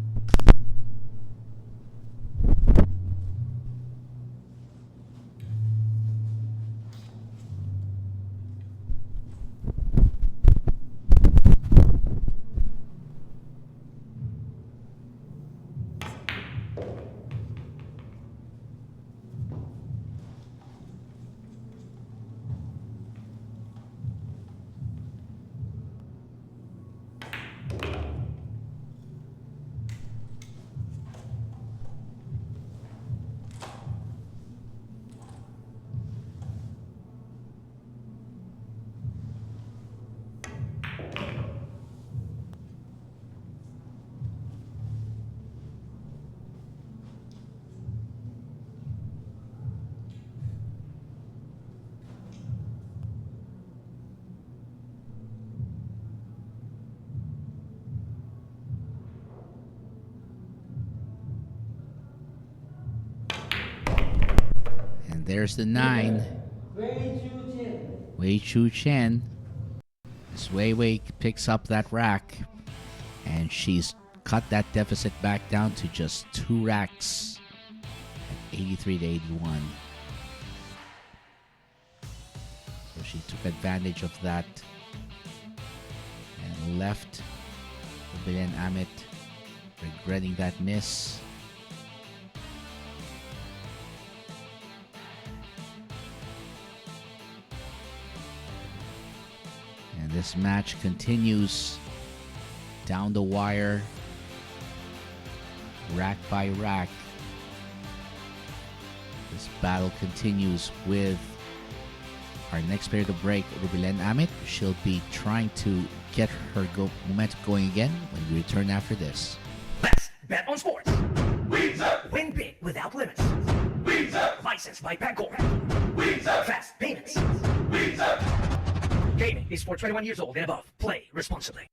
there's the 9. Wei Chu Chien. As Wei Wei picks up that rack, and she's cut that deficit back down to just 2 racks at 83 to 81. So she took advantage of that and left Rubilen Amit regretting that miss. And this match continues down the wire, rack by rack. This battle continues with our next player to break, Rubilen Amit. She'll be trying to get her momentum going again when we return after this. Let's bet on sports. Win big without limits. Licensed by Pagcor. Fast payments. Gaming is for 21 years old and above. Play responsibly.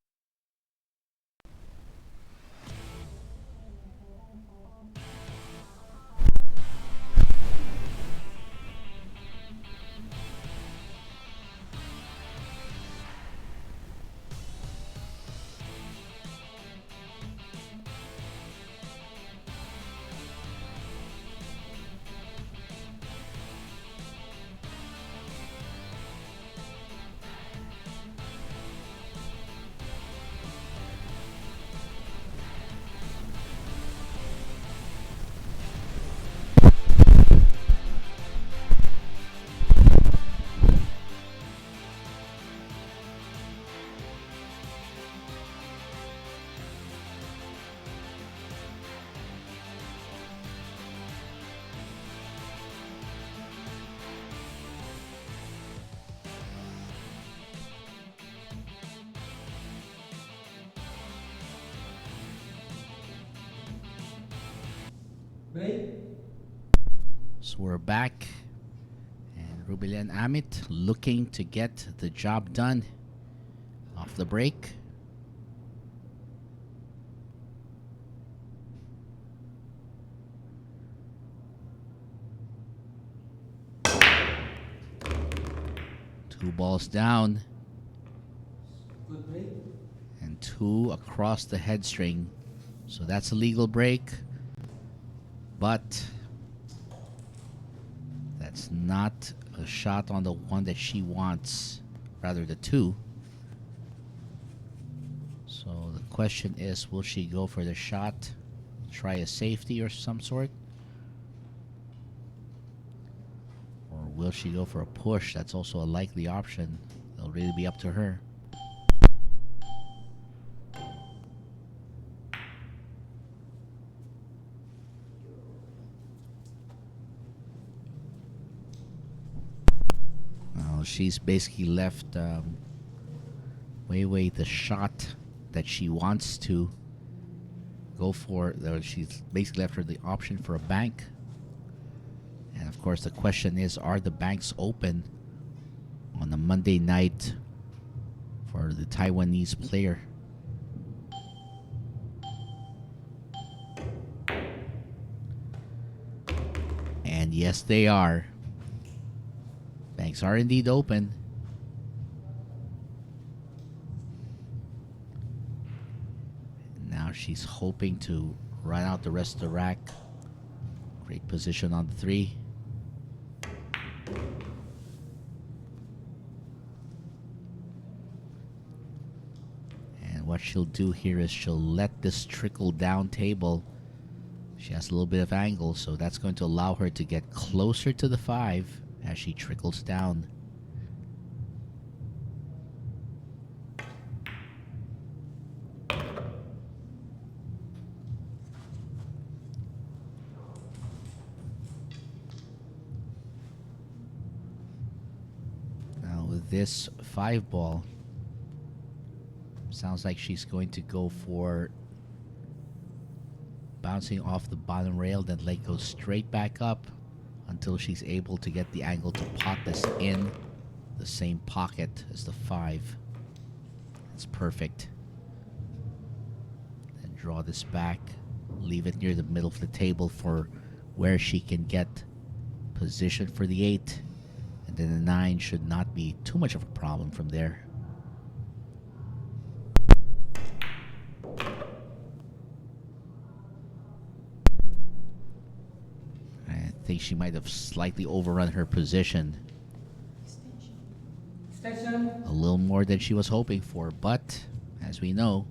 So we're back, and Rubilen Amit looking to get the job done off the break. Two balls down, and 2 across the head string. So that's a legal break, but that's not a shot on the one that she wants, rather the 2. So the question is, will she go for the shot, try a safety or some sort? Or will she go for a push? That's also a likely option. It'll really be up to her. She's basically left Wei Wei the shot that she wants to go for. She's basically left her the option for a bank. And of course the question is, are the banks open on a Monday night for the Taiwanese player? And yes, they are. Banks are indeed open. Now she's hoping to run out the rest of the rack. Great position on the 3. And what she'll do here is she'll let this trickle down table. She has a little bit of angle, so that's going to allow her to get closer to the 5 as she trickles down. Now with this 5 ball, sounds like she's going to go for bouncing off the bottom rail, then let go straight back up until she's able to get the angle to pot this in the same pocket as the 5. It's perfect. Then draw this back, leave it near the middle of the table for where she can get Position for the 8. And then the 9 should not be too much of a problem from there. I think she might have slightly overrun her position. Station. A little more than she was hoping for, but as we know,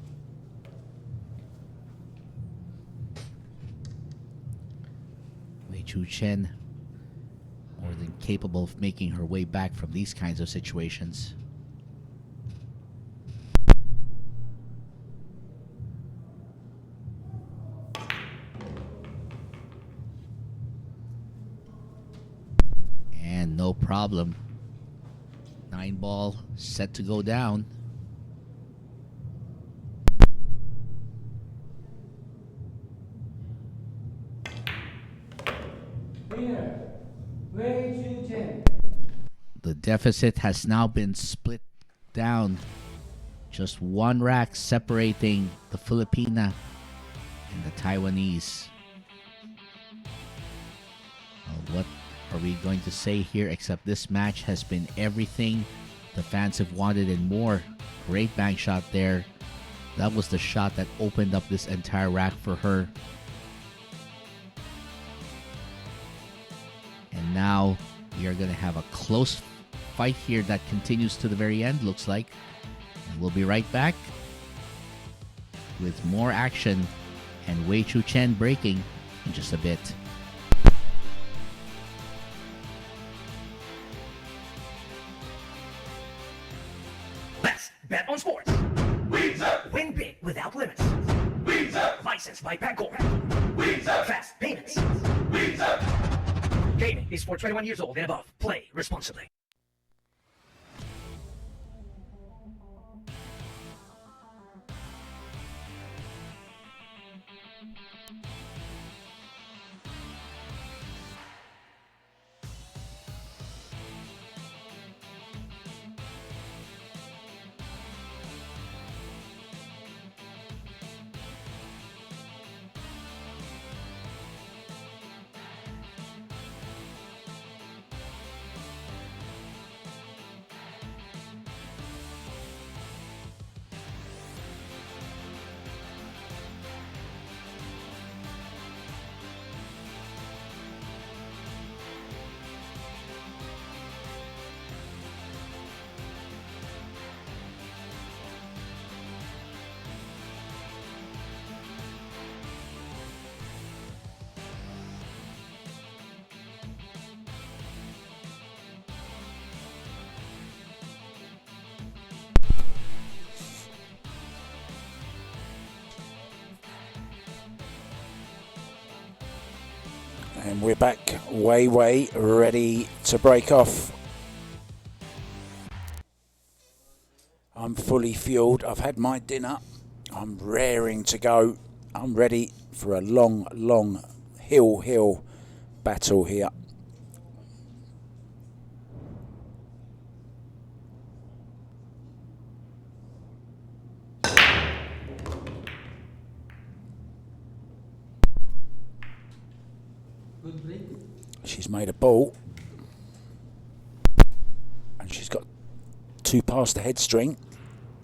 Chien more than capable of making her way back from these kinds of situations. And no problem. 9 ball set to go down. Winner. Chien. The deficit has now been split down. Just 1 rack separating the Filipina and the Taiwanese. What are we going to say here except this match has been everything the fans have wanted and more. Great bank shot there. That was the shot that opened up this entire rack for her. And now we are going to have a close fight here that continues to the very end, looks like. And we'll be right back with more action and Wei Chu Chien breaking in just a bit. Let's bet on sports. Win big without limits. Licensed by Pagcor. Fast payments. Gaming is for 21 years old and above. Play responsibly. And we're back, way ready to break off. I'm fully fueled. I've had my dinner. I'm raring to go. I'm ready for a long hill battle here. Good break. She's made a ball. And she's got 2 past the head string.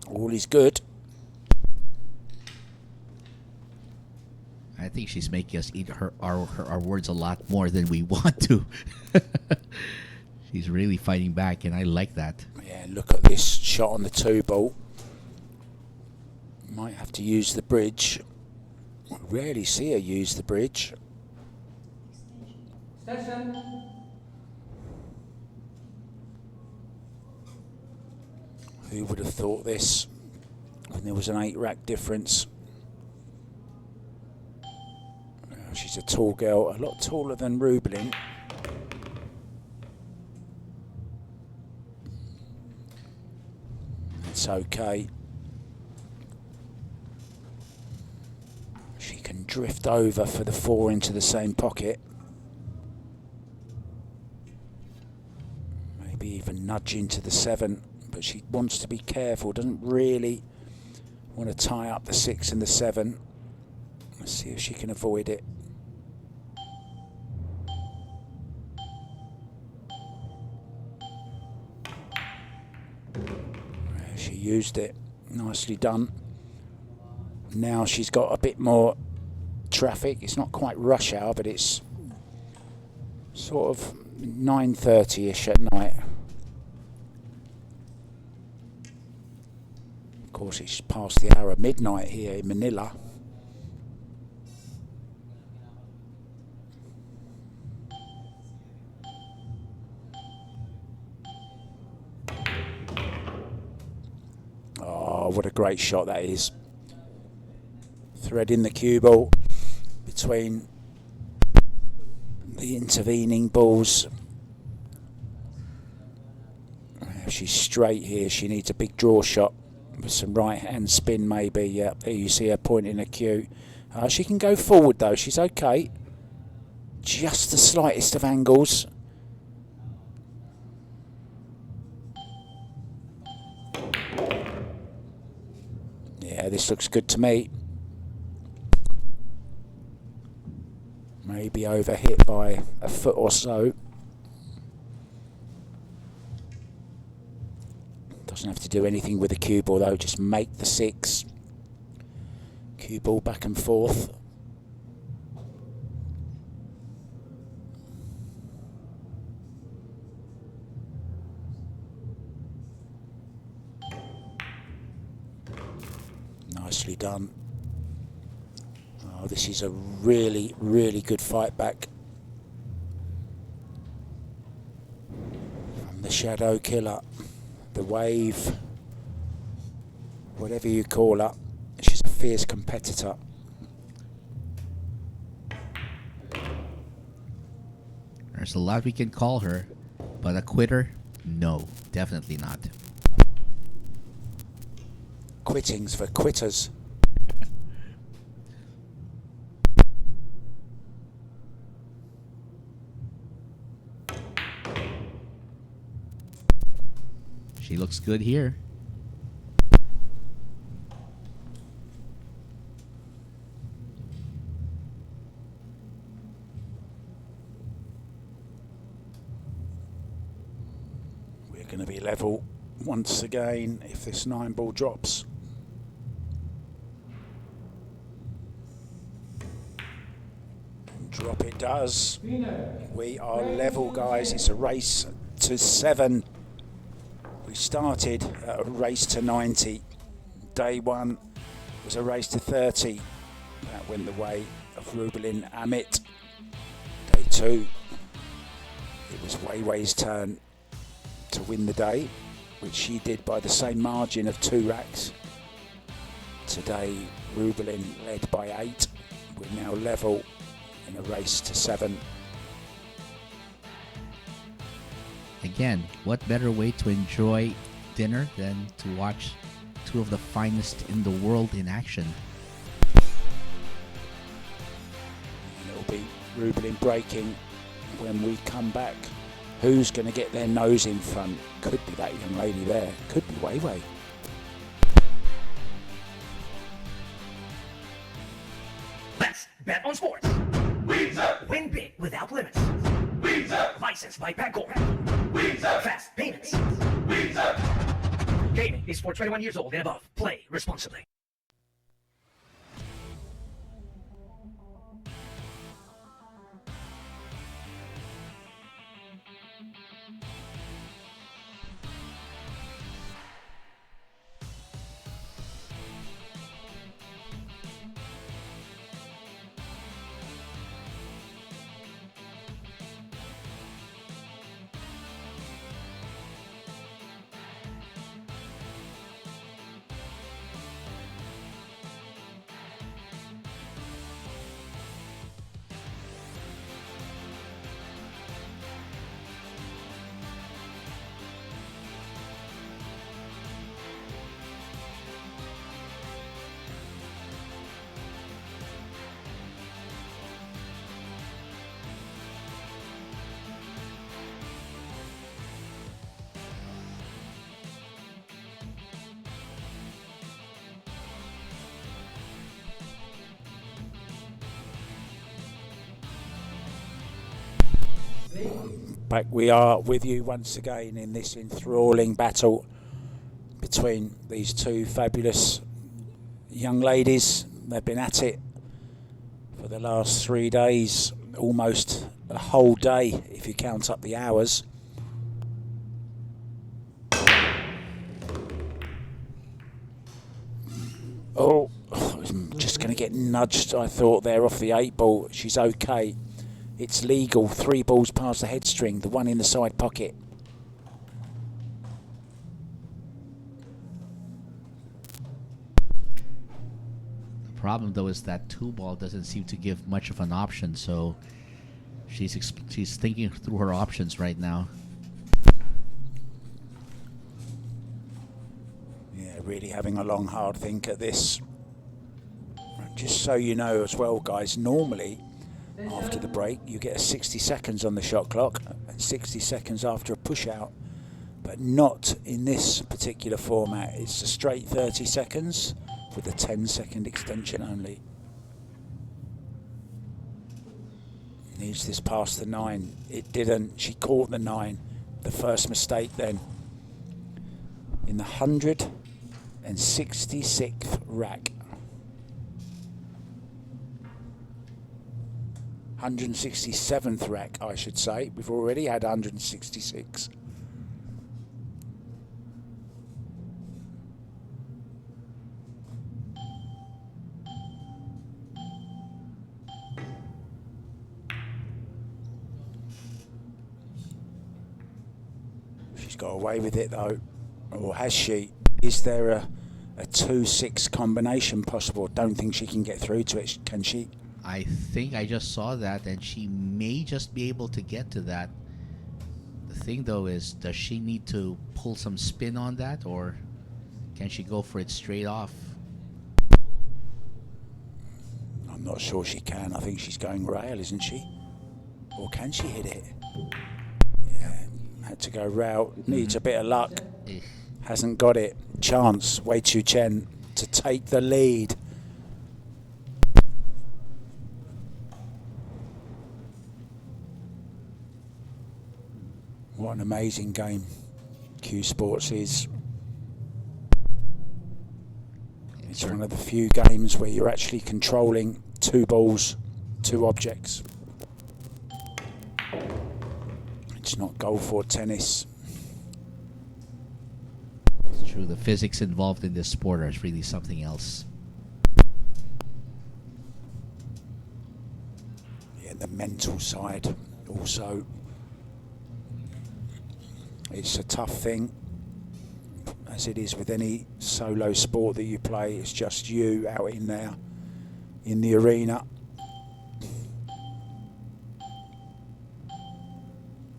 All is good. I think she's making us eat our words a lot more than we want to. She's really fighting back, and I like that. Yeah, look at this shot on the 2 ball. Might have to use the bridge. I rarely see her use the bridge. Station. Who would have thought this when there was an 8 rack difference? She's a tall girl, a lot taller than Rubilen. It's okay. She can drift over for the 4 into the same pocket. Maybe even nudge into the 7, but she wants to be careful, doesn't really want to tie up the 6 and the 7. Let's see if she can avoid it. She used it. Nicely done. Now she's got a bit more traffic. It's not quite rush hour, but it's sort of 9:30ish at night. Of course, it's past the hour of midnight here in Manila. Oh, what a great shot that is. Threading the cue ball between the intervening balls. She's straight here. She needs a big draw shot with some right hand spin maybe. Yeah, there you see her pointing a cue. She can go forward though. She's okay. Just the slightest of angles. Yeah, this looks good to me. Maybe overhit by a foot or so. Doesn't have to do anything with the cue ball though, just make the 6. Cue ball back and forth. Nicely done. Oh, this is a really, really good fight back from the Shadow Killer. The Wave, whatever you call her, she's a fierce competitor. There's a lot we can call her, but a quitter? No, definitely not. Quitting's for quitters. She looks good here. We're going to be level once again if this 9 ball drops. Drop it does. We are level, guys. It's a race to 7. We started at a race to 90. Day 1 was a race to 30. That went the way of Rubilen Amit. Day 2, it was Wei Wei's turn to win the day, which she did by the same margin of 2 racks. Today, Rubilen led by 8. We're now level in a race to 7. Again, what better way to enjoy dinner than to watch 2 of the finest in the world in action? And it'll be Rubilen breaking when we come back. Who's going to get their nose in front? Could be that young lady there. Could be Wei Wei. Let's bet on sports. Win big without limits. Licensed by Pagcor. Fast payments. Gaming is for 21 years old and above. Play responsibly. Back we are with you once again in this enthralling battle between these two fabulous young ladies. They've been at it for the last 3 days, almost a whole day if you count up the hours. Oh, I'm just going to get nudged, I thought, there off the 8 ball. She's okay. It's legal. 3 balls past the head string, the one in the side pocket. The problem, though, is that 2 ball doesn't seem to give much of an option, so she's thinking through her options right now. Yeah, really having a long, hard think at this. Just so you know as well, guys, normally after the break you get a 60 seconds on the shot clock and 60 seconds after a push out, but not in this particular format. It's a straight 30 seconds with a 10-second extension only. Needs this past the 9. It didn't. She caught the 9. The first mistake then. In the 166th rack. 167th rack, I should say. We've already had 166. She's got away with it though, or has she? Is there a 2-6 combination possible? Don't think she can get through to it, can she? I think I just saw that, and she may just be able to get to that. The thing, though, is does she need to pull some spin on that, or can she go for it straight off? I'm not sure she can. I think she's going rail, isn't she? Or can she hit it? Yeah, had to go rail. Needs a bit of luck. Hasn't got it. Chance, Wei Chu Chien to take the lead. What an amazing game Q Sports is. It's one of the few games where you're actually controlling 2 balls, 2 objects. It's not golf or tennis. It's true, the physics involved in this sport is really something else. Yeah, the mental side also. It's a tough thing, as it is with any solo sport that you play. It's just you out in there, in the arena.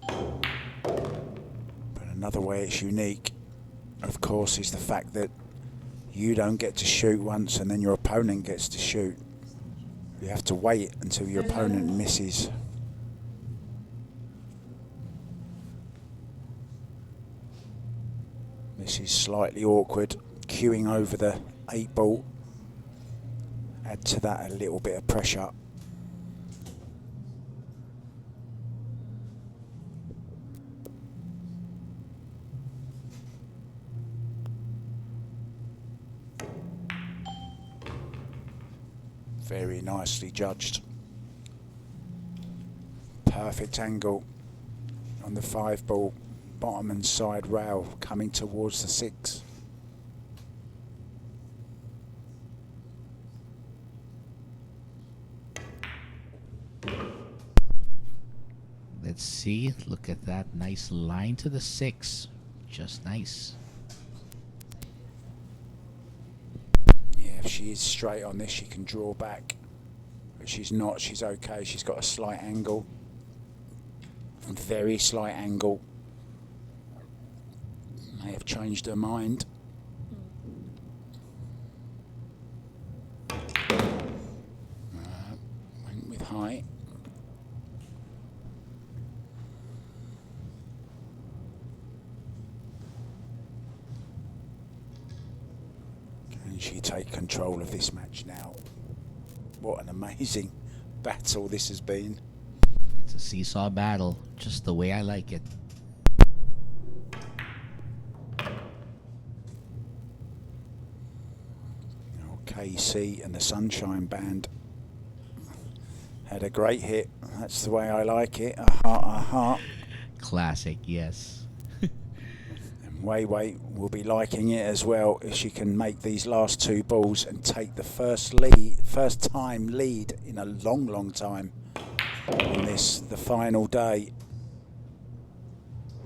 But another way it's unique, of course, is the fact that you don't get to shoot once and then your opponent gets to shoot. You have to wait until your opponent misses. This is slightly awkward, queuing over the 8 ball. Add to that a little bit of pressure. Very nicely judged. Perfect angle on the 5 ball. Bottom and side rail coming towards the 6. Let's see. Look at that nice line to the 6. Just nice. Yeah, if she is straight on this, she can draw back. But she's not. She's okay. She's got a slight angle. A very slight angle. May have changed her mind. Went with high. Can she take control of this match now? What an amazing battle this has been. It's a seesaw battle, just the way I like it. KC and the Sunshine Band had a great hit. That's the way I like it. A heart, a heart. Classic, yes. And Wei Wei will be liking it as well if she can make these last two balls and take the first time lead in a long time on this, the final day.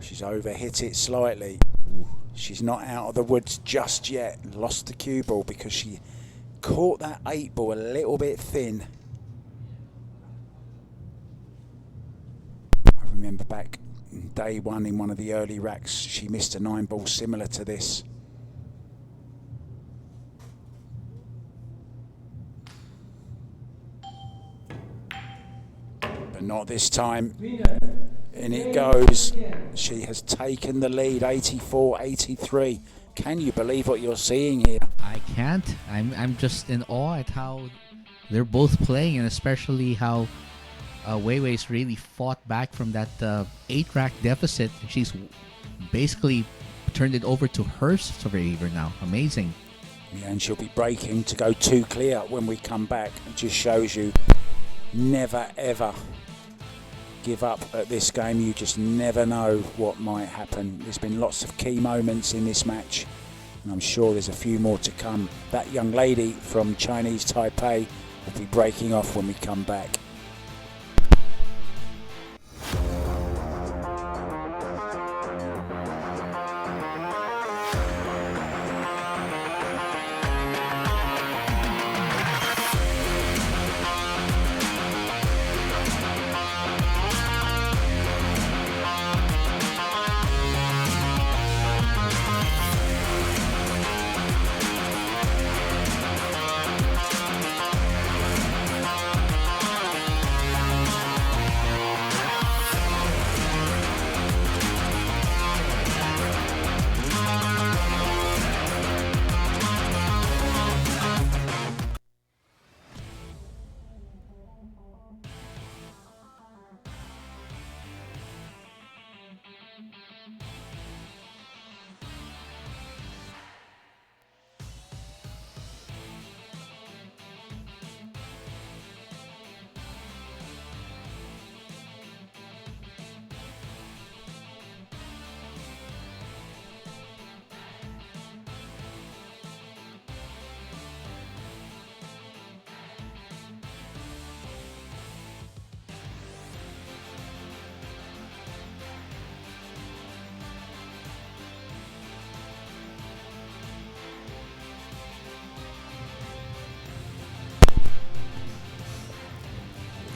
She's overhit it slightly. She's not out of the woods just yet. Lost the cue ball because she caught that 8 ball a little bit thin. I remember back in day one in one of the early racks, she missed a 9 ball similar to this. But not this time. Winner. In it goes. She has taken the lead, 84-83. Can you believe what you're seeing here? I can't. I'm just in awe at how they're both playing, and especially how Wei Wei's really fought back from that 8-rack deficit. She's basically turned it over to her favor now. Amazing. Yeah, and she'll be breaking to go 2 clear when we come back. It just shows you never ever give up at this game. You just never know what might happen. There's been lots of key moments in this match, and I'm sure there's a few more to come. That young lady from Chinese Taipei will be breaking off when we come back.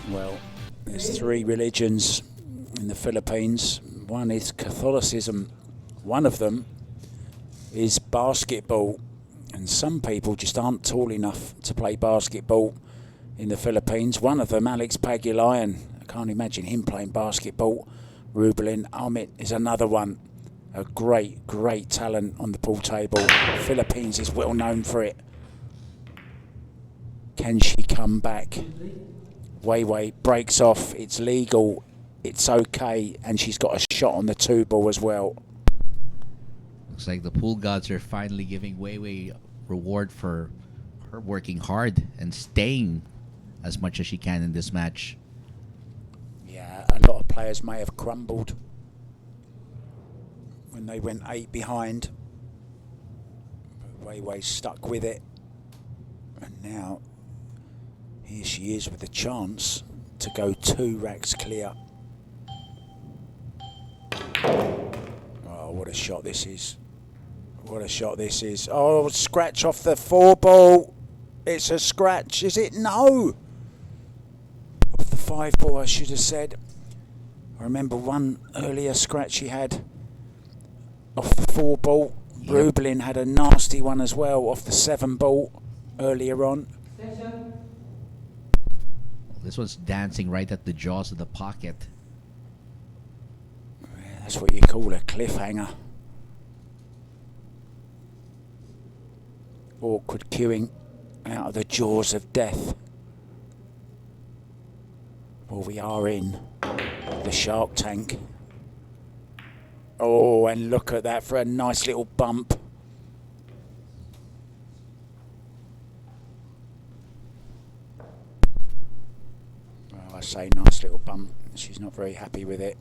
Well, there's 3 religions in the Philippines. One is Catholicism. One of them is basketball. And some people just aren't tall enough to play basketball in the Philippines. One of them, Alex Pagulayan. I can't imagine him playing basketball. Rubilen, Amit is another one. A great talent on the pool table. Philippines is well known for it. Can she come back? Wei Wei breaks off. It's legal. It's okay. And she's got a shot on the 2 ball as well. Looks like the pool gods are finally giving Wei Wei reward for her working hard and staying as much as she can in this match. Yeah, a lot of players may have crumbled when they went 8 behind. But Wei Wei stuck with it. And now here she is with a chance to go 2 racks clear. Oh, what a shot this is. What a shot this is. Oh, scratch off the 4 ball. It's a scratch, is it? No. Off the 5 ball, I should have said. I remember one earlier scratch she had off the 4 ball. Yep. Rubilen had a nasty one as well off the 7 ball earlier on. This one's dancing right at the jaws of the pocket. Yeah, that's what you call a cliffhanger. Awkward queuing out of the jaws of death. Well, we are in the shark tank. Oh, and look at that for a nice little bump. I say, nice little bump. She's not very happy with it.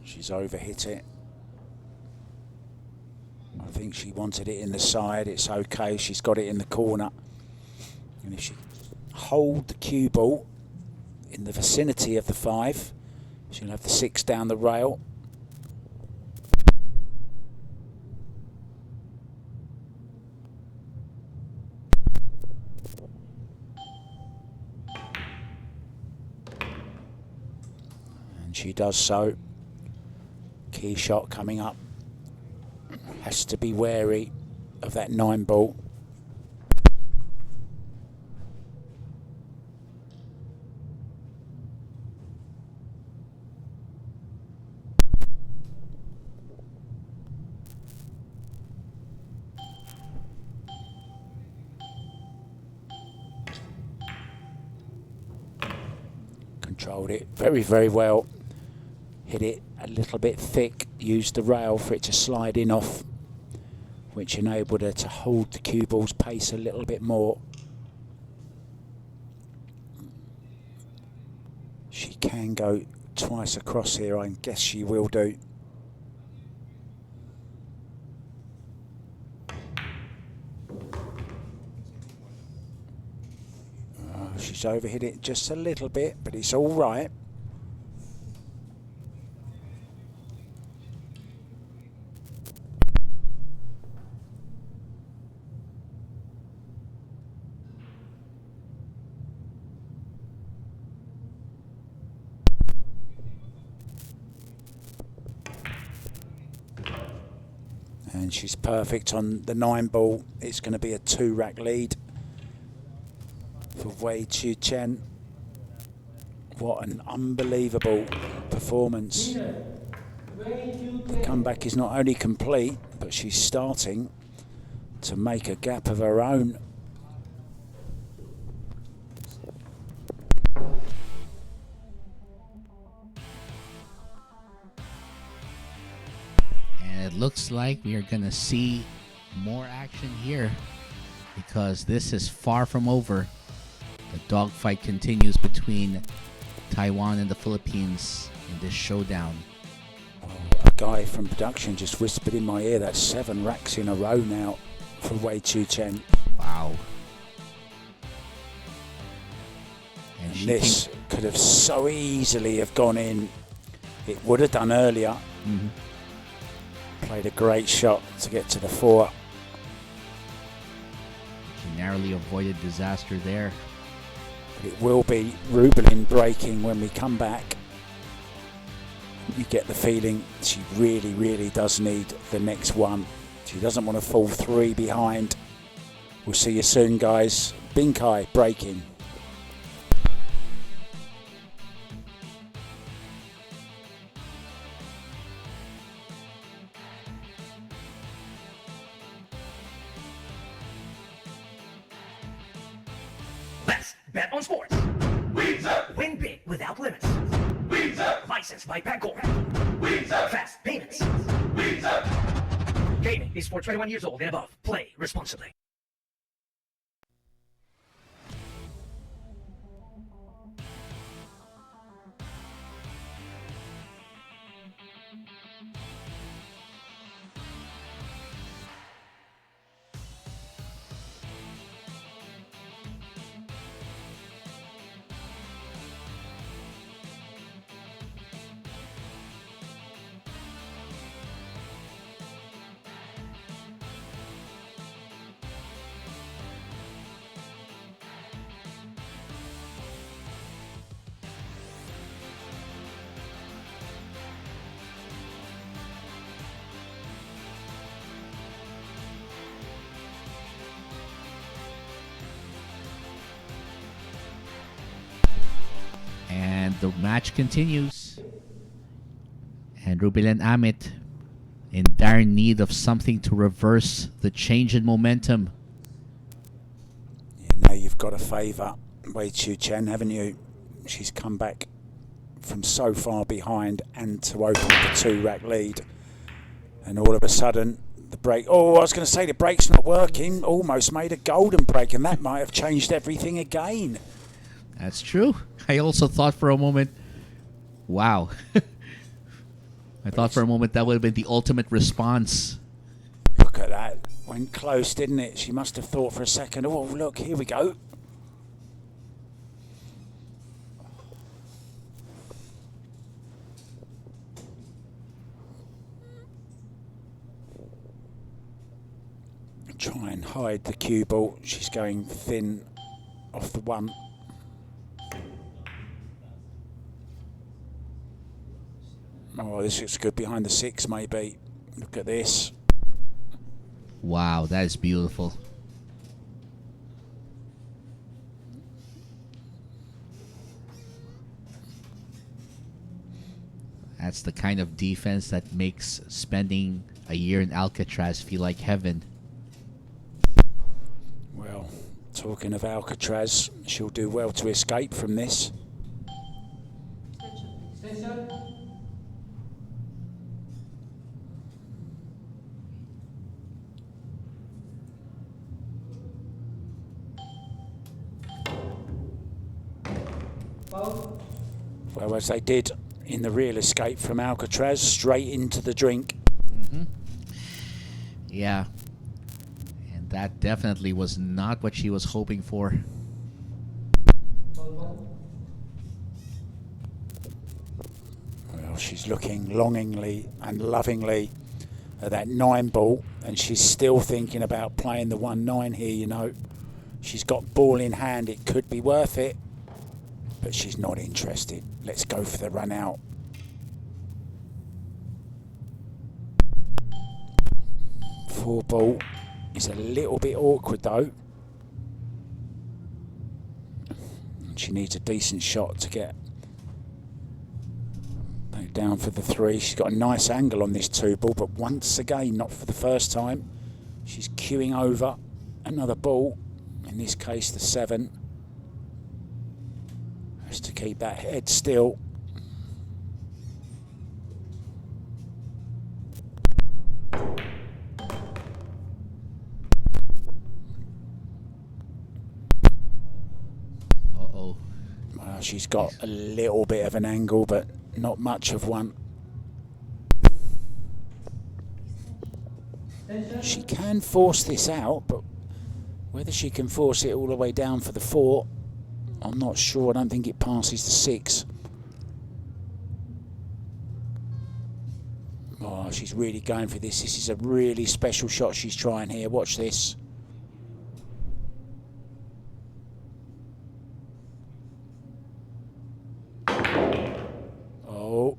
She's overhit it. I think she wanted it in the side. It's okay. She's got it in the corner. And if she hold the cue ball in the vicinity of the 5, she'll have the 6 down the rail. And she does so. Key shot coming up. Has to be wary of that 9 ball. Controlled it very, very well. Hit it a little bit thick, used the rail for it to slide in off, which enabled her to hold the cue ball's pace a little bit more. She can go twice across here, I guess she will do. She's overhit it just a little bit, but it's all right. And she's perfect on the 9 ball. It's going to be a 2-rack lead for Chien. What an unbelievable performance. The comeback is not only complete, but she's starting to make a gap of her own. And it looks like we are going to see more action here, because this is far from over. The dogfight continues between Taiwan and the Philippines in this showdown. Oh, a guy from production just whispered in my ear that's 7 racks in a row now for Chien. Wow. And this could have so easily have gone in. It would have done earlier. Mm-hmm. Played a great shot to get to the 4. She narrowly avoided disaster there. But it will be Rubilen breaking when we come back. You get the feeling she really, really does need the next one. She doesn't want to fall 3 behind. We'll see you soon, guys. Binkai breaking. Let's bet on sports. Win big without limits. Licensed by Pagcor. Fast payments. Gaming is for 21 years old and above. Play responsibly. And the match continues. And Rubilen Amit in dire need of something to reverse the change in momentum. Yeah, now you've got to favour Wei Chien, haven't you? She's come back from so far behind and to open the 2-rack lead. And all of a sudden, the break... Oh, I was going to say the break's not working. Almost made a golden break, and that might have changed everything again. That's true. I also thought for a moment, wow. I thought for a moment that would have been the ultimate response. Look at that. Went close, didn't it? She must have thought for a second, oh, look, here we go. Try and hide the cue ball. She's going thin off the 1. Oh, this looks good behind the 6, maybe. Look at this. Wow, that is beautiful. That's the kind of defense that makes spending a year in Alcatraz feel like heaven. Well, talking of Alcatraz, she'll do well to escape from this. Station. Foul. Well, as they did in the real escape from Alcatraz, straight into the drink. Yeah. And that definitely was not what she was hoping for. Foul 1. Well, she's looking longingly and lovingly at that 9 ball, and she's still thinking about playing the 1-9 here, you know. She's got ball in hand, it could be worth it, but she's not interested. Let's go for the run out. Four ball is a little bit awkward though. She needs a decent shot to get back down for the 3. She's got a nice angle on this 2 ball, but once again, not for the first time, she's queuing over another ball, in this case the 7. Has to keep that head still. Uh-oh. Well, she's got a little bit of an angle, but not much of one. She can force this out, but whether she can force it all the way down for the 4, I'm not sure. I don't think it passes the 6. Oh, she's really going for this. This is a really special shot she's trying here. Watch this. Oh,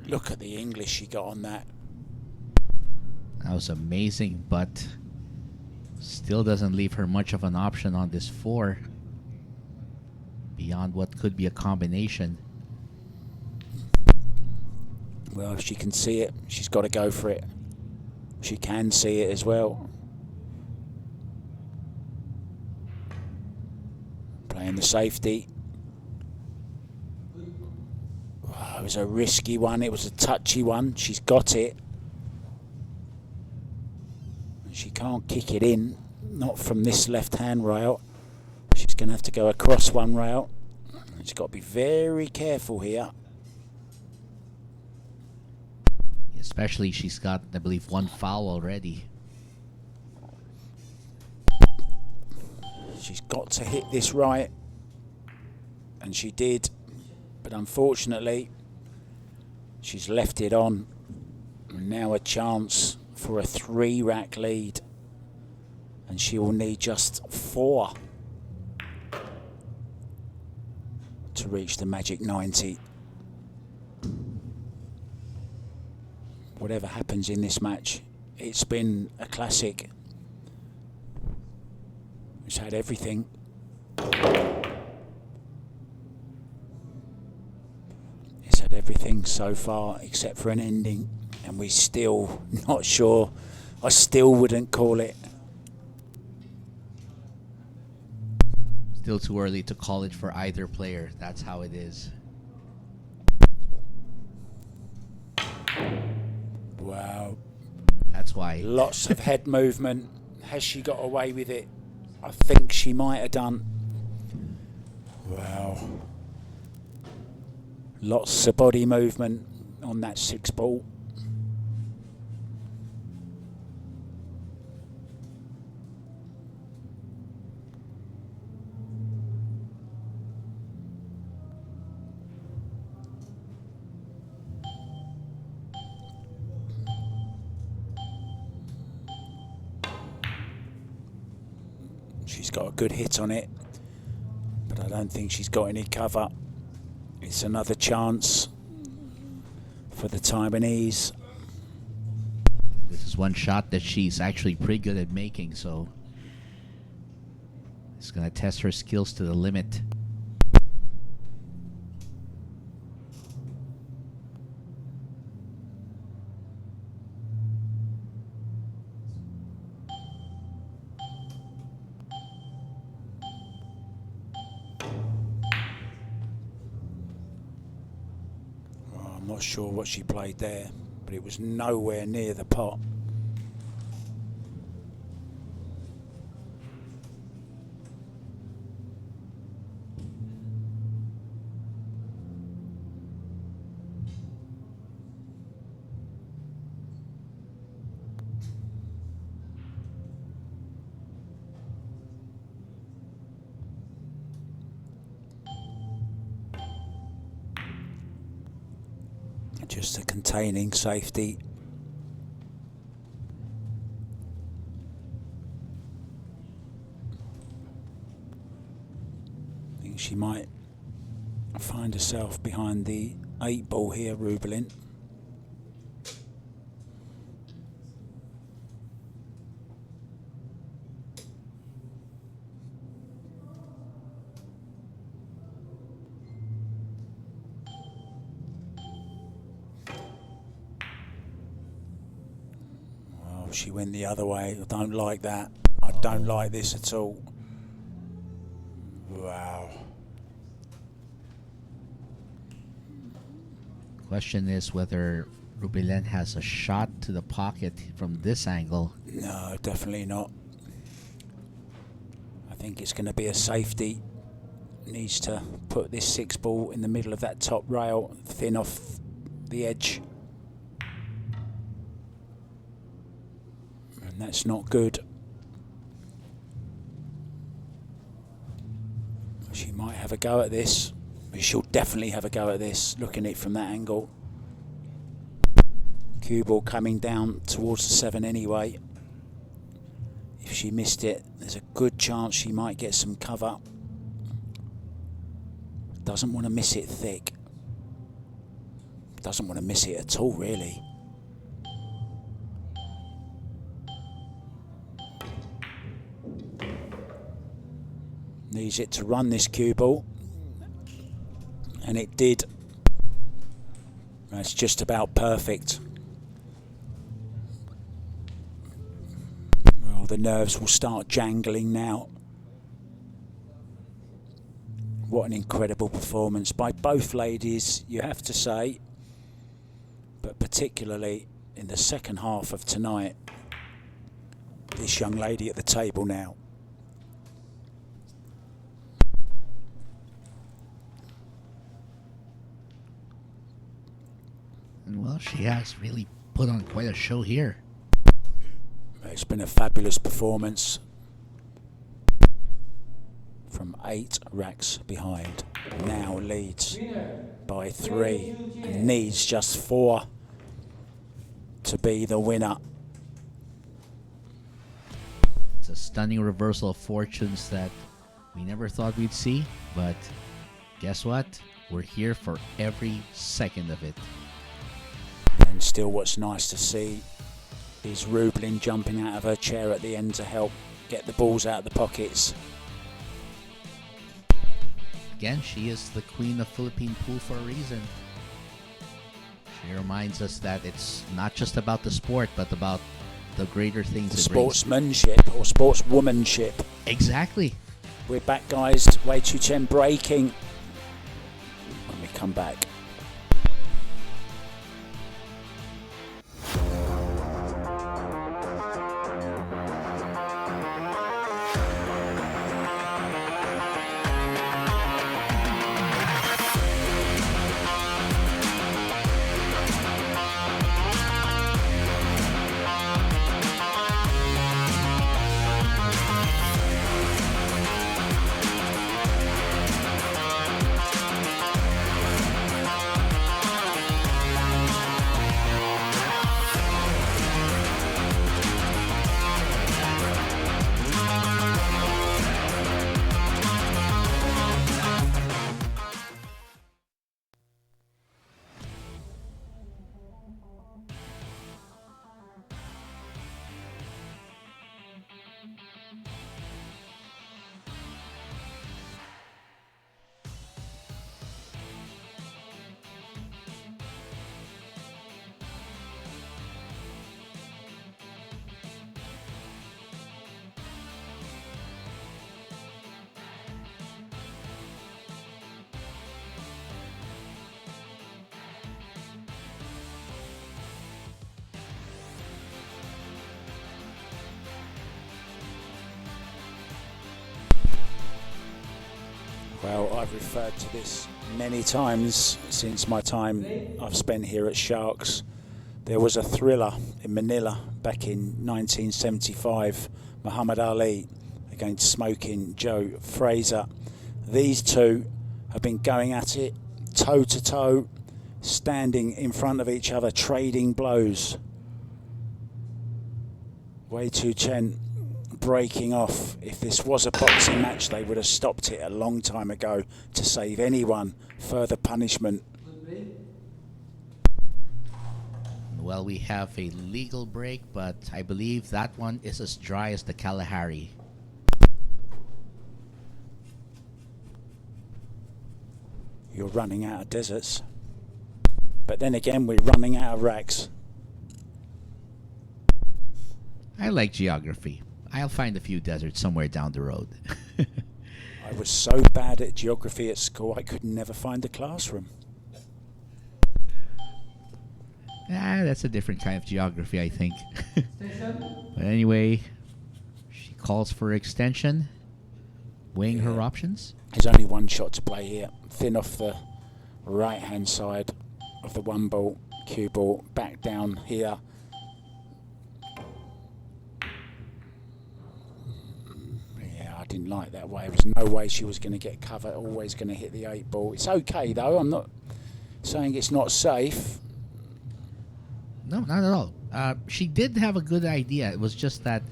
look at the English she got on that. That was amazing, but still doesn't leave her much of an option on this 4 beyond what could be a combination. Well, if she can see it, she's got to go for it. She can see it as well. Playing the safety. Oh, it was a risky one. It was a touchy one. She's got it. She can't kick it in. Not from this left-hand rail. She's going to have to go across one rail. She's got to be very careful here. Especially she's got, I believe, 1 foul already. She's got to hit this right. And she did. But unfortunately, she's left it on. And now a chance for a 3-rack lead. And she will need just 4 to reach the magic 90. Whatever happens in this match, it's been a classic. It's had everything. It's had everything so far except for an ending. And we still not sure. I still wouldn't call it. Still too early to call it for either player. That's how it is. Wow. That's why. Lots of head movement. Has she got away with it? I think she might have done. Wow. Lots of body movement on that 6 ball. She's got a good hit on it, but I don't think she's got any cover. It's another chance for the Taiwanese. This is one shot that she's actually pretty good at making, so it's going to test her skills to the limit. I'm not sure what she played there, but it was nowhere near the pot. Just a containing safety. I think she might find herself behind the 8 ball here, Rubilen. She went the other way. I don't like that. I don't like this at all. Wow. Question is whether Rubilen has a shot to the pocket from this angle. No, definitely not. I think it's going to be a safety. Needs to put this 6 ball in the middle of that top rail, thin off the edge. And that's not good. She might have a go at this. She'll definitely have a go at this, looking at it from that angle. Cue ball coming down towards the 7 anyway. If she missed it, there's a good chance she might get some cover. Doesn't want to miss it thick. Doesn't want to miss it at all, really. Needs it to run this cue ball. And it did. That's just about perfect. Well, the nerves will start jangling now. What an incredible performance by both ladies, you have to say. But particularly in the second half of tonight. This young lady at the table now. Well, she has really put on quite a show here. It's been a fabulous performance from 8 racks behind. Now leads by 3 and needs just 4 to be the winner. It's a stunning reversal of fortunes that we never thought we'd see, but guess what? We're here for every second of it. And still what's nice to see is Rubilen jumping out of her chair at the end to help get the balls out of the pockets. Again, she is the queen of Philippine pool for a reason. It reminds us that it's not just about the sport, but about the greater things. The it brings. sportsmanship or sportswomanship. Exactly. We're back, guys. Chien breaking. When we come back. Well, I've referred to this many times since my time I've spent here at Sharks. There was a thriller in Manila back in 1975, Muhammad Ali against Smoking Joe Frazier. These two have been going at it toe to toe, standing in front of each other, trading blows. Chien breaking off. If this was a boxing match, they would have stopped it a long time ago to save anyone further punishment. Well, we have a legal break, but I believe that one is as dry as the Kalahari. You're running out of deserts. But then again, we're running out of racks. I like geography. I'll find a few deserts somewhere down the road. I was so bad at geography at school, I could never find a classroom. That's a different kind of geography, I think. Station. But anyway, she calls for extension, weighing her options. There's only one shot to play here. Thin off the right-hand side of the one ball, cue ball, back down here. I didn't like that way. There was no way she was going to get cover, always going to hit the 8 ball. It's okay though, I'm not saying it's not safe. No, not at all. She did have a good idea. It was just that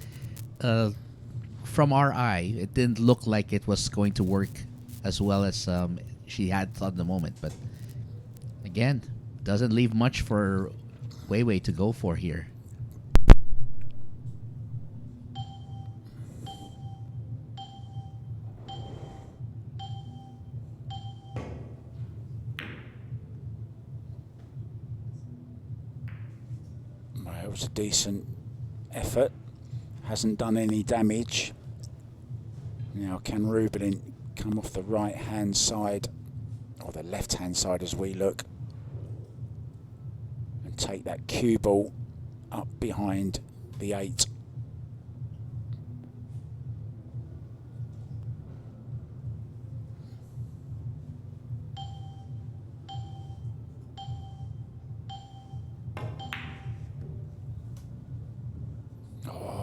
from our eye, it didn't look like it was going to work as well as she had thought in the moment. But again, doesn't leave much for Wei to go for here. It was a decent effort, hasn't done any damage. Now can Rubilen come off the right hand side, or the left hand side as we look, and take that cue ball up behind the 8.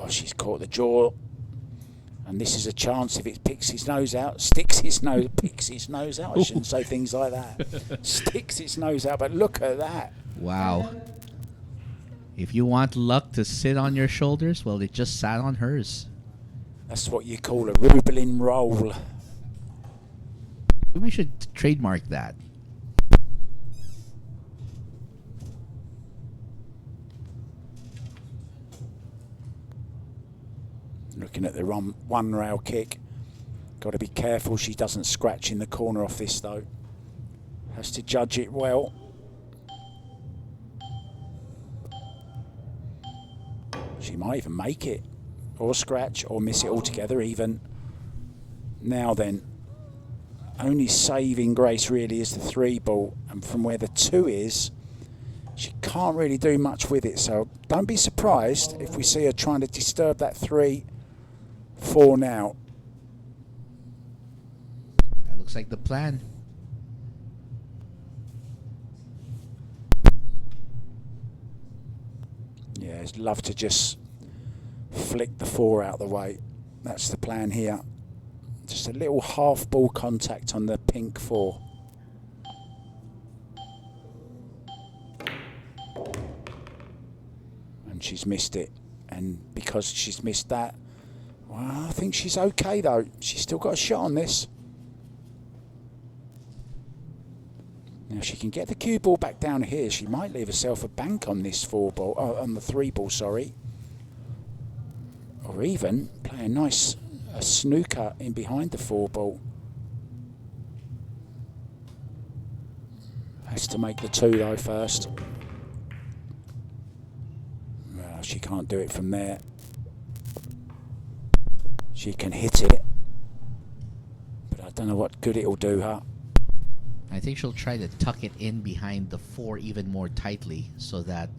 She's caught the jaw, and this is a chance. If it picks his nose out, sticks his nose, picks his nose out. I shouldn't say things like that. Sticks its nose out, but look at that. Wow. If you want luck to sit on your shoulders, well, it just sat on hers. That's what you call a Rubilen roll. We should trademark that. Looking at the one rail kick. Got to be careful she doesn't scratch in the corner off this though. Has to judge it well. She might even make it, or scratch, or miss it altogether even. Now then, only saving grace really is the 3 ball, and from where the 2 is, she can't really do much with it, so don't be surprised if we see her trying to disturb that 3, 4 now. That looks like the plan. Yeah, I'd love to just flick the 4 out the way. That's the plan here. Just a little half ball contact on the pink 4. And she's missed it. And because she's missed that, well, I think she's okay though. She's still got a shot on this. Now, if she can get the cue ball back down here, she might leave herself a bank on this 4 ball, on the 3 ball, sorry. Or even play a snooker in behind the 4 ball. Has to make the 2 though first. Well, she can't do it from there. She can hit it, but I don't know what good it'll do her. I think she'll try to tuck it in behind the 4 even more tightly, so that,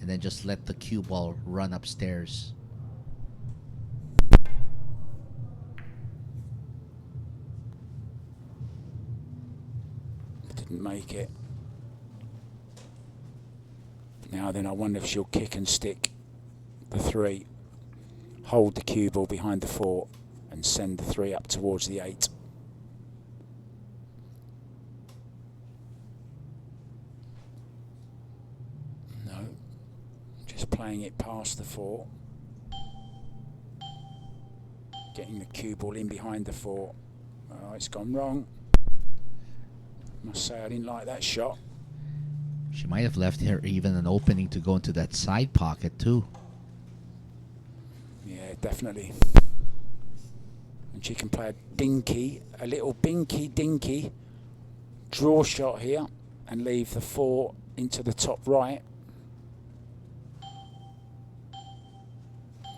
and then just let the cue ball run upstairs. Didn't make it. Now then, I wonder if she'll kick and stick the 3, hold the cue ball behind the 4, and send the 3 up towards the 8. No, just playing it past the 4, getting the cue ball in behind the 4. Oh, it's gone wrong. Must say I didn't like that shot. She might have left her even an opening to go into that side pocket too. Yeah, definitely. And she can play a little binky dinky draw shot here and leave the 4 into the top right.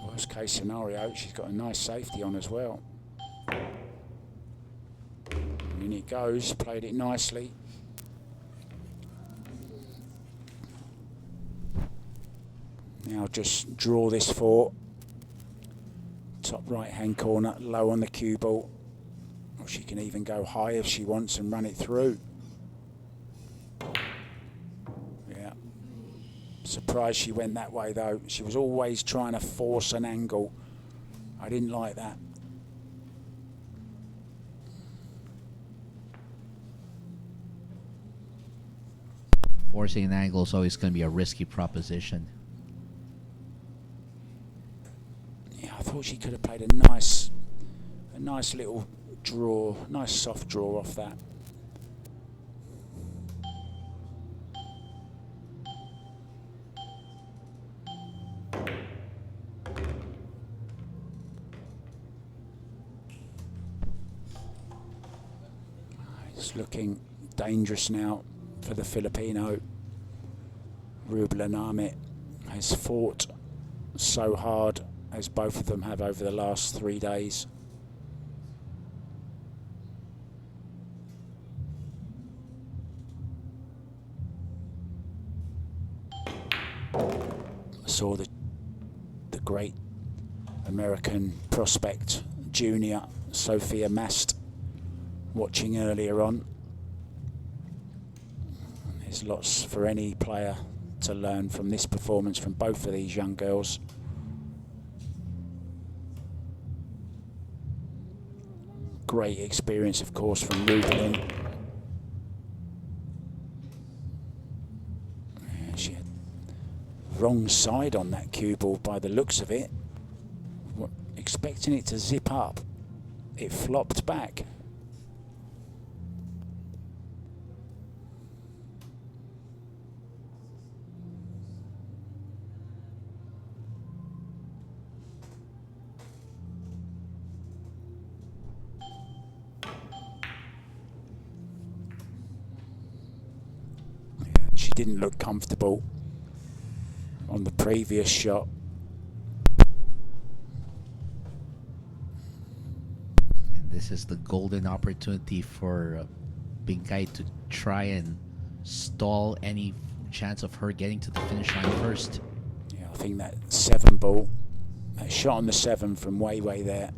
Worst case scenario, she's got a nice safety on as well. In it goes, played it nicely. Now just draw this 4. Top right hand corner, low on the cue ball. Or she can even go high if she wants and run it through. Yeah. Surprised she went that way though. She was always trying to force an angle. I didn't like that. Forcing an angle is always going to be a risky proposition. Yeah, I thought she could have played a nice little draw, nice soft draw off that. It's looking dangerous now for the Filipino. Rubilen Amit has fought so hard, as both of them have over the last 3 days. I saw the great American prospect junior Sophia Mast watching earlier on. There's lots for any player to learn from this performance from both of these young girls. Great experience, of course, from Rubilen. Yeah, she had wrong side on that cue ball by the looks of it. Expecting it to zip up, it flopped back. Didn't look comfortable on the previous shot. this is the golden opportunity for Bingkai to try and stall any chance of her getting to the finish line first. Yeah, I think that 7 ball, that shot on the 7 from way there,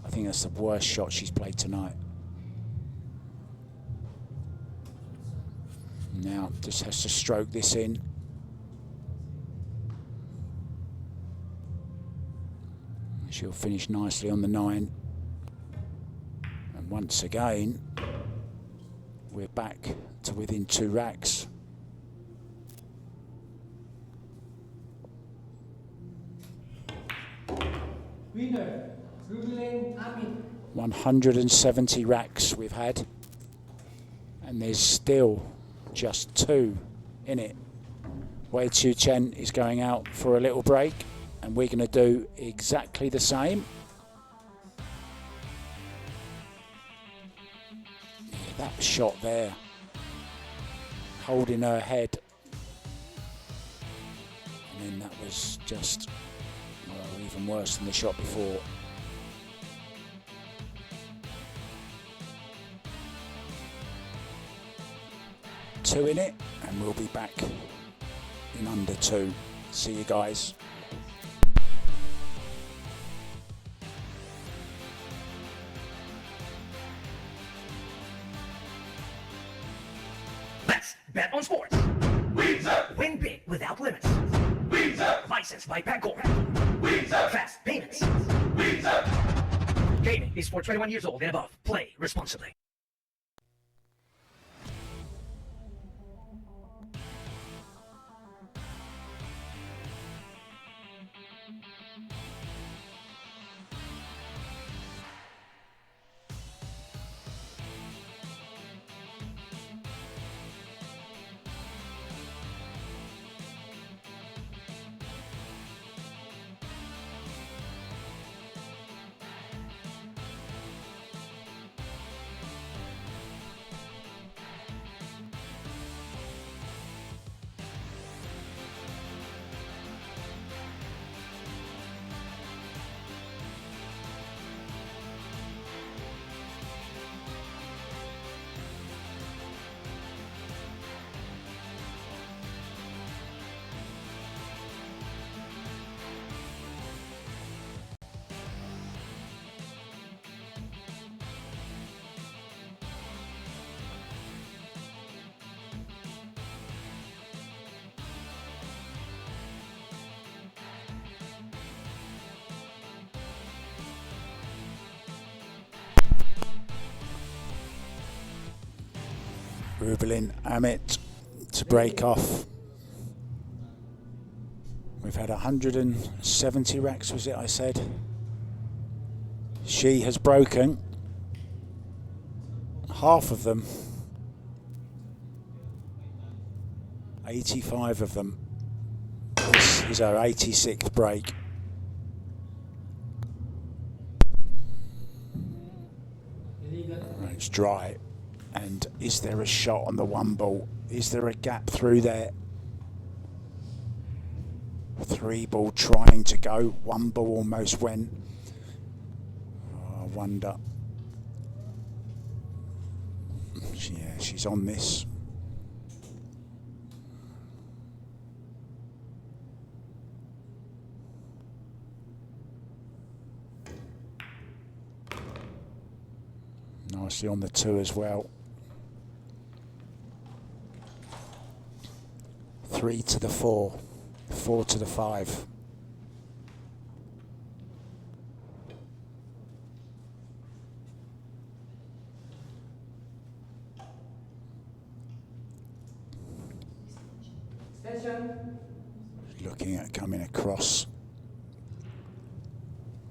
I think that's the worst shot she's played tonight. Now just has to stroke this in. She'll finish nicely on the 9. And once again, we're back to within 2 racks. Winner, Rubilen, Amit. 170 racks we've had. And there's still just 2 in it. Chien is going out for a little break, and we're going to do exactly the same. Yeah, that shot there, holding her head, and then that was just, well, even worse than the shot before. Two in it, and we'll be back in under 2. See you guys. Let's bet on sports. Win big without limits. Licensed by Pagcor. Fast payments. Gaming is for 21 years old and above. Play responsibly. Rubilen, Amit to break off. We've had 170 racks, was it I said? She has broken half of them. 85 of them. This is our 86th break. Right, it's dry. And is there a shot on the 1 ball? Is there a gap through there? 3 ball trying to go. 1 ball almost went. Oh, I wonder. Yeah, she's on this. Nicely on the 2 as well. 3 to the 4, 4 to the 5. Station. Looking at coming across,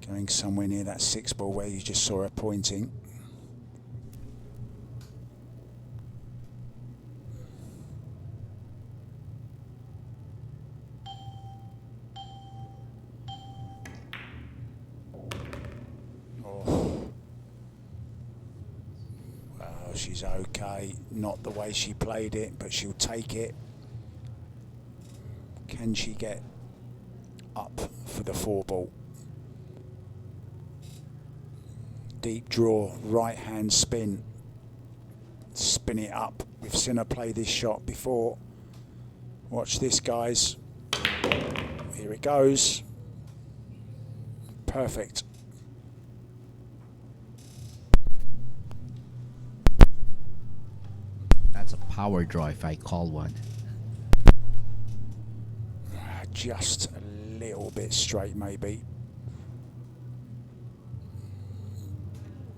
going somewhere near that 6 ball where you just saw her pointing. She's okay, not the way she played it, but she'll take it. Can she get up for the 4 ball? deep draw, right hand spin. Spin it up. We've seen her play this shot before. Watch this, guys. Here it goes. Perfect. That's a power draw if I call one. Just a little bit straight, maybe.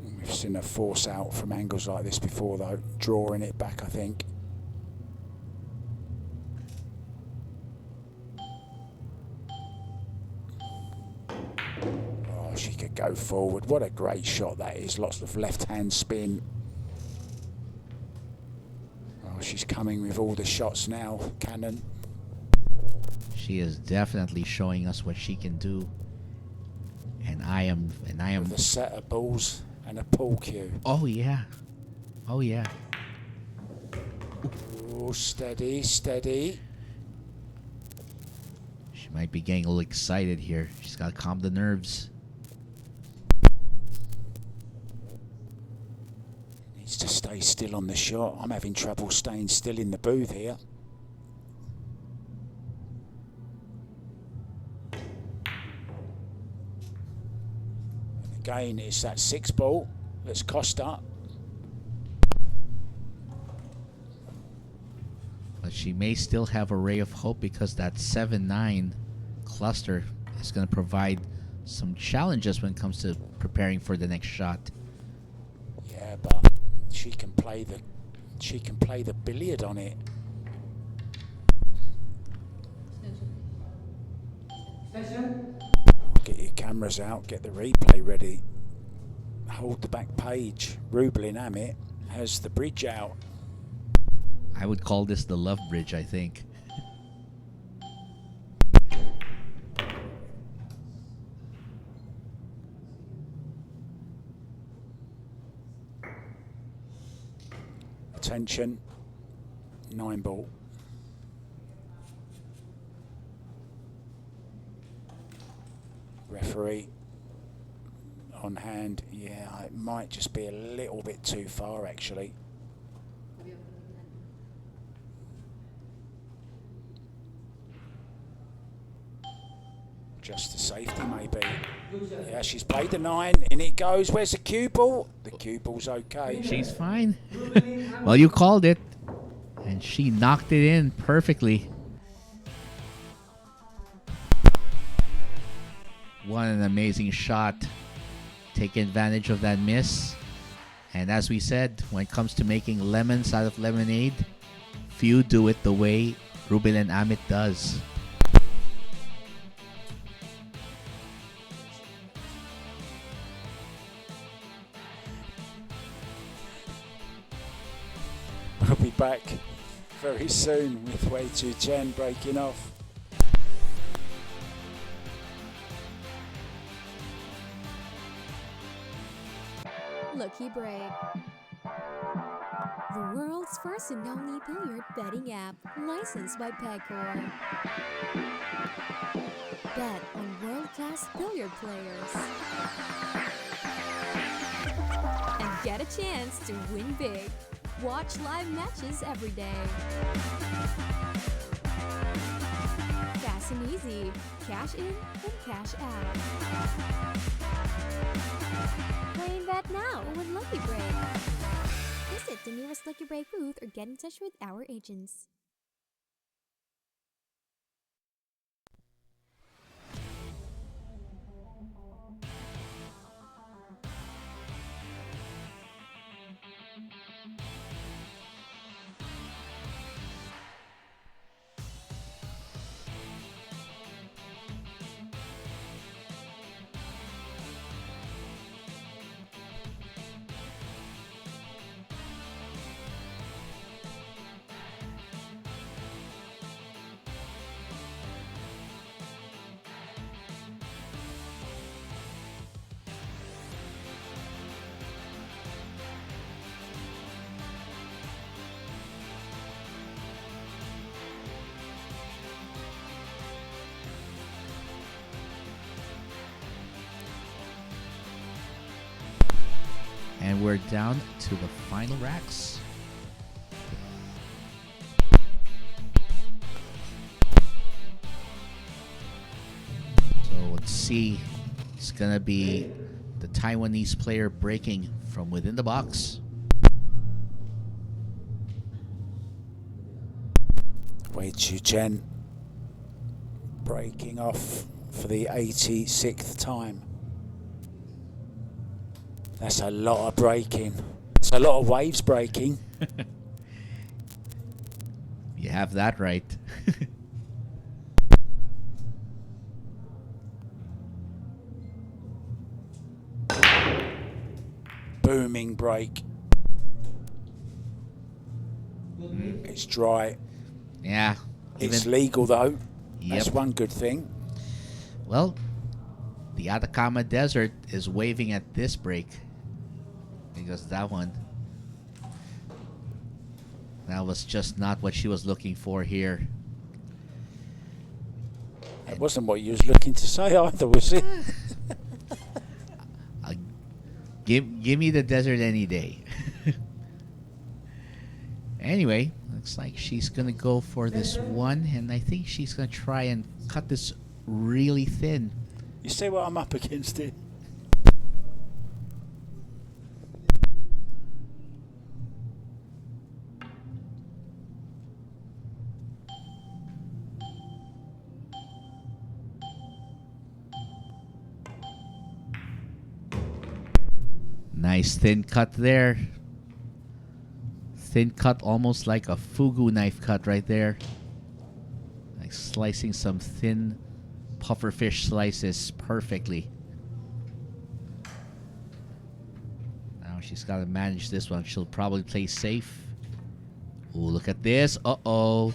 We've seen her force out from angles like this before, though. Drawing it back, I think. Oh, she could go forward. What a great shot that is. Lots of left-hand spin. Oh, she's coming with all the shots now. Cannon. She is definitely showing us what she can do. And I am With a set of balls and a pull cue. Oh yeah. Oh yeah. Oh, steady, steady. She might be getting a little excited here. She's got to calm the nerves. Needs to stay still on the shot. I'm having trouble staying still in the booth here. Again, it's that 6 ball that's cost up. But she may still have a ray of hope because that 7-9 cluster is going to provide some challenges when it comes to preparing for the next shot. Yeah, but she can play the billiard on it. Session. Get your cameras out, get the replay ready. Hold the back page. Rubilen Amit has the bridge out. I would call this the love bridge, I think. Attention, 9 ball. Referee on hand. Yeah, it might just be a little bit too far, actually. Just the safety, maybe. Yeah, she's played the 9. In it goes. Where's the cue ball? The cue ball's okay. She's fine. Well, you called it. And she knocked it in perfectly. What an amazing shot. Taking advantage of that miss. And as we said, when it comes to making lemons out of lemonade, few do it the way Rubilen Amit does. We'll be back very soon with Chien breaking off. Lucky Break. The world's first and only billiard betting app, licensed by Pegcor. Bet on world-class billiard players. And get a chance to win big. Watch live matches every day. Fast and easy. Cash in and cash out. Play and bet now with Lucky Break. Visit the nearest Lucky Break booth or get in touch with our agents. we're down to the final racks. So let's see. It's gonna be the Taiwanese player breaking from within the box. Chien breaking off for the 86th time. That's a lot of breaking. It's a lot of waves breaking. You have that right. Booming break. It's dry. Yeah. It's legal though. Yep. That's one good thing. Well, the Atacama Desert is waving at this break. Because that was just not what she was looking for here. It wasn't what you was looking to say either, was it? Give me the desert any day. Anyway, looks like she's gonna go for this one, and I think she's gonna try and cut this really thin. You see what I'm up against here? Nice thin cut there. Thin cut, almost like a fugu knife cut right there. Like slicing some thin pufferfish slices perfectly. Now she's got to manage this one. She'll probably play safe. Ooh, look at this. Uh-oh.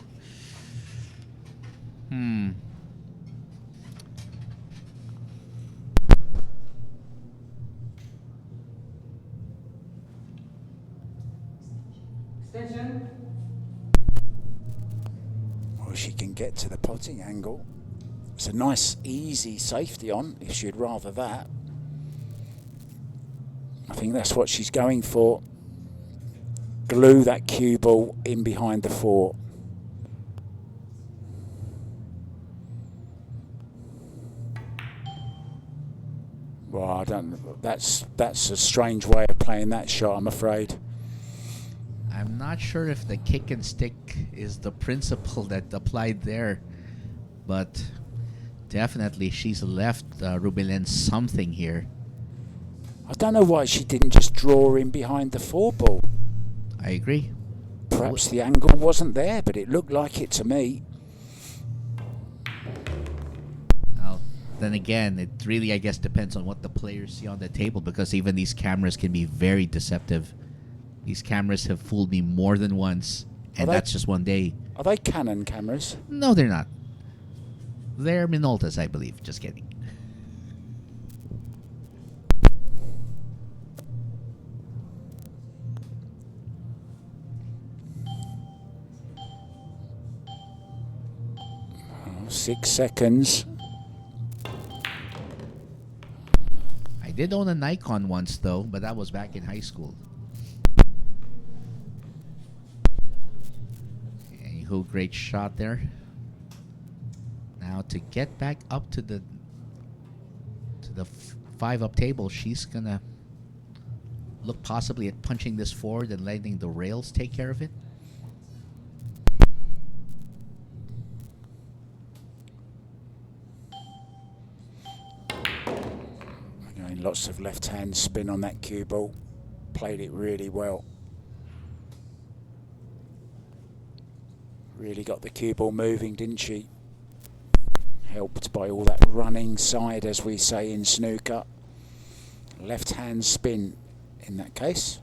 Extension. Well, she can get to the potting angle. It's a nice, easy safety on, if she'd rather that. I think that's what she's going for. Glue that cue ball in behind the four. Well, I don't. That's a strange way of playing that shot, I'm afraid. I'm not sure if the kick and stick is the principle that applied there, but definitely she's left Rubilen something here. I don't know why she didn't just draw in behind the four ball. I agree. Perhaps the angle wasn't there, but it looked like it to me. Well, then again, it really, I guess, depends on what the players see on the table, because even these cameras can be very deceptive. These cameras have fooled me more than once, and that's just one day. Are they Canon cameras? No, they're not. They're Minolta's, I believe. Just kidding. Oh, 6 seconds. I did own a Nikon once, though, but that was back in high school. Anywho, great shot there. Now to get back up to the 5-up table, she's gonna look possibly at punching this forward and letting the rails take care of it. Again, lots of left-hand spin on that cue ball. Played it really well. Really got the cue ball moving, didn't she? Helped by all that running side, as we say in snooker. Left-hand spin in that case.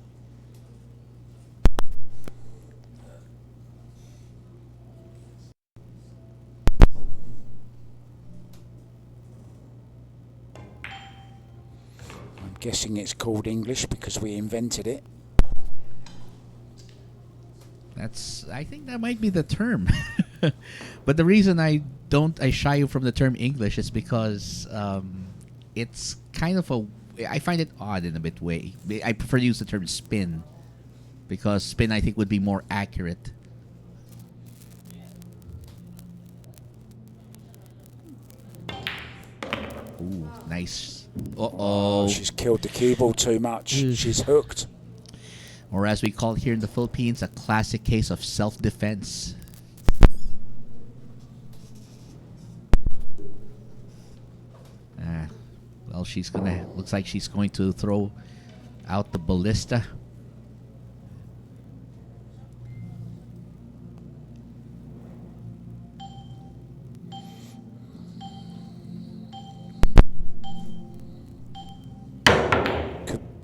I'm guessing it's called English because we invented it. I think that might be the term. But the reason I shy from the term English is because it's kind of I find it odd in a bit way. I prefer to use the term spin because spin I think would be more accurate. Ooh, nice. Uh-oh. She's killed the cue ball too much. She's hooked. Or as we call it here in the Philippines, a classic case of self-defense. Well, looks like she's going to throw out the ballista.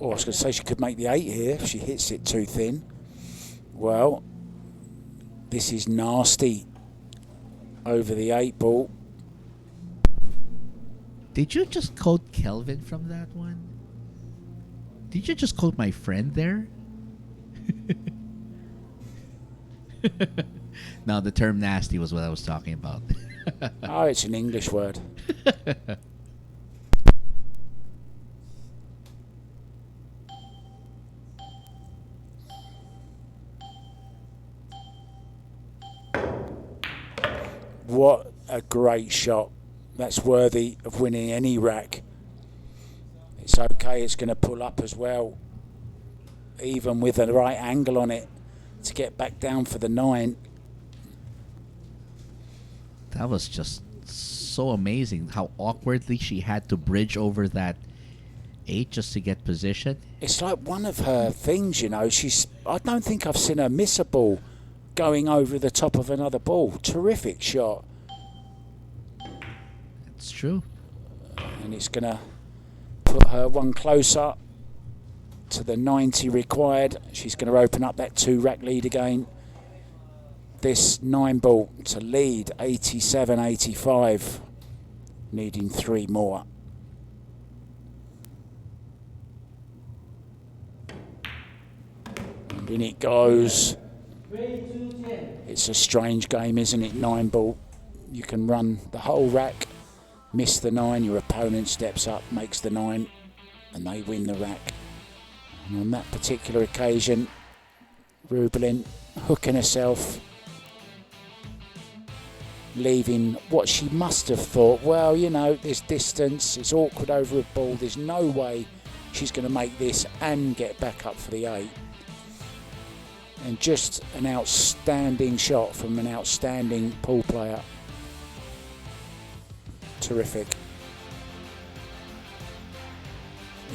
I was going to say she could make the 8 here if she hits it too thin. Well, this is nasty over the 8 ball. Did you just quote Kelvin from that one? Did you just quote my friend there? No, the term nasty was what I was talking about. Oh, it's an English word. What a great shot. That's worthy of winning any rack. It's okay, it's going to pull up as well. Even with the right angle on it to get back down for the 9. That was just so amazing how awkwardly she had to bridge over that 8 just to get position. It's like one of her things, you know. I don't think I've seen her miss a ball going over the top of another ball. Terrific shot. It's true. And it's going to put her one closer to the 90 required. She's going to open up that 2-rack lead again. This 9 ball to lead 87-85, needing 3 more. And in it goes. It's a strange game, isn't it? 9 ball. You can run the whole rack, miss the 9, your opponent steps up, makes the 9, and they win the rack. And on that particular occasion, Rubilen hooking herself, leaving what she must have thought, well, you know, there's distance, it's awkward over a ball, there's no way she's going to make this and get back up for the 8. And just an outstanding shot from an outstanding pool player. Terrific.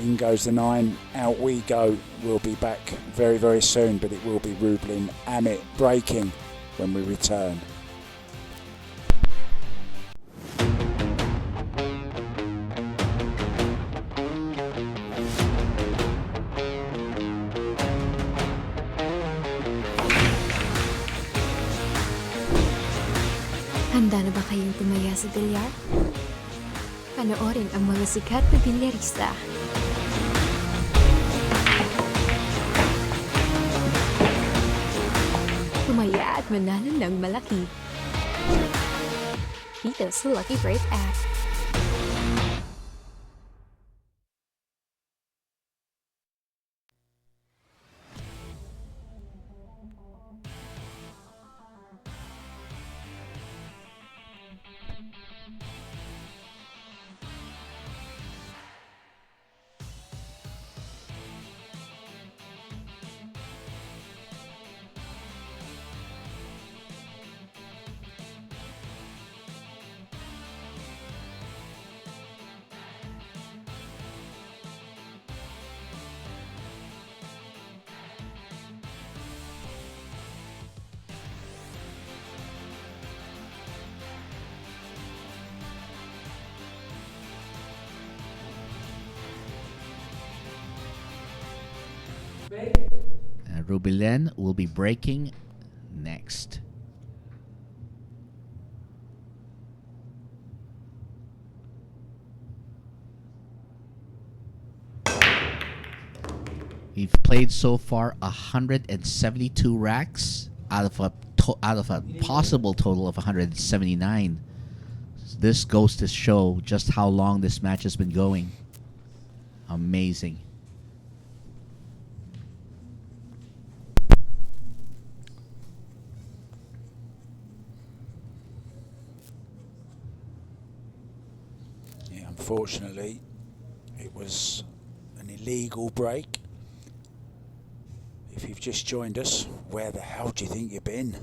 In goes the 9, out we go. We'll be back very, very soon, but it will be Rubilen Amit breaking when we return. Handa na ba kayong tumaya sa billiard? Panoorin ang mga sikat na bilyarista. Tumaya at manalo ng malaki. Dito sa Lucky Break app. Rubilen will be breaking next. We've played so far 172 racks out of a possible total of 179. This goes to show just how long this match has been going. Amazing. Yeah, unfortunately, it was an illegal break. If you've just joined us, where the hell do you think you've been?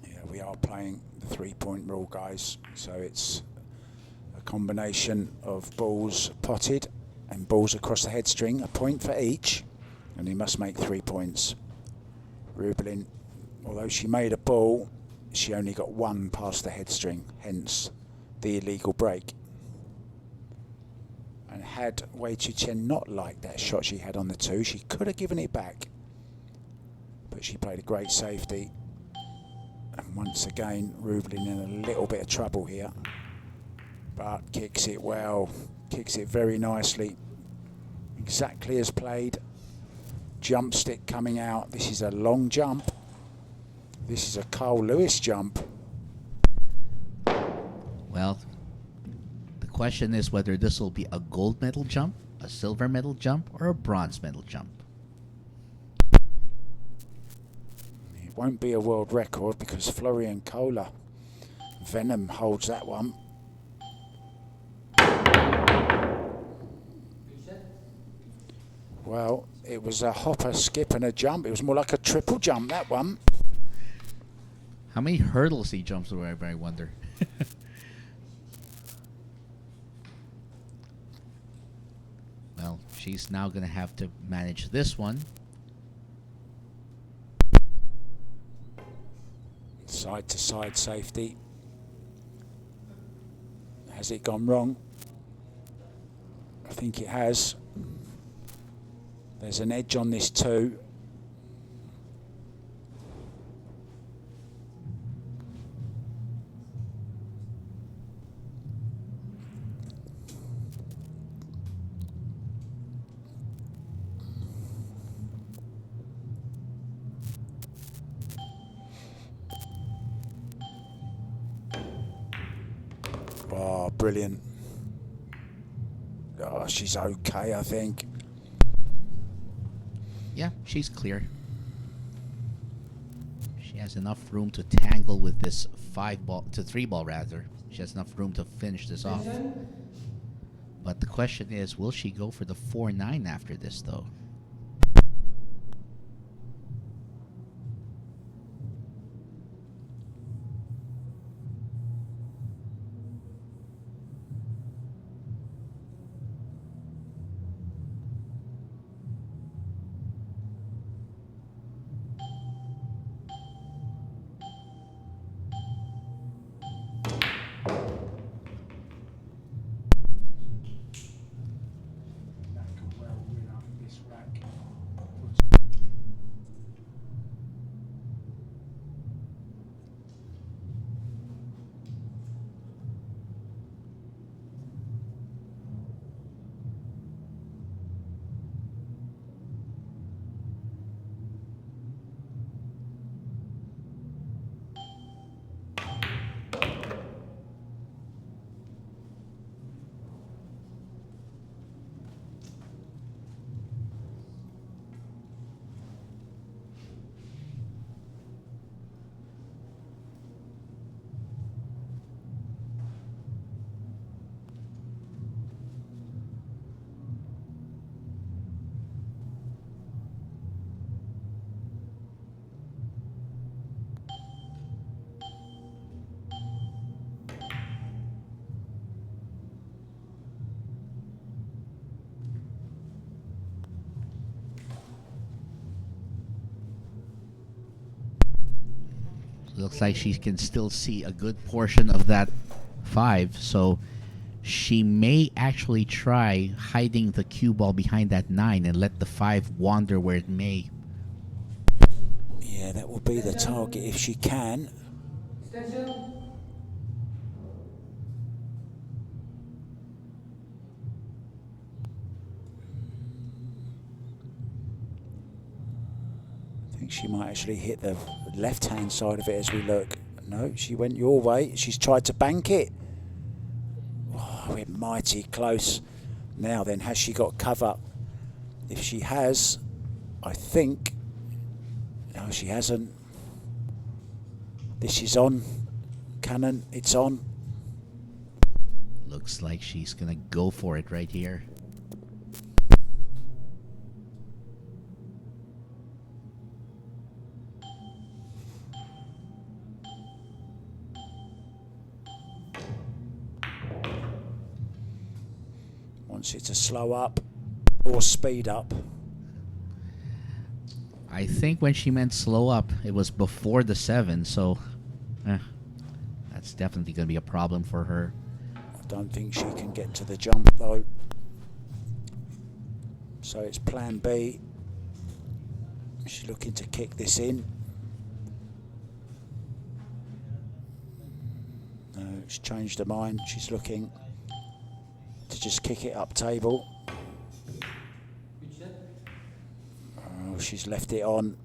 Yeah, we are playing the 3-point rule, guys. So it's a combination of balls potted and balls across the head string, a point for each, and he must make 3 points. Rubilen, although she made a ball, she only got 1 past the head string, hence the illegal break. And had Chien not liked that shot she had on the 2, she could have given it back. But she played a great safety. And once again, Rubilen in a little bit of trouble here. But kicks it well, kicks it very nicely. Exactly as played. Jump stick coming out. This is a long jump. This is a Carl Lewis jump. Well, the question is whether this will be a gold medal jump, a silver medal jump, or a bronze medal jump. It won't be a world record because Florian Kohler, Venom, holds that one. Well, it was a hopper, skip, and a jump. It was more like a triple jump, that one. How many hurdles he jumps over, I wonder. Well, she's now going to have to manage this one. Side to side safety. Has it gone wrong? I think it has. There's an edge on this too. Oh, brilliant. Oh, she's okay, I think. Yeah, she's clear. She has enough room to tangle with this 3-ball rather. She has enough room to finish this off. But the question is, will she go for the 4-9 after this though? Looks like she can still see a good portion of that 5, so she may actually try hiding the cue ball behind that 9 and let the 5 wander where it may. Yeah, that will be the target if she can. Extension. I think she might actually hit the left-hand side of it as we look. No, she went your way. She's tried to bank it. Oh, we're mighty close. Now then, has she got cover? If she has, I think... No, she hasn't. This is on. Cannon, it's on. Looks like she's gonna go for it right here. Wants it to slow up or speed up. I think when she meant slow up, it was before the 7, so that's definitely going to be a problem for her. I don't think she can get to the jump though. So it's plan B. She's looking to kick this in. No, she's changed her mind. She's looking to just kick it up table. Oh, she's left it on.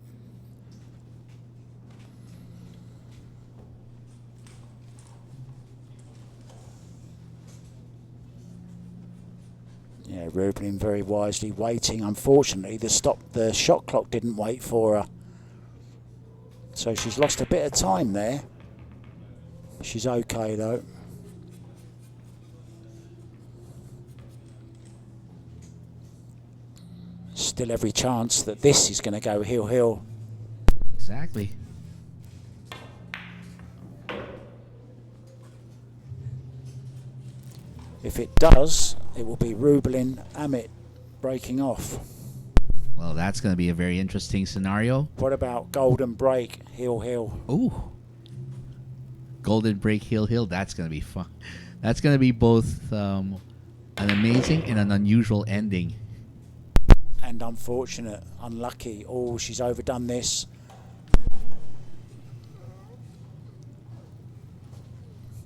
Yeah, Rubilen very wisely waiting. Unfortunately, the shot clock didn't wait for her. So she's lost a bit of time there. She's okay though. Still every chance that this is going to go heel-heel. Exactly. If it does, it will be Rubilen Amit breaking off. Well, that's going to be a very interesting scenario. What about golden break, heel-heel? Ooh. Golden break, heel. That's going to be fun. That's going to be both an amazing and an unusual ending. And unfortunate, unlucky. Oh, she's overdone this.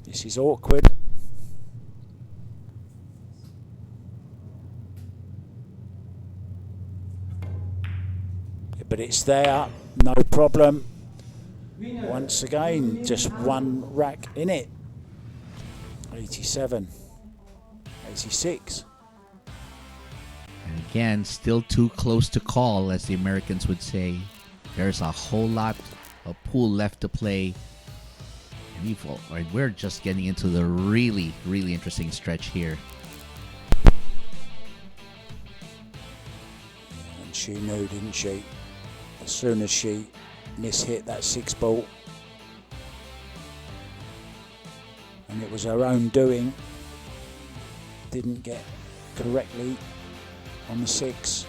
This is awkward. But it's there, no problem. Once again, just one rack in it. 87, 86. And again, still too close to call, as the Americans would say. There's a whole lot of pool left to play. And we're just getting into the really, really interesting stretch here. And she knew, didn't she? As soon as she mishit that 6 ball. And it was her own doing. Didn't get correctly on the 6.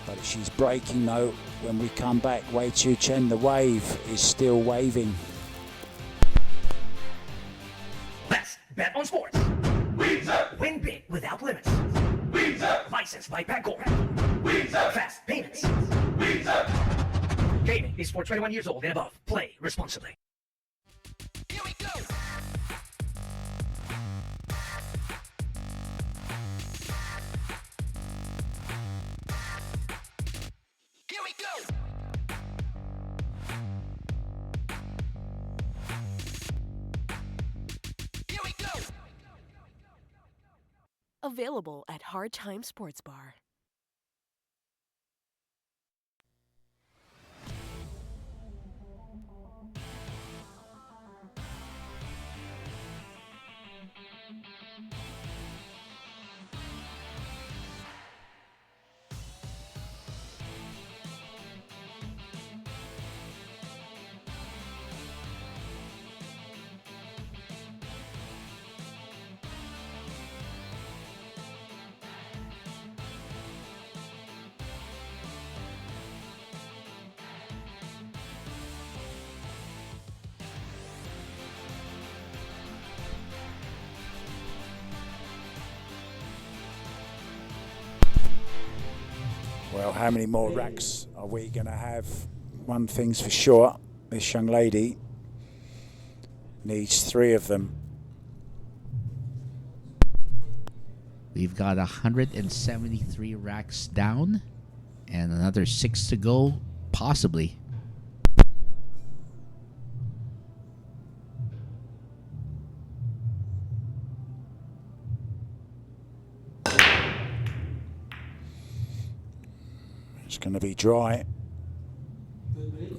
But she's breaking though. When we come back, Chien, the wave is still waving. Let's bet on sports. Win big without limits. Licensed by Pagcor. Fast payments. Gaming is for 21 years old and above. Play responsibly. Here we go. Here we go. Here we go. Available at Hard Time Sports Bar. Well, how many more racks are we going to have? One thing's for sure, this young lady needs 3 of them. We've got 173 racks down and another 6 to go, possibly. It's going to be dry,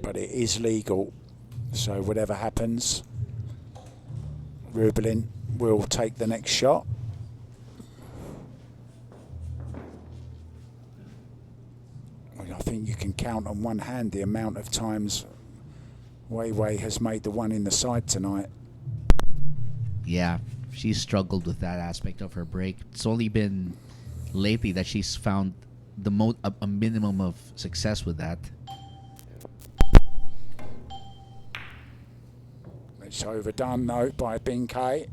but it is legal. So whatever happens, Rubilen will take the next shot. I think you can count on one hand the amount of times Wei Wei has made the one in the side tonight. Yeah, she's struggled with that aspect of her break. It's only been lately that she's found a minimum of success with that. It's overdone though by Binkei.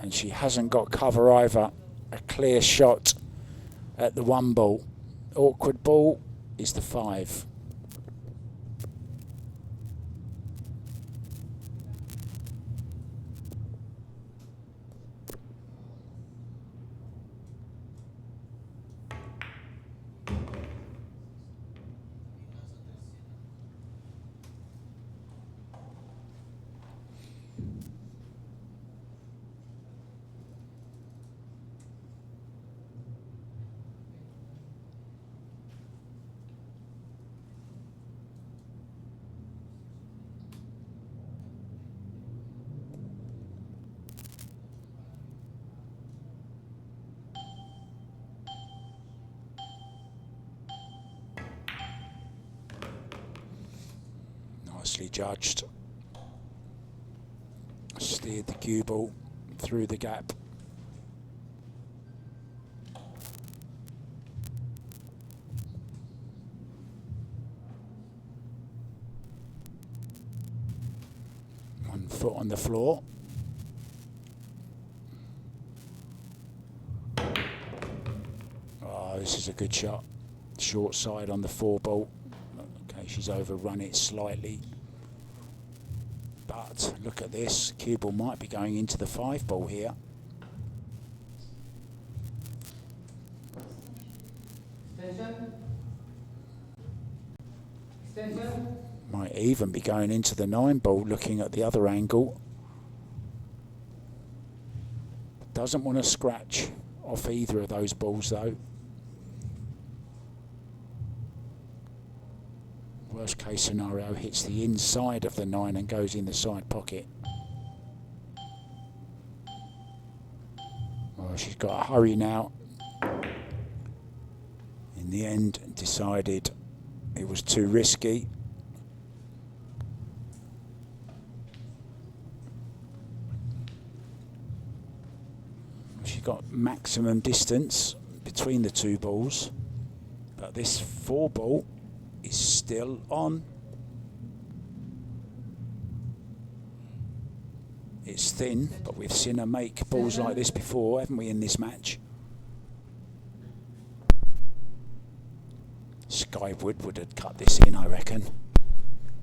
And she hasn't got cover either. A clear shot at the 1 ball. Awkward ball is the 5. Nicely judged. Steered the cue ball through the gap. One foot on the floor. Oh, this is a good shot. Short side on the 4 ball. Okay, she's overrun it slightly. But look at this. Cue ball might be going into the 5 ball here. Extension. Extension. Might even be going into the 9 ball, looking at the other angle. Doesn't want to scratch off either of those balls though. Worst case scenario, hits the inside of the 9 and goes in the side pocket. Well, she's got to hurry now. In the end, decided it was too risky. She got maximum distance between the 2 balls, but this 4 ball is still on. It's thin, but we've seen her make balls like this before, haven't we, in this match? Skywood would have cut this in, I reckon.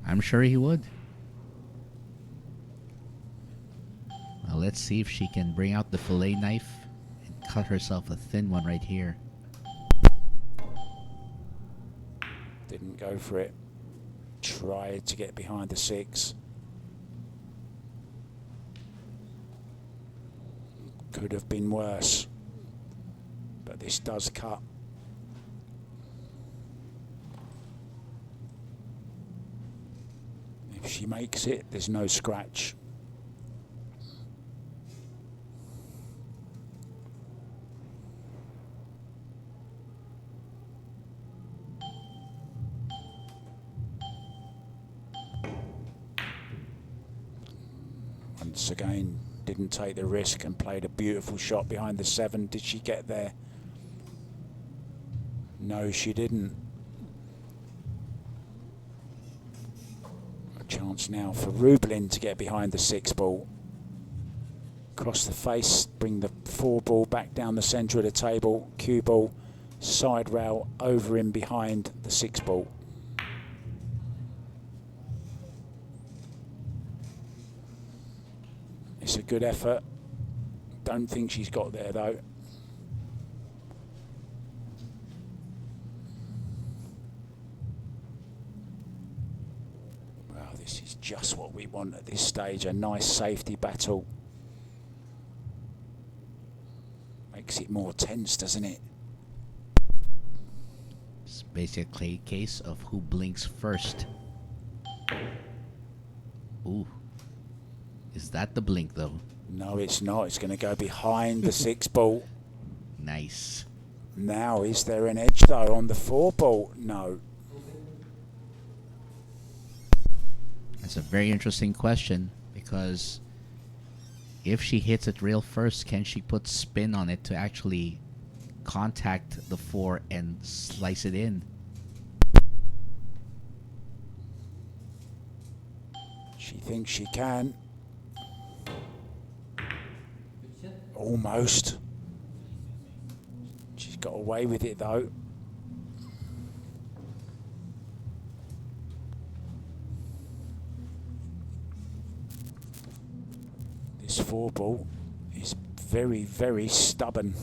I'm sure he would. Well, let's see if she can bring out the fillet knife and cut herself a thin one right here. Didn't go for it. Tried to get behind the 6. Could have been worse. But this does cut. If she makes it, there's no scratch. Once again, didn't take the risk and played a beautiful shot behind the 7. Did she get there? No, she didn't. A chance now for Rubilen to get behind the 6 ball. Cross the face, bring the 4 ball back down the centre of the table. Cue ball, side rail, over in behind the 6 ball. It's a good effort. Don't think she's got there though. Well, this is just what we want at this stage. A nice safety battle. Makes it more tense, doesn't it? basically a case of who blinks first. Ooh. Is that the blink, though? No, it's not. It's going to go behind the 6 ball. Nice. Now, is there an edge, though, on the 4 ball? No. That's a very interesting question, because if she hits it real first, can she put spin on it to actually contact the 4 and slice it in? She thinks she can. Almost. She's got away with it, though. This 4 ball is very, very stubborn.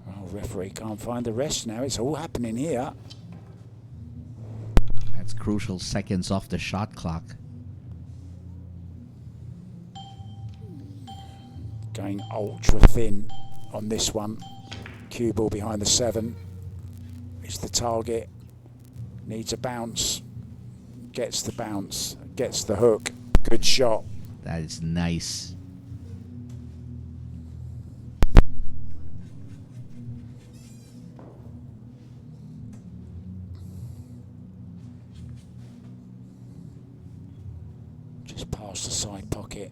Oh, referee can't find the rest now. It's all happening here. That's crucial seconds off the shot clock. Going ultra thin on this one. Cue ball behind the 7 is the target. Needs a bounce. Gets the bounce. Gets the hook. Good shot. That is nice. Just past the side pocket.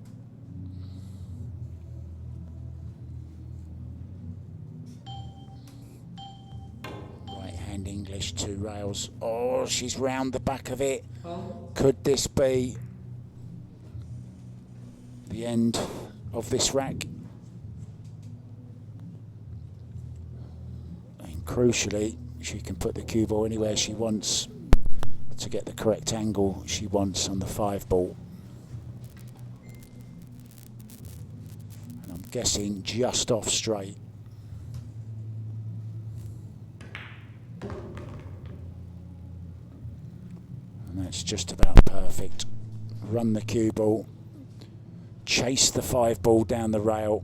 Right hand English, 2 rails. Oh, she's round the back of it. Could this be the end of this rack? And crucially, she can put the cue ball anywhere she wants to get the correct angle she wants on the 5 ball. And I'm guessing just off straight. And that's just about perfect. Run the cue ball. Chase the 5 ball down the rail.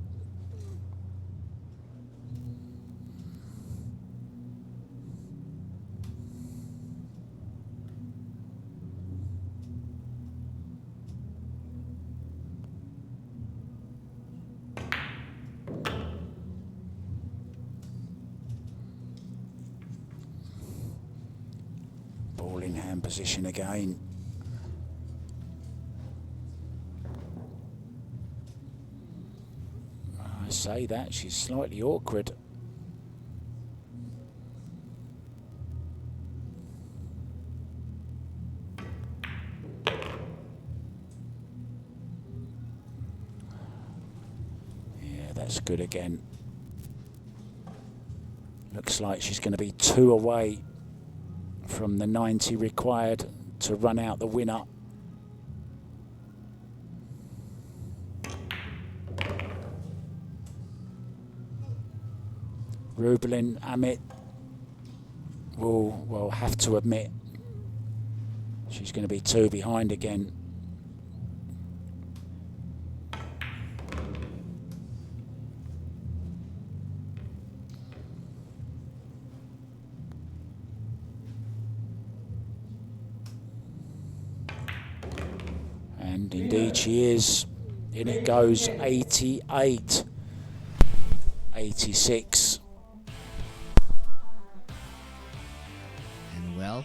Ball in hand position again. I say that, she's slightly awkward. Yeah, that's good again. Looks like she's going to be 2 away from the 90 required to run out the winner. Rubilen, Amit will have to admit she's going to be 2 behind again. And indeed she is. In it goes, 88, 86. And well,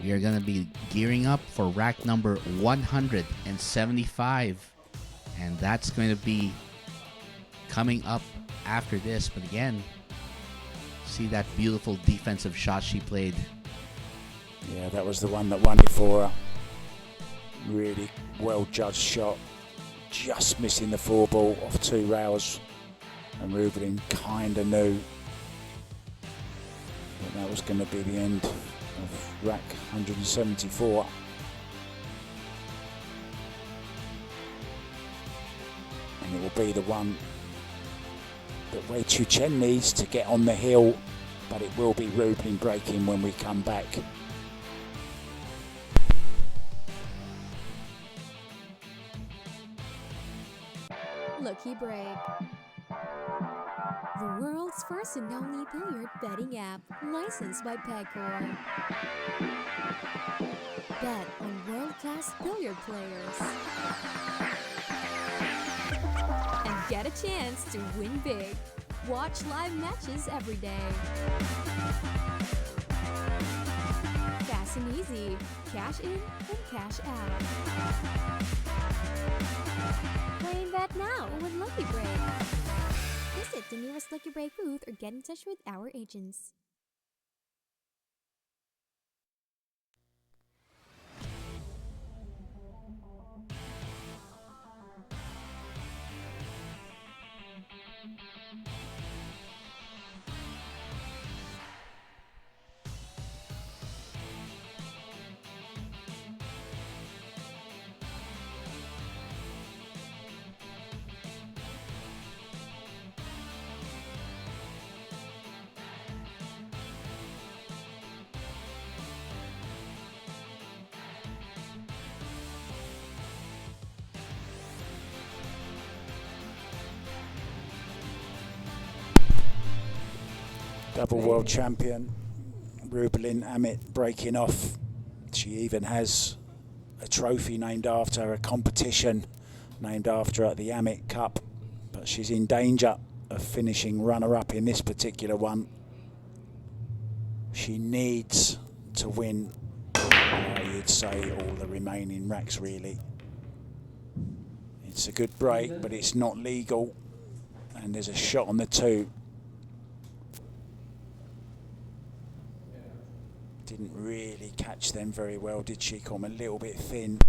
we are going to be gearing up for rack number 175. And that's going to be coming up after this. But again, see that beautiful defensive shot she played. Yeah, that was the one that won it for her. Really well judged shot. Just missing the 4 ball off 2 rails. And Rubilen kind of knew that was going to be the end of rack 174. And it will be the one that Wei Chien needs to get on the hill, but it will be Rubilen breaking when we come back. Lucky break. The world's first and only billiard betting app, licensed by Pegcor. Bet on world-class billiard players. And get a chance to win big. Watch live matches every day. Fast and easy. Cash in and cash out. Play and bet now with Lucky Break. Visit the nearest Lucky Break booth or get in touch with our agents. Double world champion Rubilen Amit breaking off. She even has a trophy named after her, a competition named after her at the Amit Cup, but she's in danger of finishing runner-up in this particular one. She needs to win, you'd say, all the remaining racks really. It's a good break, but it's not legal, and there's a shot on the 2. Didn't really catch them very well, did she? Come a little bit thin.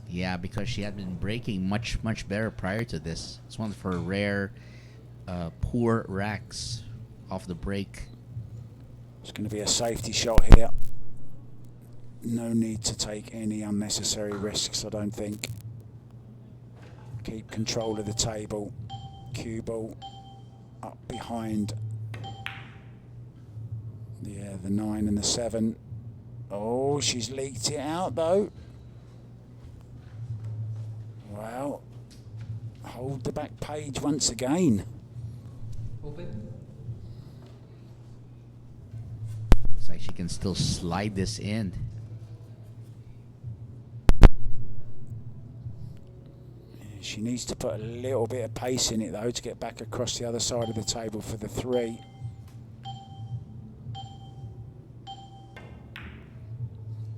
Yeah, because she had been breaking much better prior to this. It's one of her rare poor racks off the break. It's going to be a safety shot here. No need to take any unnecessary risks, I don't think. Keep control of the table. Cue ball up behind. Yeah, the 9 and the 7. Oh, she's leaked it out though. Well, hold the back page once again. Open. Looks like she can still slide this in. She needs to put a little bit of pace in it though to get back across the other side of the table for the 3.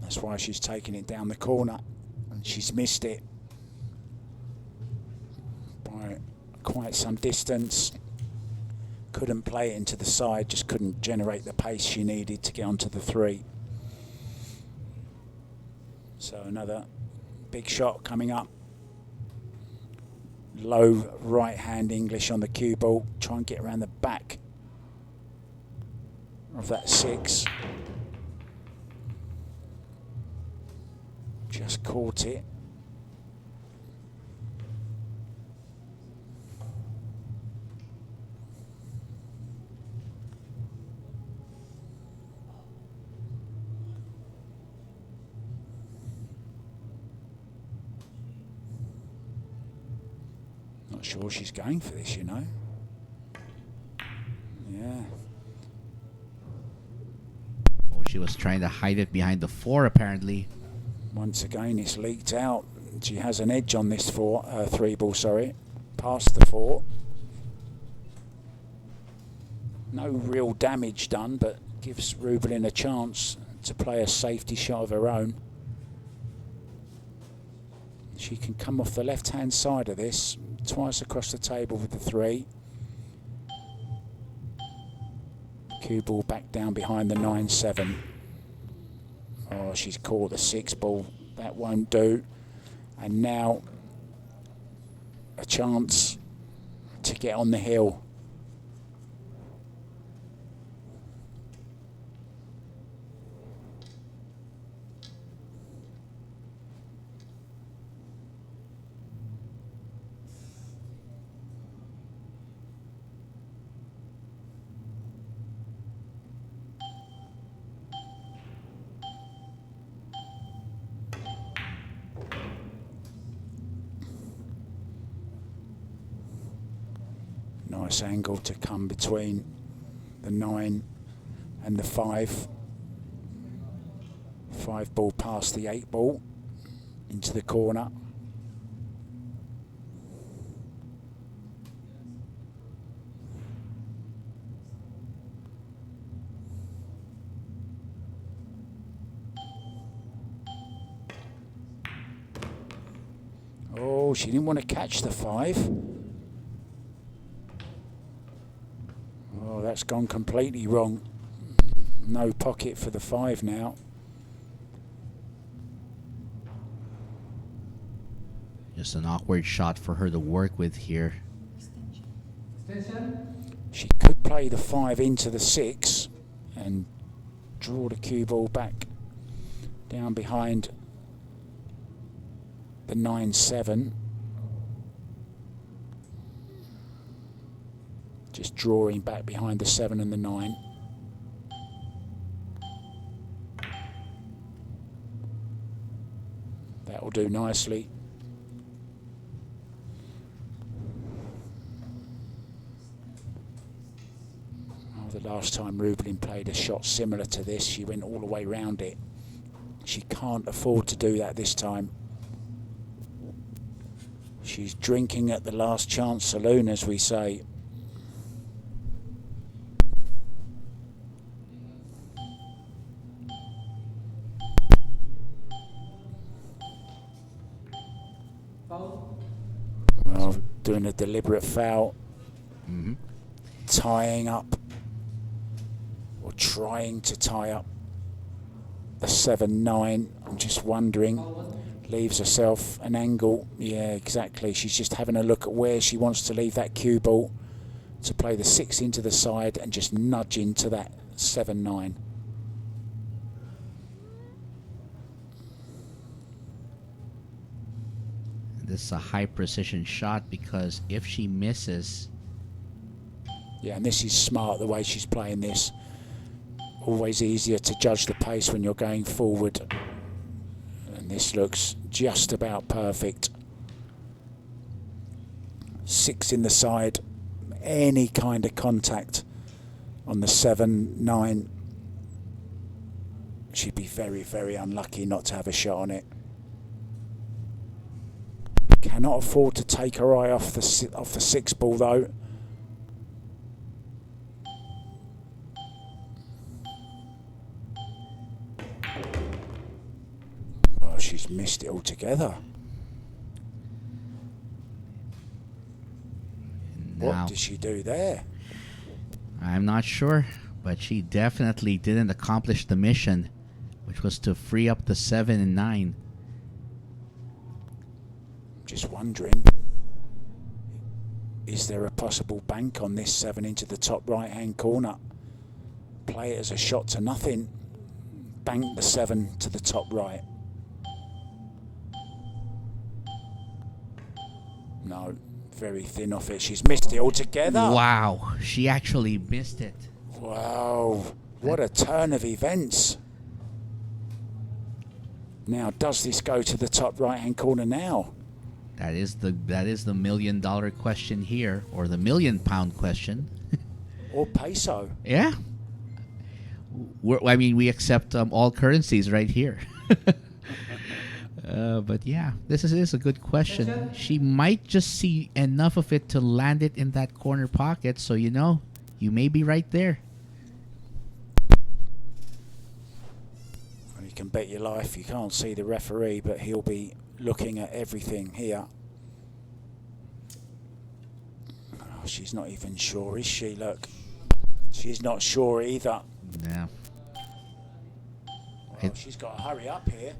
That's why she's taking it down the corner, and she's missed it by quite some distance. Couldn't play it into the side, just couldn't generate the pace she needed to get onto the 3. So another big shot coming up. Low right hand English on the cue ball. Try and get around the back of that 6. Just caught it. Not sure she's going for this, you know. Yeah. Oh, she was trying to hide it behind the 4 apparently. Once again, it's leaked out. She has an edge on this 3 ball, sorry. Past the 4. No real damage done, but gives Rubilen a chance to play a safety shot of her own. She can come off the left-hand side of this, twice across the table with the 3. Cue ball back down behind the 9-7. Oh, she's caught the 6 ball. That won't do. And now a chance to get on the hill. Nice angle to come between the 9 and the 5. 5 ball past the 8 ball into the corner. Oh, she didn't want to catch the 5. Oh, that's gone completely wrong. No pocket for the 5 now. Just an awkward shot for her to work with here. Extension. She could play the 5 into the 6 and draw the cue ball back down behind the 9-7. Just drawing back behind the 7 and the 9. That'll do nicely. Oh, the last time Rubilen played a shot similar to this, she went all the way round it. She can't afford to do that this time. She's drinking at the last chance saloon, as we say. Foul. Well, doing a deliberate foul. Mm-hmm. Tying up, or trying to tie up the 7-9. I'm just wondering. Leaves herself an angle. Yeah, exactly. She's just having a look at where she wants to leave that cue ball to play the 6 into the side and just nudge into that 7-9. This is a high precision shot because if she misses, Yeah, and this is smart the way she's playing this. Always easier to judge the pace when you're going forward. And this looks just about perfect. 6 in the side. Any kind of contact on the 7-9. She'd be very, very unlucky not to have a shot on it. Cannot afford to take her eye off the 6 ball though. Oh, she's missed it altogether. now What did she do there? I'm not sure, but she definitely didn't accomplish the mission, which was to free up the 7 and 9. Just wondering, is there a possible bank on this 7 into the top right hand corner? Play it as a shot to nothing. Bank the 7 to the top right. No, very thin off it. She's missed it altogether. Wow, she actually missed it. Wow, what a turn of events. Now, does this go to the top right hand corner now? That is the $1 million question here, or the £1 million question. Or peso? Yeah. We accept all currencies right here. But yeah, this is a good question. She might just see enough of it to land it in that corner pocket, so you may be right there. You can bet your life you can't see the referee, but he'll be looking at everything here. Oh, she's not even sure, is she? Look, she's not sure either. Yeah. Well, she's got to hurry up here.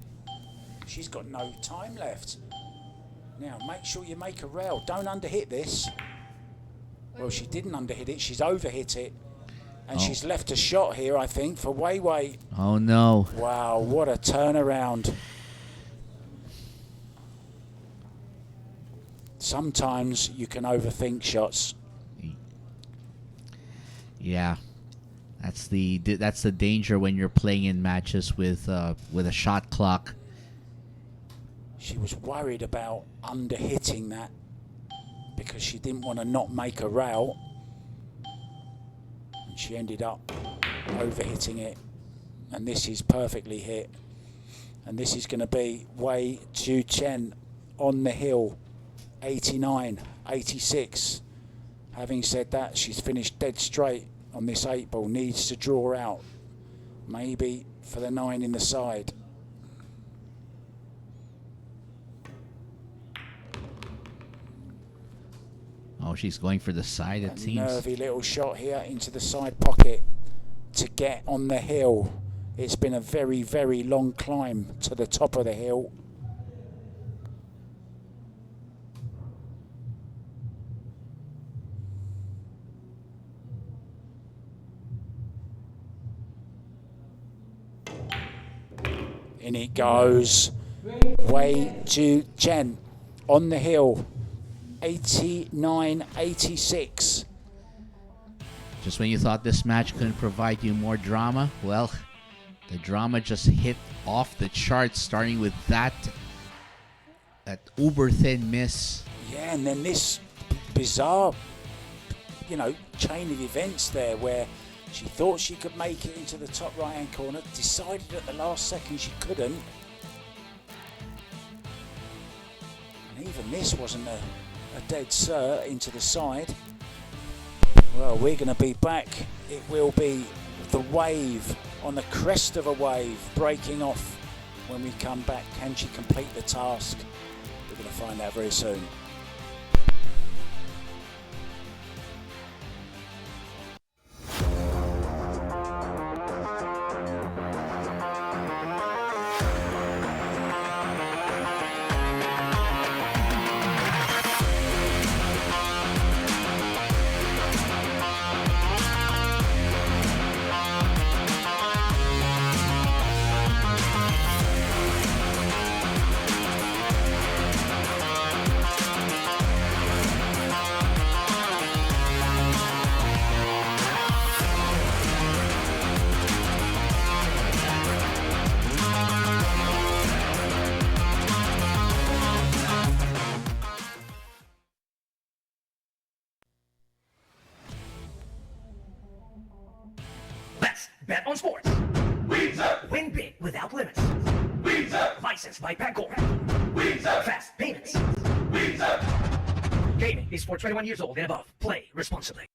She's got no time left. Now, make sure you make a rail. Don't underhit this. Well, she didn't underhit it. She's overhit it. And she's left a shot here, I think, for Wei. Oh, no. Wow, what a turnaround. Sometimes you can overthink shots. Yeah. That's the danger when you're playing in matches with a shot clock. She was worried about underhitting that because she didn't want to not make a rail. She ended up overhitting it, and this is perfectly hit. And this is going to be Chien on the hill, 89, 86. Having said that, she's finished dead straight on this 8 ball, needs to draw out, maybe for the 9 in the side. Oh, she's going for the side, it seems. Nervy little shot here into the side pocket to get on the hill. It's been a very, very long climb to the top of the hill. In it goes. Chien on the hill. 89, 86. Just when you thought this match couldn't provide you more drama, well, the drama just hit off the charts, starting with that uber thin miss. Yeah, and then this bizarre, chain of events there where she thought she could make it into the top right-hand corner, decided at the last second she couldn't. And even this wasn't a dead cert into the side. Well, we're going to be back. It will be the wave on the crest of a wave breaking off when we come back. Can she complete the task? We're going to find out very soon. Let's bet on sports. Win big without limits. Licensed by Pagcor. Fast payments. Gaming is for 21 years old and above. Play responsibly.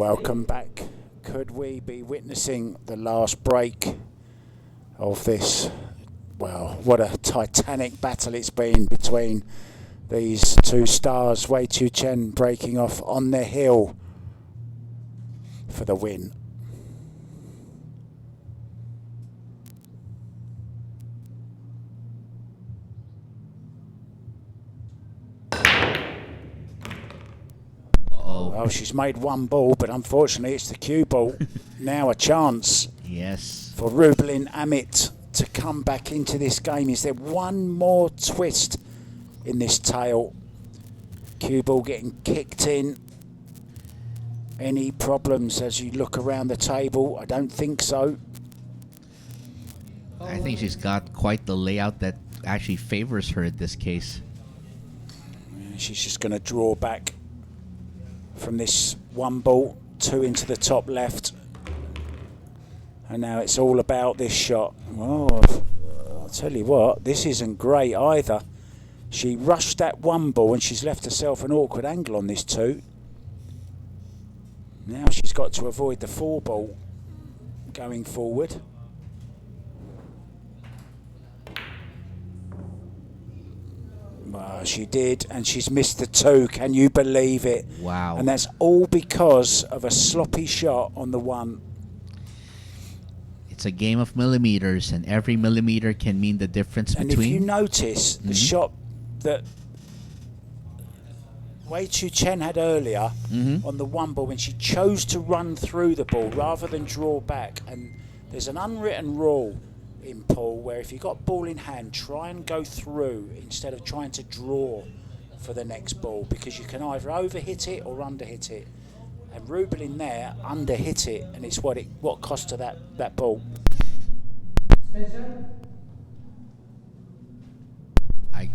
Welcome back. Could we be witnessing the last break of this? Well, what a titanic battle it's been between these two stars. Wei Chu Chien breaking off on the hill for the win. Well, she's made one ball, but unfortunately it's the cue ball. Now a chance Yes. for Rubilen Amit to come back into this game. Is there one more twist in this tale? Cue ball getting kicked in. Any problems as you look around the table? I don't think so. I think she's got quite the layout that actually favors her in this case. She's just going to draw back from this one ball, two into the top left. And now it's all about this shot. Oh, I'll tell you what, this isn't great either. She rushed that one ball and she's left herself an awkward angle on this two. Now she's got to avoid the four ball going forward. Well, she did, and she's missed the two. Can you believe it? Wow. And that's all because of a sloppy shot on the one. It's a game of millimeters, and every millimeter can mean the difference And between. if you notice, the shot that Wei Chu Chien had earlier on the one ball, when she chose to run through the ball rather than draw back, and there's an unwritten rule in pool where if you've got ball in hand, try and go through instead of trying to draw for the next ball, because you can either overhit it or underhit it. And Rubilen there underhit it, and it's what cost her that ball. I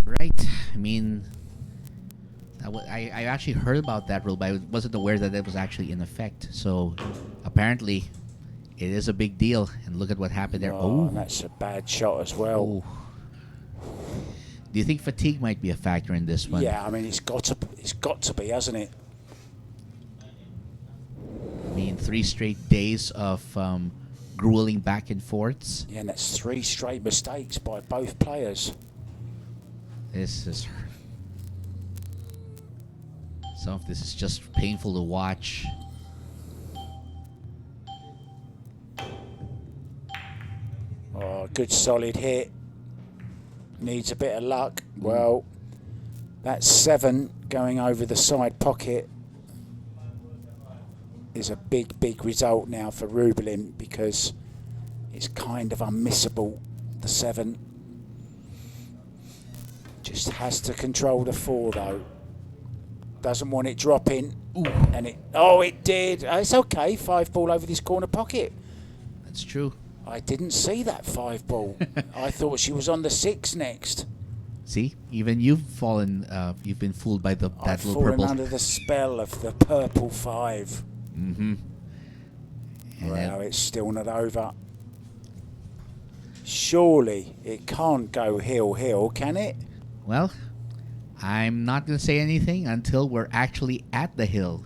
Right. I mean, I actually heard about that rule, but I wasn't aware that it was actually in effect. So apparently, it is a big deal. And look at what happened there. Oh, and that's a bad shot as well. Oh. Do you think fatigue might be a factor in this one? Yeah, I mean it's got to be, hasn't it? I mean, 3 straight days of grueling back and forths. Yeah, and that's 3 straight mistakes by both players. This is. Some of this is just painful to watch. Oh, good solid hit. Needs a bit of luck. Well, that 7 going over the side pocket is a big result now for Rubilen, because it's kind of unmissable, the 7. Just has to control the 4 though. Doesn't want it dropping. Ooh. And it did. It's okay. 5 ball over this corner pocket. That's true. I didn't see that 5 ball. I thought she was on the 6 next. See, even you've fallen. You've been fooled by that I've little fallen purple. under the spell of the purple 5. Mm-hmm. And Well, then, it's still not over. Surely it can't go hill, can it? well, I'm not gonna say anything until we're actually at the hill.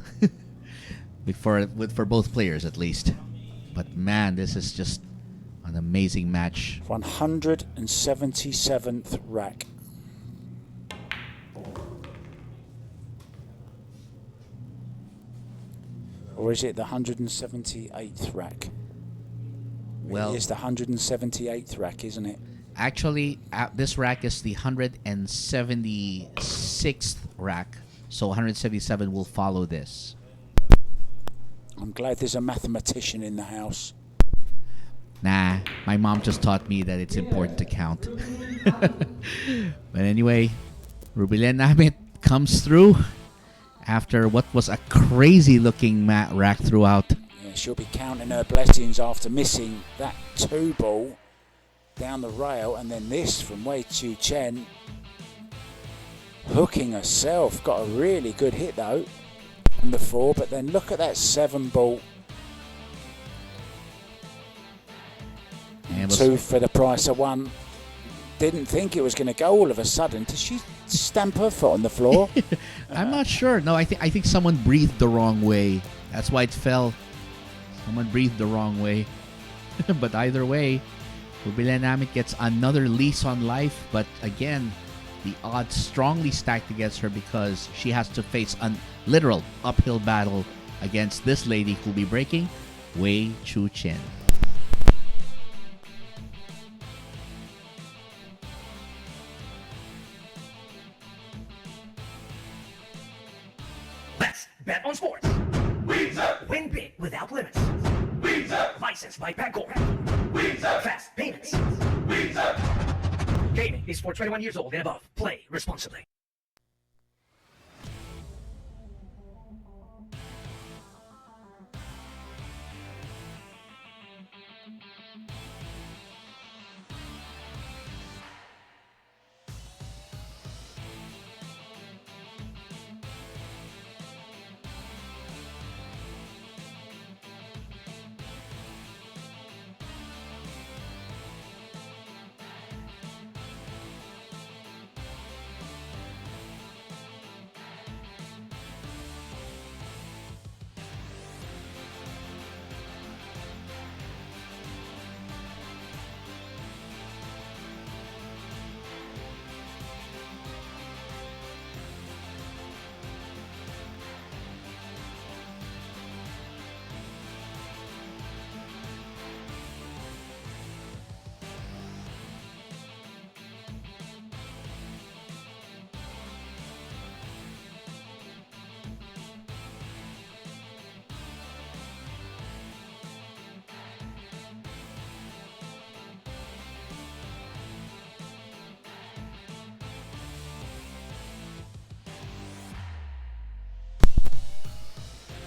for both players at least. But man, this is just an amazing match. 177th rack. Or is it the 178th rack? Well, It is the 178th rack, isn't it? actually, this rack is the 176th rack, so 177 will follow this. I'm glad there's a mathematician in the house. Nah, my mom just taught me that it's important to count. But anyway, Rubilen Amit comes through after what was a crazy looking mat rack throughout. Yeah, she'll be counting her blessings after missing that 2 ball down the rail, and then this from Wei Chu Chien. Hooking herself. Got a really good hit though on the 4, but then look at that 7 ball. Yeah, but- two for the price of one. Didn't think it was going to go all of a sudden. Did she stamp her foot on the floor? I'm not sure. No, I think someone breathed the wrong way. That's why it fell. Someone breathed the wrong way. But either way, Rubilen Amit gets another lease on life. But again, the odds strongly stacked against her because she has to face a literal uphill battle against this lady who'll be breaking, Wei Chu Chien. Let's bet on sports. Win big without limits. Licensed by Pagcor. Fast payments. Gaming is for 21 years old and above. Play responsibly.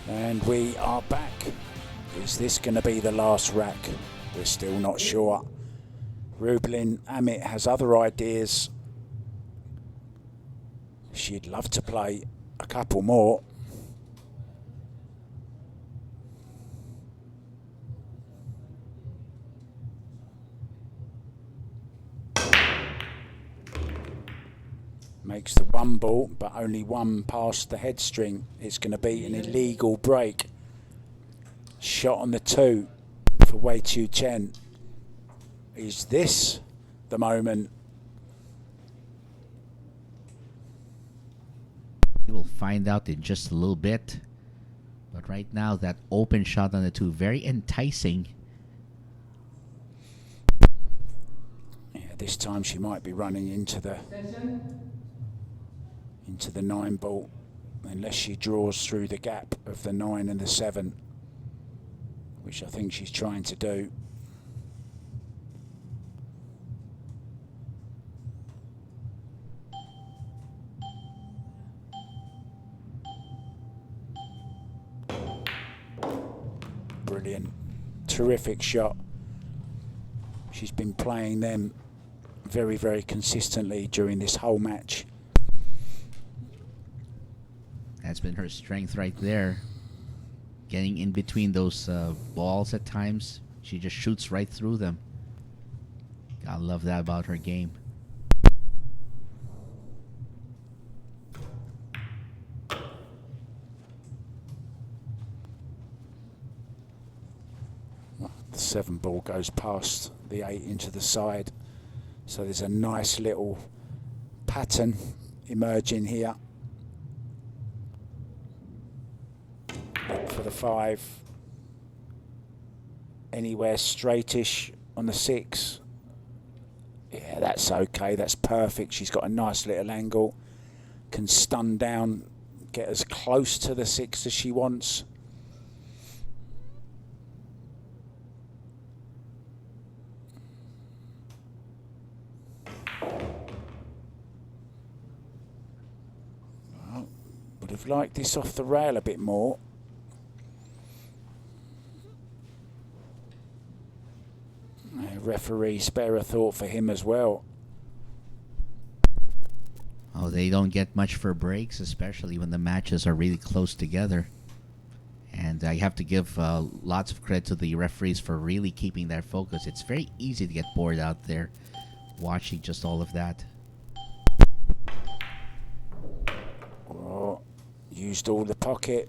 And we are back. Is this going to be the last rack? We're still not sure. Rubilen Amit has other ideas. She'd love to play a couple more. Makes the one ball, but only one past the head string. It's going to be an illegal break. Shot on the two for Wei Chu Chien. Is this the moment? We'll find out in just a little bit. But right now, that open shot on the two, very enticing. Yeah, this time she might be running into the nine ball, unless she draws through the gap of the 9 and the 7, which I think she's trying to do. Brilliant. Terrific shot. She's been playing them very, very consistently during this whole match. That's been her strength right there. Getting in between those balls at times. She just shoots right through them. Gotta love that about her game. The 7 ball goes past the 8 into the side. So there's a nice little pattern emerging here. Look for the 5. Anywhere straightish on the 6. Yeah, that's okay. That's perfect. She's got a nice little angle. Can stun down, get as close to the 6 as she wants. Well, would have liked this off the rail a bit more. Referee, spare a thought for him as well. Oh, they don't get much for breaks, especially when the matches are really close together. And I have to give lots of credit to the referees for really keeping their focus. It's very easy to get bored out there watching just all of that. Oh, used all the pocket.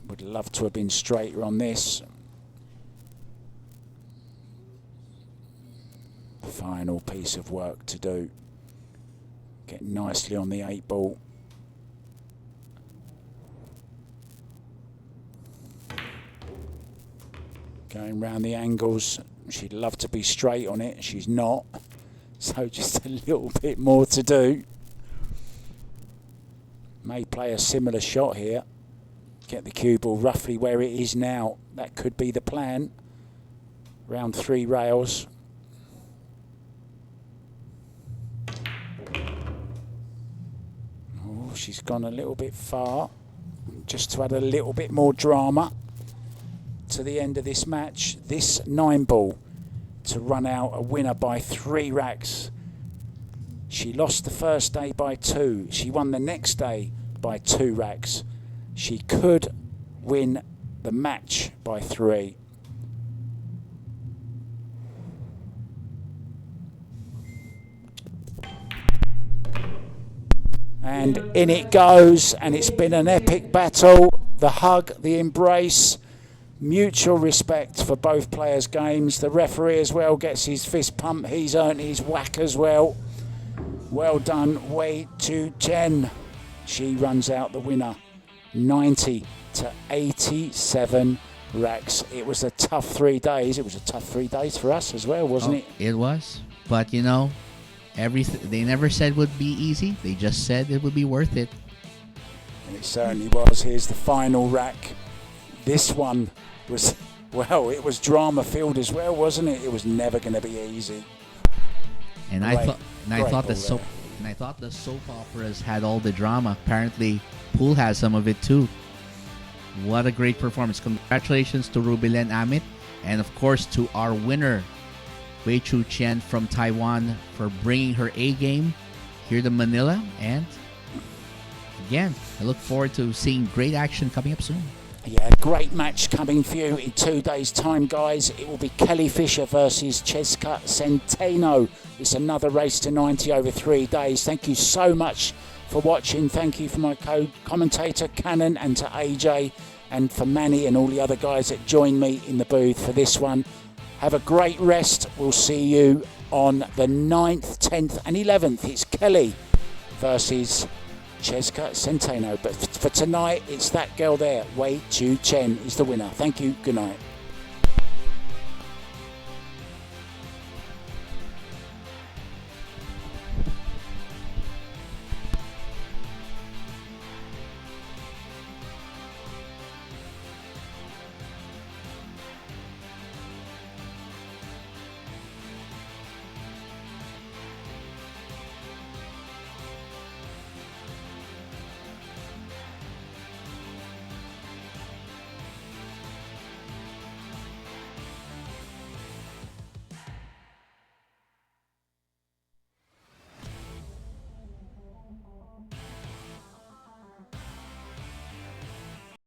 Would love to have been straighter on this. Final piece of work to do. Get nicely on the 8 ball. Going round the angles. She'd love to be straight on it. She's not. So just a little bit more to do. May play a similar shot here. Get the cue ball roughly where it is now. That could be the plan. Round 3 rails. Oh, she's gone a little bit far. Just to add a little bit more drama to the end of this match. This 9 ball to run out a winner by 3 racks. She lost the first day by 2. She won the next day by 2 racks. She could win the match by 3. And in it goes, and it's been an epic battle. The hug, the embrace, mutual respect for both players' games. The referee as well gets his fist pump. He's earned his whack as well. Well done, Wei Tu Chen. She runs out the winner. 90 to 87 racks. It was a tough 3 days. It was a tough 3 days for us as well, wasn't it? It was. But, you know, they never said it would be easy. They just said it would be worth it. And it certainly was. Here's the final rack. This one was, well, it was drama-filled as well, wasn't it? It was never going to be easy. And I thought the soap operas had all the drama. Apparently, pool has some of it too. What a great performance. Congratulations to Rubilen Amit. And of course to our winner, Wei Chu Chien from Taiwan, for bringing her A game here to Manila. And again, I look forward to seeing great action coming up soon. Yeah, great match coming for you in 2 days' time, guys. It will be Kelly Fisher versus Cheska Centeno. It's another race to 90 over 3 days. Thank you so much for watching. Thank you for my co-commentator, Cannon, and to AJ, and for Manny and all the other guys that joined me in the booth for this one. Have a great rest. We'll see you on the 9th, 10th, and 11th. It's Kelly versus Cheska Centeno. But for tonight, it's that girl there. Wei Chu Chen is the winner. Thank you. Good night.